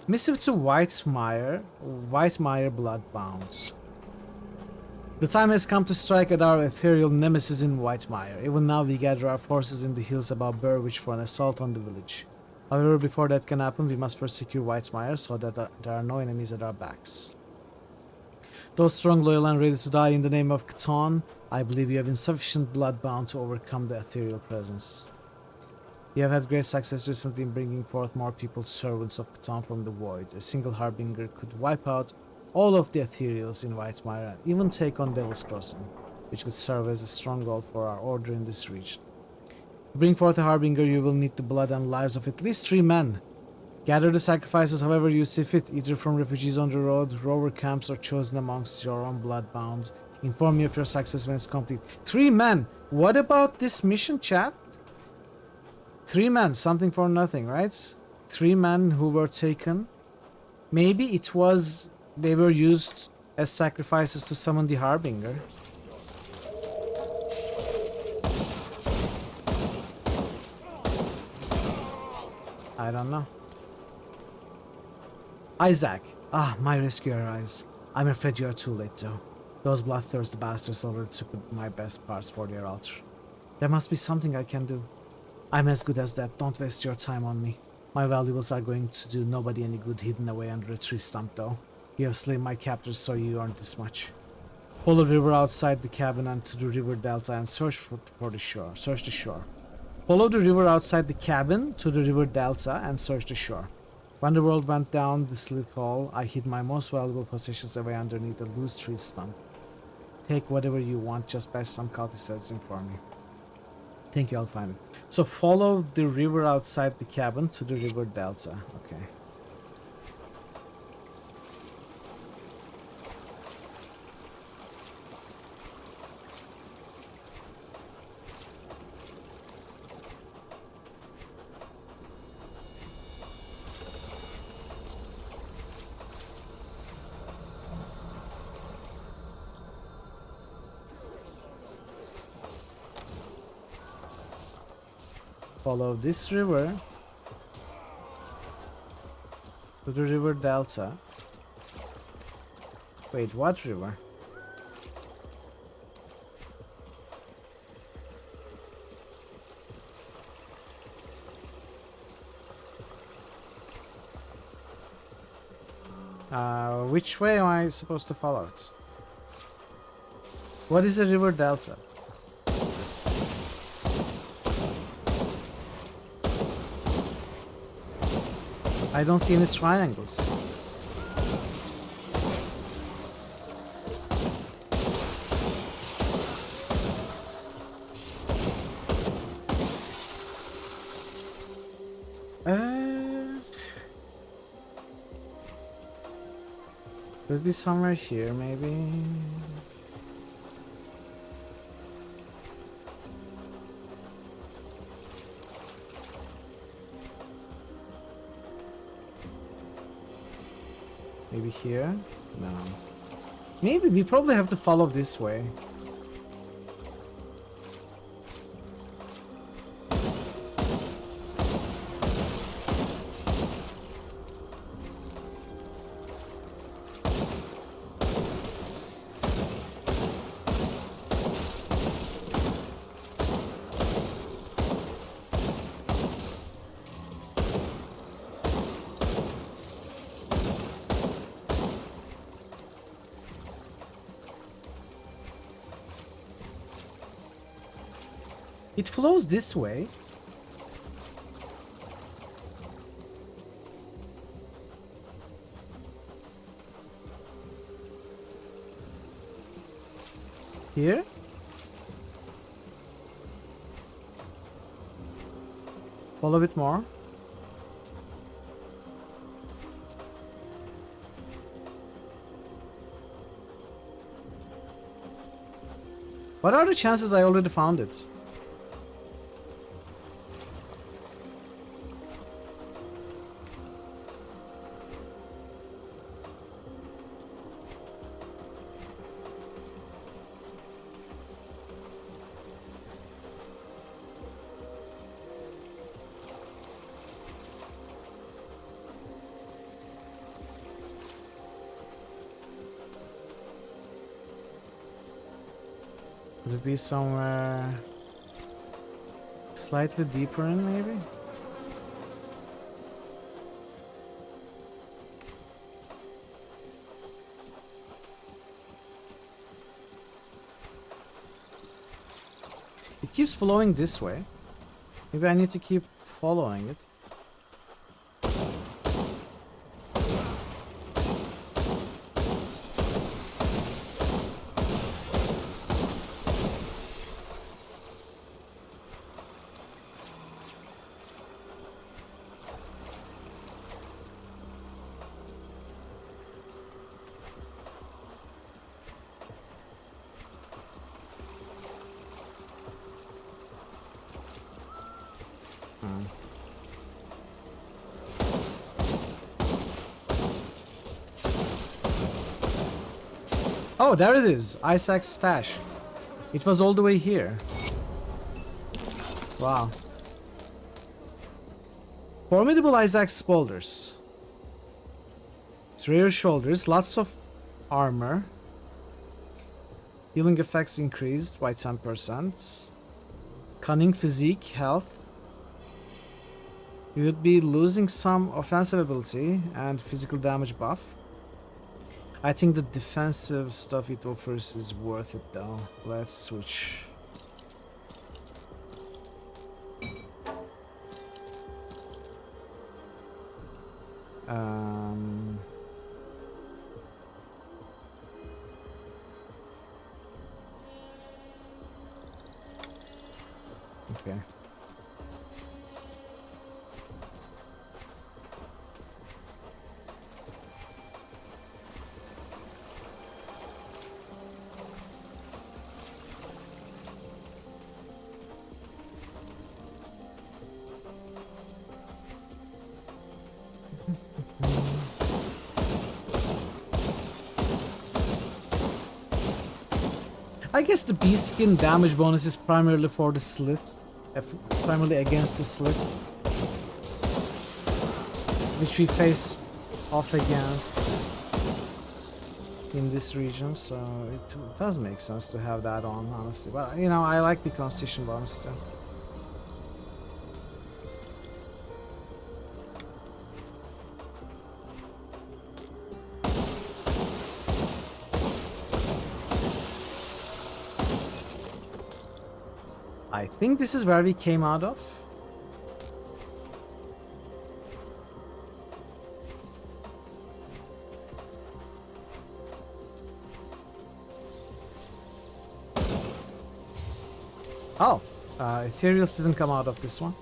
Missive to Whitemire Bloodbound. The time has come to strike at our ethereal nemesis in Whitemire. Even now we gather our forces in the hills above Burwich for an assault on the village. However, before that can happen, we must first secure Whitemire so that there are no enemies at our backs. Though strong, loyal, and ready to die in the name of Catan, I believe you have insufficient bloodbound to overcome the ethereal presence. You have had great success recently in bringing forth more people servants of Catan from the void. A single harbinger could wipe out all of the ethereals in Whitemire and even take on Devil's Crossing, which could serve as a stronghold for our order in this region. To bring forth a harbinger, you will need the blood and lives of at least 3 men. Gather the sacrifices however you see fit, either from refugees on the road, rover camps, or chosen amongst your own bloodbound. Inform me of your success when it's complete. 3 men! What about this mission, chat? 3 men, something for nothing, right? 3 men who were taken. Maybe it was... they were used as sacrifices to summon the Harbinger. I don't know. Isaac. Ah, my rescuer arrives. I'm afraid you are too late though. Those bloodthirsty bastards already took my best parts for their altar. There must be something I can do. I'm as good as that. Don't waste your time on me. My valuables are going to do nobody any good hidden away under a tree stump though. You have slain my captors, so you earned this much. Follow the river outside the cabin and to the river delta and search for the shore. Search the shore. Follow the river outside the cabin to the river delta and search the shore. When the world went down the slit hole, I hid my most valuable possessions away underneath a loose tree stump. Take whatever you want, just buy some cultist settings for me. Thank you, I'll find it. So follow the river outside the cabin to the river delta. Okay. Follow this river to the river delta. Wait, what river? Which way am I supposed to follow it? What is a river delta? I don't see any triangles. Could be somewhere here, maybe. Maybe here? No. Maybe we probably have to follow this way. It flows this way. Here? Follow it more. What are the chances I already found it? Could it be somewhere slightly deeper in, maybe? It keeps flowing this way. Maybe I need to keep following it. Oh, there it is. Isaac's stash. It was all the way here. Wow. Formidable Isaac's boulders. Rear shoulders, lots of armor. Healing effects increased by 10%. Cunning physique, health. You would be losing some offensive ability and physical damage buff. I think the defensive stuff it offers is worth it though. Let's switch. Okay. I guess the beast skin damage bonus is primarily for the slith. primarily against the slip, which we face off against in this region, so it does make sense to have that on, honestly. But you know, I like the Constitution bonus still. I think this is where we came out of. Oh, Ethereals didn't come out of this one.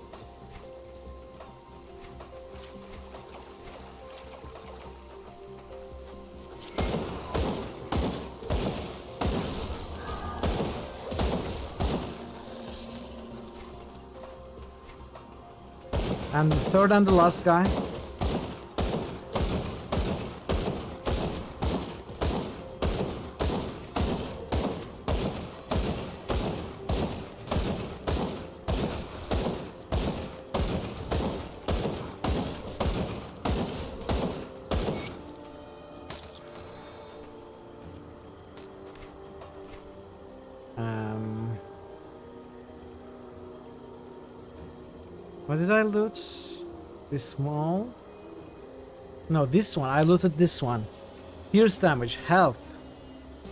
And the third and the last guy. What did I loot? This small? No, this one. I looted this one. Pierce damage, health.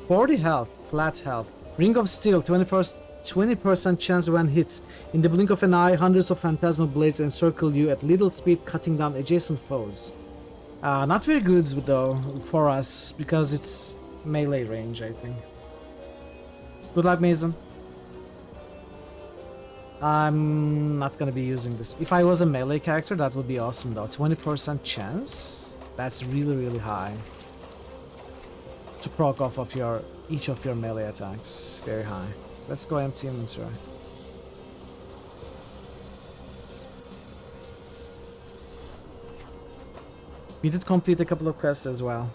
40 health, flat health. Ring of Steel, 20% chance when hits. In the blink of an eye, hundreds of phantasmal blades encircle you at little speed, cutting down adjacent foes. Not very good though for us, because it's melee range, I think. Good luck, Mason. I'm not gonna be using this. If I was a melee character, that would be awesome though. 20% chance? That's really, really high. To proc off of each of your melee attacks. Very high. Let's go empty inventory. We did complete a couple of quests as well.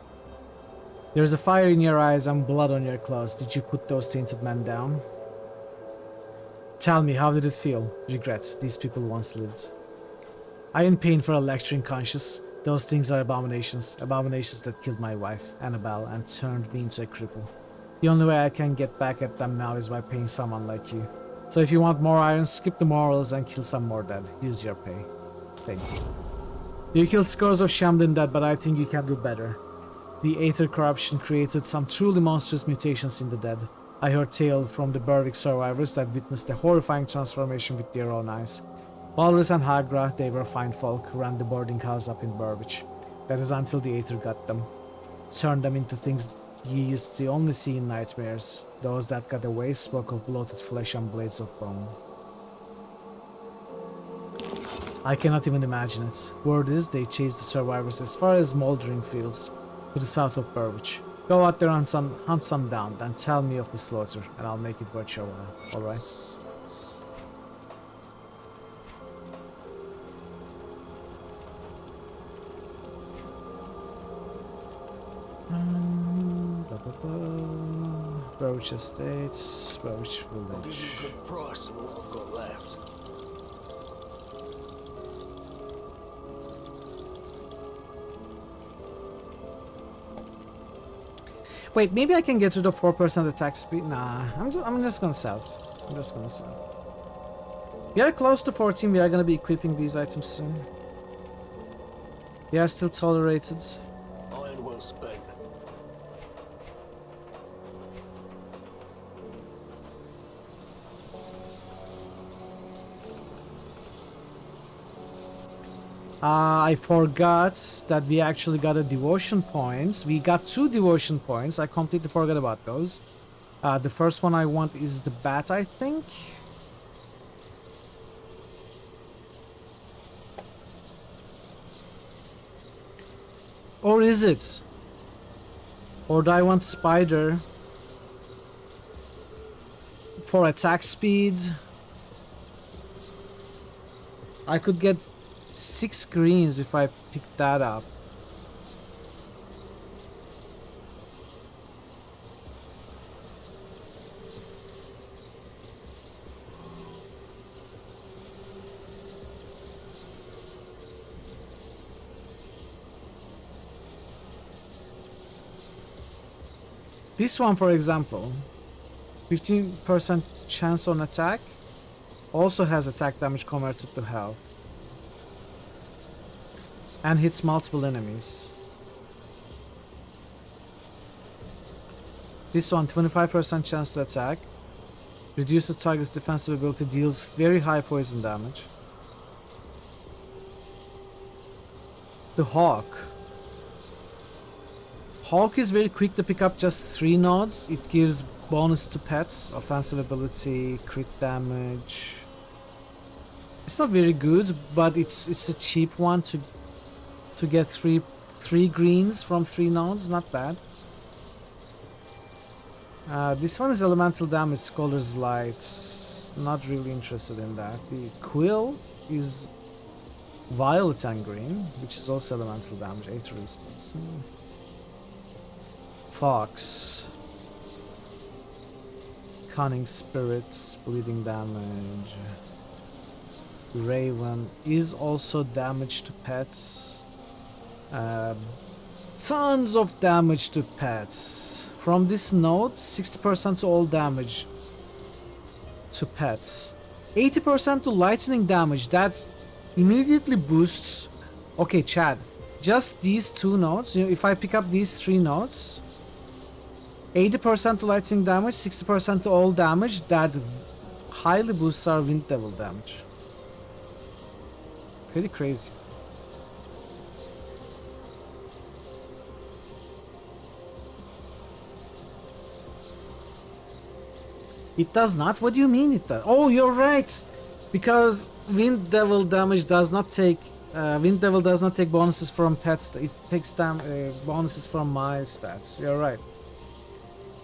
There's a fire in your eyes and blood on your clothes. Did you put those tainted men down? Tell me, how did it feel? Regret. These people once lived. I am in pain for a lecturing conscience. Those things are abominations. Abominations that killed my wife, Annabelle, and turned me into a cripple. The only way I can get back at them now is by paying someone like you. So if you want more iron, skip the morals and kill some more dead. Use your pay. Thank you. You killed scores of Shamden dead, but I think you can do better. The Aether corruption created some truly monstrous mutations in the dead. I heard tales from the Berwick survivors that witnessed a horrifying transformation with their own eyes. Walrus and Hagra, they were fine folk, ran the boarding house up in Burbage. That is until the Aether got them. Turned them into things you used to only see in nightmares. Those that got away spoke of bloated flesh and blades of bone. I cannot even imagine it. Word is they chased the survivors as far as Mouldering Fields, to the south of Burbage. Go out there and hunt some down, then tell me of the slaughter, and I'll make it worth your while, alright? Burbage Estates, Burbage Village. I'll give you a good price for what I've got left. Wait, maybe I can get to the 4% attack speed. Nah, I'm just gonna sell it. I'm just gonna sell it. We are close to 14. We are gonna be equipping these items soon. They are still tolerated. Iron well spent. I forgot that we actually got a devotion points. We got 2 devotion points. I completely forgot about those. The first one I want is the bat, I think. Or is it? Or do I want spider for attack speed? I could get 6 greens if I pick that up. This one, for example, 15% chance on attack, also has attack damage converted to health, and hits multiple enemies. This one, 25% chance to attack, reduces target's defensive ability, deals very high poison damage. The Hawk. Hawk is very quick to pick up, just 3 nodes. It gives bonus to pets, offensive ability, crit damage. It's not very good, but it's a cheap one to get three greens from 3 nodes. Not bad. This one is elemental damage, Scholar's Light. Not really interested in that. The Quill is violet and green, which is also elemental damage, 8 resistance. Fox. Cunning Spirits, bleeding damage. Raven is also damage to pets. Tons of damage to pets. From this node, 60% to all damage to pets. 80% to lightning damage. That immediately boosts. Okay, Chad. Just these 2 nodes. You know, if I pick up these 3 nodes, 80% to lightning damage, 60% to all damage. That highly boosts our Wind Devil damage. Pretty crazy. It does not? What do you mean it does? Oh, you're right! Because Wind Devil damage does not take... Wind Devil does not take bonuses from pets. It takes bonuses from my stats. You're right.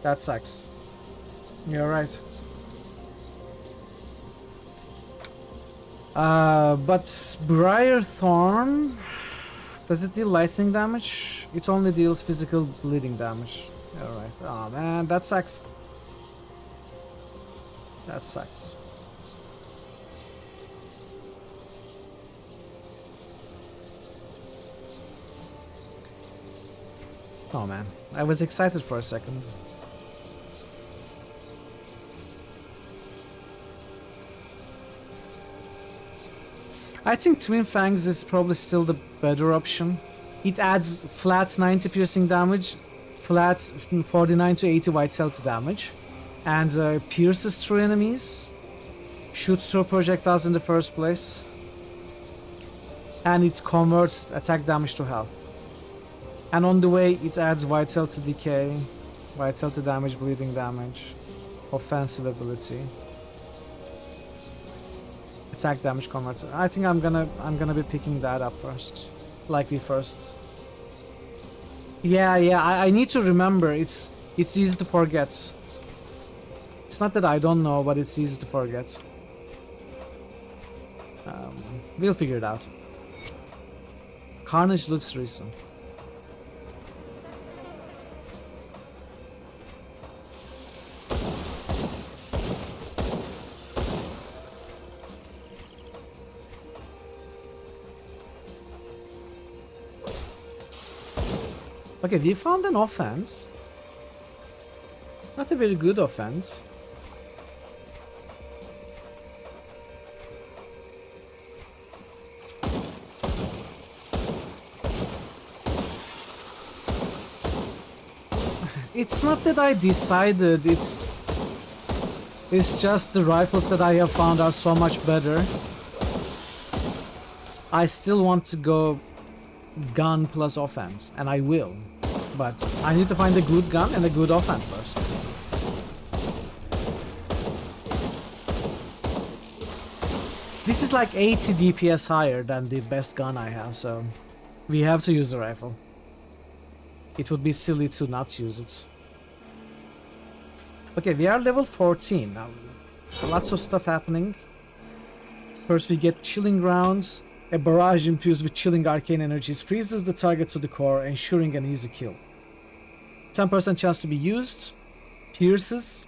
That sucks. You're right. But Briarthorn... Does it deal lightning damage? It only deals physical bleeding damage. You're right. Oh man, that sucks. That sucks. Oh man, I was excited for a second. I think Twin Fangs is probably still the better option. It adds flat 90 piercing damage, flat 49 to 80 white health damage, and pierces through enemies, shoots through projectiles in the first place, and it converts attack damage to health. And on the way, it adds white health to decay, white health to damage, bleeding damage, offensive ability, attack damage converts. I think I'm gonna be picking that up first, likely first. Yeah, I need to remember. It's easy to forget. It's not that I don't know, but it's easy to forget. We'll figure it out. Carnage looks recent. Okay, we found an offense. Not a very good offense. It's not that I decided, it's just the rifles that I have found are so much better. I still want to go gun plus offense, and I will. But I need to find a good gun and a good offense first. This is like 80 DPS higher than the best gun I have, so we have to use the rifle. It would be silly to not use it. Okay, we are level 14 now. Lots of stuff happening. First we get Chilling Grounds. A barrage infused with chilling arcane energies freezes the target to the core, ensuring an easy kill. 10% chance to be used. Pierces.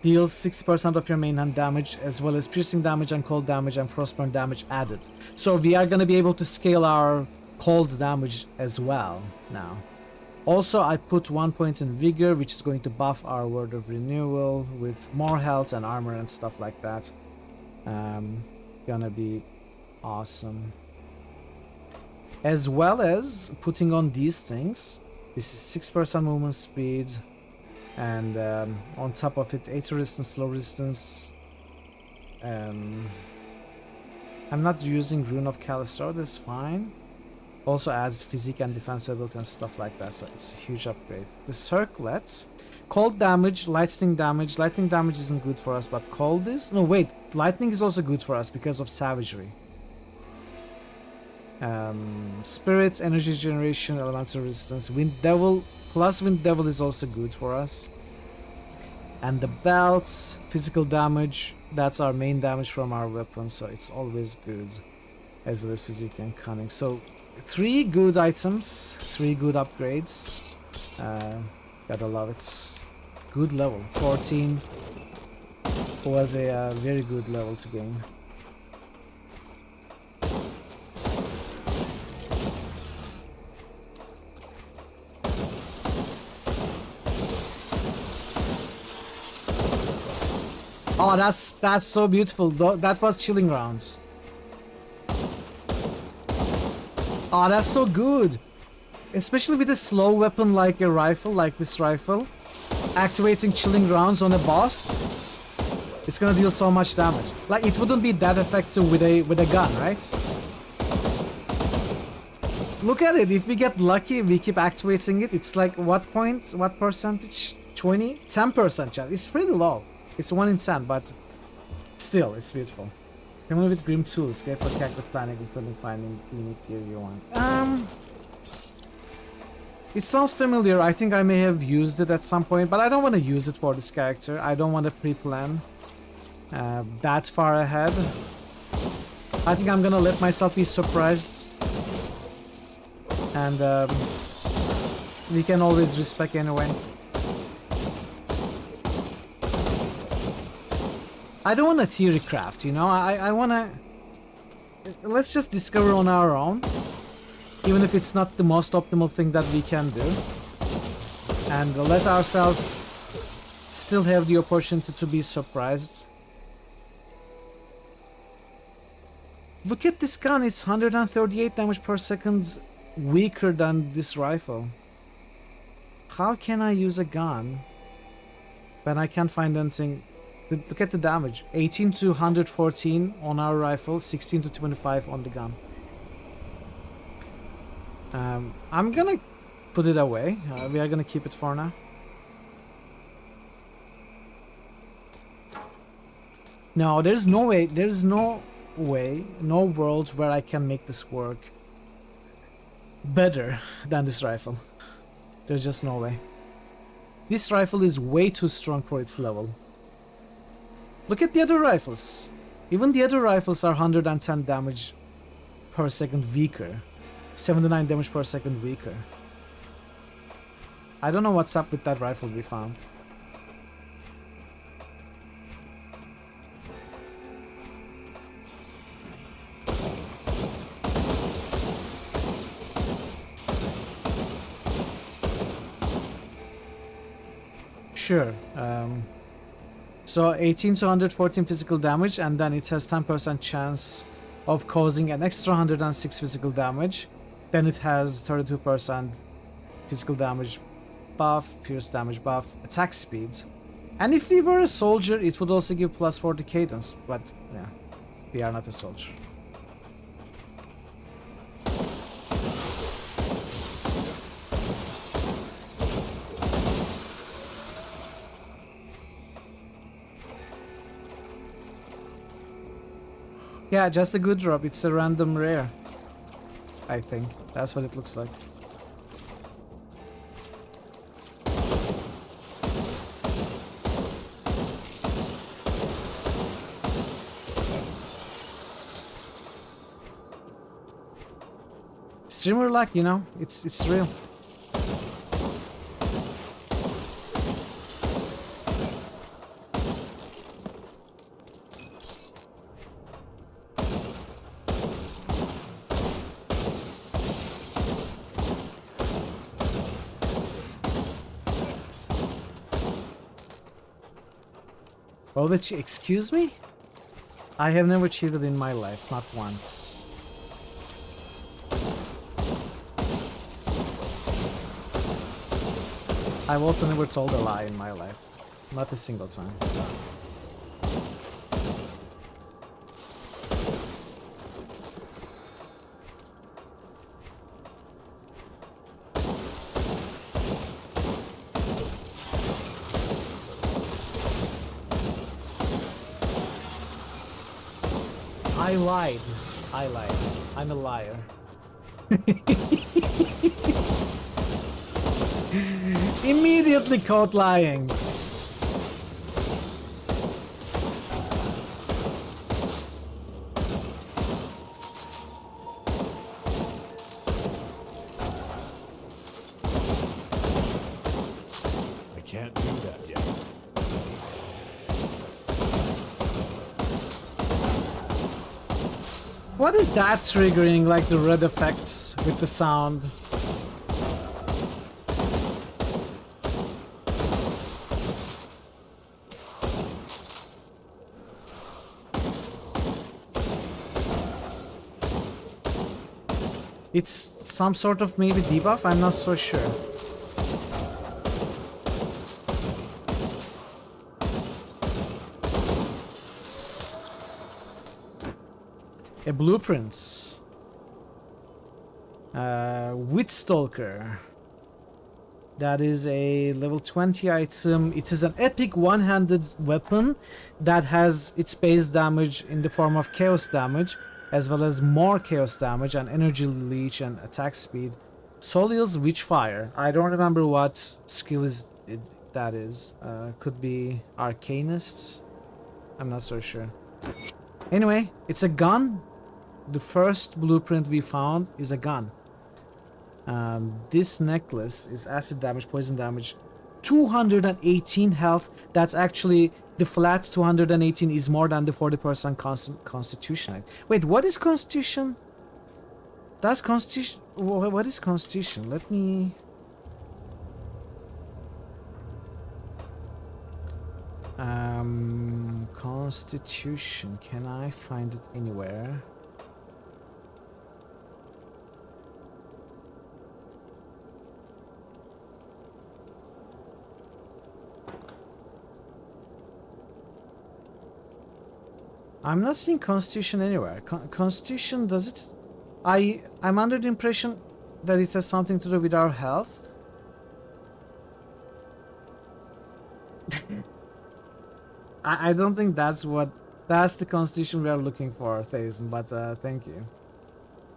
Deals 60% of your main hand damage, as well as piercing damage and cold damage and frostburn damage added. So we are going to be able to scale our cold damage as well now. Also, I put 1 point in Vigor, which is going to buff our Word of Renewal with more health and armor and stuff like that. Gonna be awesome. As well as putting on these things. This is 6% movement speed. And on top of it, 8 resistance, slow resistance. I'm not using Rune of Calistar, that's fine. Also adds physique and defense ability and stuff like that, so it's a huge upgrade. The circlet, cold damage, lightning damage. Lightning damage isn't good for us, but cold is. No, wait, lightning is also good for us because of savagery. Spirits, energy generation, elemental resistance. Wind Devil plus Wind Devil is also good for us. And the belts, physical damage. That's our main damage from our weapon, so it's always good. As well as physique and cunning. So 3 good items, 3 good upgrades. Gotta love it. Good level. 14 was a very good level to gain. Oh, that's so beautiful. That was chilling rounds. Oh, that's so good. Especially with a slow weapon like a rifle, like this rifle. Activating chilling rounds on a boss. It's gonna deal so much damage. Like, it wouldn't be that effective with a gun, right? Look at it. If we get lucky, we keep activating it. It's like what percentage? 20? 10% chance. It's pretty low. It's 1 in 10, but still, it's beautiful. Family with grim tools, great for character planning, including finding unique gear you want. It sounds familiar. I think I may have used it at some point, but I don't want to use it for this character. I don't want to pre-plan that far ahead. I think I'm gonna let myself be surprised, and we can always respec anyway. I don't want to theory craft, you know. I want to. Let's just discover on our own, even if it's not the most optimal thing that we can do, and let ourselves still have the opportunity to be surprised. Look at this gun, it's 138 damage per second weaker than this rifle. How can I use a gun when I can't find anything? Look at the damage. 18 to 114 on our rifle, 16 to 25 on the gun. I'm gonna put it away. We are gonna keep it for now. No, there's no way, no world where I can make this work better than this rifle. There's just no way. This rifle is way too strong for its level. Look at the other rifles. Even the other rifles are 110 damage per second weaker. 79 damage per second weaker. I don't know what's up with that rifle we found. Sure. So 18 to 114 physical damage, and then it has 10% chance of causing an extra 106 physical damage. Then it has 32% physical damage buff, pierce damage buff, attack speed. And if we were a soldier, it would also give +4 to cadence, but yeah, we are not a soldier. Yeah, just a good drop. It's a random rare, I think. That's what it looks like. Streamer luck, you know, it's real. Oh, excuse me? I have never cheated in my life, not once. I've also never told a lie in my life. Not a single time. I lied. I lied. I'm a liar. Immediately caught lying. I can't do that yet. What is that triggering, like the red effects with the sound? It's some sort of maybe debuff, I'm not so sure. A blueprint. Witstalker. That is a level 20 item. It is an epic one-handed weapon that has its base damage in the form of chaos damage, as well as more chaos damage and energy leech and attack speed. Soliel's Witchfire. I don't remember what skill that is. Could be Arcanists. I'm not so sure. Anyway, it's a gun. The first blueprint we found is a gun. This necklace is acid damage, poison damage, 218 health. That's actually the flat 218 is more than the 40% constitution. Wait, what is constitution? That's constitution. What is constitution? Let me. Constitution. Can I find it anywhere? I'm not seeing Constitution anywhere. Constitution, does it? I'm under the impression that it has something to do with our health. I don't think that's the Constitution we are looking for, Thaisen, but thank you.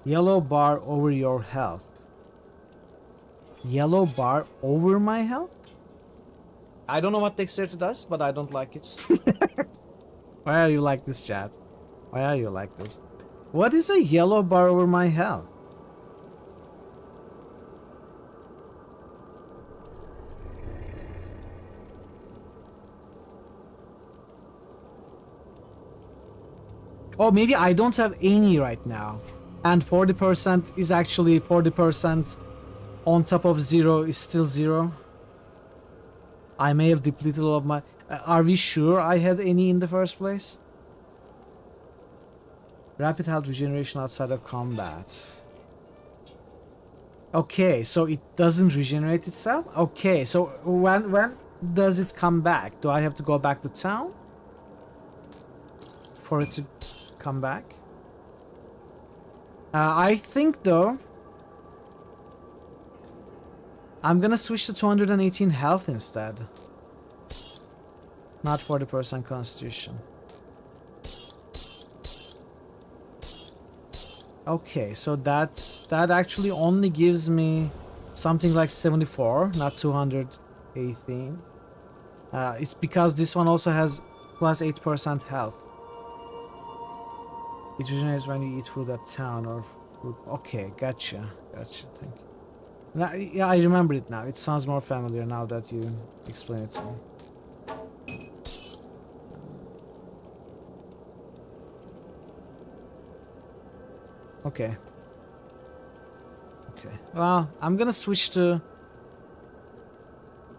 Yellow bar over your health. Yellow bar over my health? I don't know what Dexterity does, but I don't like it. Why are you like this, chat? Why are you like this? What is a yellow bar over my health? Oh, maybe I don't have any right now. And 40% is actually 40% on top of 0 is still 0. I may have depleted all of my... are we sure I had any in the first place? Rapid health regeneration outside of combat. Okay, so it doesn't regenerate itself? Okay, so when does it come back? Do I have to go back to town for it to come back? I think though I'm gonna switch to 218 health instead. Not 40% constitution. Okay, so that actually only gives me something like 74, not 218. It's because this one also has plus 8% health. It regenerates when you eat food at town or food. Okay, gotcha, thank you. Now, yeah, I remember it now. It sounds more familiar now that you explain it to me. Okay. Well, I'm gonna switch to...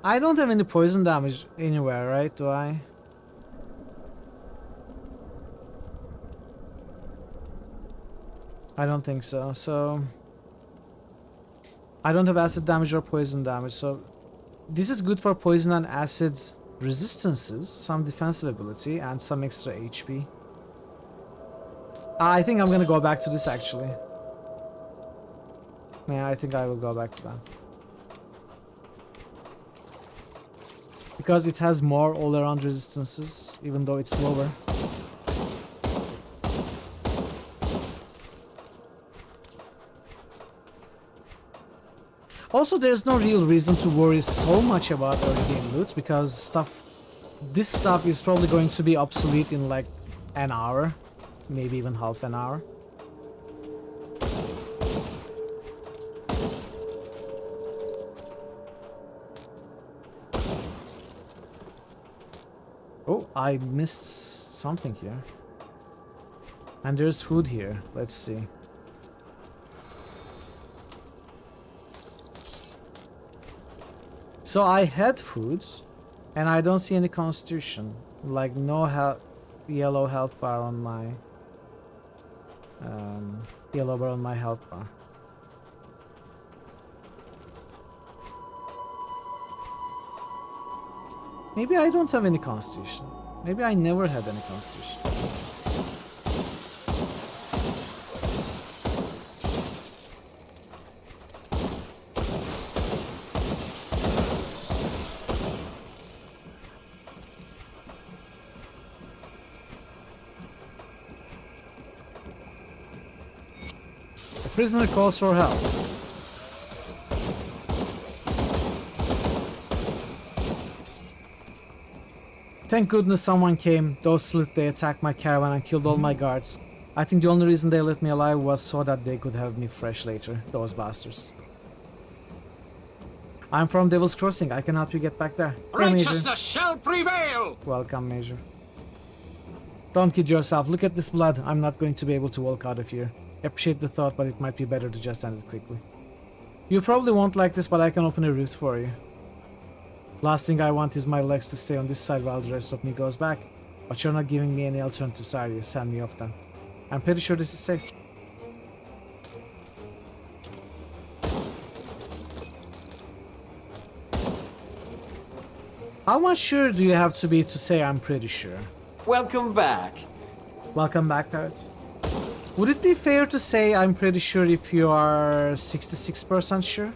I don't have any poison damage anywhere, right? Do I? I don't think so. So I don't have acid damage or poison damage, so this is good for poison and acid resistances, some defensive ability, and some extra HP. I think I'm gonna go back to this actually. Yeah, I think I will go back to that. Because it has more all-around resistances, even though it's lower. Also, there's no real reason to worry so much about early game loot, because this stuff is probably going to be obsolete in like an hour, maybe even half an hour. Oh, I missed something here. And there's food here. Let's see. So I had foods, and I don't see any constitution. Like no yellow health bar on my yellow bar on my health bar. Maybe I don't have any constitution. Maybe I never had any constitution. The prisoner calls for help. Thank goodness someone came. Those slit, they attacked my caravan and killed all my guards. I think the only reason they left me alive was so that they could have me fresh later. Those bastards. I'm from Devil's Crossing. I can help you get back there. Hey, Righteousness shall prevail! Welcome, Major. Don't kid yourself. Look at this blood. I'm not going to be able to walk out of here. Appreciate the thought, but it might be better to just end it quickly. You probably won't like this, but I can open a rift for you. Last thing I want is my legs to stay on this side while the rest of me goes back. But you're not giving me any alternatives, are you? Send me off then. I'm pretty sure this is safe. How much sure do you have to be to say I'm pretty sure? Welcome back. Welcome back, Parrots. Would it be fair to say I'm pretty sure if you are 66% sure?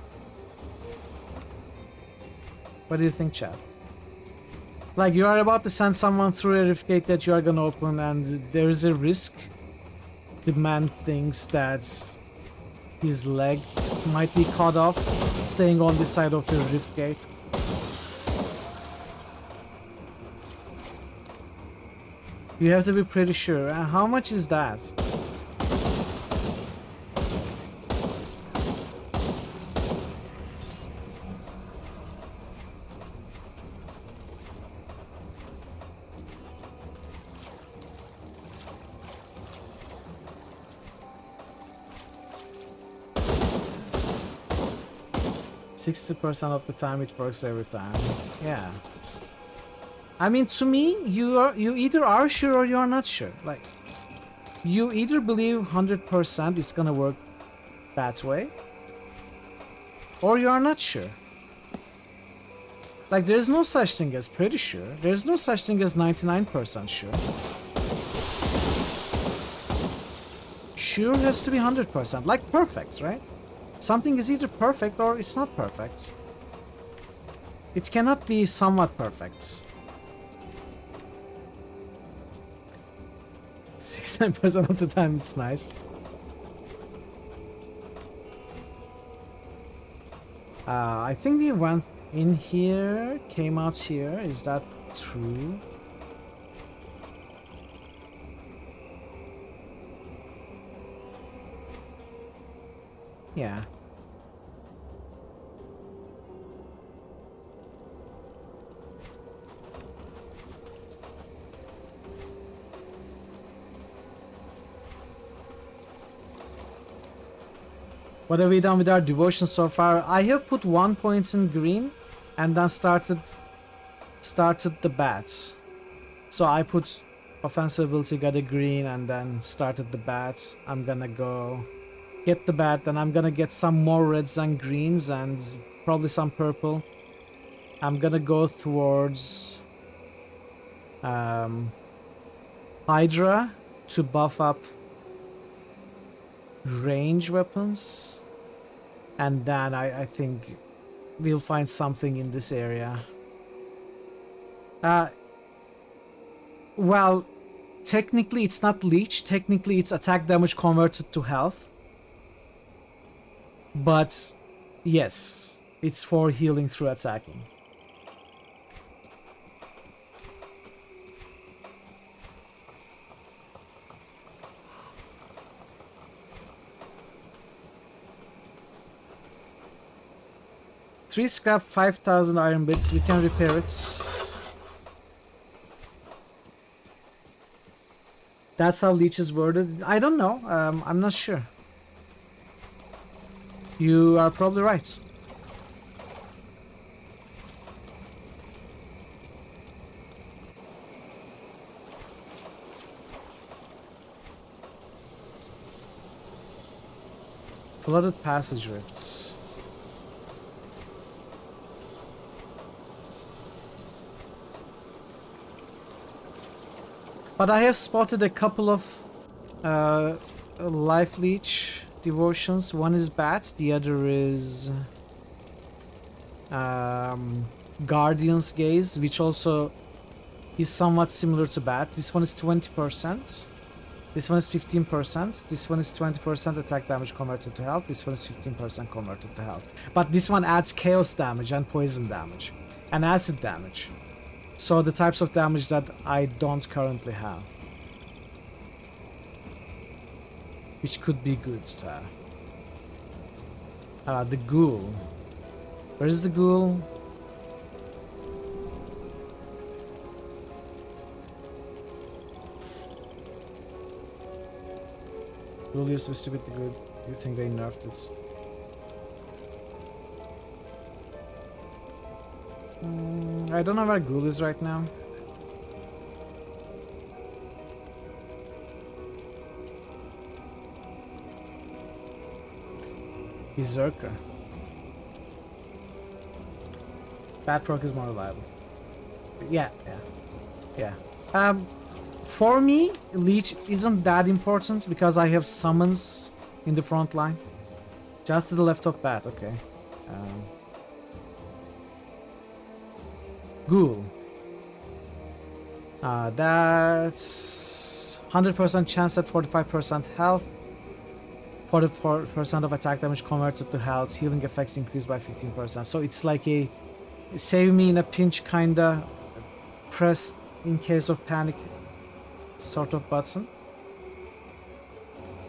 What do you think, Chad? Like, you are about to send someone through a rift gate that you are gonna open, and there is a risk the man thinks that his legs might be cut off staying on the side of the rift gate. You have to be pretty sure. How much is that? %60 of the time it works every time. Yeah. I mean, to me, you either are sure or you are not sure. Like, you either believe 100% it's gonna work that way, or you are not sure. Like, there's no such thing as pretty sure. There's no such thing as 99% sure. Sure has to be 100%, like perfect, right? Something is either perfect or it's not perfect. It cannot be somewhat perfect. 69% of the time it's nice. I think we went in here, came out here. Is that true? Yeah. What have we done with our devotion so far? I have put 1 point in green and then started the bats. So I put offensive ability, got a green, and then started the bats. I'm gonna go get the bat, then I'm gonna get some more reds and greens and probably some purple. I'm gonna go towards Hydra to buff up range weapons, and then I think we'll find something in this area. Well, technically it's not leech, technically it's attack damage converted to health. But yes, it's for healing through attacking. Three scrap, 5,000 iron bits. We can repair it. That's how leech is worded. I don't know. I'm not sure. You are probably right. Flooded passage rifts. But I have spotted a couple of life leech devotions. One is bat, the other is Guardian's Gaze, which also is somewhat similar to bat. This one is 20%. This one is 15%. This one is 20% attack damage converted to health. This one is 15% converted to health. But this one adds chaos damage and poison damage and acid damage. So the types of damage that I don't currently have. Which could be good to have. The ghoul. Where is the ghoul? Ghoul used to be stupidly good. You think they nerfed it? I don't know where ghoul is right now. Berserker. Batrock is more reliable. Yeah. For me, leech isn't that important because I have summons in the front line. Just to the left of bat, okay. Ghoul. That's 100% chance at 45% health. 44% of attack damage converted to health. Healing effects increased by 15%. So it's like a save me in a pinch kinda press in case of panic sort of button.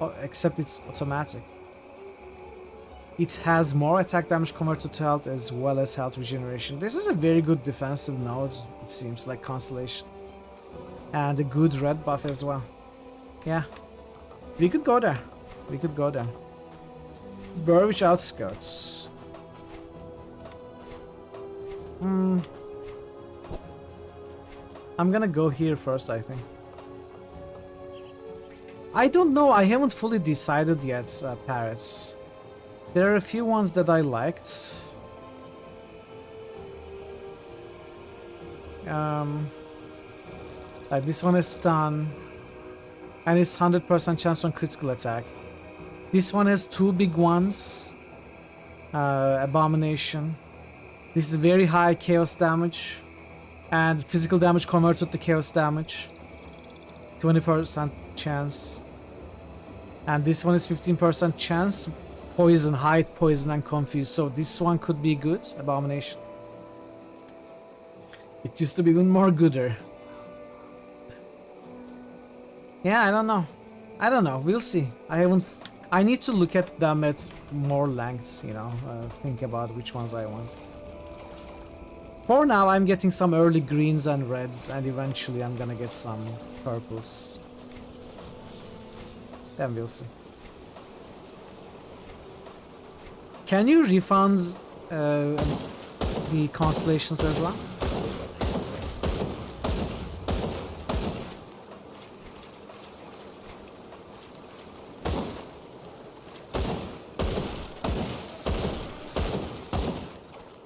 Oh, except it's automatic. It has more attack damage converted to health as well as health regeneration. This is a very good defensive node, it seems like Constellation. And a good red buff as well. Yeah. We could go there. We could go there. Burwich Outskirts. I'm gonna go here first, I think. I don't know, I haven't fully decided yet, Parrots. There are a few ones that I liked. Like this one is stun. And it's 100% chance on critical attack. This one has two big ones. Abomination. This is very high chaos damage. And physical damage converted to chaos damage. 20% chance. And this one is 15% chance. Poison, hide, poison, and confuse. So this one could be good. Abomination. It used to be even more gooder. Yeah, I don't know. I don't know. We'll see. I need to look at them at more lengths, you know. Think about which ones I want. For now, I'm getting some early greens and reds, and eventually I'm gonna get some purples. Then we'll see. Can you refund the constellations as well?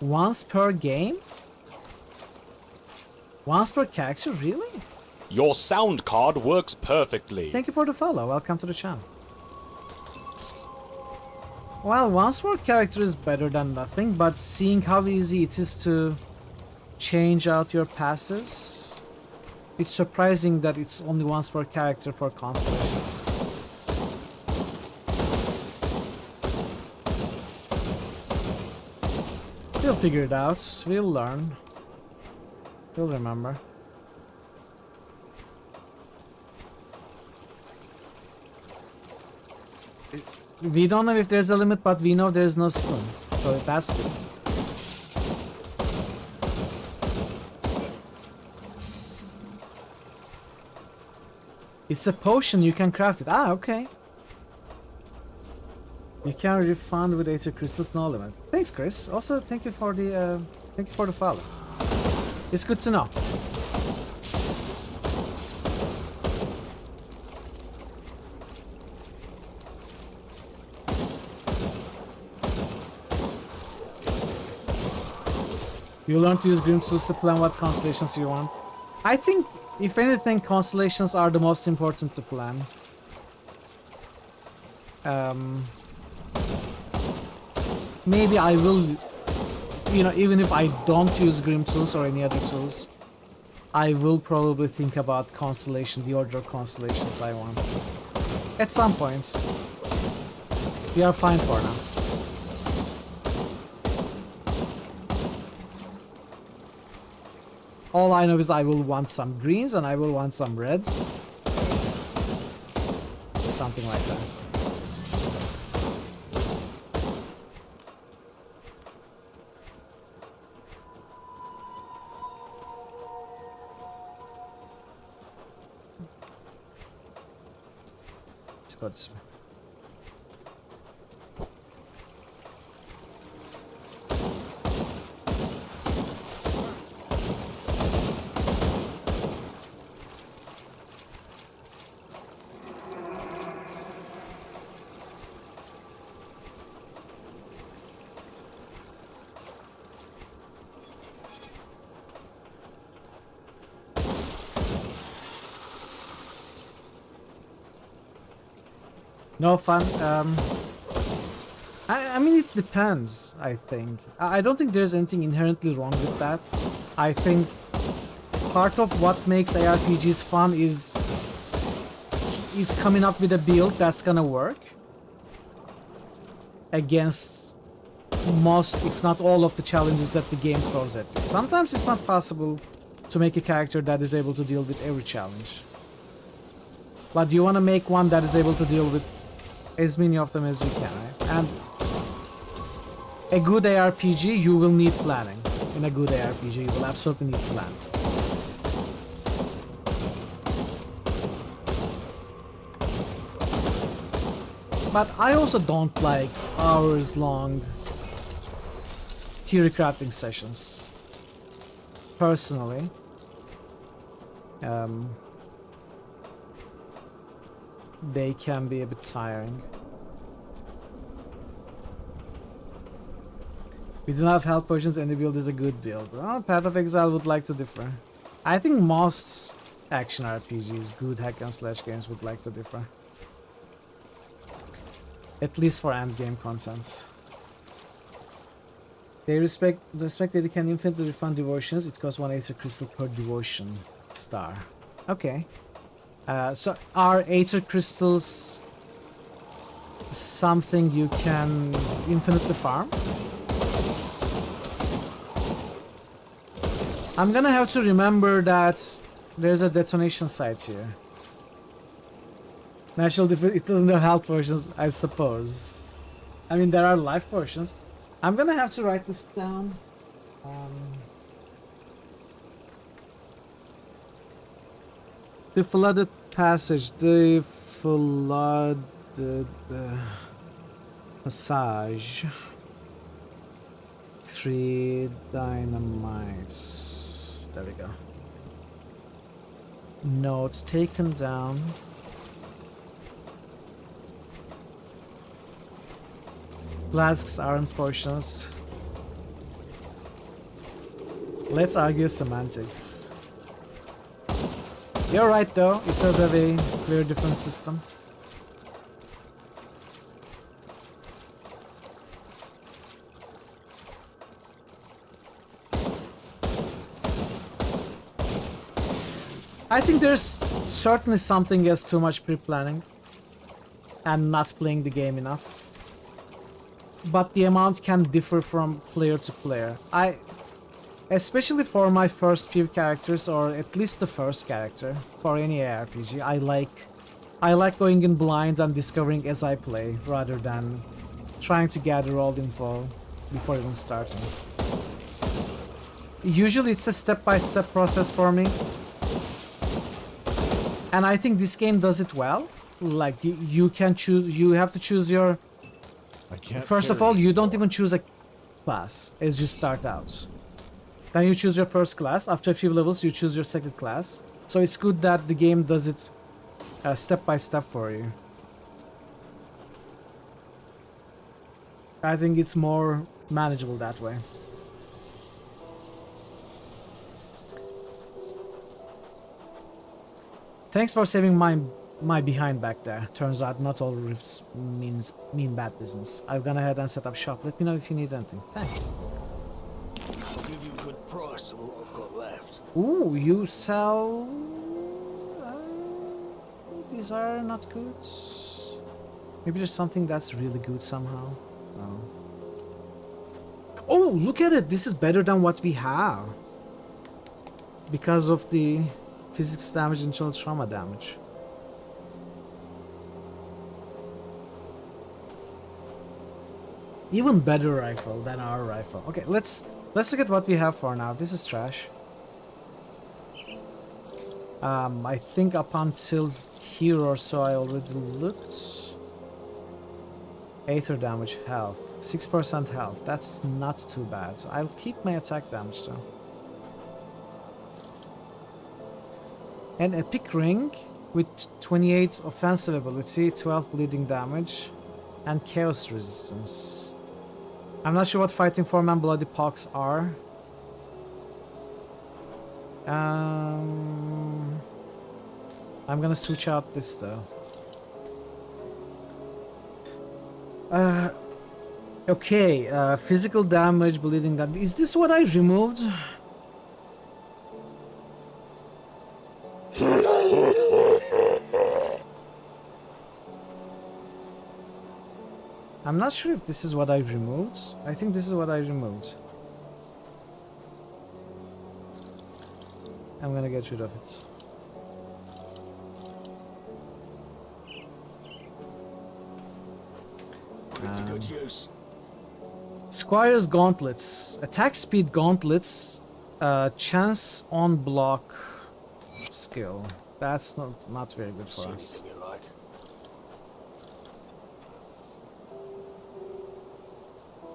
Once per game? Once per character, really? Your sound card works perfectly. Thank you for the follow. Welcome to the channel. Well, once per character is better than nothing, but seeing how easy it is to change out your passives, it's surprising that it's only once per character for constellations. We'll figure it out. We'll learn. We'll remember. We don't know if there's a limit, but we know there's no spoon. So that's good. It's a potion, you can craft it. Ah, okay. You can refund with Aether Crystals, no limit. Thanks, Chris. Also, thank you for the follow. It's good to know. You learn to use Grim Tools to plan what constellations you want. I think, if anything, constellations are the most important to plan. Maybe I will, you know, even if I don't use Grim Tools or any other tools, I will probably think about constellation, the order of constellations I want. At some point. We are fine for now. All I know is I will want some greens and I will want some reds. Something like that. Let's go this way. No fun. I mean, it depends, I think. I don't think there's anything inherently wrong with that. I think part of what makes ARPGs fun is coming up with a build that's gonna work against most, if not all, of the challenges that the game throws at you. Sometimes it's not possible to make a character that is able to deal with every challenge. But you want to make one that is able to deal with as many of them as you can, right? And a good ARPG, you will need planning. In a good ARPG, you will absolutely need planning. But I also don't like hours-long theory crafting sessions. Personally. They can be a bit tiring. We do not have health potions, any build is a good build. Well, Path of Exile would like to differ. I think most action RPGs, good hack and slash games would like to differ. At least for endgame content. They respect that they can infinitely refund devotions. It costs 1 Aether Crystal per devotion star. Okay. So are Aether Crystals something you can infinitely farm? I'm gonna have to remember that there's a detonation site here. Natural defense, it doesn't have health potions, I suppose. I mean, there are life potions. I'm gonna have to write this down. The flooded passage, the flooded passage. 3 dynamites. There we go. Notes taken down. Flasks aren't potions. Let's argue semantics. You're right though, it does have a clear difference system. I think there's certainly something as too much pre-planning and not playing the game enough. But the amount can differ from player to player. Especially for my first few characters, or at least the first character for any ARPG, I like going in blind and discovering as I play rather than trying to gather all the info before even starting. Usually it's a step-by-step process for me. And I think this game does it well. Like you can choose, you have to choose your... First of all, you don't even choose a class as you start out. Then you choose your first class. After a few levels, you choose your second class. So it's good that the game does it step by step for you. I think it's more manageable that way. Thanks for saving my behind back there. Turns out not all rifts mean bad business. I've gone ahead and set up shop. Let me know if you need anything. Thanks. I'll give you a good price of what I've got left. Ooh, you sell... these are not good. Maybe there's something that's really good somehow. Oh, look at it! This is better than what we have. Because of the physics damage and chill trauma damage. Even better rifle than our rifle. Okay, let's look at what we have for now. This is trash. I think up until here or so I already looked. Aether damage, health. 6% health. That's not too bad. I'll keep my attack damage though. An epic ring with 28 offensive ability, 12 bleeding damage, and chaos resistance. I'm not sure what fighting form and bloody pox are. I'm gonna switch out this though. Okay, physical damage, bleeding damage. Is this what I removed? I'm not sure if this is what I removed. I think this is what I removed. I'm gonna get rid of it. Put it to good use. Squire's gauntlets. Attack speed gauntlets. Chance on block skill. That's not very good for us.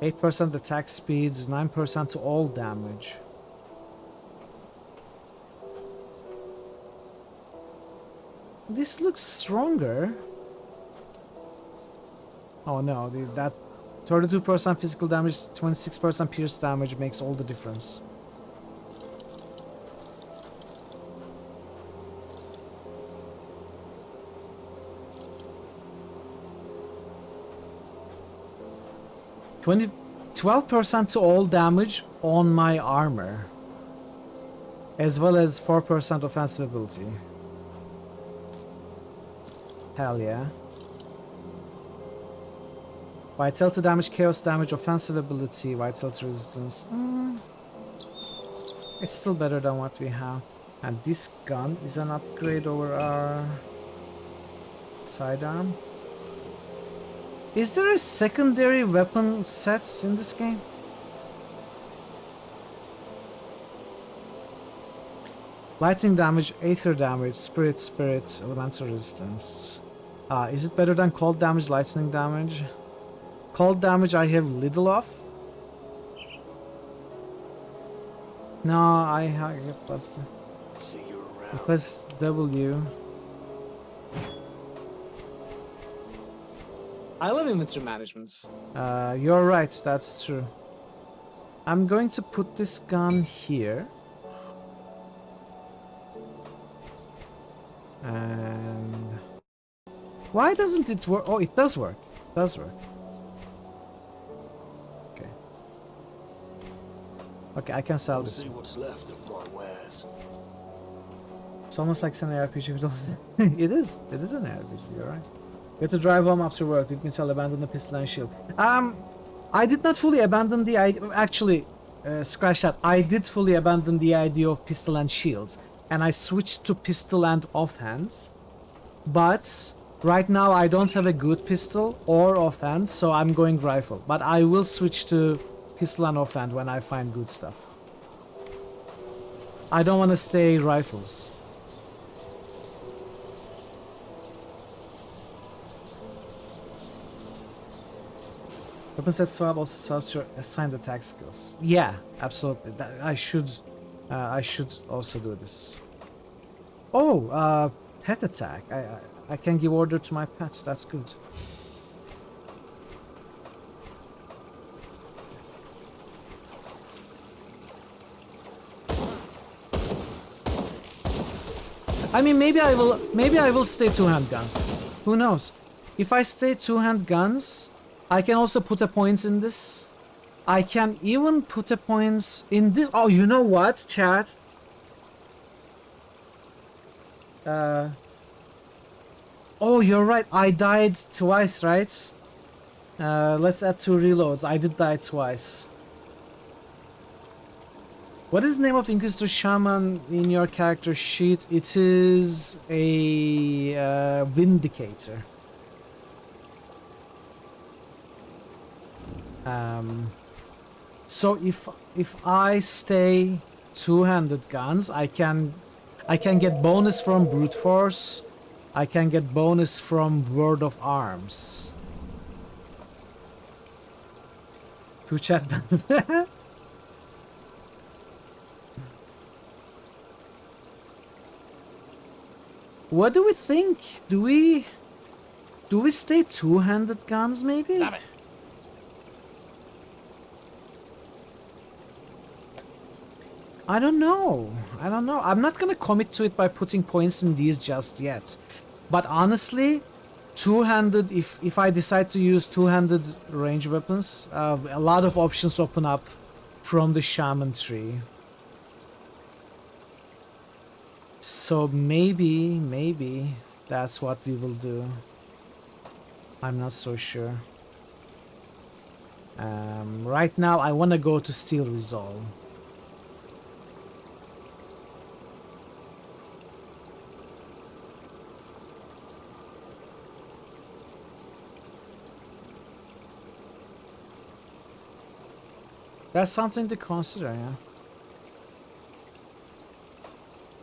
8% attack speeds, 9% to all damage. This looks stronger. Oh no, that 32% physical damage, 26% pierce damage makes all the difference. $12% to all damage on my armor, as well as 4% offensive ability. Hell yeah. Vitality damage, chaos damage, offensive ability, vitality resistance. It's still better than what we have. And this gun is an upgrade over our sidearm. Is there a secondary weapon sets in this game? Lightning damage, aether damage, spirit, elemental resistance. Is it better than cold damage, lightning damage? Cold damage I have little of. No, I have plus 2. See you around. Plus W. I love inventory management. You're right, that's true. I'm going to put this gun here. And why doesn't it work? Oh, it does work. It does work. Okay. Okay, I can sell this. See what's left of my wares. It's almost like an RPG. It is. It is an RPG. You're right. You have to drive home after work. Did Mitchell abandon the pistol and shield? I did not fully abandon the idea. Actually, scratch that. I did fully abandon the idea of pistol and shields, and I switched to pistol and offhand. But right now I don't have a good pistol or offhand, so I'm going rifle. But I will switch to pistol and offhand when I find good stuff. I don't want to stay rifles. Weapon set swap also swaps your assigned attack skills. Yeah, absolutely. I should also do this. Oh, pet attack. I can give order to my pets. That's good. I mean, maybe I will stay two-hand guns. Who knows? If I stay two-hand guns, I can also put a points in this. I can even put a points in this. Oh, you know what, chat? Oh, you're right. I died twice, right? Let's add 2 reloads. I did die twice. What is the name of Inquisitor Shaman in your character sheet? It is a Vindicator. So if I stay two-handed guns, I can get bonus from brute force. I can get bonus from word of arms. 2 chat bands. What do we think? Do we stay two-handed guns maybe? Stop it. I don't know. I'm not gonna commit to it by putting points in these just yet. But honestly, two-handed, if I decide to use two-handed range weapons, a lot of options open up from the shaman tree. So maybe that's what we will do. I'm not so sure. Right now I want to go to Steel Resolve. That's something to consider, yeah.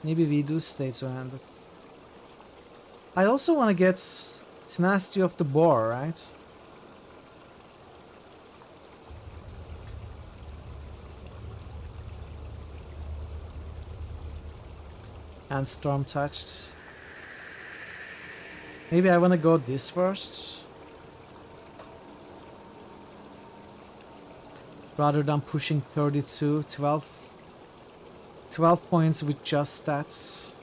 Maybe we do stay two-handed. I also want to get Tenacity of the Boar, right? And Storm Touched. Maybe I want to go this first. Rather than pushing 32, 12 points with just stats.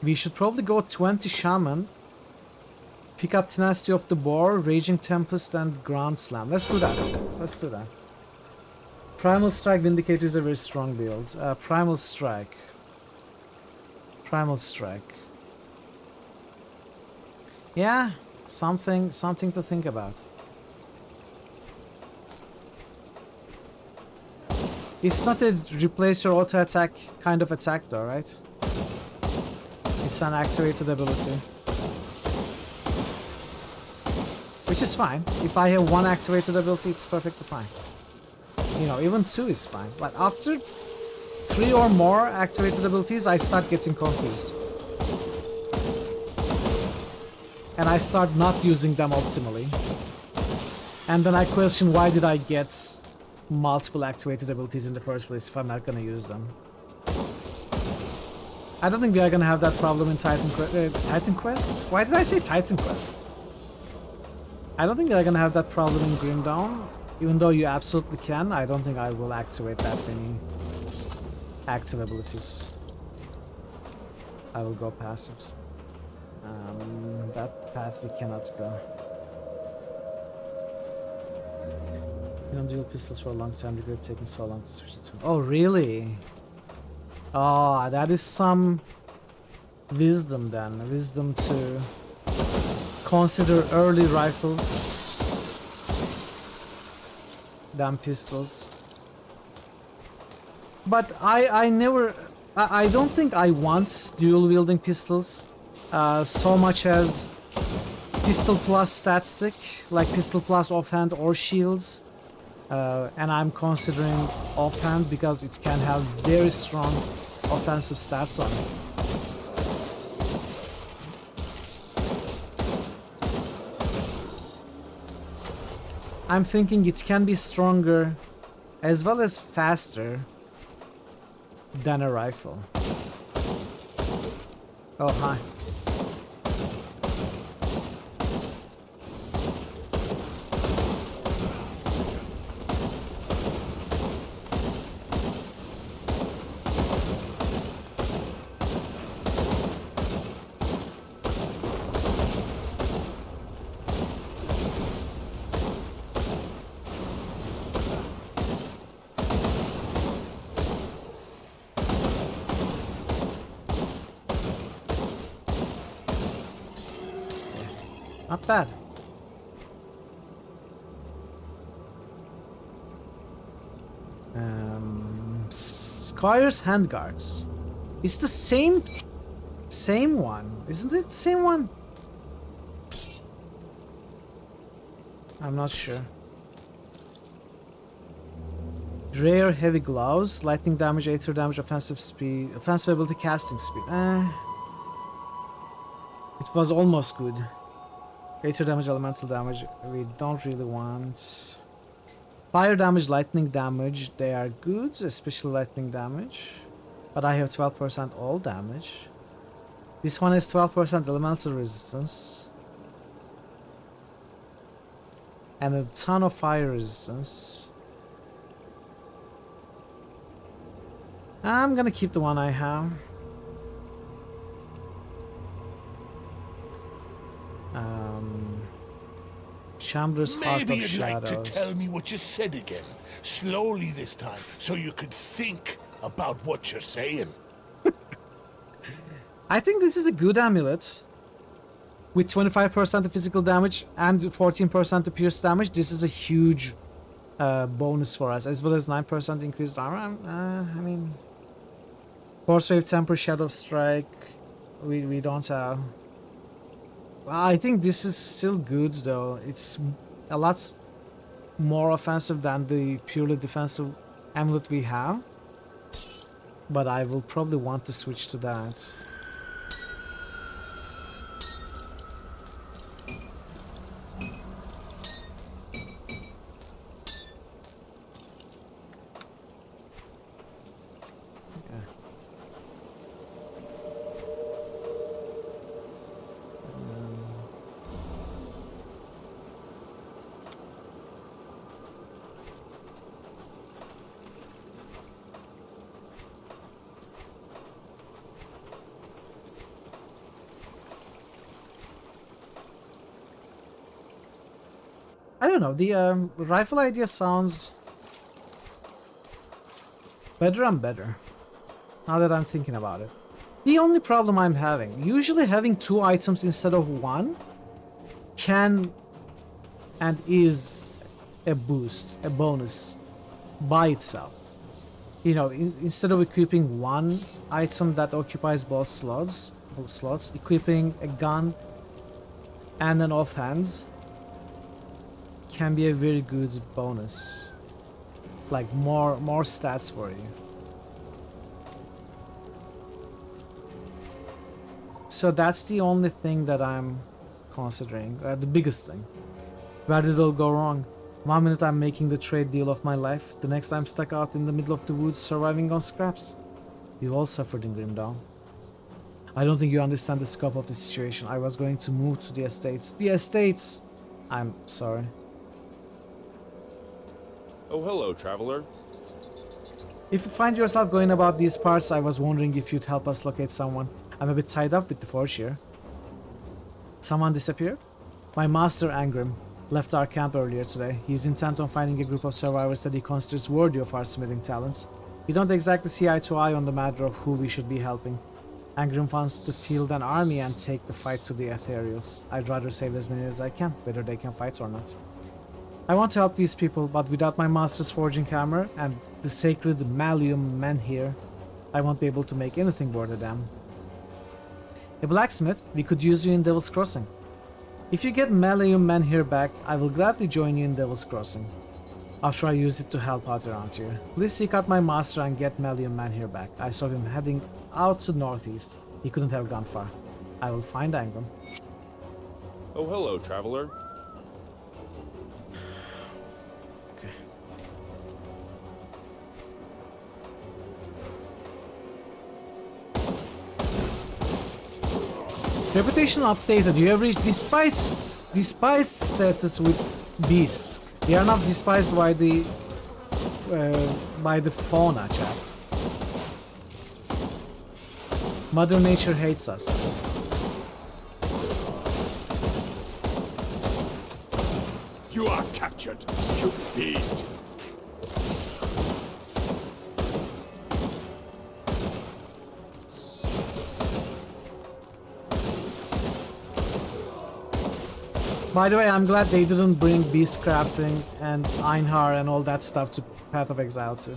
We should probably go 20 Shaman. Pick up Tenacity of the Boar, Raging Tempest, and Ground Slam. Let's do that. Primal Strike Vindicator is a very strong build. Primal Strike. Yeah, something to think about. It's not a replace your auto attack kind of attack though, right? It's an activated ability. Which is fine. If I have 1 activated ability, it's perfectly fine. You know, even 2 is fine. But after 3 or more activated abilities, I start getting confused. And I start not using them optimally. And then I question, why did I get multiple activated abilities in the first place if I'm not gonna use them? I don't think we are gonna have that problem in Titan Quest. Why did I say Titan Quest? I don't think we are gonna have that problem in Grim Dawn. Even though you absolutely can, I don't think I will activate that many active abilities. I will go passives. That path we cannot go. You know, dual pistols for a long time. Regret taking so long to switch to. Oh, really? Oh, that is some wisdom then. Wisdom to consider early rifles than pistols. But I don't think I want dual wielding pistols so much as pistol plus stat stick, like pistol plus offhand or shields. And I'm considering offhand because it can have very strong offensive stats on it. I'm thinking it can be stronger as well as faster than a rifle. Oh, hi. Not bad. Squire's handguards. It's the same one, isn't it? Same one. I'm not sure. Rare heavy gloves, lightning damage, aether damage, offensive speed, offensive ability, casting speed. It was almost good. Aether damage, elemental damage, we don't really want. Fire damage, lightning damage, they are good, especially lightning damage. But I have 12% all damage. This one has 12% elemental resistance. And a ton of fire resistance. I'm gonna keep the one I have. Chambers Heart of Maybe you'd Shadows. like to tell me what you said again, slowly this time, so you could think about what you're saying. I think this is a good amulet. With 25% of physical damage and 14% of pierce damage, this is a huge bonus for us, as well as 9% increased armor. I mean, Force Wave, Temper, Shadow Strike, we don't have. I think this is still good though. It's a lot more offensive than the purely defensive amulet we have. But I will probably want to switch to that. I don't know, the rifle idea sounds better and better, now that I'm thinking about it. The only problem I'm having, usually having 2 items instead of 1 can and is a boost, a bonus by itself. You know, instead of equipping 1 item that occupies both slots, equipping a gun and an offhand can be a very good bonus, like more stats for you. So that's the only thing that I'm considering, the biggest thing. Where did it all go wrong? 1 minute I'm making the trade deal of my life, the next I'm stuck out in the middle of the woods surviving on scraps. We all suffered in Grim Dawn. I don't think you understand the scope of the situation. I was going to move to the estates. The estates! I'm sorry. Oh, hello, traveler. If you find yourself going about these parts, I was wondering if you'd help us locate someone. I'm a bit tied up with the forge here. Someone disappeared? My master, Angrim, left our camp earlier today. He's intent on finding a group of survivors that he considers worthy of our smithing talents. We don't exactly see eye to eye on the matter of who we should be helping. Angrim wants to field an army and take the fight to the ethereals. I'd rather save as many as I can, whether they can fight or not. I want to help these people, but without my master's forging hammer and the sacred Malleum Menhir, I won't be able to make anything worth a damn. A blacksmith, we could use you in Devil's Crossing. If you get Malleum Menhir back, I will gladly join you in Devil's Crossing. After I use it to help out around here. Please seek out my master and get Malleum Menhir back. I saw him heading out to northeast. He couldn't have gone far. I will find Angrim. Oh, hello, traveler. Okay. Reputation updated. You have reached despise status with beasts. They are not despised by the fauna, chap. Mother Nature hates us. You are captured, stupid beast. By the way, I'm glad they didn't bring beast crafting and Einhar and all that stuff to Path of Exile too.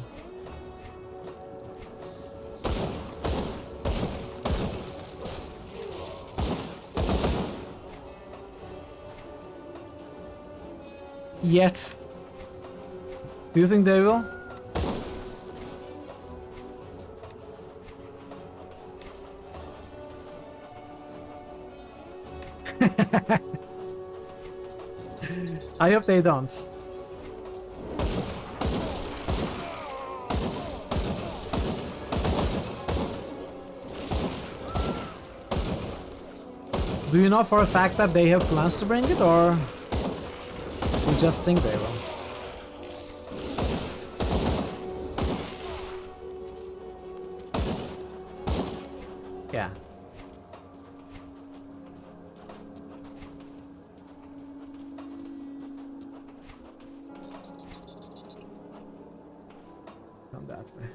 Yet. Do you think they will? I hope they don't. Do you know for a fact that they have plans to bring it, or you just think they will? Yeah. Come that way.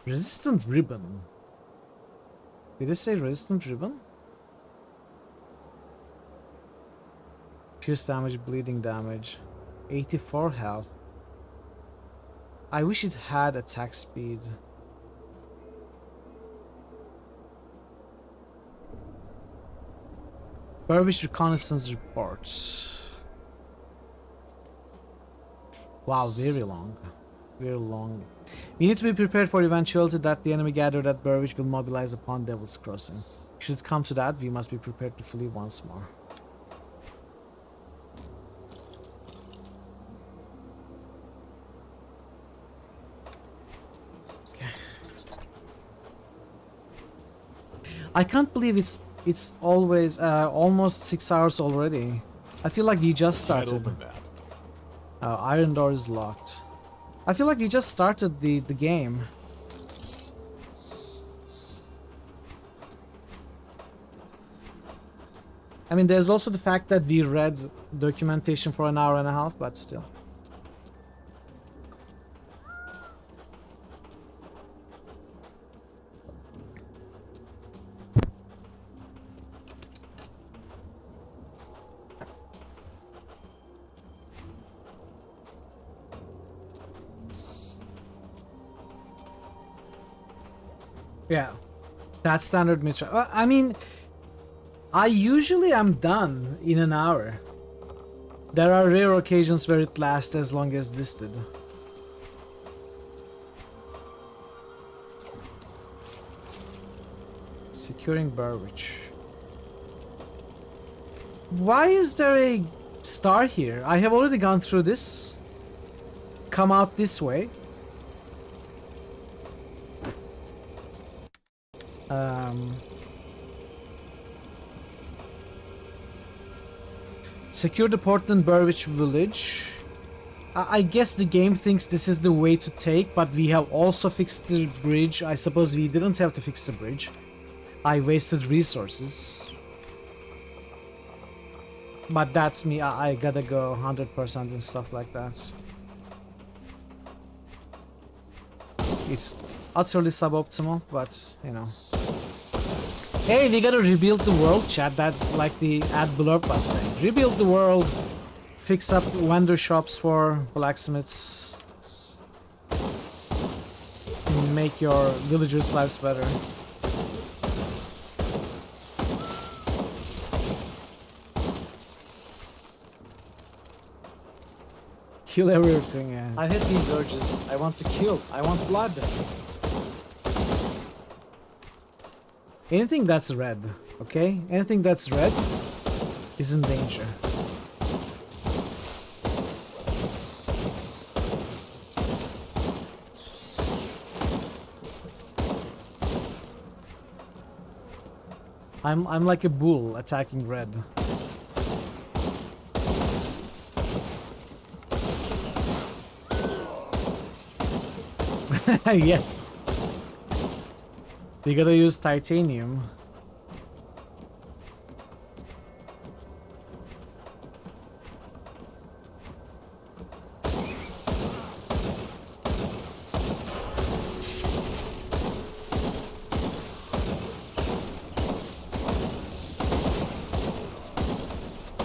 Resistant ribbon. Did it say resistant ribbon? Pierce damage, bleeding damage. 84 health. I wish it had attack speed. Burvish reconnaissance report. Wow, very long. Very long. We need to be prepared for the eventuality that the enemy gathered at Burvish will mobilize upon Devil's Crossing. Should it come to that, we must be prepared to flee once more. Okay. I can't believe it's always almost 6 hours already. I feel like we just started. Can't open that. Iron door is locked. I feel like we just started the game. I mean, there's also the fact that we read documentation for an hour and a half, but still. Yeah, that's standard mid-trial. I mean, I usually am done in an hour. There are rare occasions where it lasts as long as this did. Securing Burwich. Why is there a star here? I have already gone through this. Come out this way. Secure the Portland Burwich village. I guess the game thinks this is the way to take, but we have also fixed the bridge. I suppose we didn't have to fix the bridge. I wasted resources. But that's me. I gotta go 100% and stuff like that. It's utterly suboptimal, but you know. Hey, we gotta rebuild the world, chat. That's like the ad blurb was saying. Rebuild the world, fix up the vendor shops for blacksmiths, make your villagers' lives better. Kill everything, yeah. I hate these urges. I want to kill. I want blood. Anything that's red, okay? Anything that's red is in danger. I'm like a bull attacking red. Yes. We gotta use titanium.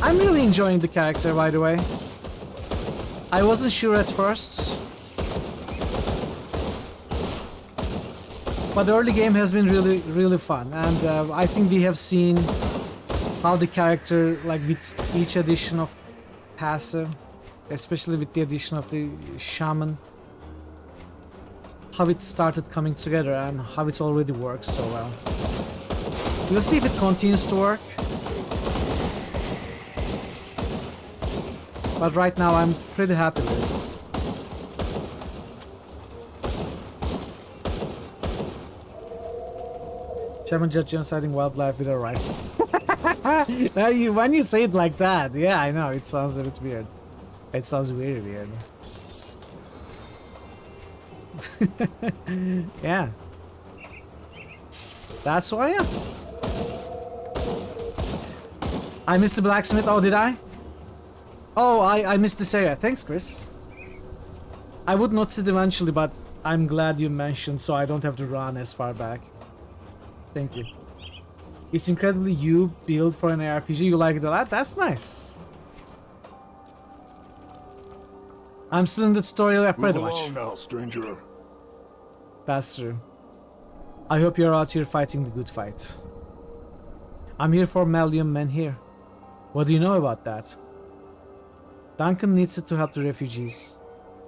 I'm really enjoying the character, by the way. I wasn't sure at first, but the early game has been really fun, and I think we have seen how the character, like with each addition of passive, especially with the addition of the shaman, how it started coming together and how it already works so well. We'll see if it continues to work. But right now I'm pretty happy with it. Shaman just genociding wildlife with a rifle. Now when you say it like that, yeah, I know, it sounds a bit weird. It sounds very weird. Yeah. That's who I am. I missed the blacksmith. Oh, did I? Oh, I missed this area. Thanks, Chris. I would notice it eventually, but I'm glad you mentioned so I don't have to run as far back. Thank you. It's incredibly you build for an ARPG. You like it a lot? That's nice. I'm still in the tutorial, pretty much. Move along now, stranger. That's true. I hope you're out here fighting the good fight. I'm here for Malium men here. What do you know about that? Duncan needs it to help the refugees.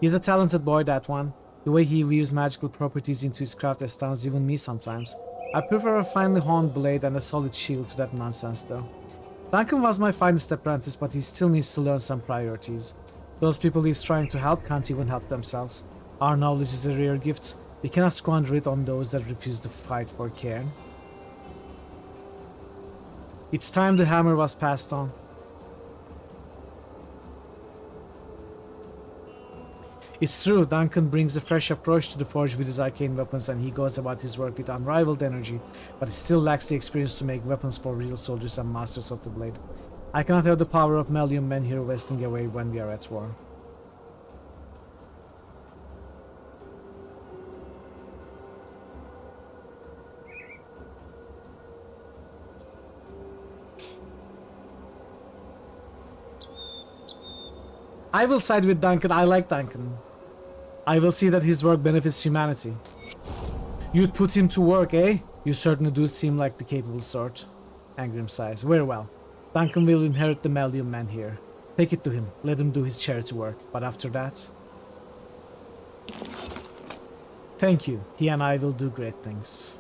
He's a talented boy, that one. The way he weaves magical properties into his craft astounds even me sometimes. I prefer a finely honed blade and a solid shield to that nonsense though. Duncan was my finest apprentice, but he still needs to learn some priorities. Those people he's trying to help can't even help themselves. Our knowledge is a rare gift. We cannot squander it on those that refuse to fight for Cairn. It's time the hammer was passed on. It's true, Duncan brings a fresh approach to the forge with his arcane weapons and he goes about his work with unrivaled energy, but he still lacks the experience to make weapons for real soldiers and masters of the blade. I cannot have the power of Malium men here wasting away when we are at war. I will side with Duncan. I like Duncan. I will see that his work benefits humanity. You'd put him to work, eh? You certainly do seem like the capable sort. Angrim sighs. Very well. Duncan will inherit the Malium man here. Take it to him. Let him do his charity work. But after that... Thank you. He and I will do great things.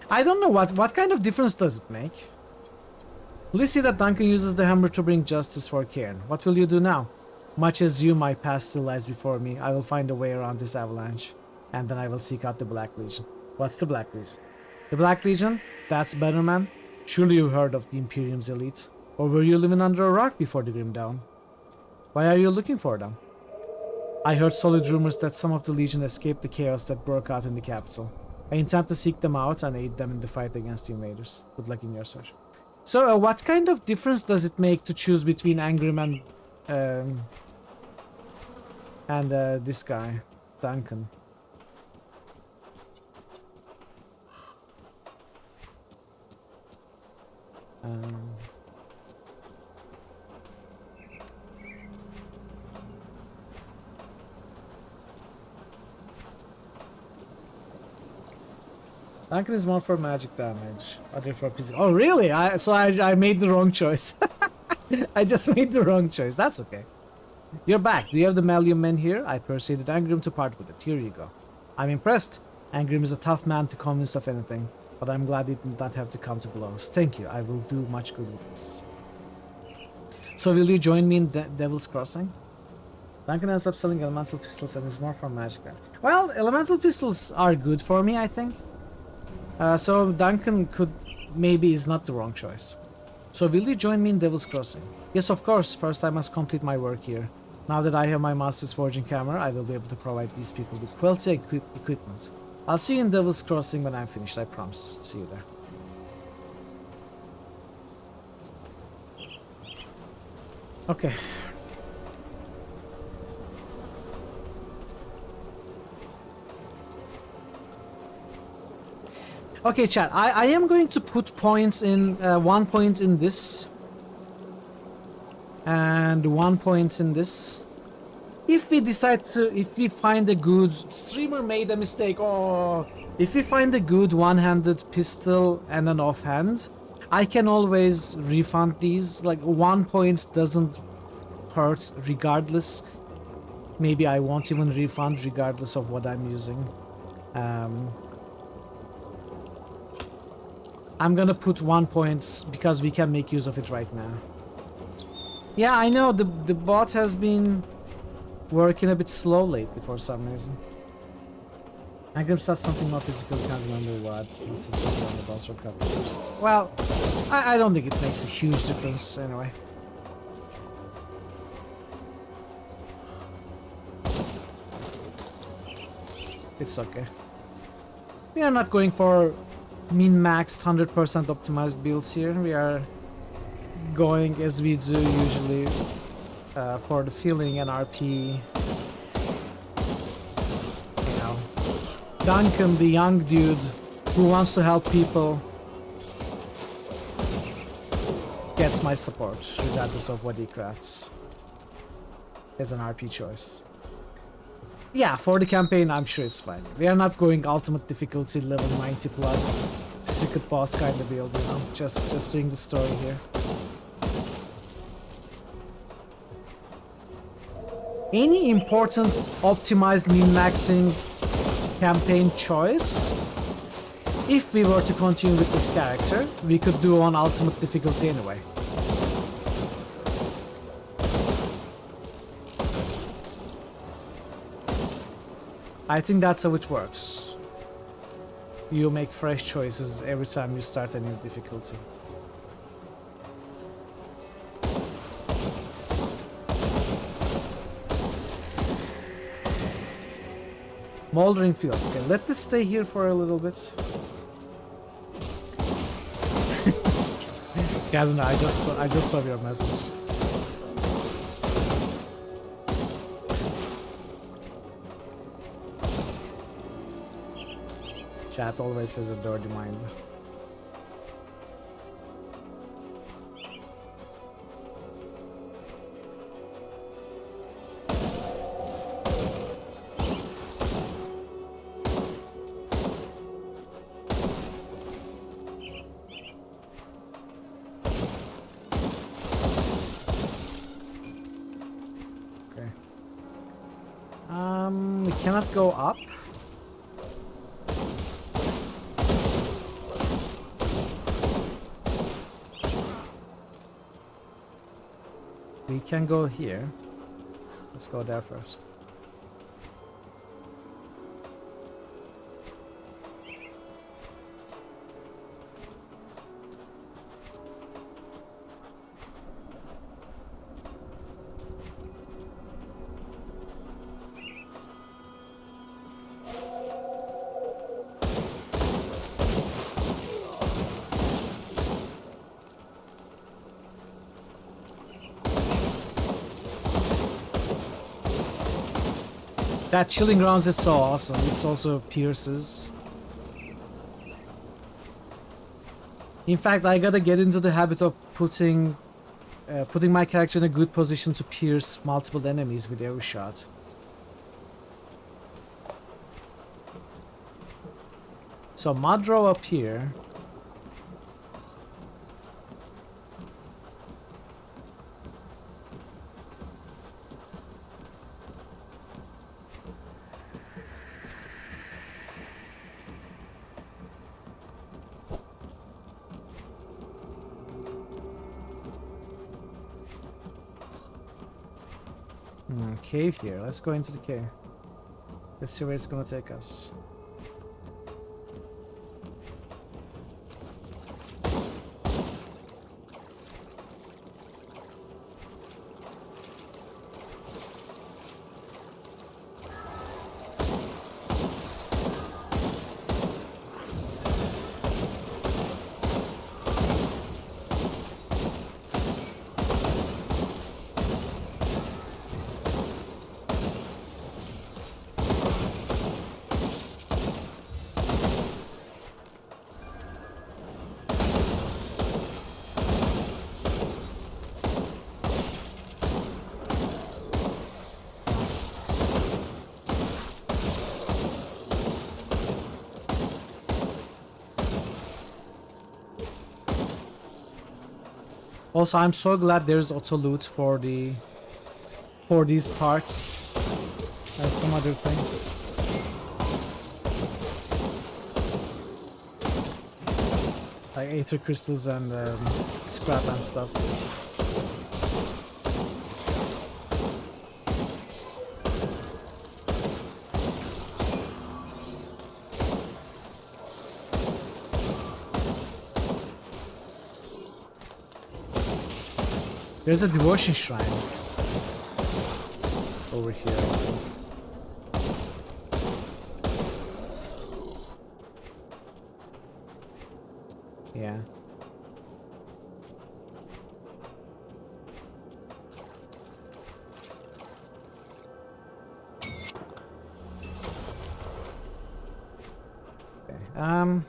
I don't know what kind of difference does it make? Please see that Duncan uses the hammer to bring justice for Cairn. What will you do now? Much as you, my past still lies before me. I will find a way around this avalanche. And then I will seek out the Black Legion. What's the Black Legion? The Black Legion? That's better, man. Surely you heard of the Imperium's elite. Or were you living under a rock before the Grim Dawn? Why are you looking for them? I heard solid rumors that some of the Legion escaped the chaos that broke out in the capital. I intend to seek them out and aid them in the fight against the invaders. Good luck in your search. So, what kind of difference does it make to choose between Angrim and this guy, Duncan? Duncan is more for magic damage, other for physical. Oh, really? I made the wrong choice. I just made the wrong choice. That's okay. You're back. Do you have the Malium men here? I persuaded Angrim to part with it. Here you go. I'm impressed. Angrim is a tough man to convince of anything, but I'm glad he did not have to come to blows. Thank you. I will do much good with this. So will you join me in Devil's Crossing? Duncan ends up selling elemental pistols and is more for magic. Well, elemental pistols are good for me, I think. So Duncan maybe is not the wrong choice. So will you join me in Devil's Crossing? Yes, of course. First I must complete my work here. Now that I have my master's forging camera, I will be able to provide these people with quality equipment. I'll see you in Devil's Crossing when I'm finished, I promise. See you there. Okay. Okay, chat. I am going to put points in 1 point in this and 1 point in this. If we find a good streamer made a mistake, or if we find a good one-handed pistol and an offhand, I can always refund these. Like 1 point doesn't hurt regardless. Maybe I won't even refund regardless of what I'm using. I'm gonna put 1 point because we can make use of it right now. Yeah, I know the bot has been working a bit slow lately for some reason. Angrim says something more physical, can't remember what. This is on the boss for a couple of years. Well, I don't think it makes a huge difference anyway. It's okay. We are not going for min-maxed 100% optimized builds here. We are going as we do usually for the feeling and RP. You know, Duncan, the young dude who wants to help people, gets my support regardless of what he crafts as an RP choice. Yeah, for the campaign, I'm sure it's fine. We are not going ultimate difficulty level 90 plus secret boss kind of build, you know, just doing the story here. Any important optimized min-maxing campaign choice, if we were to continue with this character, we could do on ultimate difficulty anyway. I think that's how it works. You make fresh choices every time you start a new difficulty. Moldering fields. Okay, let this stay here for a little bit. Guys, no, I just saw your message. Chat always has a dirty mind. cannot go up. We can go here. Let's go there first. That chilling grounds is so awesome. It's also pierces. In fact, I gotta get into the habit of putting my character in a good position to pierce multiple enemies with every shot. So Madro up here. Cave here. Let's go into the cave. Let's see where it's gonna take us. Also, I'm so glad there's auto loot for these parts and some other things. Like aether crystals and scrap and stuff. There's a devotion shrine over here. Yeah. Okay.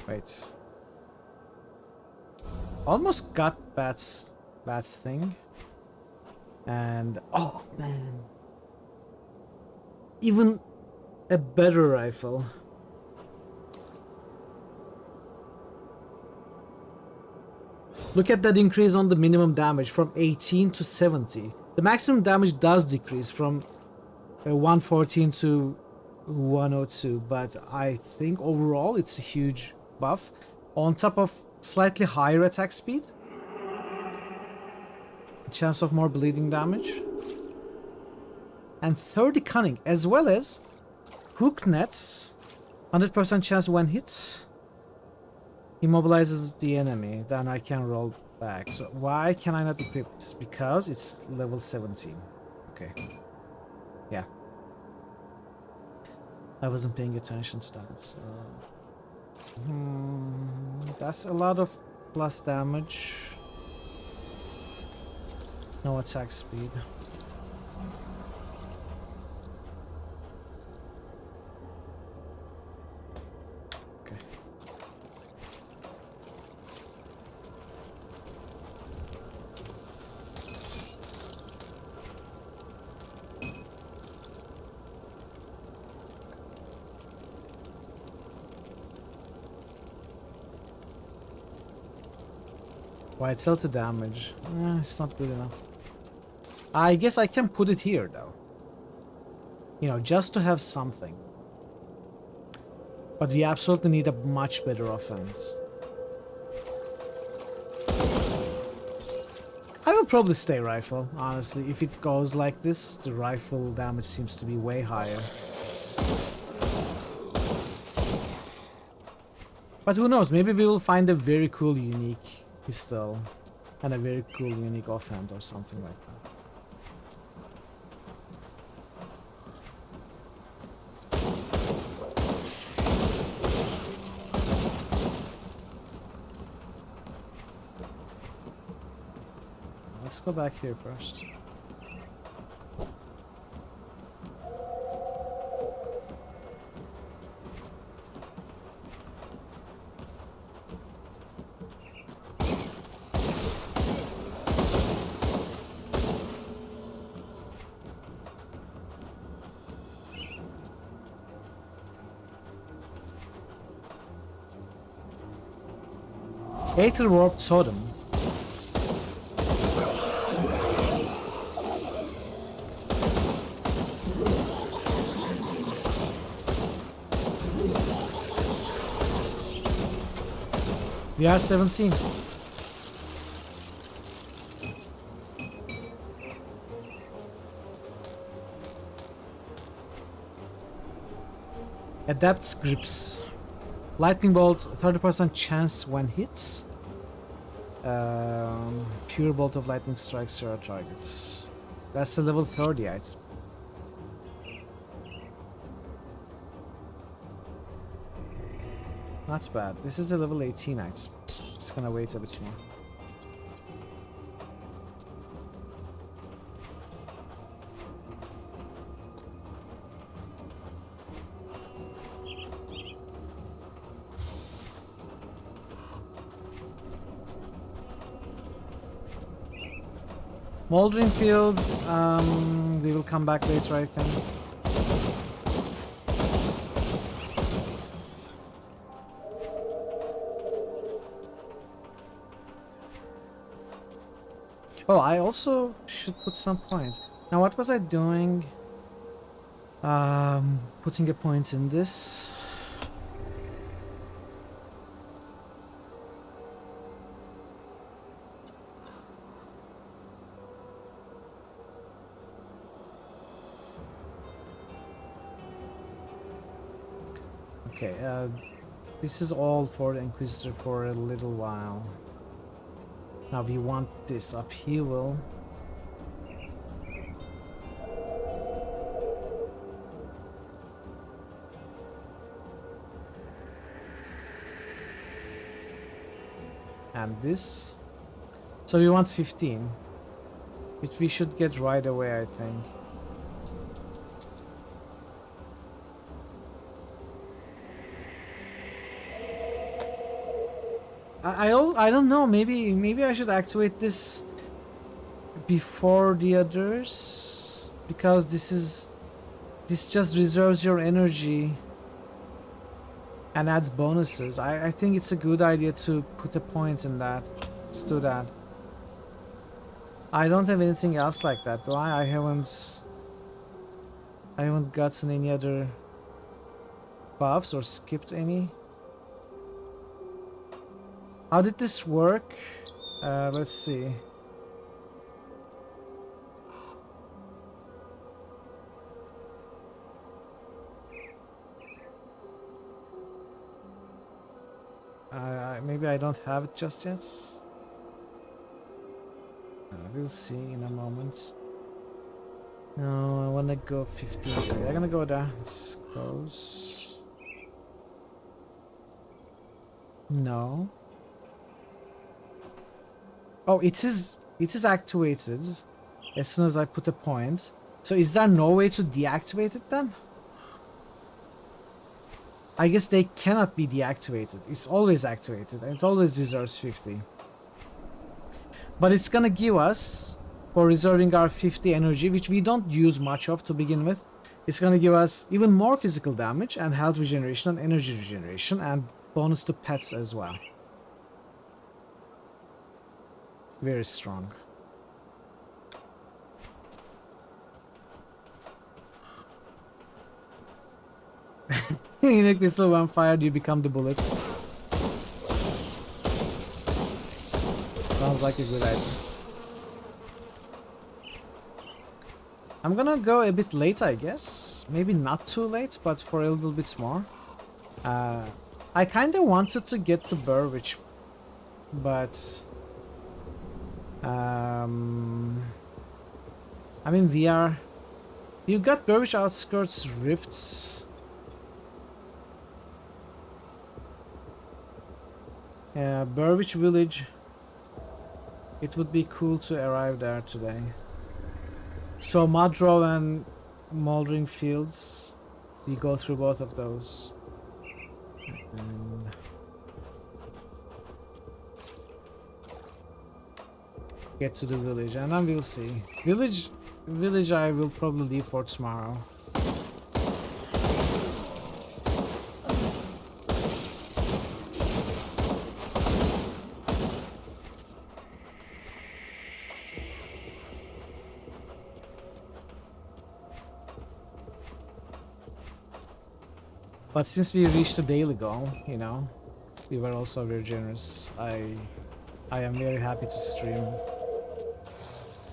Wait. Almost got Bat's thing. And oh man. Even a better rifle. Look at that increase on the minimum damage from 18 to 70. The maximum damage does decrease from 114 to 102, but I think overall it's a huge buff. On top of slightly higher attack speed, chance of more bleeding damage, and 30 cunning, as well as hook nets, 100% chance when hit, immobilizes the enemy, then I can roll back. So why can I not equip this? Because it's level 17. Okay. Yeah. I wasn't paying attention to that, so... that's a lot of plus damage. No attack speed. Okay. Why it's still to damage? It's not good enough. I guess I can put it here though. You know, just to have something. But we absolutely need a much better offense. I will probably stay rifle, honestly. If it goes like this, the rifle damage seems to be way higher. But who knows, maybe we will find a very cool unique pistol and a very cool unique offhand or something like that. Let's go back here first. Aether Warp Totem. We are 17. Adapts grips. Lightning bolt, 30% chance when hits. Pure bolt of lightning strikes your targets. That's a level 30 item. Not bad. This is a level 18 item. It's gonna wait a bit more. Moldering fields, they will come back later, I think. Oh, I also should put some points. Now, what was I doing? Putting a point in this. Okay, this is all for the Inquisitor for a little while. Now we want this upheaval. And this. So we want 15. Which we should get right away, I think. I don't know, maybe I should activate this before the others, because this just reserves your energy and adds bonuses. I think it's a good idea to put a point in that. Let's do that. I don't have anything else like that, do I? I haven't gotten any other buffs or skipped any. How did this work? Let's see. Maybe I don't have it just yet. We'll see in a moment. No, I wanna go 15. Okay, I'm gonna go there. Let's close. No. Oh, it is activated as soon as I put a point. So is there no way to deactivate it then? I guess they cannot be deactivated. It's always activated and it always reserves 50. But it's gonna give us, for reserving our 50 energy, which we don't use much of to begin with, it's gonna give us even more physical damage and health regeneration and energy regeneration and bonus to pets as well. Very strong. Unique pistol, when fired, you become the bullet. Sounds like a good idea. I'm gonna go a bit late, I guess. Maybe not too late, but for a little bit more. I kinda wanted to get to Burwich, but... I mean, you got Burwich Outskirts Rifts. Yeah, Burwich Village. It would be cool to arrive there today. So Mudrow and Mouldering Fields, we go through both of those. And get to the village, and then we'll see. Village I will probably leave for tomorrow. But since we reached the daily goal, you know, we were also very generous. I am very happy to stream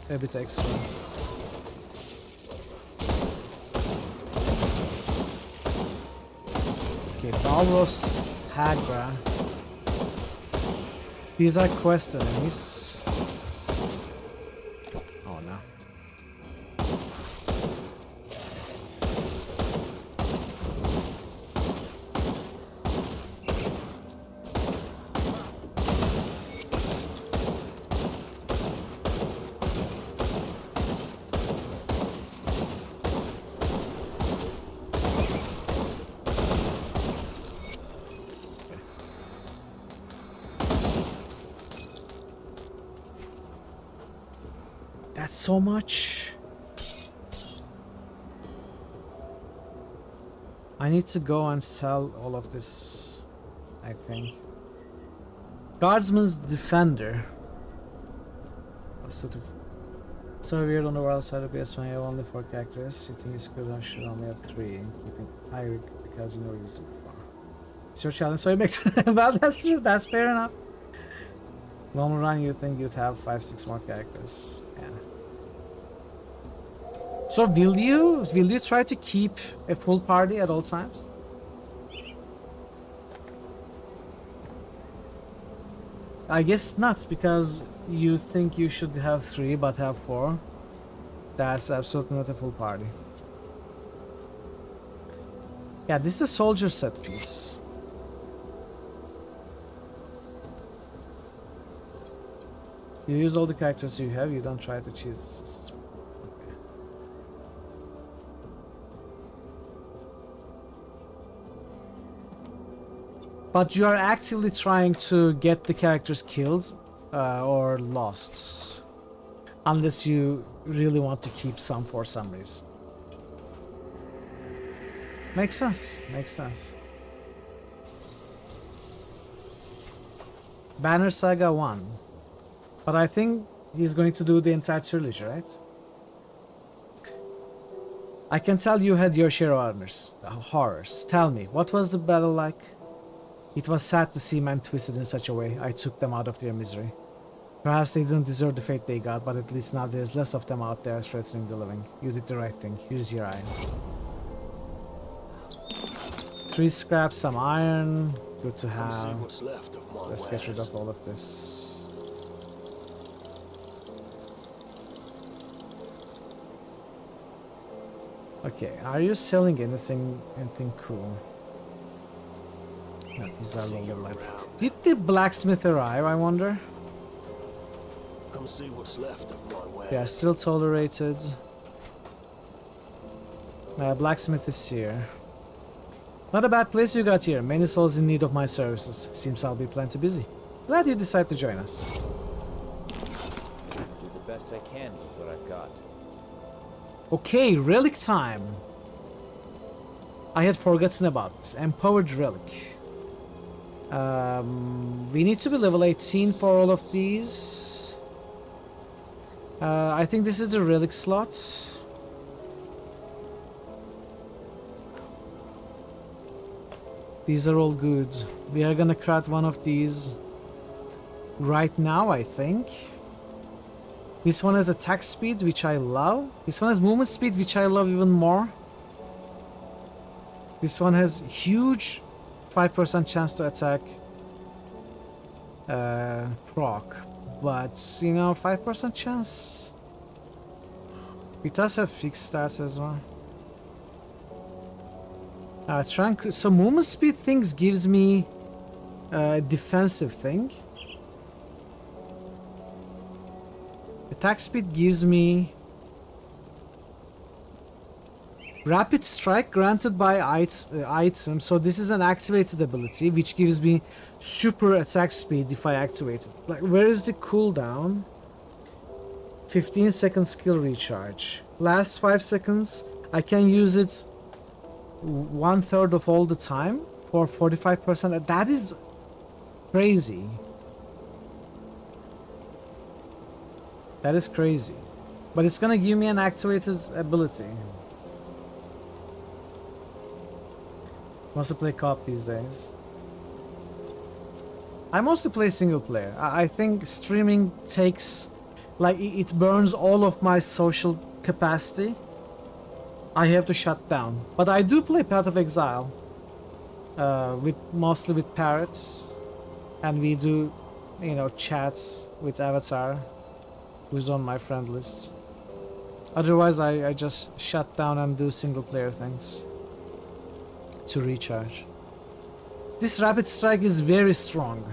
a bit extra. Okay, Balros Hagra. These are quest enemies. Oh no. That's so much. I need to go and sell all of this, I think. Guardsman's Defender. So weird on the world side of PS1, you have only 4 characters. You think it's good, I should only have 3. Keeping high because you never used them before. It's your challenge, so you make well, that's true, that's fair enough. Normal run, you think you'd have 5-6 more characters. Yeah. So will you try to keep a full party at all times? I guess not, because you think you should have 3 but have 4. That's absolutely not a full party. Yeah, this is a soldier set piece. You use all the characters you have, you don't try to cheese the system. Okay. But you are actively trying to get the characters killed or lost. Unless you really want to keep some for some reason. Makes sense, makes sense. Banner Saga 1. But I think he's going to do the entire trilogy, right? I can tell you had your share of horrors. Tell me, what was the battle like? It was sad to see men twisted in such a way. I took them out of their misery. Perhaps they didn't deserve the fate they got, but at least now there's less of them out there threatening the living. You did the right thing. Here's your iron. 3 scraps, some iron. Good to have. Let's get rid of all of this. Okay, are you selling anything cool? No, these are lower life. Did the blacksmith arrive, I wonder? Come see what's left of my wares. They are still tolerated. Blacksmith is here. Not a bad place you got here. Many souls in need of my services. Seems I'll be plenty busy. Glad you decided to join us. Do the best I can with what I've got. Okay, relic time. I had forgotten about this. Empowered relic. We need to be level 18 for all of these. I think this is the relic slot. These are all good. We are gonna craft one of these right now, I think. This one has attack speed, which I love. This one has movement speed, which I love even more. This one has huge 5% chance to attack proc. But, you know, 5% chance. It does have fixed stats as well. So movement speed things gives me a defensive thing. Attack speed gives me rapid strike granted by item. So this is an activated ability which gives me super attack speed if I activate it. Like, where is the cooldown? 15-second skill recharge. Last 5 seconds. I can use it 1/3 of all the time for 45%. That is crazy. That is crazy. But it's gonna give me an activated ability. Mostly play co-op these days. I mostly play single player. I think streaming takes, like, it burns all of my social capacity. I have to shut down. But I do play Path of Exile. Mostly with parrots. And we do, you know, chats with Avatar, who's on my friend list. Otherwise, I just shut down and do single player things to recharge. This rapid strike is very strong.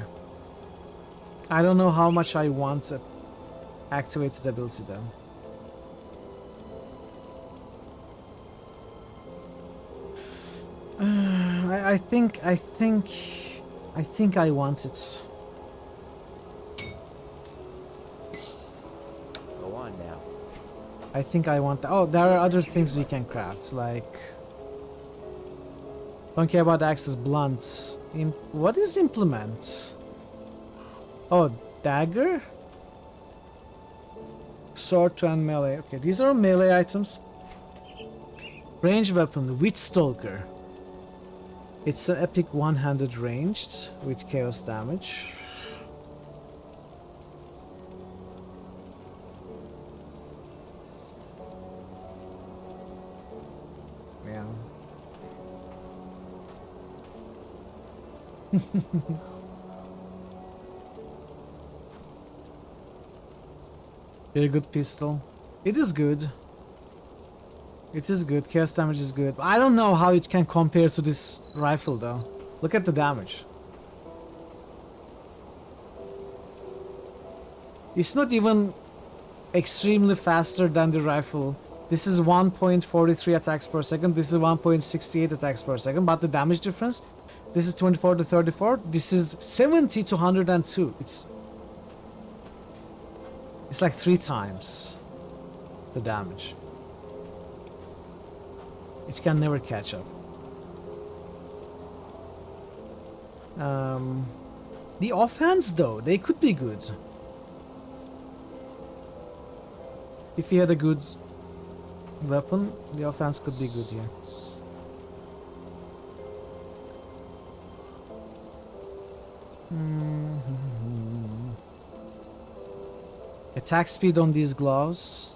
I don't know how much I want to activate the ability though. I think I want it. Go on now. I think I want. Oh, there are other things we can craft, like. Don't care about axes, blunts. What is implement? Oh, dagger? Sword to end melee. Okay, these are melee items. Ranged weapon, Witch Stalker. It's an epic one-handed ranged with chaos damage. Yeah. Very good pistol. It is good. It is good. Chaos damage is good. I don't know how it can compare to this rifle though. Look at the damage. It's not even extremely faster than the rifle. This is 1.43 attacks per second. This is 1.68 attacks per second. But the damage difference, this is 24 to 34. This is 70 to 102. It's like 3 times the damage. It can never catch up. The offhands though, they could be good. If you had a good weapon, the offhands could be good here. Attack speed on these gloves.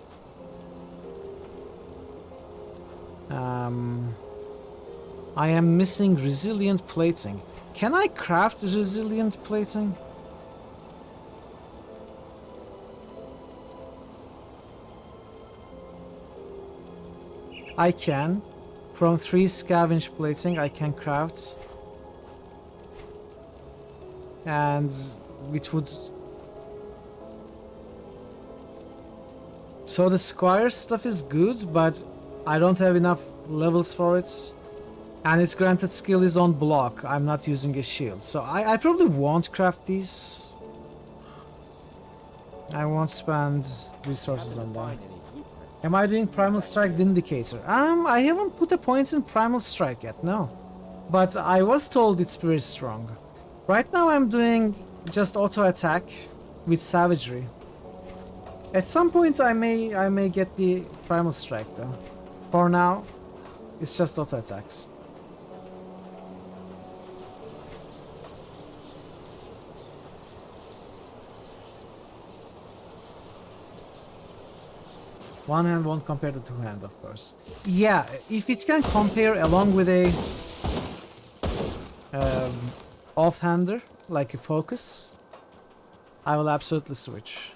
I am missing resilient plating. Can I craft resilient plating? I can. From 3 scavenge plating I can craft. And it would... So the squire stuff is good, but I don't have enough levels for it. And its granted skill is on block. I'm not using a shield. So I probably won't craft these. I won't spend resources on that. Am I doing Primal Strike Vindicator? I haven't put a point in Primal Strike yet, no. But I was told it's very strong. Right now I'm doing just auto attack with Savagery. At some point I may get the Primal Strike though. For now, it's just auto attacks. One hand won't compare to two hand, of course. Yeah, if it can compare along with a off-hander, like a focus, I will absolutely switch.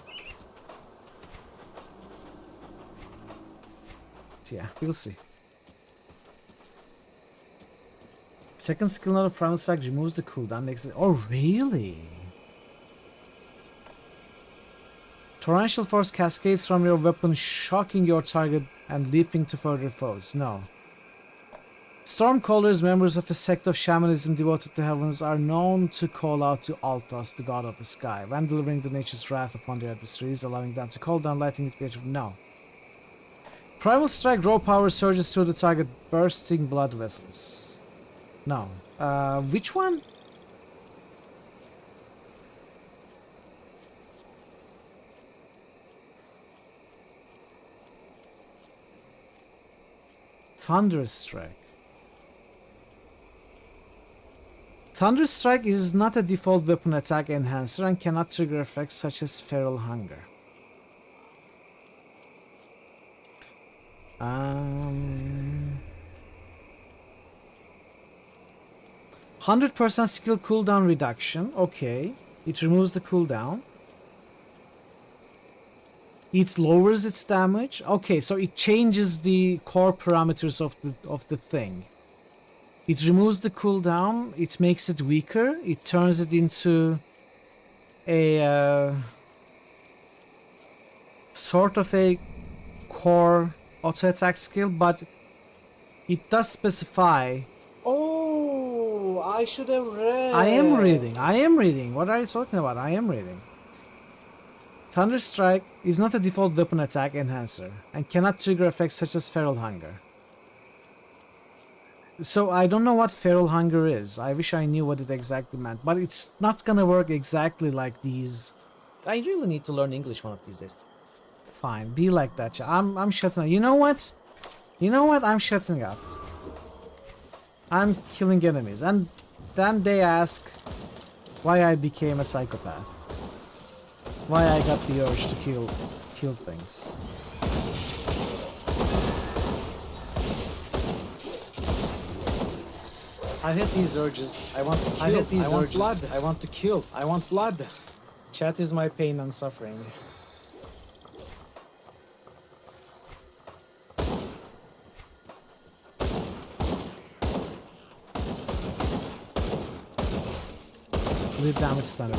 But yeah, we'll see. Second skill node of Primal Strike removes the cooldown, makes it... Oh, really? Torrential Force cascades from your weapon, shocking your target and leaping to further foes. No. Stormcallers, members of a sect of shamanism devoted to heavens, are known to call out to Altos, the god of the sky, when delivering the nature's wrath upon their adversaries, allowing them to call down lightning with greater... No. Primal Strike raw power surges through the target, bursting blood vessels. No. Which one? Thunderous Strike. Thunderous Strike is not a default weapon attack enhancer and cannot trigger effects such as Feral Hunger. 100% skill cooldown reduction. Okay. It removes the cooldown. It lowers its damage. Okay, so it changes the core parameters of the thing. It removes the cooldown, it makes it weaker, it turns it into a sort of a core auto attack skill, but it does specify. Oh, I should have read. I am reading. What are you talking about? I am reading. Thunder Strike is not a default weapon attack enhancer and cannot trigger effects such as Feral Hunger. So I don't know what Feral Hunger is. I wish I knew what it exactly meant, but it's not gonna work exactly like these. I really need to learn English one of these days. Fine, be like that. I'm shutting up. You know what? I'm shutting up. I'm killing enemies, and then they ask why I became a psychopath. Why I got the urge to kill things. I hate these urges. I want to kill. I hate these I want urges. blood. I want to kill. I want blood. Chat is my pain and suffering. Bleed damage standard.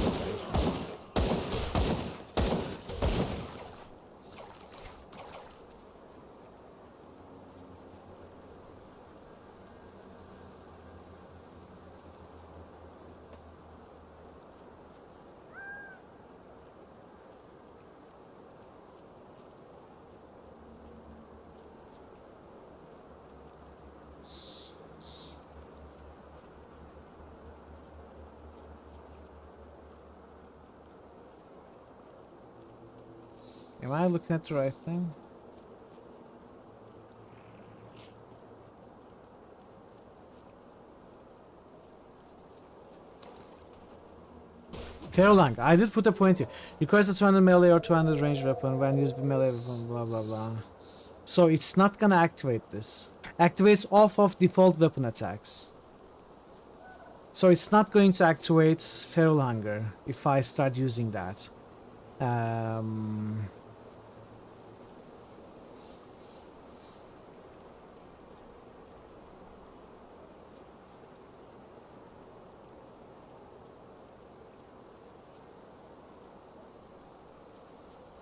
Am I looking at the right thing? Feral Hunger. I did put a point here. Requires a 200 melee or 200 range weapon when used with melee weapon, blah blah blah. So it's not gonna activate this. Activates off of default weapon attacks. So it's not going to activate Feral Hunger if I start using that.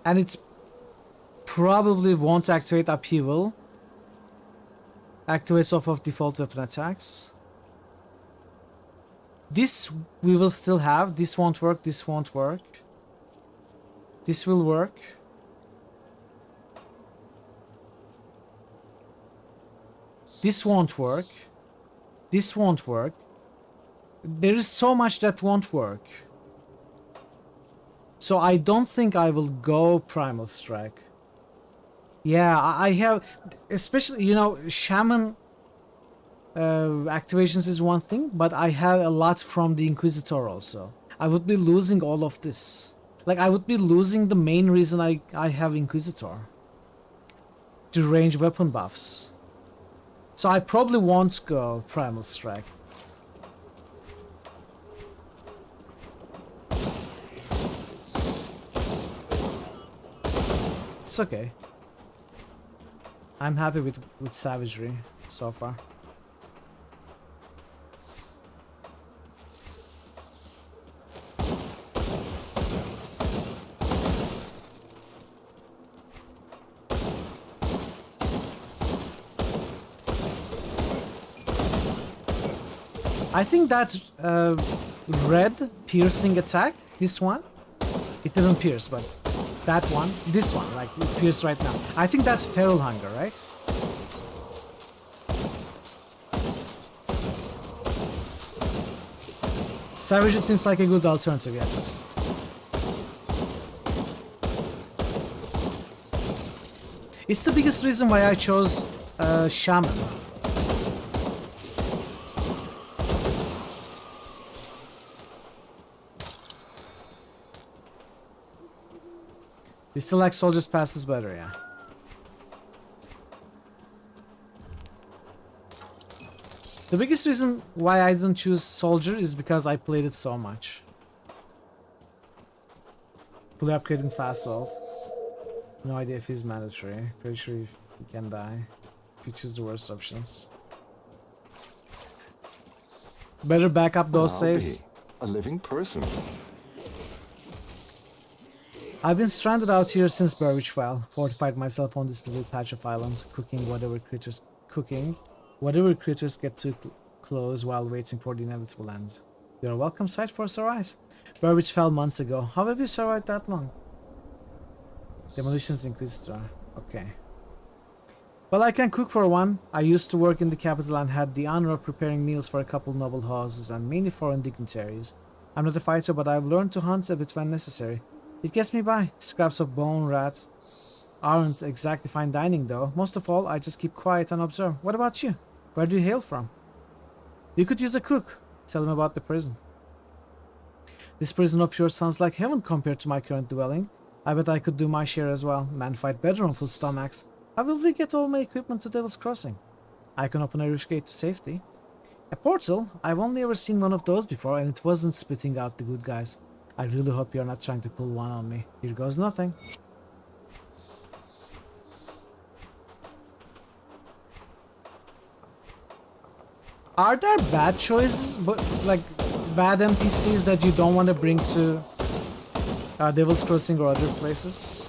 And it's probably won't activate Upheaval. Activates off of default weapon attacks. This we will still have. This won't work. This won't work. This will work. This won't work. This won't work. There is so much that won't work. So I don't think I will go Primal Strike. Yeah, I have, especially, you know, Shaman activations is one thing, but I have a lot from the Inquisitor also. I would be losing all of this. Like, I would be losing the main reason I have Inquisitor. to range weapon buffs. So I probably won't go Primal Strike. It's okay. I'm happy with Savagery so far. I think that red piercing attack, this one, it didn't pierce, but that one, this one, like it pierced right now. I think that's Feral Hunger, right? Savage seems like a good alternative, yes. It's the biggest reason why I chose Shaman. You still like Soldier's Pass is better, yeah. The biggest reason why I didn't choose Soldier is because I played it so much. Fully upgrading Fast Salt. No idea if he's mandatory. Pretty sure he can die if you choose the worst options. Better back up those saves. A living person. I've been stranded out here since Burridge fell. Fortified myself on this little patch of island, cooking whatever critters get too close while waiting for the inevitable end. You're a welcome sight for a surprise. Burridge fell months ago. How have you survived that long? Demolitions Inquisitor. Okay. Well, I can cook for one. I used to work in the capital and had the honor of preparing meals for a couple noble houses and many foreign dignitaries. I'm not a fighter, but I've learned to hunt a bit when necessary. It gets me by. Scraps of bone, rat aren't exactly fine dining though. Most of all, I just keep quiet and observe. What about you? Where do you hail from? You could use a cook. Tell him about the prison. This prison of yours sounds like heaven compared to my current dwelling. I bet I could do my share as well. Men fight better on full stomachs. How will we get all my equipment to Devil's Crossing? I can open a rush gate to safety. A portal? I've only ever seen one of those before and it wasn't spitting out the good guys. I really hope you're not trying to pull one on me. Here goes nothing. Are there bad choices, but like bad NPCs that you don't want to bring to Devil's Crossing or other places?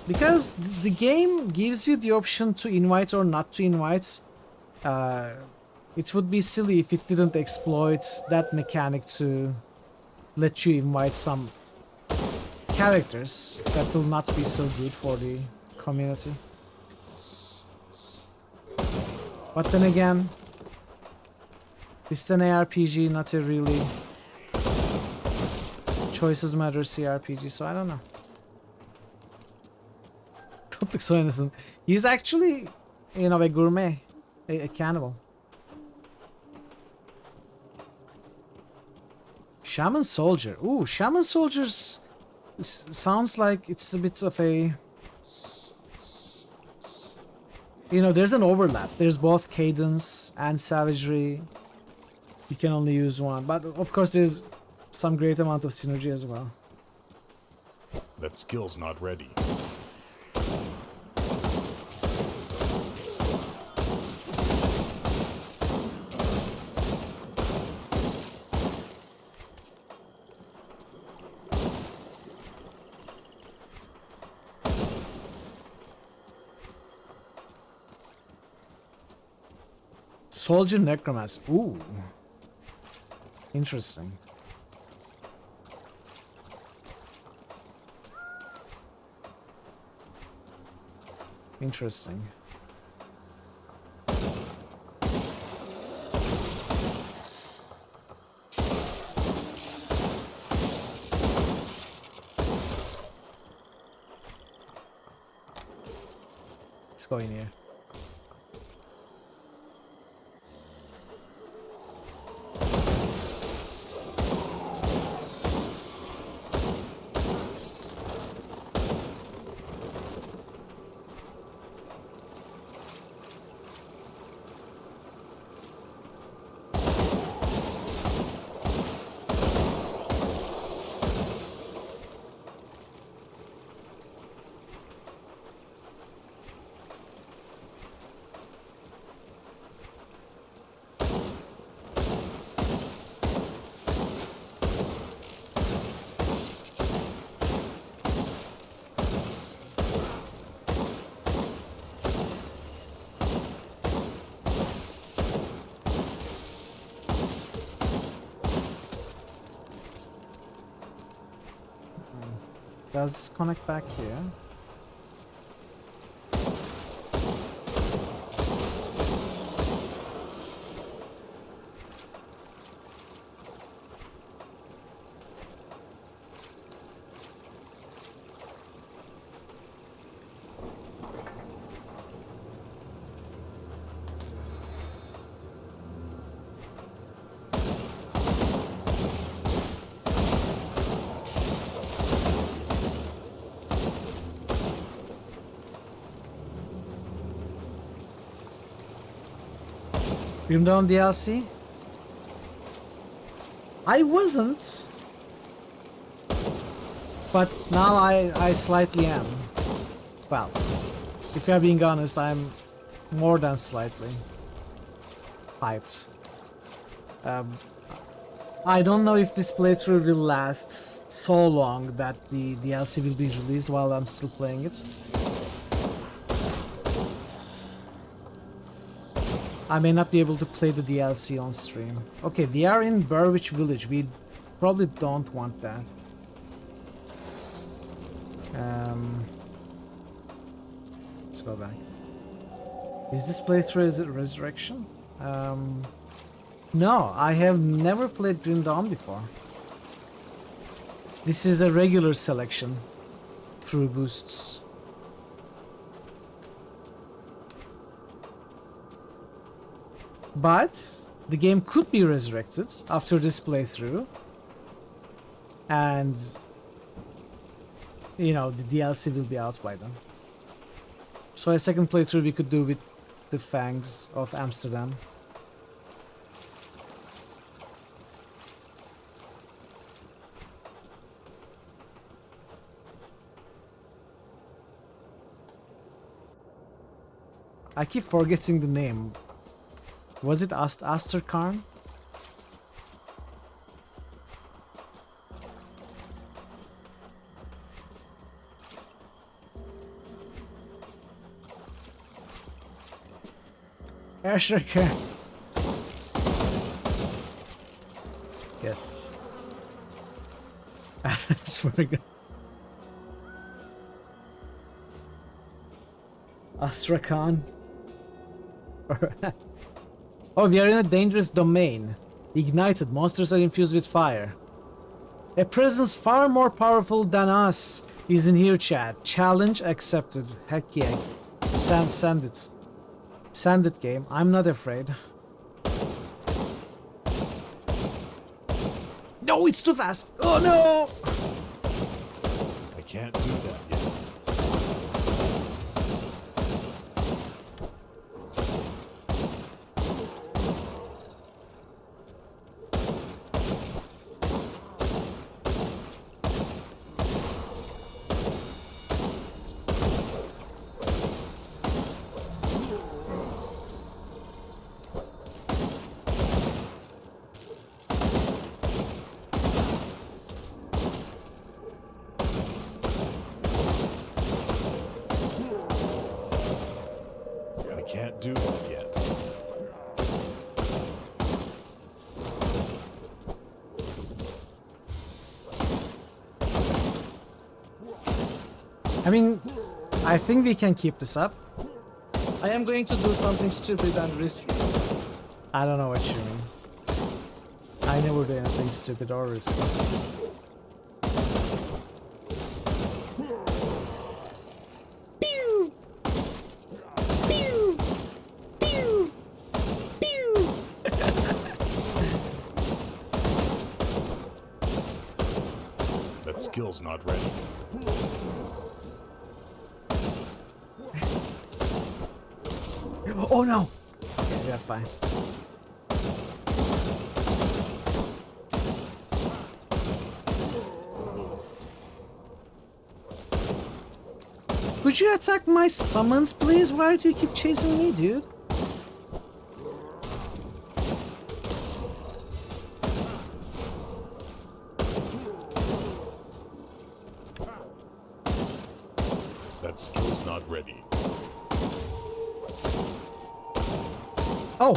Because the game gives you the option to invite or not to invite. It would be silly if it didn't exploit that mechanic to let you invite some characters that will not be so good for the community. But then again, this is an ARPG, not a really choices matter CRPG, so I don't know. Don't look so innocent. He's actually, you know, a gourmet, a cannibal. Shaman Soldier. Ooh, Shaman Soldiers sounds like it's a bit of a... You know, there's an overlap. There's both cadence and savagery. You can only use one. But of course there's some great amount of synergy as well. That skill's not ready. Soldier Necromancer. Ooh. Interesting. Interesting. Let's go in here. Does this connect back here? Grim Dawn DLC? I wasn't, but now I slightly am. Well, if you're being honest, I'm more than slightly hyped. I don't know if this playthrough will last so long that the DLC will be released while I'm still playing it. I may not be able to play the DLC on stream. Okay, we are in Burwich Village. We probably don't want that. Let's go back. Is this playthrough a resurrection? No, I have never played Grim Dawn before. This is a regular selection through boosts. But the game could be resurrected after this playthrough, and you know, the DLC will be out by then. So a second playthrough we could do with the Fangs of Amsterdam. I keep forgetting the name. Was it Asterkarn? Asterkarn. Yes. That's very good. Astrakhan. Oh, we are in a dangerous domain. Ignited, monsters are infused with fire. A presence far more powerful than us is in here, chat. Challenge accepted. Heck yeah. Send it. Send it, game. I'm not afraid. No, it's too fast. Oh no! I can't do that yet. Can't do that yet. I mean, I think we can keep this up. I am going to do something stupid and risky. I don't know what you mean. I never do anything stupid or risky. That skill's not ready. Oh no! Okay, we are fine. Could you attack my summons, please? Why do you keep chasing me, dude? That skill's not ready. Oh!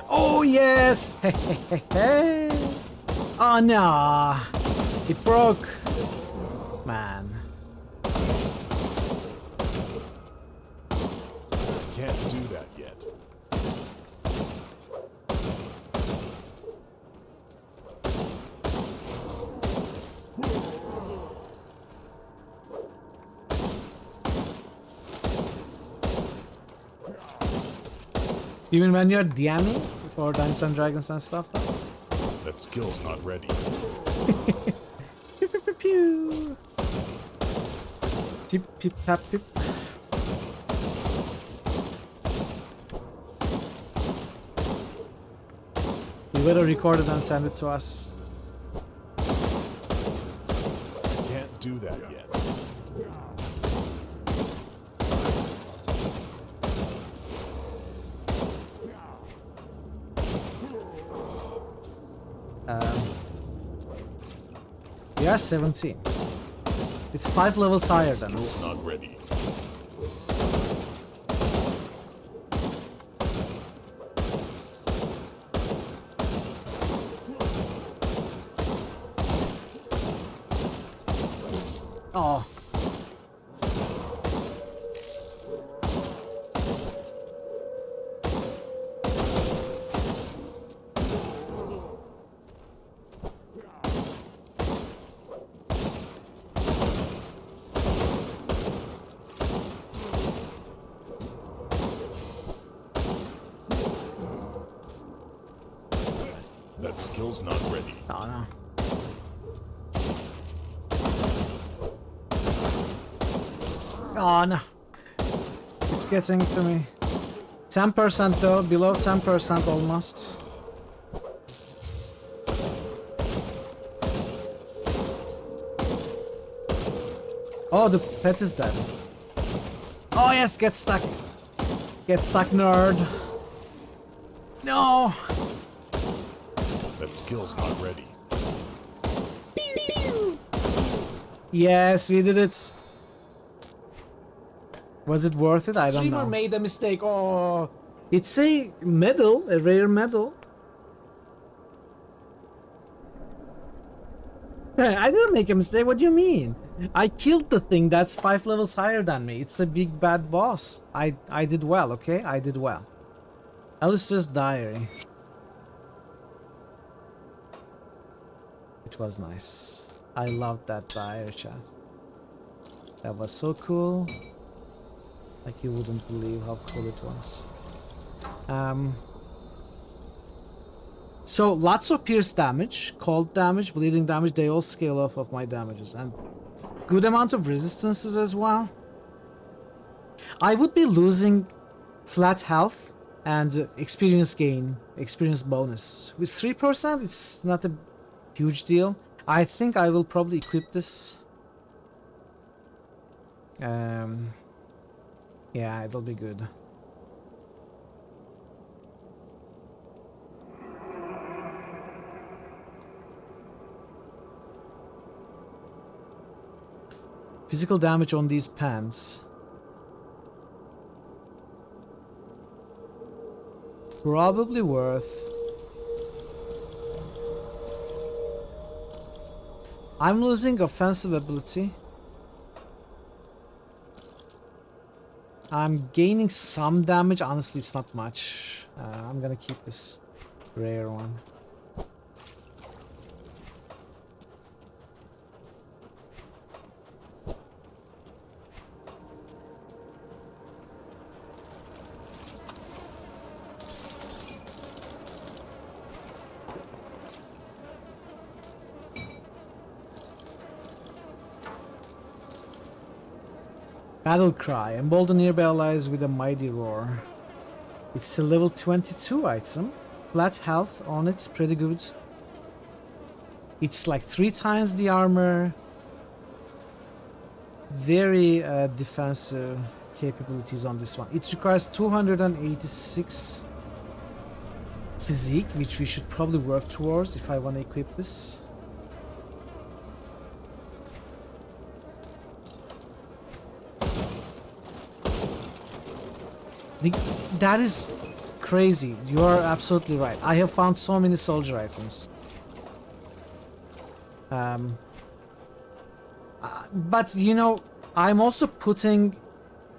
Oh yes! Hey, hey, hey, hey! Oh no! It broke! Man. Even when you're DMing for Dungeons and Dragons and stuff, though? That skill's not ready. Pew, pew, pew, pew. Peep, peep, tap, peep. You better record it and send it to us. Can't do that yet. We are 17. It's 5 levels higher than us. Not ready. Oh. That skill's not ready. Oh no. Oh no. It's getting to me. 10% though, below 10% almost. Oh, the pet is dead. Oh yes, get stuck. Get stuck, nerd. No. That skill's not ready. Yes, we did it. Was it worth it? I don't Streamer know. made a mistake. Oh, It's a medal, a rare medal. I didn't make a mistake. What do you mean? I killed the thing that's 5 levels higher than me. It's a big bad boss. I did well, okay? I did well. Alistair's diary. It was nice. I loved that diary, chat. That was so cool. Like you wouldn't believe how cool it was. So lots of pierce damage, cold damage, bleeding damage, they all scale off of my damages, and good amount of resistances as well. I would be losing flat health and experience gain, experience bonus. With 3%, it's not a huge deal. I think I will probably equip this. Yeah, it'll be good. Physical damage on these pants. Probably worth. I'm losing offensive ability. I'm gaining some damage. Honestly, it's not much. I'm gonna keep this rare one. Battle Cry. Embolden nearby allies with a mighty roar. It's a level 22 item. Flat health on it, pretty good. It's like 3 times the armor. Very defensive capabilities on this one. It requires 286 physique, which we should probably work towards if I want to equip this. That is crazy. You are absolutely right. I have found so many soldier items. But you know, I'm also putting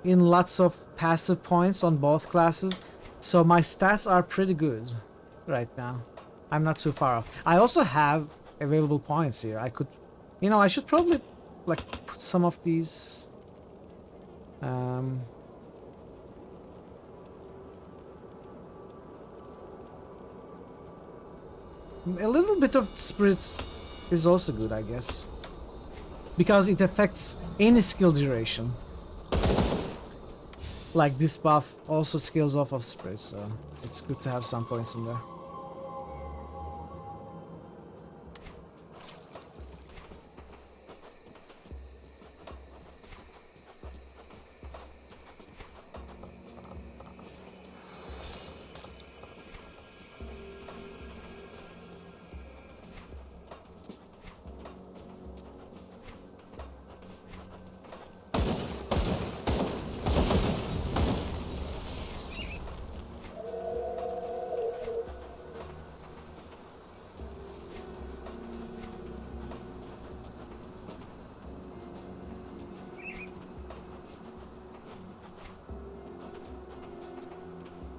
in lots of passive points on both classes, so my stats are pretty good right now. I'm not too far off. I also have available points here. I could, you know, I should probably like put some of these. A little bit of spirits is also good, I guess. Because it affects any skill duration. Like this buff also scales off of spirits, so it's good to have some points in there.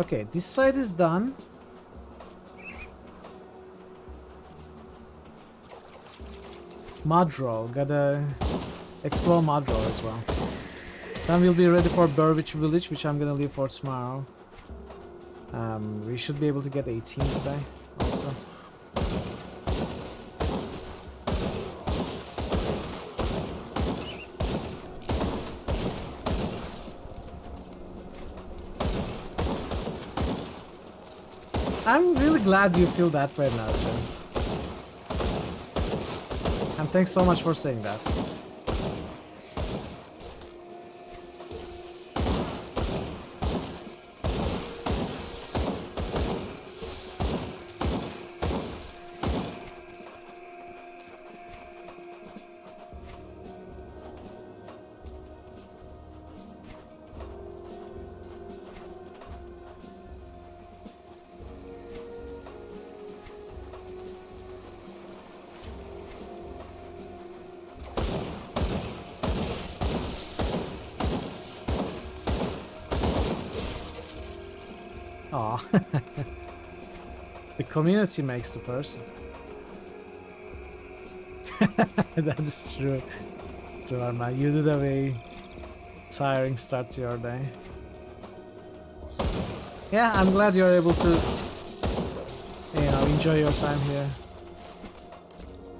Okay, this side is done. Madro, gotta explore Madro as well. Then we'll be ready for Burwich Village, which I'm gonna leave for tomorrow. We should be able to get 18 today, also. I'm really glad you feel that way now, sir. And thanks so much for saying that. Aw. The community makes the person. That is true. Torma, you did a very tiring start to your day. Yeah, I'm glad you're able to, you know, enjoy your time here.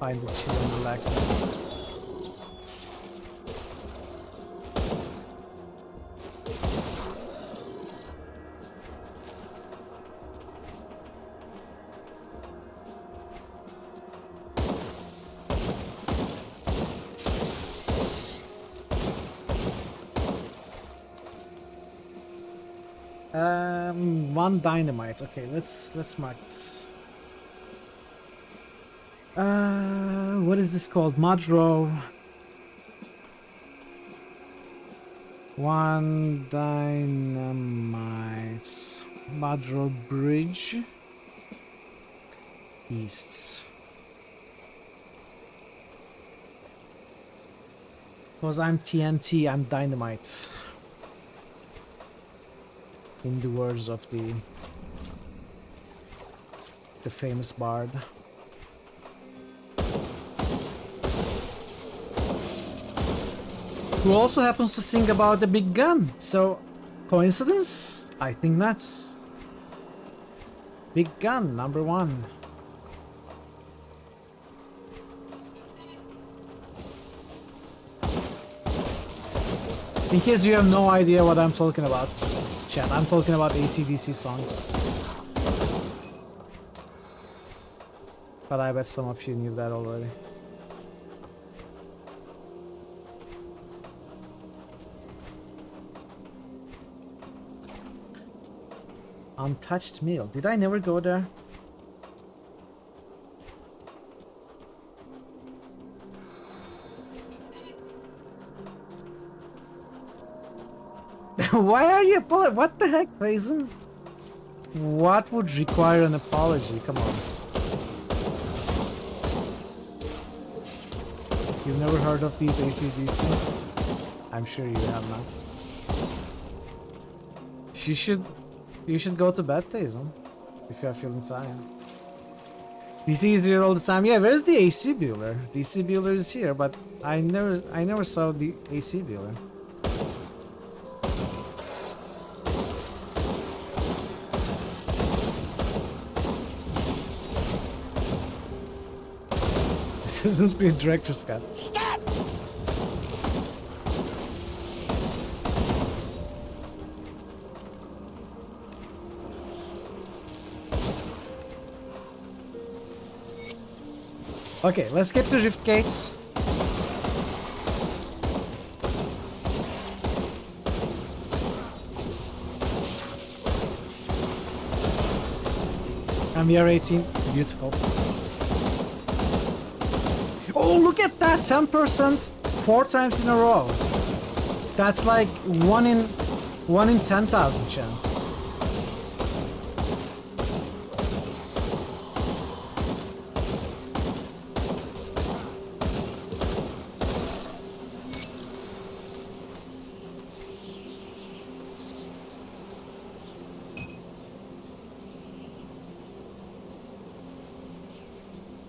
Find it chill and relaxing. One dynamite. Okay, let's mark this. What is this called? Madro. One dynamite. Madro Bridge. Easts. Because I'm TNT, I'm dynamite. In the words of the famous bard. Who also happens to sing about the big gun. So, coincidence? I think that's big gun, #1. In case you have no idea what I'm talking about, chat, I'm talking about AC/DC songs. But I bet some of you knew that already. Untouched meal. Did I never go there? Why are you pulling? What the heck, Faison? What would require an apology? Come on. You've never heard of these AC/DC? I'm sure you have not. You should go to bed, Faison, if you are feeling tired. DC is here all the time. Yeah, where's the AC Bueller? DC Bueller is here, but I never saw the AC Bueller. Assassin's Creed Director's Cut. Okay, let's get to Rift Gates. And we are 18. Beautiful. Oh, look at that! 10%! 4 times in a row. That's like 1 in 10,000 chance.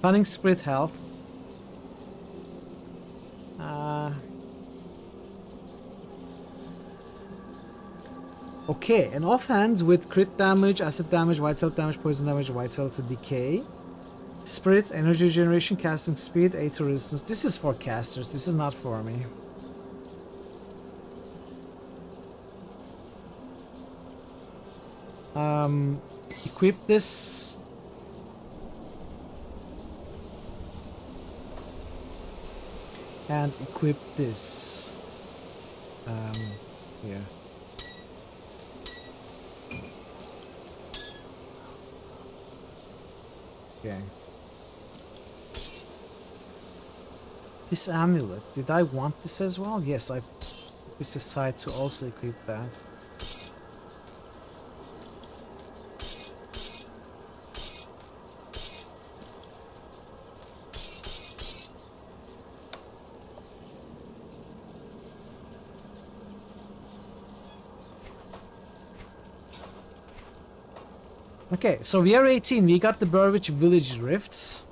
Cunning Spirit health. Okay, an offhand with crit damage, acid damage, white cell damage, poison damage, white cell to decay. Spirit, energy generation, casting speed, 8 to resistance. This is for casters, this is not for me. Equip this. And equip this. Here. Okay. This amulet, did I want this as well? Yes, I put this aside to also equip that. Okay, so we are 18. We got the Burwich Village Rifts.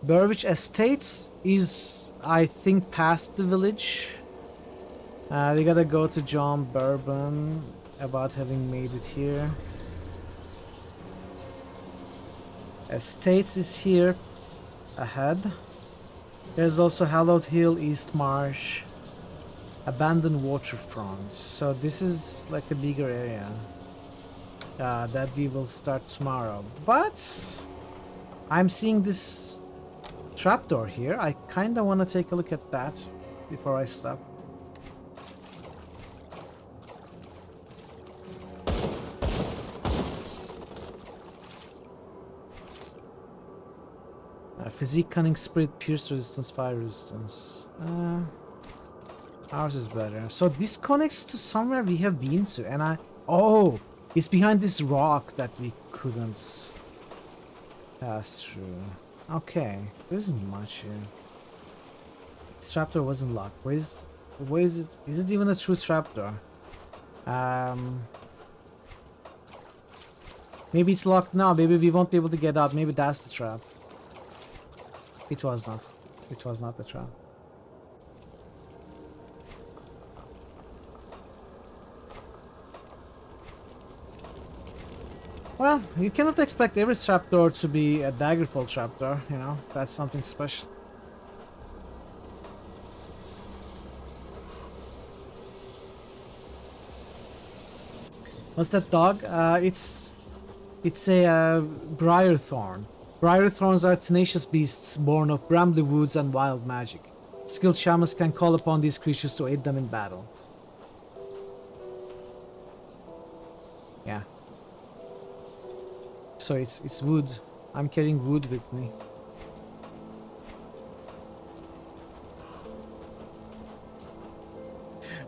Burwich Estates is, I think, past the village. We gotta go to John Bourbon about having made it here. Estates is here ahead. There's also Hallowed Hill, East Marsh, Abandoned Waterfront. So this is like a bigger area that we will start tomorrow. But I'm seeing this trapdoor here. I kind of want to take a look at that before I stop. Physique, Cunning Spirit, Pierce Resistance, Fire Resistance. Ours is better. So this connects to somewhere we have been to, and oh, it's behind this rock that we couldn't pass through. Okay, there isn't much here. This trapdoor wasn't locked. Where is it? Is it even a true trapdoor? Maybe it's locked now. Maybe we won't be able to get out. Maybe that's the trap. It was not. It was not the trap. Well, you cannot expect every trapdoor to be a Daggerfall trapdoor, you know? That's something special. What's that dog? It's a Briarthorn. Briarthorns are tenacious beasts born of brambly woods and wild magic. Skilled shamans can call upon these creatures to aid them in battle. Yeah. So it's wood. I'm carrying wood with me.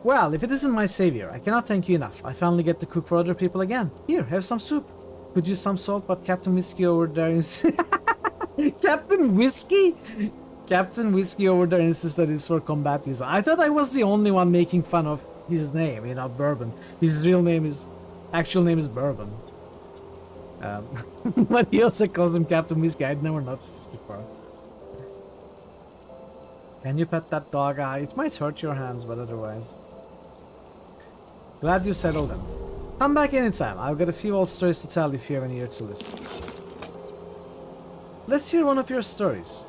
Well, if it isn't my savior, I cannot thank you enough. I finally get to cook for other people again. Here, have some soup. Could use some salt, but Captain Whiskey over there is... Captain Whiskey? Captain Whiskey over there insists that it's for combat use. I thought I was the only one making fun of his name, you know, Bourbon. His real name is... actual name is Bourbon. But he also calls him Captain Whiskey. I'd never noticed this before. Can you pet that dog? It might hurt your hands, but otherwise. Glad you settled them. Come back anytime. I've got a few old stories to tell if you have an ear to listen. Let's hear one of your stories.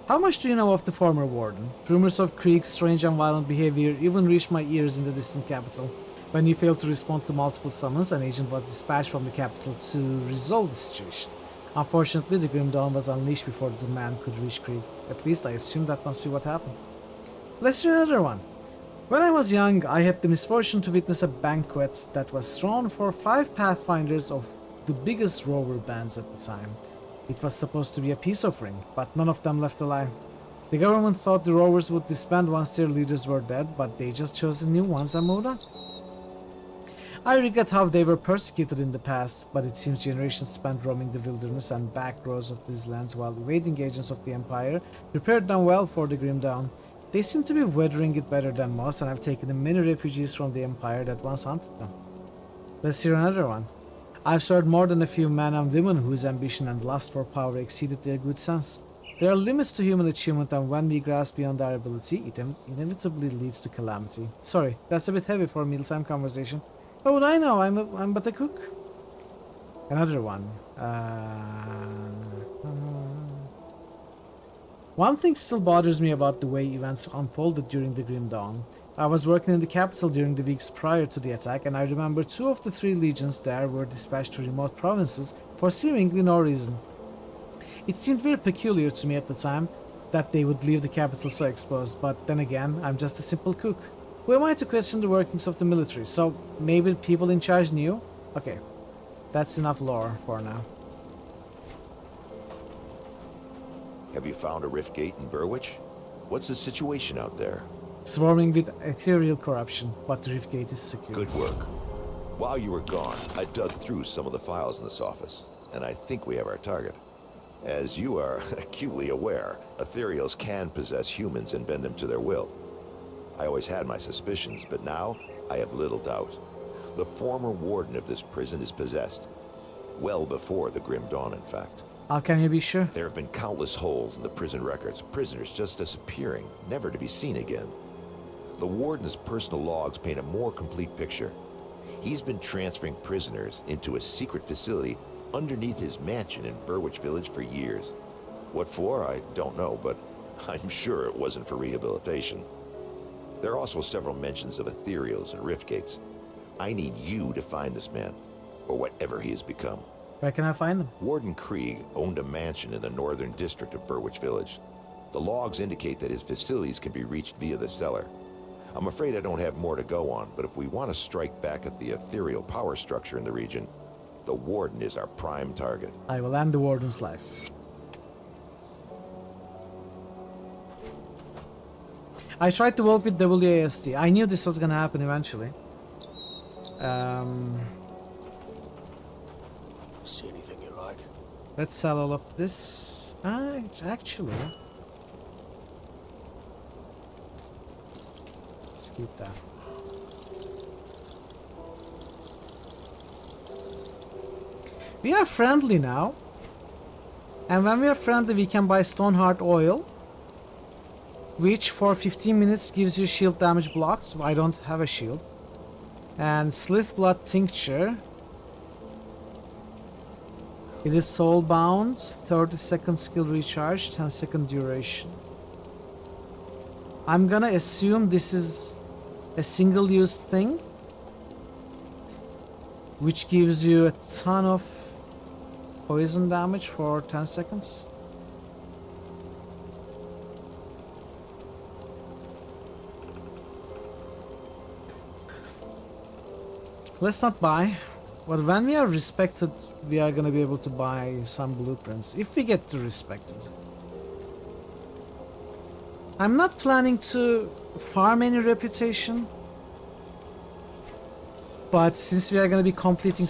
How much do you know of the former warden? Rumors of Krieg's strange and violent behavior even reached my ears in the distant capital. When you failed to respond to multiple summons, an agent was dispatched from the capital to resolve the situation. Unfortunately, the Grim Dawn was unleashed before the man could reach Krieg. At least I assume that must be what happened. Let's hear another one. When I was young, I had the misfortune to witness a banquet that was thrown for 5 pathfinders of the biggest rover bands at the time. It was supposed to be a peace offering, but none of them left alive. The government thought the rovers would disband once their leaders were dead, but they just chose new ones and moved on. I regret how they were persecuted in the past, but it seems generations spent roaming the wilderness and back roads of these lands while evading agents of the Empire prepared them well for the Grim Dawn. They seem to be weathering it better than most, and have taken in many refugees from the Empire that once hunted them. Let's hear another one. I've served more than a few men and women whose ambition and lust for power exceeded their good sense. There are limits to human achievement, and when we grasp beyond our ability, it inevitably leads to calamity. Sorry, that's a bit heavy for a mealtime conversation. What would I know? I'm but a cook. Another one. One thing still bothers me about the way events unfolded during the Grim Dawn. I was working in the capital during the weeks prior to the attack, and I remember 2 of the 3 legions there were dispatched to remote provinces for seemingly no reason. It seemed very peculiar to me at the time that they would leave the capital so exposed, but then again, I'm just a simple cook. Who am I to question the workings of the military? So maybe people in charge knew? Okay, that's enough lore for now. Have you found a rift gate in Burwich? What's the situation out there? Swarming with ethereal corruption, but the rift gate is secure. Good work. While you were gone, I dug through some of the files in this office, and I think we have our target. As you are acutely aware, ethereals can possess humans and bend them to their will. I always had my suspicions, but now I have little doubt. The former warden of this prison is possessed. Well before the Grim Dawn, in fact. How can you be sure? There have been countless holes in the prison records, prisoners just disappearing, never to be seen again. The warden's personal logs paint a more complete picture. He's been transferring prisoners into a secret facility underneath his mansion in Burwich Village for years. What for, I don't know, but I'm sure it wasn't for rehabilitation. There are also several mentions of ethereals and rift gates. I need you to find this man, or whatever he has become. Where can I find him? Warden Krieg owned a mansion in the northern district of Burwich Village. The logs indicate that his facilities can be reached via the cellar. I'm afraid I don't have more to go on, but if we want to strike back at the ethereal power structure in the region, the warden is our prime target. I will end the warden's life. I tried to work with WASD. I knew this was gonna happen eventually. See anything you like? Let's sell all of this. Actually, let's keep that. We are friendly now, and when we are friendly we can buy Stoneheart oil, which for 15 minutes gives you shield damage blocked, so I don't have a shield. And Slith Blood Tincture. It is soulbound, 30-second skill recharge, 10-second duration. I'm gonna assume this is a single-use thing, which gives you a ton of poison damage for 10 seconds. Let's not buy. But when we are respected, we are gonna be able to buy some blueprints, if we get to respected. I'm not planning to farm any reputation, but since we are gonna be completing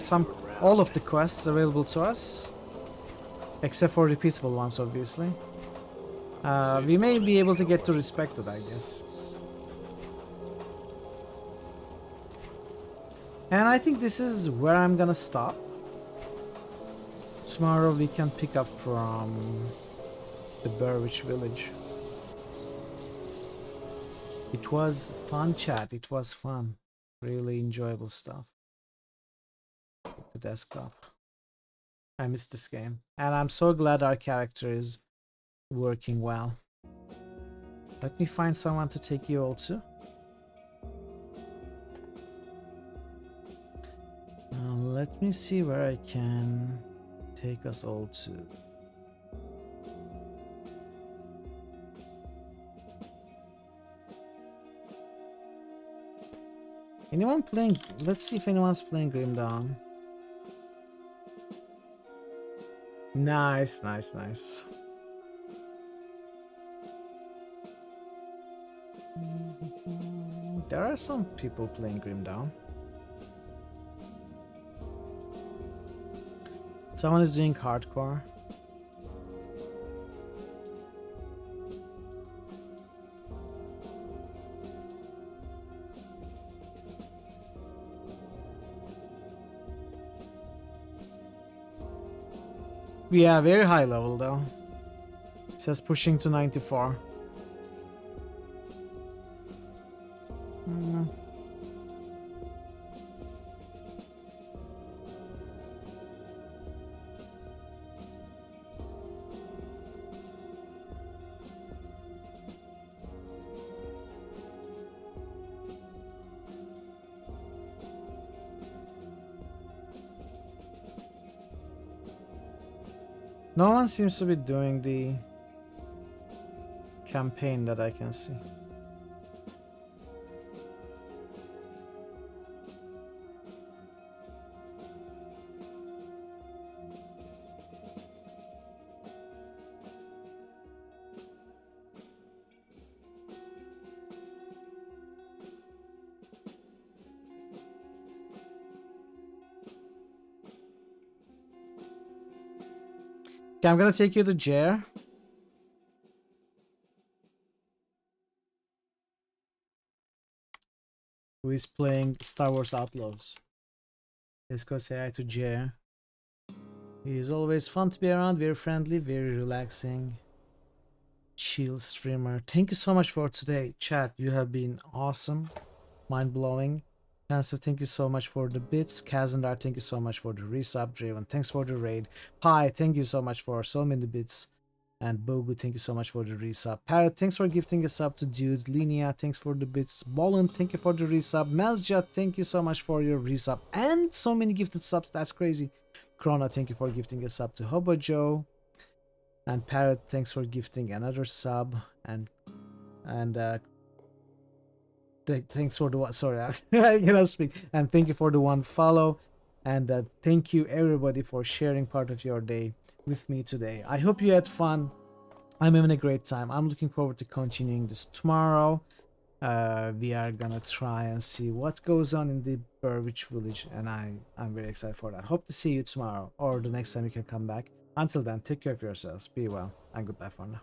all of the quests available to us, except for repeatable ones obviously, we may be able to get to respected, I guess. And I think this is where I'm gonna stop. Tomorrow we can pick up from the Burwich village. It was fun chat, it was fun. Really enjoyable stuff. The desktop. I miss this game. And I'm so glad our character is working well. Let me find someone to take you all to. Let me see where I can take us all to. Anyone playing? Let's see if anyone's playing Grim Dawn. Nice, nice, nice. There are some people playing Grim Dawn. Someone is doing hardcore. Yeah, very high level though. It says pushing to 94. No one seems to be doing the campaign that I can see. Okay, I'm gonna take you to Jer. Who is playing Star Wars Outlaws. Let's go say hi to Jer. He is always fun to be around, very friendly, very relaxing. Chill streamer. Thank you so much for today. Chat, you have been awesome. Mind-blowing. Cancer, thank you so much for the bits. Kazandar, thank you so much for the resub. Draven, thanks for the raid. Pi, thank you so much for so many bits. And Bogu, thank you so much for the resub. Parrot, thanks for gifting a sub to Dude. Linia, thanks for the bits. Bolin, thank you for the resub. Mazja, thank you so much for your resub. And so many gifted subs, that's crazy. Krona, thank you for gifting a sub to Hobo Joe. And Parrot, thanks for gifting another sub. And thanks for the one. Sorry, I cannot speak. And thank you for the one follow. And thank you everybody for sharing part of your day with me today. I hope you had fun. I'm having a great time. I'm looking forward to continuing this tomorrow. We are gonna try and see what goes on in the Burwich village, and I'm very excited for that. Hope to see you tomorrow or the next time you can come back. Until then, take care of yourselves, be well, and goodbye for now.